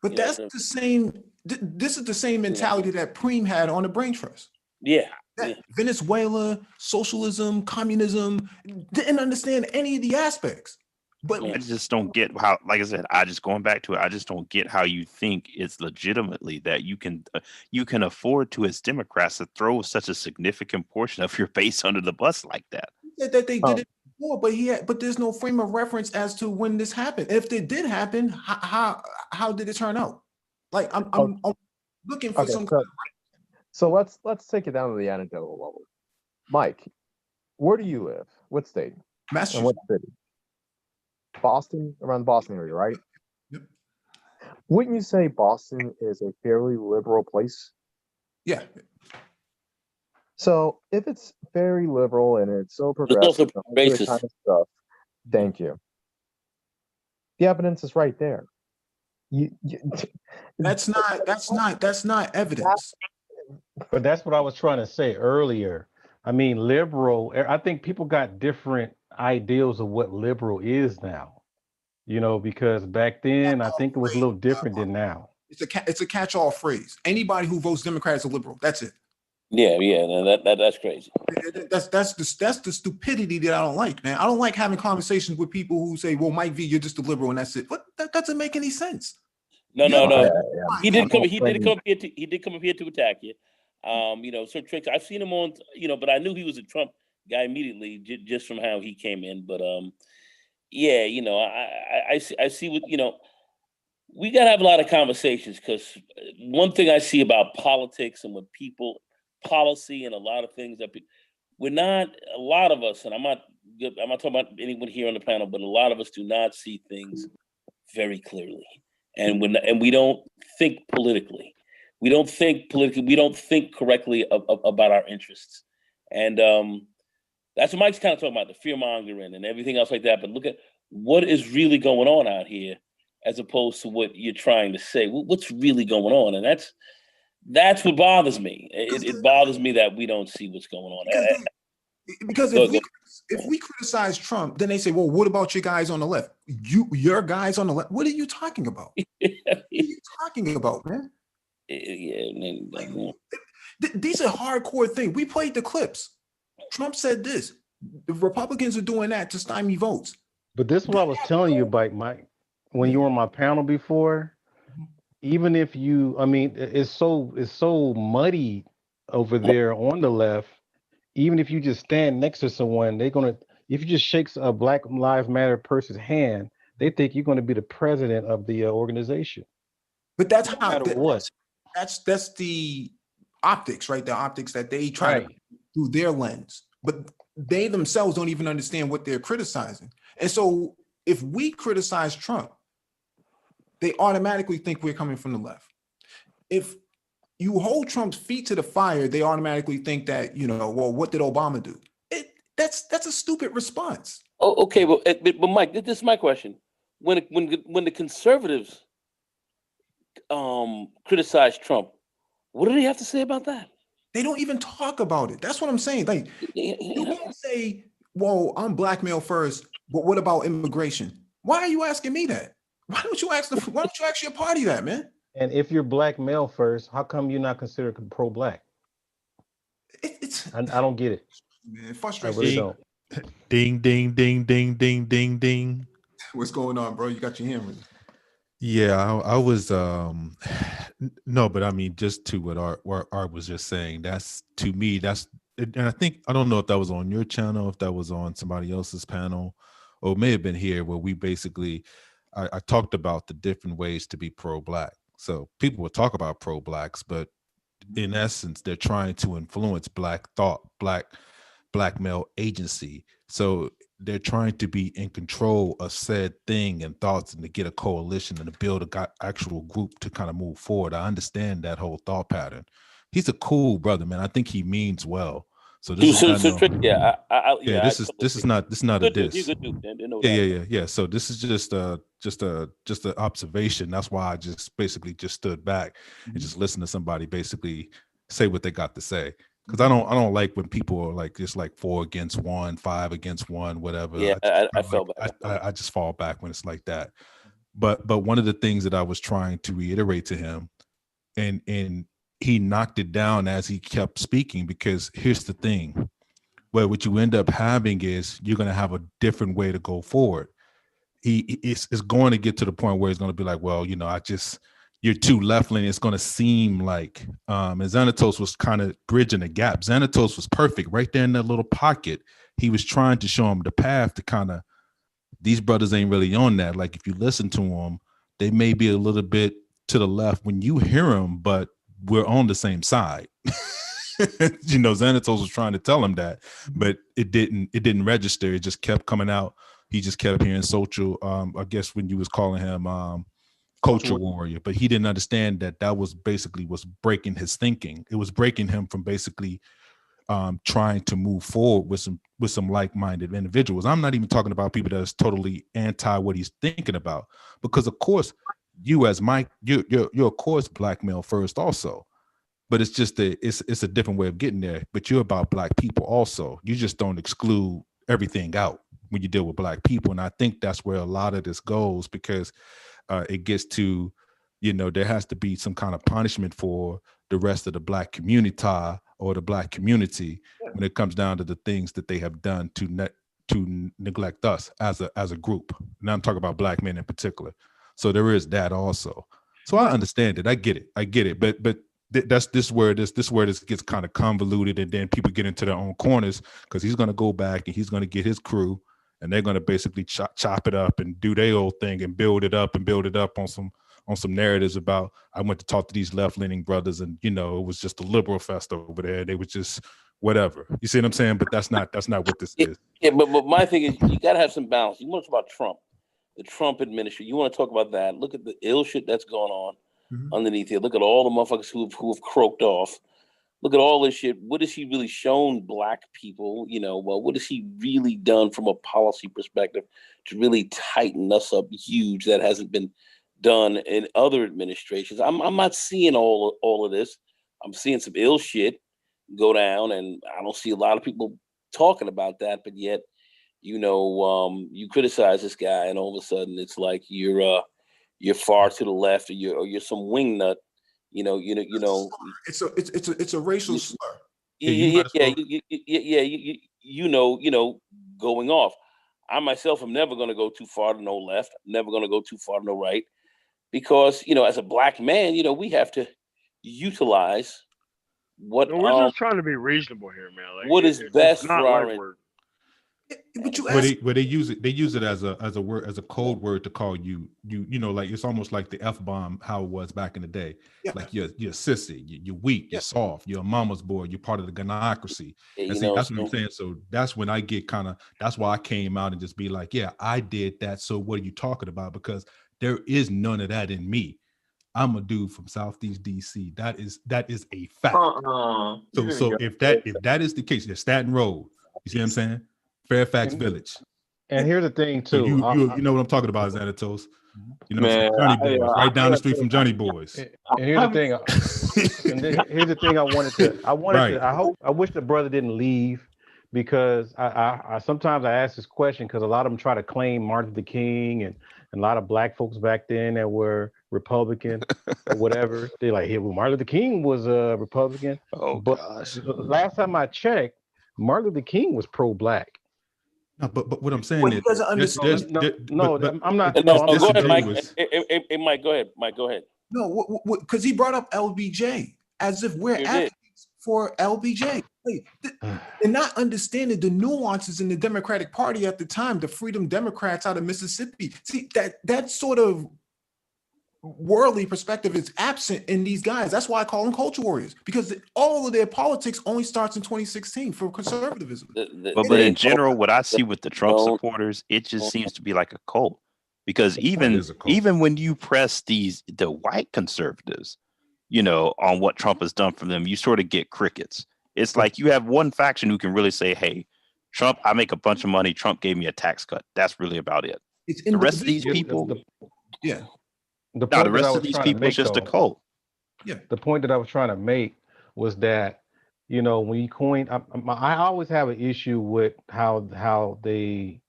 But that's the same. This is the same mentality that Preem had on the Brain Trust.
Yeah.
Venezuela, socialism, communism, didn't understand any of the aspects. But
I just don't get how, like I said, I just don't get how you think it's legitimately that you can afford to, as Democrats, to throw such a significant portion of your base under the bus like that.
That they did it before, but there's no frame of reference as to when this happened. If it did happen, how did it turn out? Like I'm looking for some.
So let's take it down to the anecdotal level. Mike, where do you live? What state?
Massachusetts.
And what city? Boston, around the Boston area, right?
Yep.
Wouldn't you say Boston is a fairly liberal place?
Yeah.
So if it's very liberal and it's so
It's also
progressive, and all that
racist.
kind of stuff, thank you. The evidence is right there.
That's not evidence.
But that's what I was trying to say earlier. I mean, liberal, I think people got different ideals of what liberal is now, you know, because back then I think it was a little different than now.
It's a catch-all phrase. Anybody who votes Democrat is a liberal. That's it.
Yeah, no, that's crazy.
That's the stupidity that I don't like, man. I don't like having conversations with people who say, "Well, Mike V, you're just a liberal," and that's it. What? That doesn't make any sense.
No. He did come up here to attack you. So Tricks, I've seen him on, but I knew he was a Trump guy immediately just from how he came in. But I see what, we got to have a lot of conversations, because one thing I see about politics and with people, policy and a lot of things that we're not, a lot of us, and I'm not talking about anyone here on the panel, but a lot of us do not see things very clearly. And we don't think politically. We don't think correctly about our interests. And that's what Mike's kind of talking about, the fear mongering and everything else like that. But look at what is really going on out here, as opposed to what you're trying to say. What's really going on? And that's what bothers me. It bothers me that we don't see what's going on.
Because if we criticize Trump, then they say, "Well, what about your guys on the left? Your guys on the left? What are you talking about? What are you talking about, man?" These are hardcore things. We played the clips. Trump said this. The Republicans are doing that to stymie votes.
But this is what I was telling you about, Mike, when you were on my panel before. Even if it's so muddy over there on the left. Even if you just stand next to someone, if you just shake a Black Lives Matter person's hand, they think you're going to be the president of the organization.
But that's
no matter what.
That's the optics, right? The optics that they try to through their lens, but they themselves don't even understand what they're criticizing. And so if we criticize Trump, they automatically think we're coming from the left. If you hold Trump's feet to the fire, they automatically think that, well, what did Obama do? That's a stupid response.
Oh, okay, but Mike, this is my question. When the conservatives criticize Trump, what do they have to say about that?
They don't even talk about it. That's what I'm saying. Like, you can't say, "Well, I'm black male first, but what about immigration?" Why are you asking me that? Why don't you ask your party that, man?
And if you're black male first, how come you're not considered pro-black? I don't get it.
Man, it frustrates
I really don't.
Ding, ding, ding, ding, ding, ding, ding.
What's going on, bro? You got your hand raised.
Yeah, I was no, but I mean, just to what Art was just saying, that's, to me, and I don't know if that was on your channel, if that was on somebody else's panel, or it may have been here, where we basically, I talked about the different ways to be pro-black. So people will talk about pro-blacks, but in essence, they're trying to influence black thought, black male agency. So they're trying to be in control of said thing and thoughts, and to get a coalition and to build a actual group to kind of move forward. I understand that whole thought pattern. He's a cool brother, man. I think he means well. So this is not a diss. Yeah. So this is just a observation. That's why I just basically just stood back and just listened to somebody basically say what they got to say. Because I don't like when people are like just like 4 against 1, 5 against 1, whatever.
Yeah,
I just fall back when it's like that. But one of the things that I was trying to reiterate to him, and he knocked it down as he kept speaking, because here's the thing. Well, what you end up having is you're going to have a different way to go forward. It's going to get to the point where he's going to be like, well, you're too left leaning. It's going to seem like, and Xanatos was kind of bridging the gap. Xanatos was perfect right there in that little pocket. He was trying to show him the path to kind of, these brothers ain't really on that. Like, if you listen to them, they may be a little bit to the left when you hear them, but we're on the same side. You know, Xanatos was trying to tell him that, but it didn't register. It just kept coming out. He just kept hearing social, I guess when you was calling him culture warrior, but he didn't understand that was basically was breaking his thinking. It was breaking him from basically trying to move forward with some like-minded individuals. I'm not even talking about people that's totally anti what he's thinking about, because of course you as Mike, you're of course black male first also, but it's just it's a different way of getting there. But you're about black people also. You just don't exclude everything out when you deal with black people, and I think that's where a lot of this goes, because it gets to, you know, there has to be some kind of punishment for the rest of the black community or the black community when it comes down to the things that they have done to neglect us as a group. Now I'm talking about black men in particular. So there is that also. So I understand it. I get it. But this where this gets kind of convoluted, and then people get into their own corners, because he's going to go back and he's going to get his crew, and they're going to basically chop it up and do their old thing and build it up on some narratives about, I went to talk to these left-leaning brothers, and you know, it was just a liberal fest over there. They was just whatever. You see what I'm saying? But that's not what this is.
Yeah, but my thing is, you got to have some balance. You want to talk about Trump, the Trump administration. You want to talk about that. Look at the ill shit that's going on underneath here. Look at all the motherfuckers who have croaked off. Look at all this shit. What has he really shown black people? You know, well, what has he really done from a policy perspective to really tighten us up huge that hasn't been done in other administrations? I'm not seeing all of this. I'm seeing some ill shit go down, and I don't see a lot of people talking about that. But yet, you know, you criticize this guy, and all of a sudden, it's like you're far to the left, or you're some wingnut. You know.
It's a racial slur.
Yeah, going off. I myself am never going to go too far to no left. Never going to go too far to no right, because you know, as a black man, you know, we have to utilize what.
No, we're just trying to be reasonable here, man. Like,
what is best for our.
But you
where they use it as a word, as a code word to call you know, like it's almost like the F-bomb, how it was back in the day. Yeah. Like you're a sissy, you're weak, you're soft, you're a mama's boy, you're part of the gynocracy. And see, that's what I'm saying. So that's when I get that's why I came out and just be like, yeah, I did that. So what are you talking about? Because there is none of that in me. I'm a dude from Southeast DC. That is a fact. So if that is the case, yeah, Staten Road. You see what I'm saying? Fairfax Village.
And here's the thing too.
So you know what I'm talking about, Xanatos. You know, man, Johnny Boys, right down the street from Johnny Boys.
And here's the thing. Here's the thing. I wish the brother didn't leave, because I sometimes I ask this question because a lot of them try to claim Martin Luther King and a lot of black folks back then that were Republican or whatever. They're like, hey, well, Martin Luther King was a Republican.
Oh,
but
gosh.
Last time I checked, Martin Luther King was pro-black.
No, but what I'm saying is,
I'm not.
No, go ahead, Mike. Hey, Mike, go ahead. Mike, go ahead.
No, because he brought up LBJ as if we're advocates for LBJ. They're not understanding the nuances in the Democratic Party at the time, the Freedom Democrats out of Mississippi. See, that sort of worldly perspective is absent in these guys. That's why I call them culture warriors, because all of their politics only starts in 2016 for conservatism.
But in general, what I see with the Trump supporters, it just seems to be like a cult. Because even when you press the white conservatives, you know, on what Trump has done for them, you sort of get crickets. It's like you have one faction who can really say, hey, Trump, I make a bunch of money. Trump gave me a tax cut. That's really about it. The rest of these people, the rest of these people is just a cult.
Yeah. The point that I was trying to make was that, you know, when you coin, I always have an issue with how they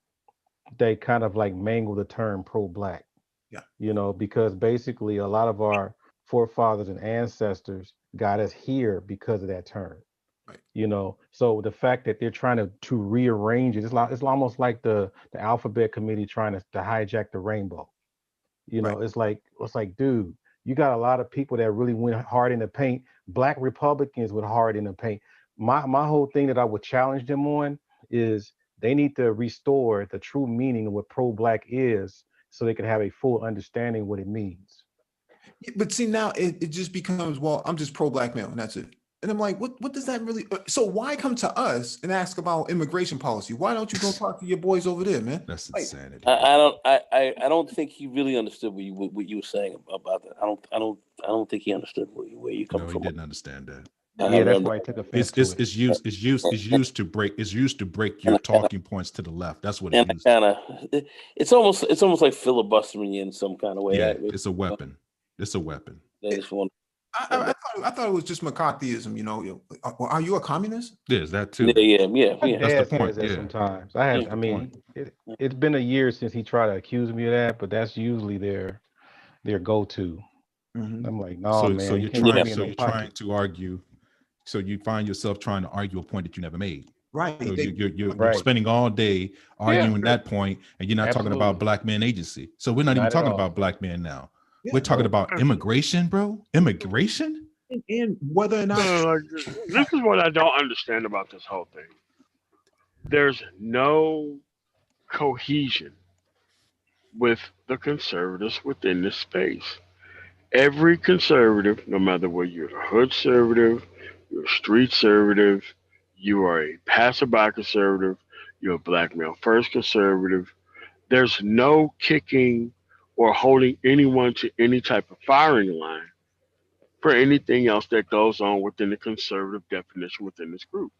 kind of like mangle the term pro-black.
Yeah.
You know, because basically a lot of our forefathers and ancestors got us here because of that term.
Right.
You know, so the fact that they're trying to rearrange it, it's almost like the alphabet committee trying to hijack the rainbow. You know, it's like, dude, you got a lot of people that really went hard in the paint. Black Republicans went hard in the paint. My whole thing that I would challenge them on is they need to restore the true meaning of what pro-black is, so they can have a full understanding of what it means.
But see, now it just becomes, well, I'm just pro-black male and that's it. And I'm like, what does that really? So why come to us and ask about immigration policy? Why don't you go talk to your boys over there, man?
That's insanity.
I don't think he really understood what you were saying about that. I don't think he understood where you come
No,
from.
he didn't understand that.
Yeah, that's why I took offense to it.
It's used to break your talking points to the left. That's what it's used.
It's almost like filibustering you in some kind of way.
Yeah, it's a weapon. It's a weapon.
They just want.
I thought it was just McCarthyism. You know, are you a communist?
There's that too.
Yeah.
That's the point.
That sometimes it's been a year since he tried to accuse me of that, but that's usually their go-to.
Mm-hmm.
I'm like, no, man.
So you're trying to argue. So you find yourself trying to argue a point that you never made.
Right.
So you're spending all day arguing that point, and you're not talking about black men agency. So we're not even talking about black men now. Yeah, we're talking about immigration, bro. Immigration,
and whether or not
this is what I don't understand about this whole thing. There's no cohesion with the conservatives within this space. Every conservative, no matter whether you're a hood conservative, you're a street conservative, you are a passerby conservative, you're a black male first conservative, there's no kicking or holding anyone to any type of firing line for anything else that goes on within the conservative definition within this group.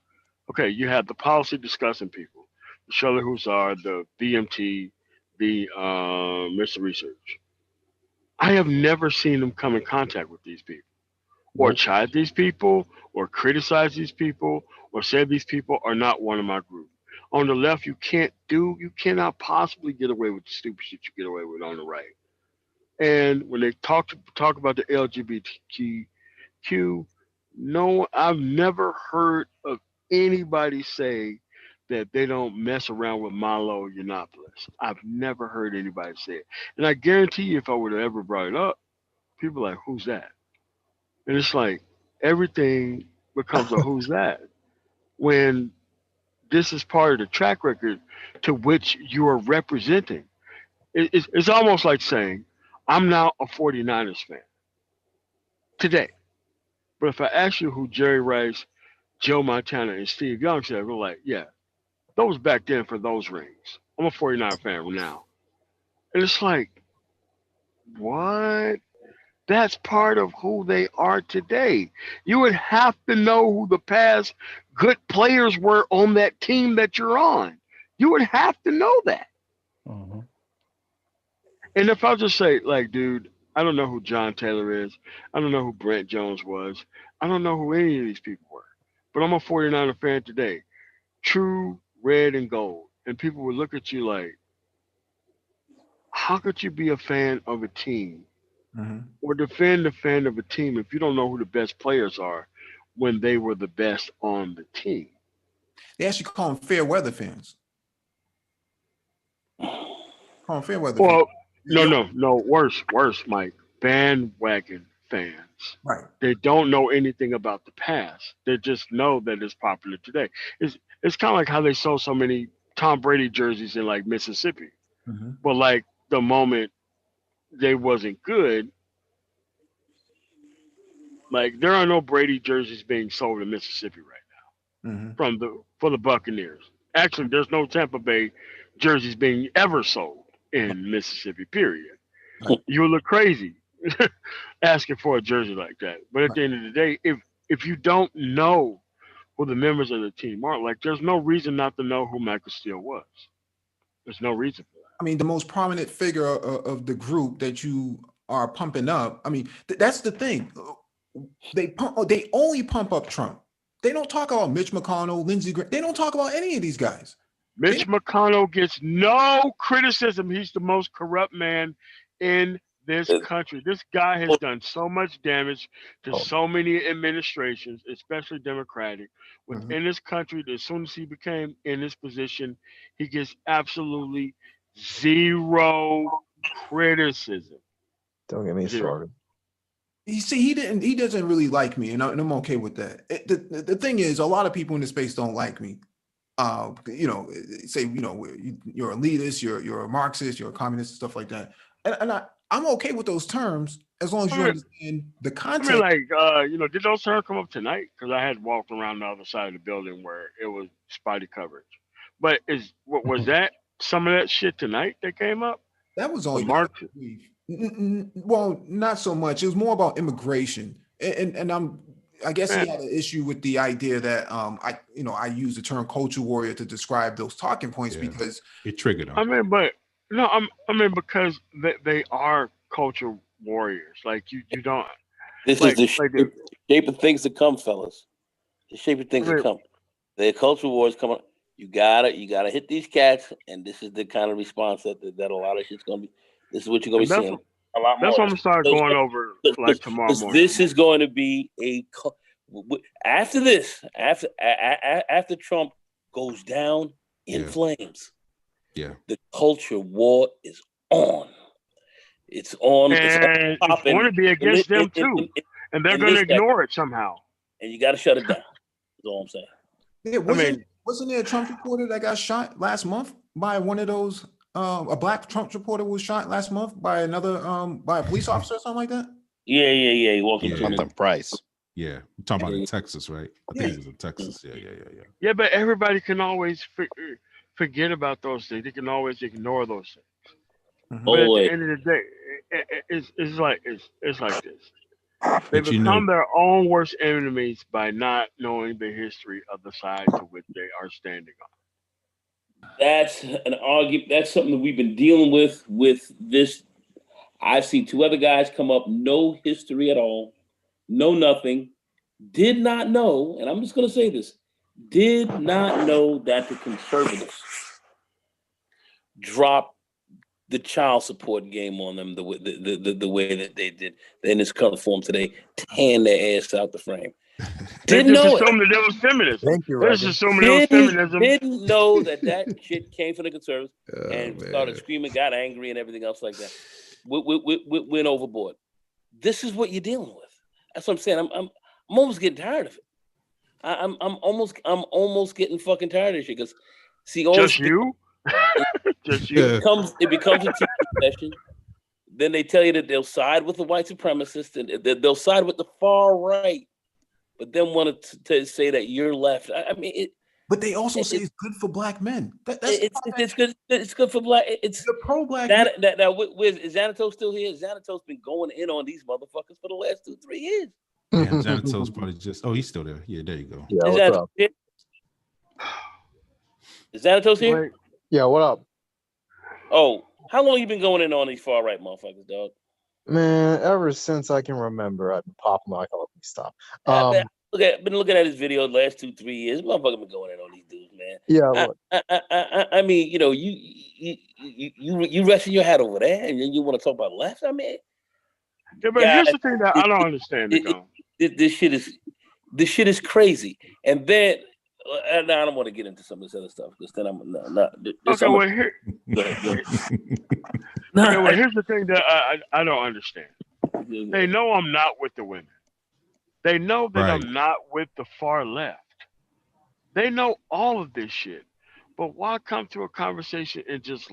Okay, you have the policy discussing people, the Shirley Hussar, the BMT, the Mr. Research. I have never seen them come in contact with these people, or chide these people, or criticize these people, or say these people are not one of my group. On the left, you cannot possibly get away with the stupid shit you get away with on the right. And when they talk about the LGBTQ, no, I've never heard of anybody say that they don't mess around with Milo Yiannopoulos. I've never heard anybody say it. And I guarantee you, if I would have ever brought it up, people are like, who's that? And it's like everything becomes a who's that when this is part of the track record to which you are representing. It's almost like saying, I'm now a 49ers fan today. But if I ask you who Jerry Rice, Joe Montana, and Steve Young said, we're like, yeah, those back then for those rings. I'm a 49er fan now. And it's like, what? That's part of who they are today. You would have to know who the past good players were on that team that you're on. You would have to know that.
Mm-hmm.
And if I just say, like, dude, I don't know who John Taylor is. I don't know who Brent Jones was. I don't know who any of these people were. But I'm a 49er fan today. True red and gold. And people would look at you like, how could you be a fan of a team or defend the fan of a team if you don't know who the best players are when they were the best on the team?
They actually call them fair weather fans. Call them fair weather
fans.
No,
worse, Mike. Bandwagon fans.
Right.
They don't know anything about the past. They just know that it's popular today. It's kind of like how they sold so many Tom Brady jerseys in like Mississippi. But like the moment they wasn't good, like there are no Brady jerseys being sold in Mississippi right now for the Buccaneers. Actually, there's no Tampa Bay jerseys being ever sold in Mississippi, period. You would look crazy asking for a jersey like that. But at the end of the day, if you don't know who the members of the team are, like there's no reason not to know who Michael Steele was. There's no reason for that.
I mean, the most prominent figure of the group that you are pumping up. I mean, that's the thing. They only pump up Trump. They don't talk about Mitch McConnell, Lindsey Graham. They don't talk about any of these guys.
Mitch McConnell gets no criticism. He's the most corrupt man in this country. This guy has done so much damage to so many administrations, especially Democratic, within this country. As soon as he became in this position, he gets absolutely zero criticism.
Don't get me started.
You see, he doesn't really like me, and I'm okay with that. The thing is, a lot of people in this space don't like me. say, you're a elitist, you're a Marxist, you're a communist, stuff like that. And I'm okay with those terms as long as you understand the context.
Did those terms come up tonight? Because I had walked around the other side of the building where it was spotty coverage. But was that some of that shit tonight that came up?
That was only
Marx.
Well, not so much. It was more about immigration, and I guess he had an issue with the idea that I use the term culture warrior to describe those talking points because
it triggered him.
Because they are culture warriors. Like you don't.
This is the shape of things to come, fellas. The shape of things to come. The culture wars coming. You gotta hit these cats, and this is the kind of response that a lot of shit's gonna be. This is what you're gonna be seeing. A lot more.
That's what I'm gonna start going over like tomorrow morning.
This is going to be after this, after Trump goes down in flames.
Yeah,
the culture war is on. It's on.
And it's going to be against them too, and they're going to ignore it somehow.
And you got to shut it down. That's all I'm saying.
Yeah, wasn't there a Trump reporter that got shot last month by one of those? A black Trump reporter was shot last month by another by a police officer or something like that.
Yeah. He walked
Jonathan Price.
Yeah, we're talking about in Texas, right? I think it was in Texas. Yeah.
Yeah, but everybody can always forget about those things. They can always ignore those things. Mm-hmm. But at the end of the day, it's like this. They become their own worst enemies by not knowing the history of the side to which they are standing on.
That's an argument. That's something that we've been dealing with this. I've seen two other guys come up, no history at all, no nothing, did not know, and I'm just going to say this, did not know that the conservatives dropped the child support game on them the way that they did in this current form today, tearing their ass out the frame. Didn't know
assume that there was feminism.
Thank you,
Just assuming there was feminism.
Didn't know that shit came from the conservatives and started screaming, got angry, and everything else like that. Went overboard. This is what you're dealing with. That's what I'm saying. I'm almost getting tired of it. I'm almost getting fucking tired of this shit because see, all
just you.
Just you. It becomes a TV session. Then they tell you that they'll side with the white supremacists and they'll side with the far right, but then want to say that you're left. I mean,
but they also say it's good for black men.
It's good. It's good for black. It's
the pro-black.
Is Xanatos still here? Xanatos been going in on these motherfuckers for the last 2-3 years.
Yeah, Xanatos probably just. Oh, he's still there. Yeah, there you go.
Yeah, is Xanatos here?
Yeah, what up?
Oh, how long you been going in on these far right motherfuckers, dog?
Man, ever since I can remember, I've been popping like all these stuff.
Been looking at his videos the last 2-3 years. Motherfucker been going in on these dudes, man.
Yeah.
I mean, you resting your hat over there, and then you want to talk about left. I mean,
yeah, but here's the thing that I don't understand.
This shit is crazy, and then. I don't want to get into some of this other stuff because then I'm not.
Okay, well, here's the thing that I don't understand. They know I'm not with the women. They know that I'm not with the far left. They know all of this shit. But why come to a conversation and just...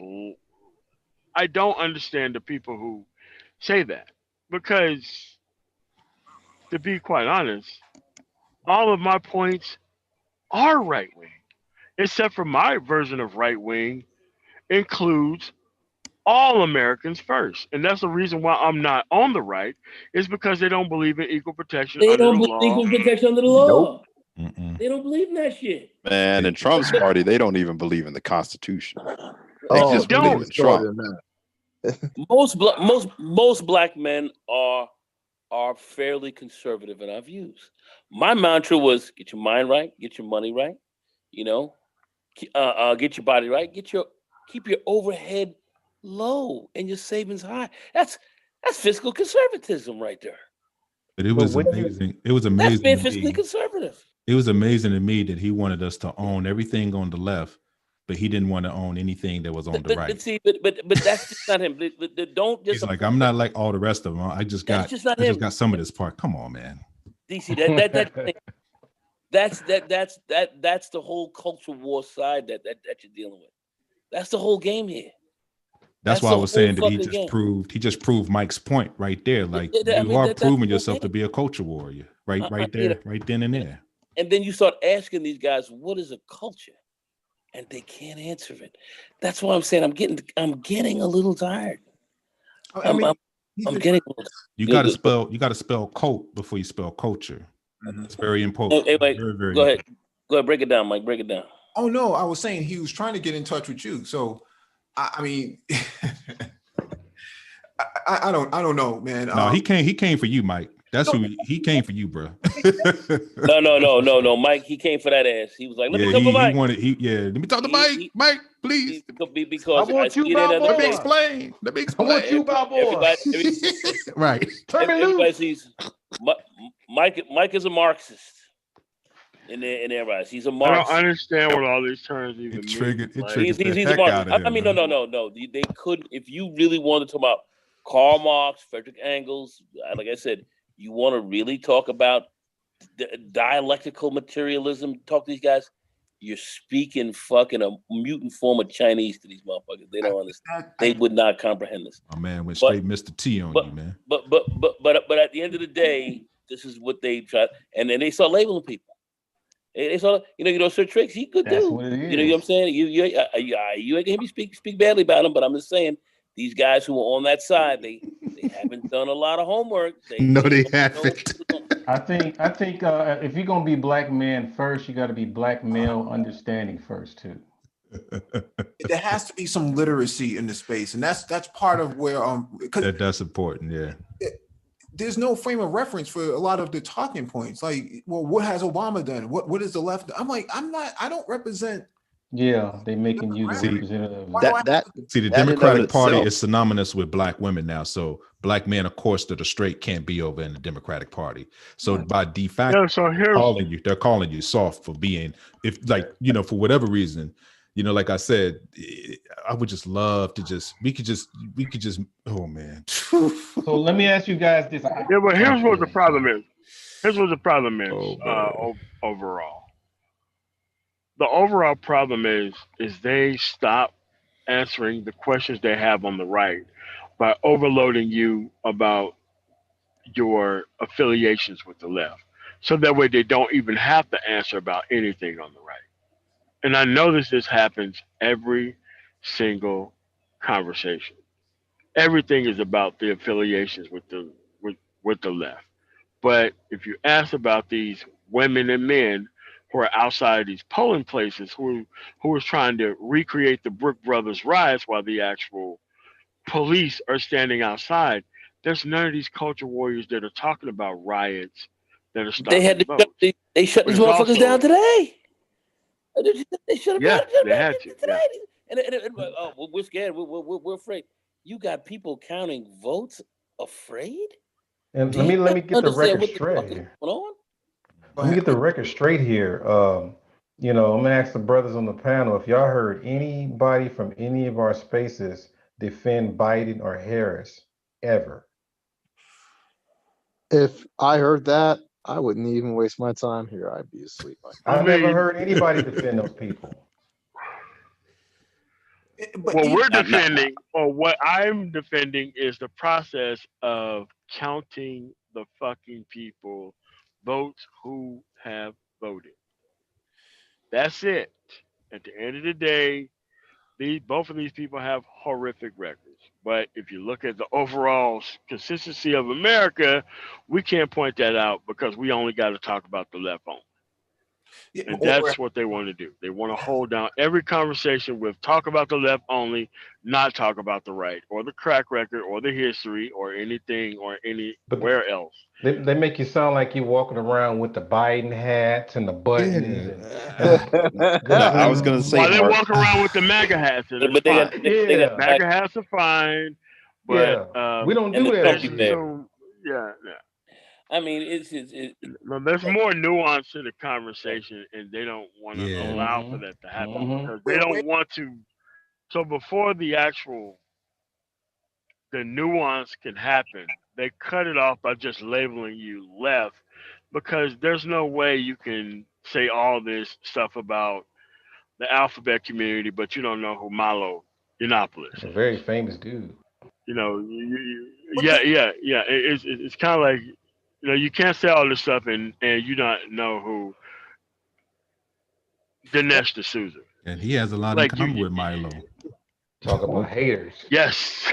I don't understand the people who say that. Because, to be quite honest, all of my points are right wing, except for my version of right wing includes all Americans first, and that's the reason why I'm not on the right. Is because they don't believe in equal protection.
They don't believe in equal protection under the law.
Nope.
They don't believe in that shit.
Man, in Trump's party, they don't even believe in the Constitution. They
just
believe in Trump.
Most black men are fairly conservative in our views. My mantra was get your mind right, get your money right, get your body right, keep your overhead low and your savings high. That's fiscal conservatism right there.
But it was amazing. It was amazing.
That's being fiscally conservative.
It was amazing to me that he wanted us to own everything on the left, but he didn't want to own anything that was on the right.
But see, but that's just not him. Don't just.
He's like, I'm not like all the rest of them. I just got some of this part. Come on, man.
DC, That's the whole culture war side that you're dealing with. That's the whole game here.
That's why I was saying that he just
game.
proved Mike's point right there. Like you are proving yourself to be a culture warrior, right there, right then and there.
And then you start asking these guys, what is a culture? And they can't answer it. That's why I'm saying I'm getting a little tired. I'm getting.
You got to spell cult before you spell culture. It's very important.
Hey, Mike,
very, very
go ahead.
important.
Go ahead, break it down, Mike. Break it down.
Oh no, I was saying he was trying to get in touch with you. So, I mean, I don't know, man.
No, he came for you, Mike. That's who he came for you, bro.
No, Mike. He came for that ass. He was like, "Let me come for Mike."
Let me talk to Mike. Mike, please.
Because
I want you, Balboa.
Let me explain.
I want you, Balboa.
Right.
Everybody sees Mike is a Marxist. In their eyes, he's a Marxist.
I don't understand what all these terms even mean.
He's a Marxist. I mean, no. They couldn't. If you really wanted to talk about Karl Marx, Frederick Engels, like I said, you want to really talk about dialectical materialism, talk to these guys, you're speaking fucking a mutant form of Chinese to these motherfuckers. They don't understand. They would not comprehend this.
My man went straight Mr. T on you, man.
But at the end of the day, this is what they try, and then they start labeling people. They start, Sir Tricks, he could do. You know what I'm saying? You ain't gonna speak badly about him, but I'm just saying these guys who are on that side, they haven't done a lot of homework.
They haven't.
I think if you're gonna be black man first, you got to be black male understanding first too.
There has to be some literacy in the space, and that's part of where
that's important. Yeah.
There's no frame of reference for a lot of the talking points. Like, well, what has Obama done? What is the left? I'm like, I don't represent.
Yeah, they making you the representative.
The Democratic Party is synonymous with black women now. So black men, of course, that are straight can't be over in the Democratic Party. So by de facto, they're calling you soft for being, for whatever reason, like I said, I would just love to we could just, oh man.
So let me ask you guys this.
Yeah, but here's what the problem is. Overall. The overall problem is they stop answering the questions they have on the right by overloading you about your affiliations with the left. So that way they don't even have to answer about anything on the right. And I know this happens every single conversation. Everything is about the affiliations with the left. But if you ask about these women and men who are outside these polling places who is trying to recreate the Brook Brothers riots while the actual police are standing outside, there's none of these culture warriors that are talking about riots that are stopping votes.
They shut these motherfuckers down today. They shut them down.
They had to.
Today. And we're scared. We're afraid. You got people counting votes afraid?
And let me get the record straight here. Let me get the record straight here. I'm gonna ask the brothers on the panel if y'all heard anybody from any of our spaces defend Biden or Harris ever.
If I heard that, I wouldn't even waste my time here. I'd be asleep.
I never heard anybody defend those people.
What I'm defending is the process of counting the fucking people votes who have voted. That's it. At the end of the day, both of these people have horrific records. But if you look at the overall consistency of America, we can't point that out because we only got to talk about the left only.
Yeah,
and that's what they want to do. They want to hold down every conversation with talk about the left only, not talk about the right or the crack record or the history or anything or anywhere else.
They make you sound like you're walking around with the Biden hats and the buttons.
I was going to say,
they walk around with the MAGA hats. But they got MAGA hats are fine, but
we don't do that.
Yeah.
I mean,
there's more nuance to the conversation, and they don't want to allow for that to happen because they don't want to. So before the nuance can happen, they cut it off by just labeling you left, because there's no way you can say all this stuff about the alphabet community, but you don't know who Milo Yiannopoulos
A
is.
very famous dude.
You know, yeah. It's kind of like, you know, you can't say all this stuff and you not know who Dinesh D'Souza.
And he has a lot in
Like
common with Milo.
Talk about haters.
Yes.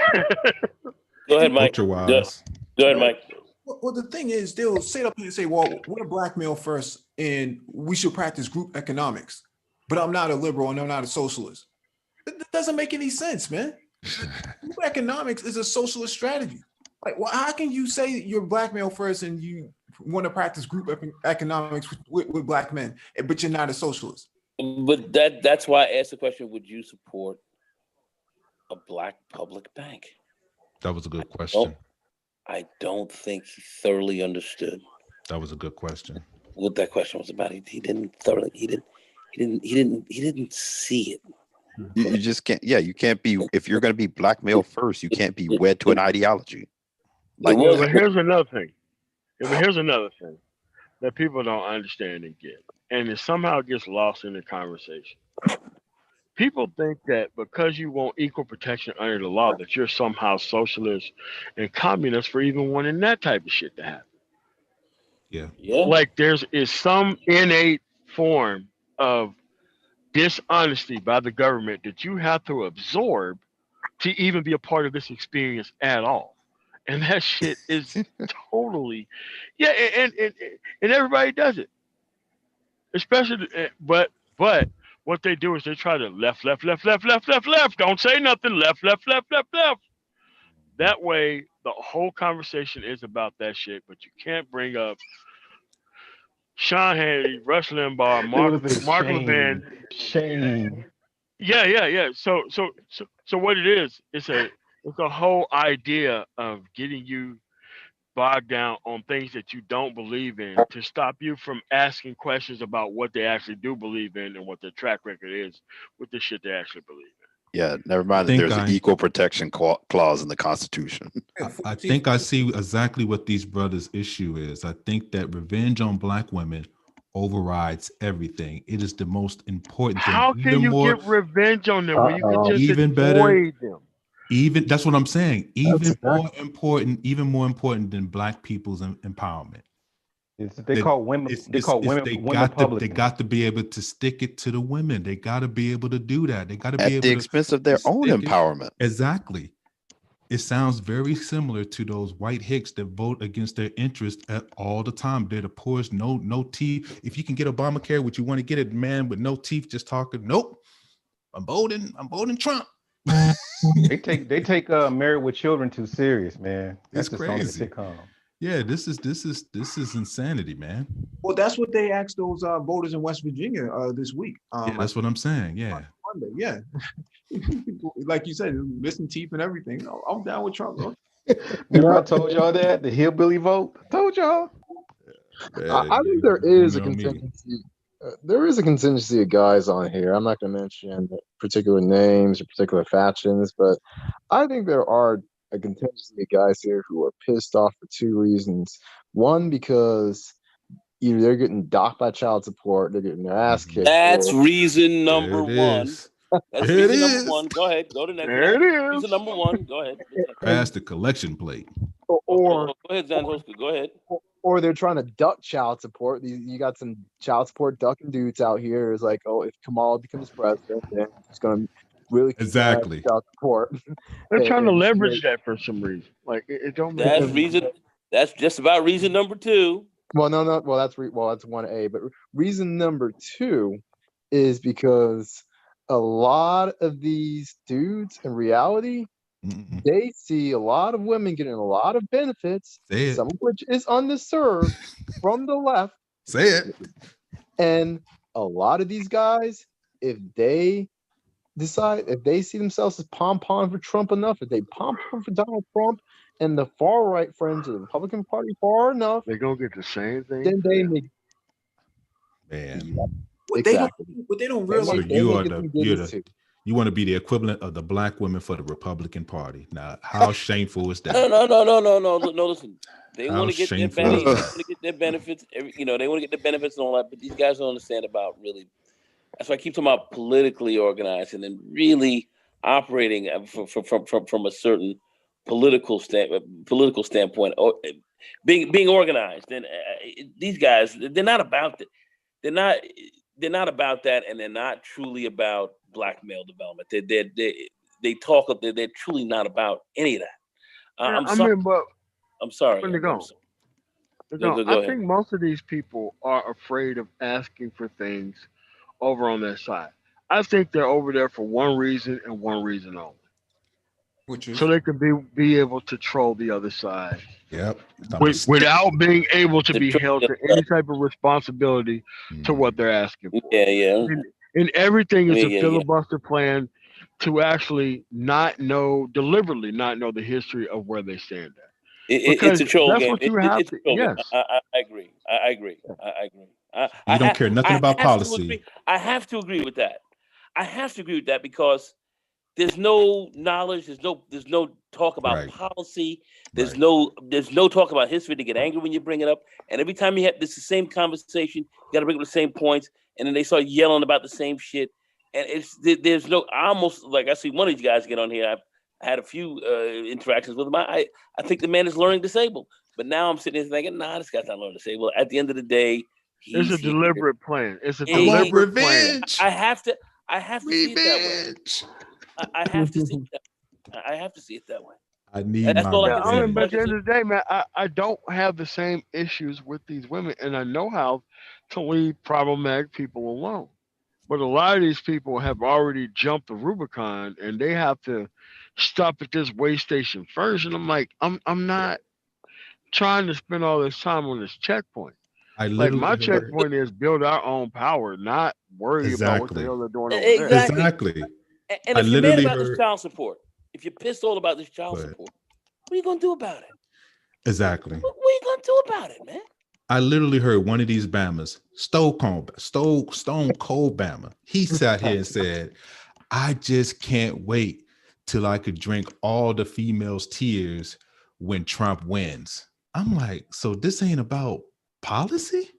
Go ahead, Mike.
Culture wise.
Go ahead, Mike.
Well, the thing is, they'll sit up here and say, well, we're black male first and we should practice group economics, but I'm not a liberal and I'm not a socialist. That doesn't make any sense, man. Group economics is a socialist strategy. Like, well, how can you say you're black male first and you want to practice group economics with black men, but you're not a socialist?
But that's why I asked the question, would you support a black public bank?
That was a good question.
I don't think he thoroughly understood.
That was a good question.
What that question was about. He didn't see it.
You just can't. Yeah, you can't be. If you're going to be black male first, you can't be wed to an ideology.
Like, but here's another thing. Here's another thing that people don't understand and get, and it somehow gets lost in the conversation. People think that because you want equal protection under the law, that you're somehow socialist and communist for even wanting that type of shit to happen.
Yeah.
Like is some innate form of dishonesty by the government that you have to absorb to even be a part of this experience at all. And that shit is totally, yeah, and everybody does it. Especially, but what they do is they try to left. Don't say nothing. Left. That way, the whole conversation is about that shit. But you can't bring up Sean Hannity, Rush Limbaugh, Mark Levin.
Shame.
Yeah. So what it is, it's a whole idea of getting you bogged down on things that you don't believe in to stop you from asking questions about what they actually do believe in and what their track record is with the shit they actually believe in.
Yeah, never mind that there's an equal protection clause in the Constitution.
I think I see exactly what these brothers' issue is. I think that revenge on black women overrides everything. It is the most important thing.
How can you get revenge on them when you can just
even better
avoid them?
Even that's what I'm saying. Even more important than black people's empowerment.
They call women. They call women.
They got to be able to stick it to the women. They got to be able to do that. They got to be able
at the expense of their own empowerment.
Exactly. It sounds very similar to those white hicks that vote against their interests all the time. They're the poorest, no teeth. If you can get Obamacare, what you want to get it, man, with no teeth, just talking. Nope. I'm voting Trump.
they take Married with Children too serious, man. That's
It's
just on the
crazy.
sitcom.
Yeah, this is insanity, man.
Well, that's what they asked those voters in West Virginia this week.
Yeah, that's what I'm saying. Yeah.
Monday, yeah. Like you said, missing teeth and everything. I'm down with Trump, bro.
Remember I told y'all that the hillbilly vote. I told y'all.
I think there is a contingency. There is a contingency of guys on here. I'm not going to mention particular names or particular factions, but I think there are a contingency of guys here who are pissed off for two reasons. One, because either they're getting docked by child support, they're getting their ass kicked.
That's reason number one. That's
There it
reason
is.
number one. Go ahead. Go to next.
There it is.
Reason number one. Go ahead.
Pass the collection plate.
Or
Go ahead, Zantoska. Go ahead.
or they're trying to duck child support. You got some child support ducking dudes out here. It's like, oh, if Kamala becomes president, then he's going to really
Exactly.
child support.
They're trying to
And
leverage that for some reason. Like it don't make
That's
sense.
reason. That's just about reason number two.
Well, no. Well, that's 1A. But reason number two is because a lot of these dudes in reality, they see a lot of women getting a lot of benefits, some of which is underserved from the left.
Say it.
And a lot of these guys, if they see themselves as pom-pom for Trump enough, if they pom-pom for Donald Trump and the far-right friends of the Republican Party far enough,
they're going to get the same thing.
then they make...
Man.
What
Exactly.
they don't
So
realize.
you're the You want to be the equivalent of the black women for the Republican Party. Now, how shameful is that?
No. Listen, they
How
want to get their
shameful
benefits.
is
They want to get their benefits. They want to get the benefits and all that. But these guys don't understand about really. That's why I keep talking about politically organized and then really operating from a certain political standpoint, or being organized. And these guys, they're not about that. They're not about that, and they're not truly about black male development. They talk. They're truly not about any of that. I'm sorry. I'm sorry. Go
I
ahead.
think most of these people are afraid of asking for things over on their side. I think they're over there for one reason and one reason only.
Which is
So they can be able to troll the other side.
Yep.
Without being able to be held to any type of responsibility to what they're asking for.
Yeah.
And everything is a
Yeah.
filibuster plan to actually deliberately not know the history of where they stand at.
It's a troll
that's
game.
what you have
It's a
to.
troll game.
Yes.
I agree. I agree.
You don't care nothing about policy.
I have to agree with that. Because there's no knowledge. There's no talk about policy. There's no talk about history. To get angry when you bring it up. And every time you have this the same conversation, you got to bring up the same points, and then they start yelling about the same shit. And there's no. I almost like I see one of these guys get on here. I had a few interactions with him. I think the man is learning disabled, but now I'm sitting there thinking, nah, this guy's not learning disabled. At the end of the day,
it's a deliberate plan. It's a deliberate plan.
I have to see it that way. I have to see it that. I have to see it that way.
I need
That's
my
all I can say.
But at the end of the day, man, I don't have the same issues with these women, and I know how to leave problematic people alone. But a lot of these people have already jumped the Rubicon, and they have to stop at this way station first. And I'm like, I'm not trying to spend all this time on this checkpoint. Like my checkpoint is build our own power, not worry about what the hell they're doing over there.
Exactly.
And if you're mad about this child support, if you're pissed all about this child support, what are you gonna do about it?
Exactly.
What are you gonna do about it, man?
I literally heard one of these Bammers, Stone Cold Bammer. He sat here and said, I just can't wait till I could drink all the females' tears when Trump wins. I'm like, so this ain't about policy?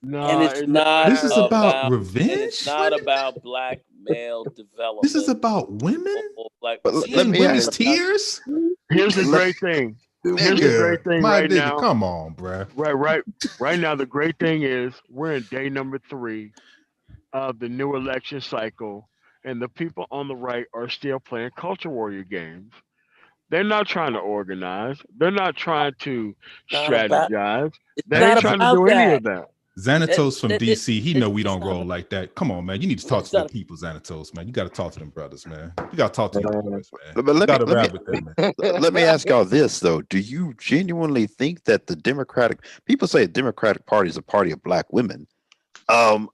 No,
and it's not.
This is about revenge.
It's not about black male development.
This is about women.
Let me
women's tears.
Here's the great thing. Here's the great thing right now.
Come on, bro.
Right now, the great thing is we're in day number 3 of the new election cycle, and the people on the right are still playing culture warrior games. They're not trying to organize. They're not trying to strategize. They ain't trying to do any of that.
Xanatos from DC, he know we don't roll like that. Come on, man. You need to talk to the people, Xanatos, man. You got to talk to them brothers, man. You got to talk to them boys, man.
But let me ask y'all this, though. Do you genuinely think that the people say the Democratic Party is a party of black women? I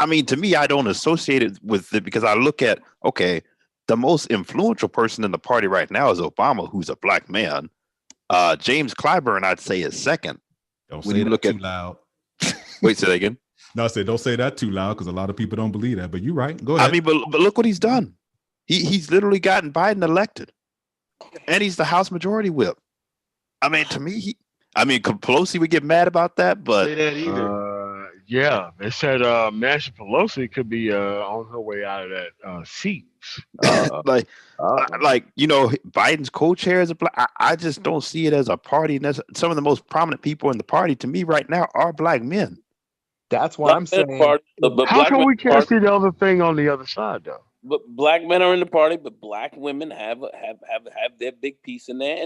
mean, to me, I don't associate it with it because I look at, okay, the most influential person in the party right now is Obama, who's a black man. James Clyburn, I'd say, is second.
Don't say that too loud.
Wait, say that again?
No, I said don't say that too loud because a lot of people don't believe that. But you're right. Go ahead.
I mean, but look what he's done. He's literally gotten Biden elected, and he's the House Majority Whip. I mean, to me, Pelosi would get mad about that, but
yeah, they said Nancy Pelosi could be on her way out of that seat.
like Biden's co-chair is a black. I just don't see it as a party. And some of the most prominent people in the party, to me, right now, are black men.
That's why I'm saying.
How come we can't see the other thing on the other side, though?
But black men are in the party, but black women have their big piece in there,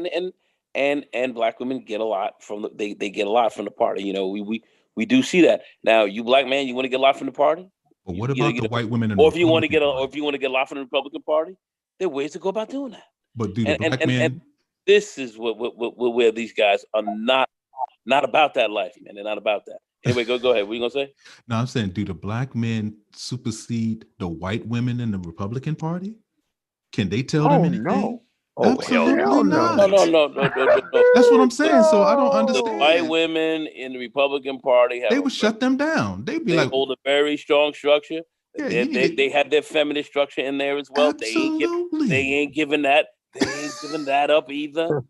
and black women get a lot from they get a lot from the party. You know, we do see that. Now, you black man, you want to get a lot from the party?
But what about the white women?
Or if you want to get a lot from the Republican Party, there are ways to go about doing that.
But do the black men?
And this is where these guys are not about that life, man. They're not about that. Anyway, go ahead. What are you gonna say?
No, I'm saying, do the black men supersede the white women in the Republican Party? Can they tell them anything?
No.
Absolutely
hell
not.
No.
That's what I'm saying. So I don't understand.
The white women in the Republican Party
they would shut them down. They'd be
they
like,
hold a very strong structure.
Yeah,
they have their feminist structure in there as well.
Absolutely.
They ain't giving that up either.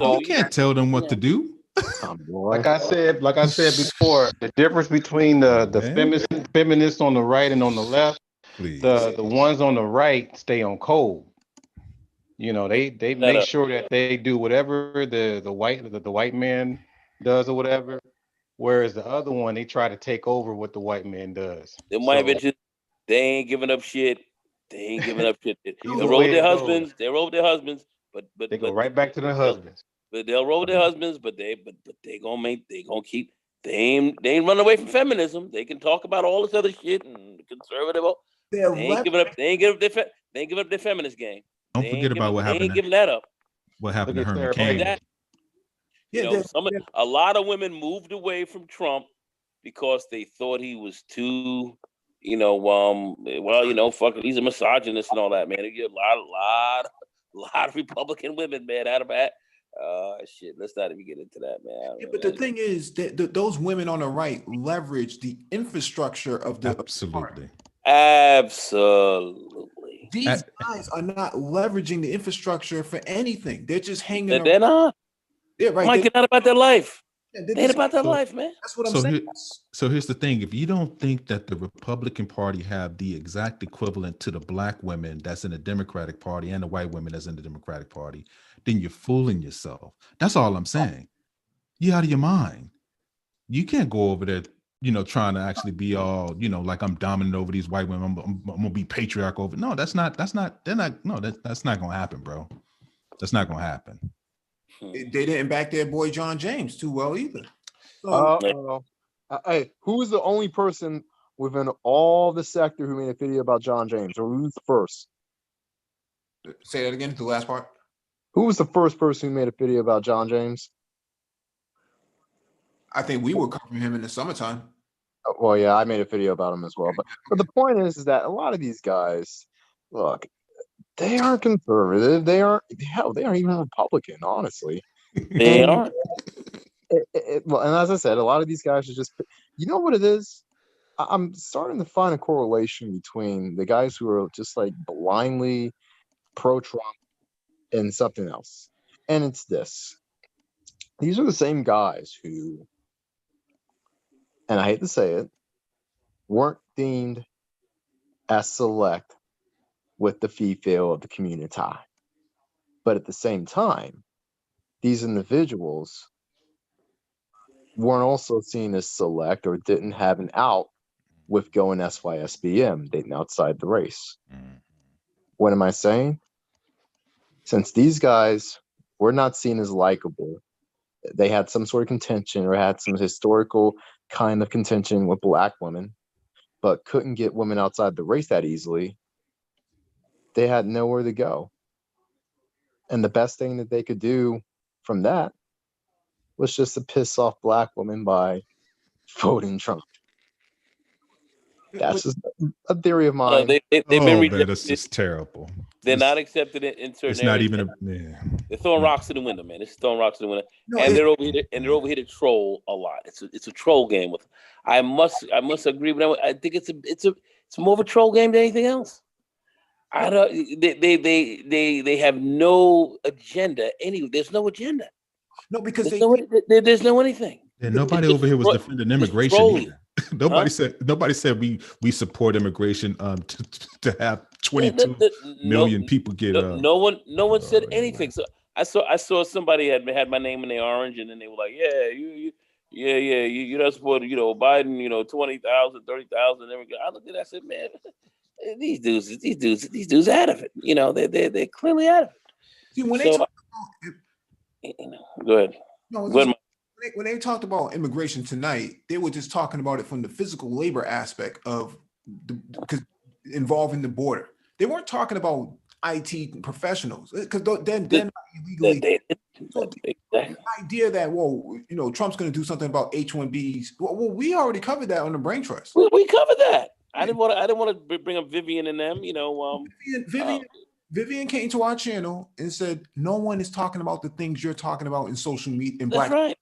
So
you can't tell them what to do.
Like I said before, the difference between the feminists on the right and on the left, the ones on the right stay on code. You know, they make sure that they do whatever the white man does or whatever. Whereas the other one, they try to take over what the white man does.
They ain't giving up shit. They ain't giving up shit. They'll roll with their husbands. They roll with their husbands, but
they go right back to their husbands.
But they'll roll with their husbands, but they gonna keep. They ain't run away from feminism. They can talk about all this other shit and conservative. They ain't giving up their feminist game.
Don't forget about what happened.
They ain't giving that up.
What happened to Herman Cain?
A lot of women moved away from Trump because they thought he was too, fuck it, he's a misogynist and all that, man. You get a lot of Republican women, man, out of that. Shit, let's not even get into that, man.
Yeah, but the thing is that those women on the right leverage the infrastructure of the
Absolutely.
These guys are not leveraging the infrastructure for anything. They're just hanging around.
They're not.
Yeah, right.
Mike, get out about their life.
Yeah,
they ain't about their life, man.
That's what I'm saying.
So here's the thing. If you don't think that the Republican Party have the exact equivalent to the black women that's in the Democratic Party and the white women that's in the Democratic Party, then you're fooling yourself. That's all I'm saying. You're out of your mind. You can't go over there, trying to actually be all, like I'm dominant over these white women. I'm gonna be patriarch over. No, that's not gonna happen, bro. That's not gonna happen.
They didn't back their boy John James too well either.
Hey, who is the only person within all the sector who made a video about John James, or who's the first?
Say that again, the last part.
Who was the first person who made a video about John James?
I think we were covering him in the summertime.
Well, yeah, I made a video about him as well. But the point is that a lot of these guys, look, they aren't conservative. They aren't even Republican, honestly.
They aren't.
Well, and as I said, a lot of these guys are just, you know what it is? I'm starting to find a correlation between the guys who are just like blindly pro-Trump and something else. And it's this. These are the same guys who, and I hate to say it, weren't deemed as select with the feel of the community. But at the same time, these individuals weren't also seen as select or didn't have an out with going SYSBM, dating outside the race. What am I saying? Since these guys were not seen as likable, they had some sort of contention or had some historical kind of contention with black women, but couldn't get women outside the race that easily. They had nowhere to go. And the best thing that they could do from that was just to piss off black women by voting Trump. That's just a theory of mine.
They've been
man, that's just terrible.
They're not accepted in certain
It's not
areas.
even
They're throwing rocks to the window, man. It's throwing rocks to the window.
No,
and they're over here to troll a lot. It's a troll game with. I must agree with them. I think it's more of a troll game than anything else. I don't. They have no agenda. There's no agenda.
No, because
there's no anything.
And nobody over here was defending immigration either. Nobody said we support immigration to have 22 million people get.
No one said anything. So I saw somebody had my name in the orange, and then they were like, you're not supporting Biden, 20,000, 30,000. I looked at it, I said, man, these dudes out of it. They're clearly out of it.
See, when they talk
go ahead.
No,
go ahead.
When they talked about immigration tonight, they were just talking about it from the physical labor aspect of involving the border. They weren't talking about IT professionals because they're not illegally. The idea that Trump's going to do something about H-1Bs. Well, we already covered that on the Brain Trust.
We covered that. I didn't want to bring up Vivian and them.
Vivian came to our channel and said, no one is talking about the things you're talking about in social media.
That's right.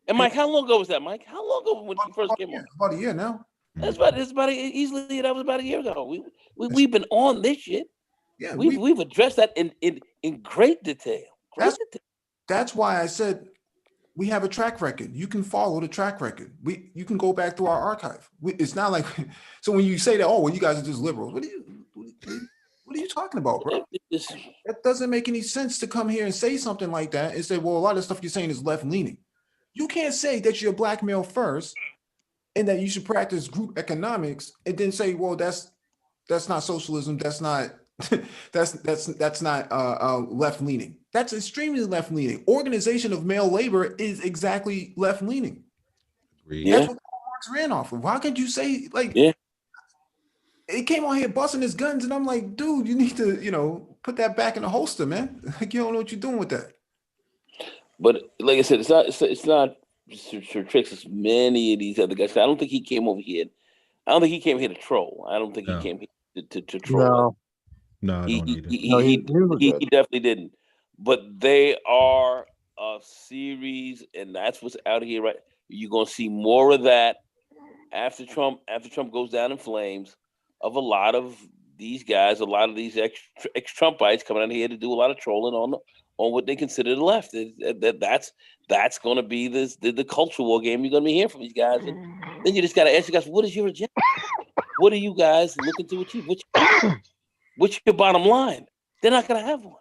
And Mike, how long ago was that, Mike? How long ago when you first came on?
About a year now.
That's about easily. That was about a year ago. We've been on this shit.
Yeah,
we've addressed that in great detail.
That's why I said we have a track record. You can follow the track record. You can go back to our archive. It's not like so when you say that, oh, well, you guys are just liberals. What are you talking about, bro? That doesn't make any sense to come here and say something like that and say, well, a lot of stuff you're saying is left leaning. You can't say that you're black male first and that you should practice group economics and then say, well, that's not socialism. That's not that's not left leaning. That's extremely left leaning. Organization of male labor is exactly left leaning.
Yeah.
That's what Marx ran off of. How could you say like?
Yeah.
He came on here busting his guns, and I'm like, dude, you need to, put that back in the holster, man. Like you don't know what you're doing with that.
But like I said, it's not Sir Tricks. It's many of these other guys. I don't think he came over here. I don't think he came here to troll. I don't think he came here to troll.
No, I don't either.
He definitely didn't. But they are a series, and that's what's out here. Right, you're gonna see more of that after Trump goes down in flames. Of a lot of these guys, a lot of these ex-Trumpites coming out here to do a lot of trolling on what they consider the left. That's going to be the culture war game you're going to be hearing from these guys. And then you just got to ask you guys, what is your agenda? What are you guys looking to achieve? What's your bottom line? They're not going to have one.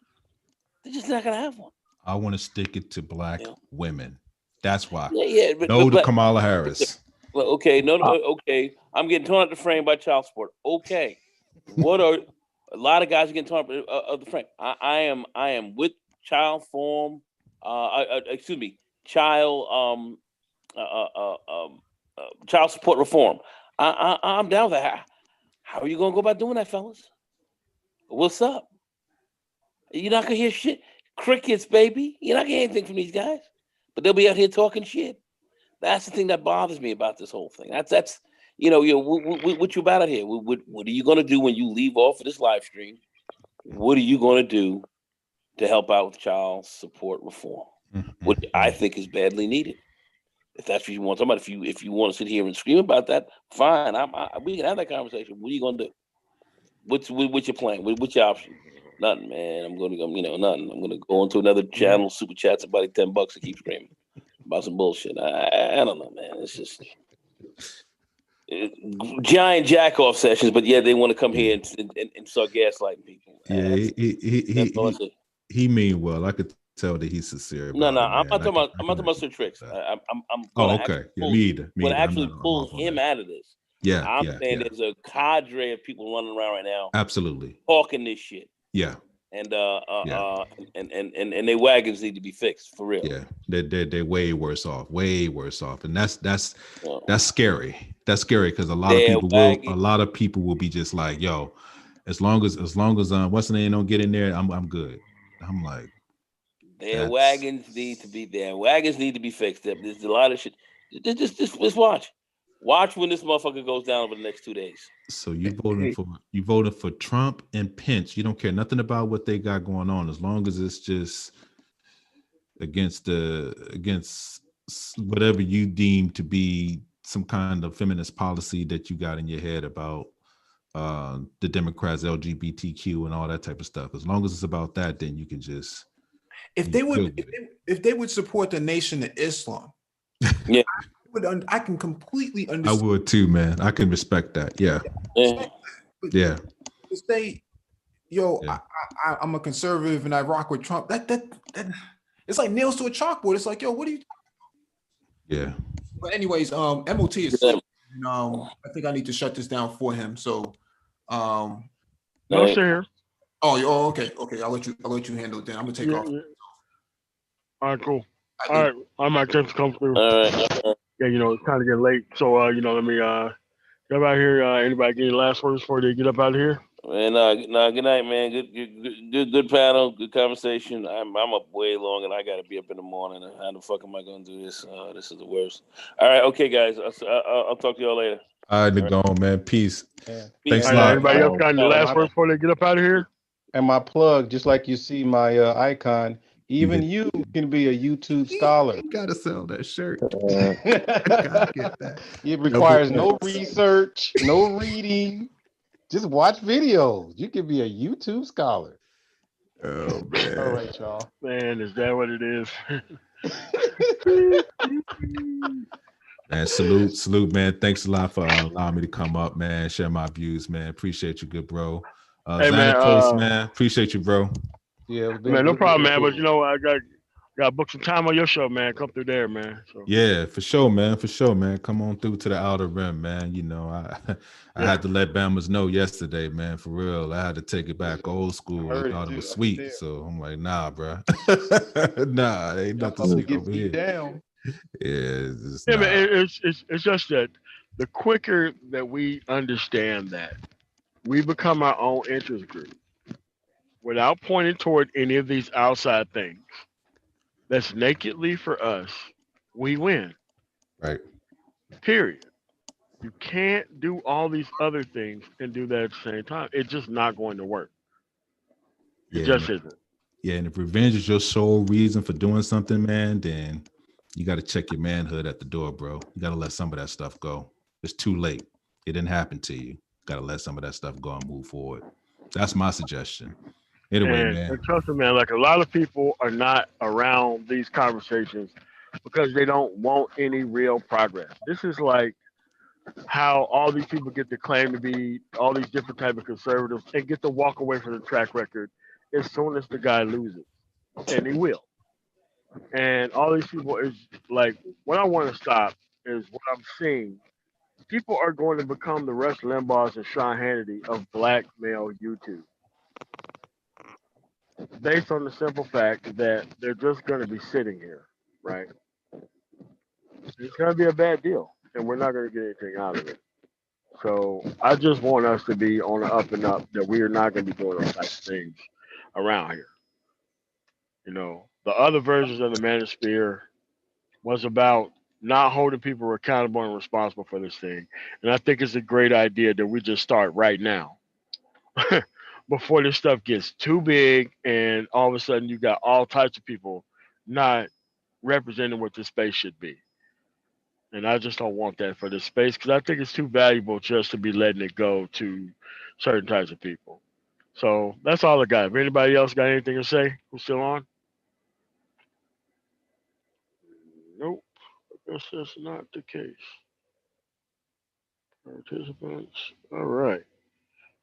They're just not going to have one.
I want to stick it to black women. That's why.
Yeah,
no to Kamala Harris.
Well, okay, okay. I'm getting torn out the frame by child support. Okay, what are a lot of guys are getting torn out of the frame? I am with child form. Excuse me, child support reform. I'm down with that. How are you gonna go about doing that, fellas? What's up? You're not gonna hear shit. Crickets, baby. You're not gonna hear anything from these guys, but they'll be out here talking shit. That's the thing that bothers me about this whole thing. That's what you about out here? What are you gonna do when you leave off of this live stream? What are you gonna do to help out with child support reform? What I think is badly needed. If that's what you want to talk about, if you want to sit here and scream about that, fine. We can have that conversation. What are you gonna do? What's your plan? What's your option? Nothing, man. I'm gonna go. Nothing. I'm gonna go into another channel, super chats about $10 and keep screaming about some bullshit. I don't know, man. It's just giant jack off sessions, but yeah, they want to come here and start gaslighting people.
Yeah, he mean well. I could tell that he's sincere.
No, I'm not talking about Sir Tricks. I'm
okay. Me either.
Gonna actually pull him out of this.
Yeah,
I'm saying there's a cadre of people running around right now.
Absolutely.
Talking this shit.
Yeah.
And and their wagons need to be fixed for real.
Yeah, they're way worse off, and that's scary. That's scary because a lot of people will be just like, yo, as long as what's the name don't get in there, I'm good. I'm like,
their wagons need to be fixed. There's a lot of shit. Just watch when this motherfucker goes down over the next 2 days.
So you voted for Trump and Pence. You don't care nothing about what they got going on, as long as it's just against whatever you deem to be some kind of feminist policy that you got in your head about the Democrats, LGBTQ, and all that type of stuff. As long as it's about that, then you can just
if they would support the Nation of Islam.
Yeah.
I can completely understand.
I would too, man. I can respect that. Yeah. Yeah.
To say, yo, yeah. I'm a conservative and I rock with Trump. That it's like nails to a chalkboard. It's like, yo, what are you?
Yeah.
But anyways, MOT is. I think I need to shut this down for him. So,
no, sir.
Oh, okay. I'll let you handle it. Then I'm gonna take off.
Yeah. All right, cool. All right, I might just come through.
All right.
Yeah, it's kind of getting late, so let me get out here. Anybody get any last words before they get up out of here?
Man, good night, man. Good panel, good conversation. I'm up way long, and I got to be up in the morning. How the fuck am I going to do this? This is the worst. All right, okay, guys. I'll talk to y'all later.
All right, go on, man. Peace.
Yeah.
Thanks a lot.
Anybody else got any last words before they get up out of here?
And my plug, just like you see my icon, Even you can be a YouTube scholar.
You gotta sell that shirt.
Gotta get that. It requires no research, no reading. Just watch videos. You can be a YouTube scholar.
Oh man.
All right, y'all.
Man, is that what it is?
Man, salute, man. Thanks a lot for allowing me to come up, man. Share my views, man. Appreciate you, good bro.
Hey, man,
Xanatos, man. Appreciate you, bro.
Yeah,
man, no problem, man. But you know, I got to book some time on your show, man. Come through there, man. So.
Yeah, for sure, man. For sure, man. Come on through to the outer rim, man. You know, I had to let Bammers know yesterday, man. For real, I had to take it back old school. They thought it was sweet, so I'm like, nah, bro. Nah, ain't nothing sweet over here.
Down.
Yeah,
Man, it's just that the quicker that we understand that we become our own interest group without pointing toward any of these outside things that's nakedly for us, we win.
Right.
Period. You can't do all these other things and do that at the same time. It's just not going to work. It just isn't.
Yeah, and if revenge is your sole reason for doing something, man, then you got to check your manhood at the door, bro. You got to let some of that stuff go. It's too late. It didn't happen to you. Got to let some of that stuff go and move forward. That's my suggestion. Anyway, man.
And trust me, man, like a lot of people are not around these conversations because they don't want any real progress. This is like how all these people get to claim to be all these different type of conservatives and get to walk away from the track record as soon as the guy loses. And he will. And all these people is like, what I want to stop is what I'm seeing. People are going to become the Rush Limbaughs and Sean Hannity of black male YouTube. Based on the simple fact that they're just going to be sitting here, right? It's going to be a bad deal, and we're not going to get anything out of it. So I just want us to be on the up and up that we are not going to be doing those types of things around here. You know, the other versions of the manosphere was about not holding people accountable and responsible for this thing. And I think it's a great idea that we just start right now before this stuff gets too big and all of a sudden you got all types of people not representing what this space should be. And I just don't want that for this space because I think it's too valuable just to be letting it go to certain types of people. So that's all I got. If anybody else got anything to say, who's still on? Nope. I guess that's not the case. Participants. All right.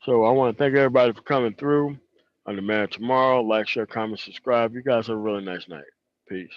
So I want to thank everybody for coming through on the Man Tomorrow. Like, share, comment, subscribe. You guys have a really nice night. Peace.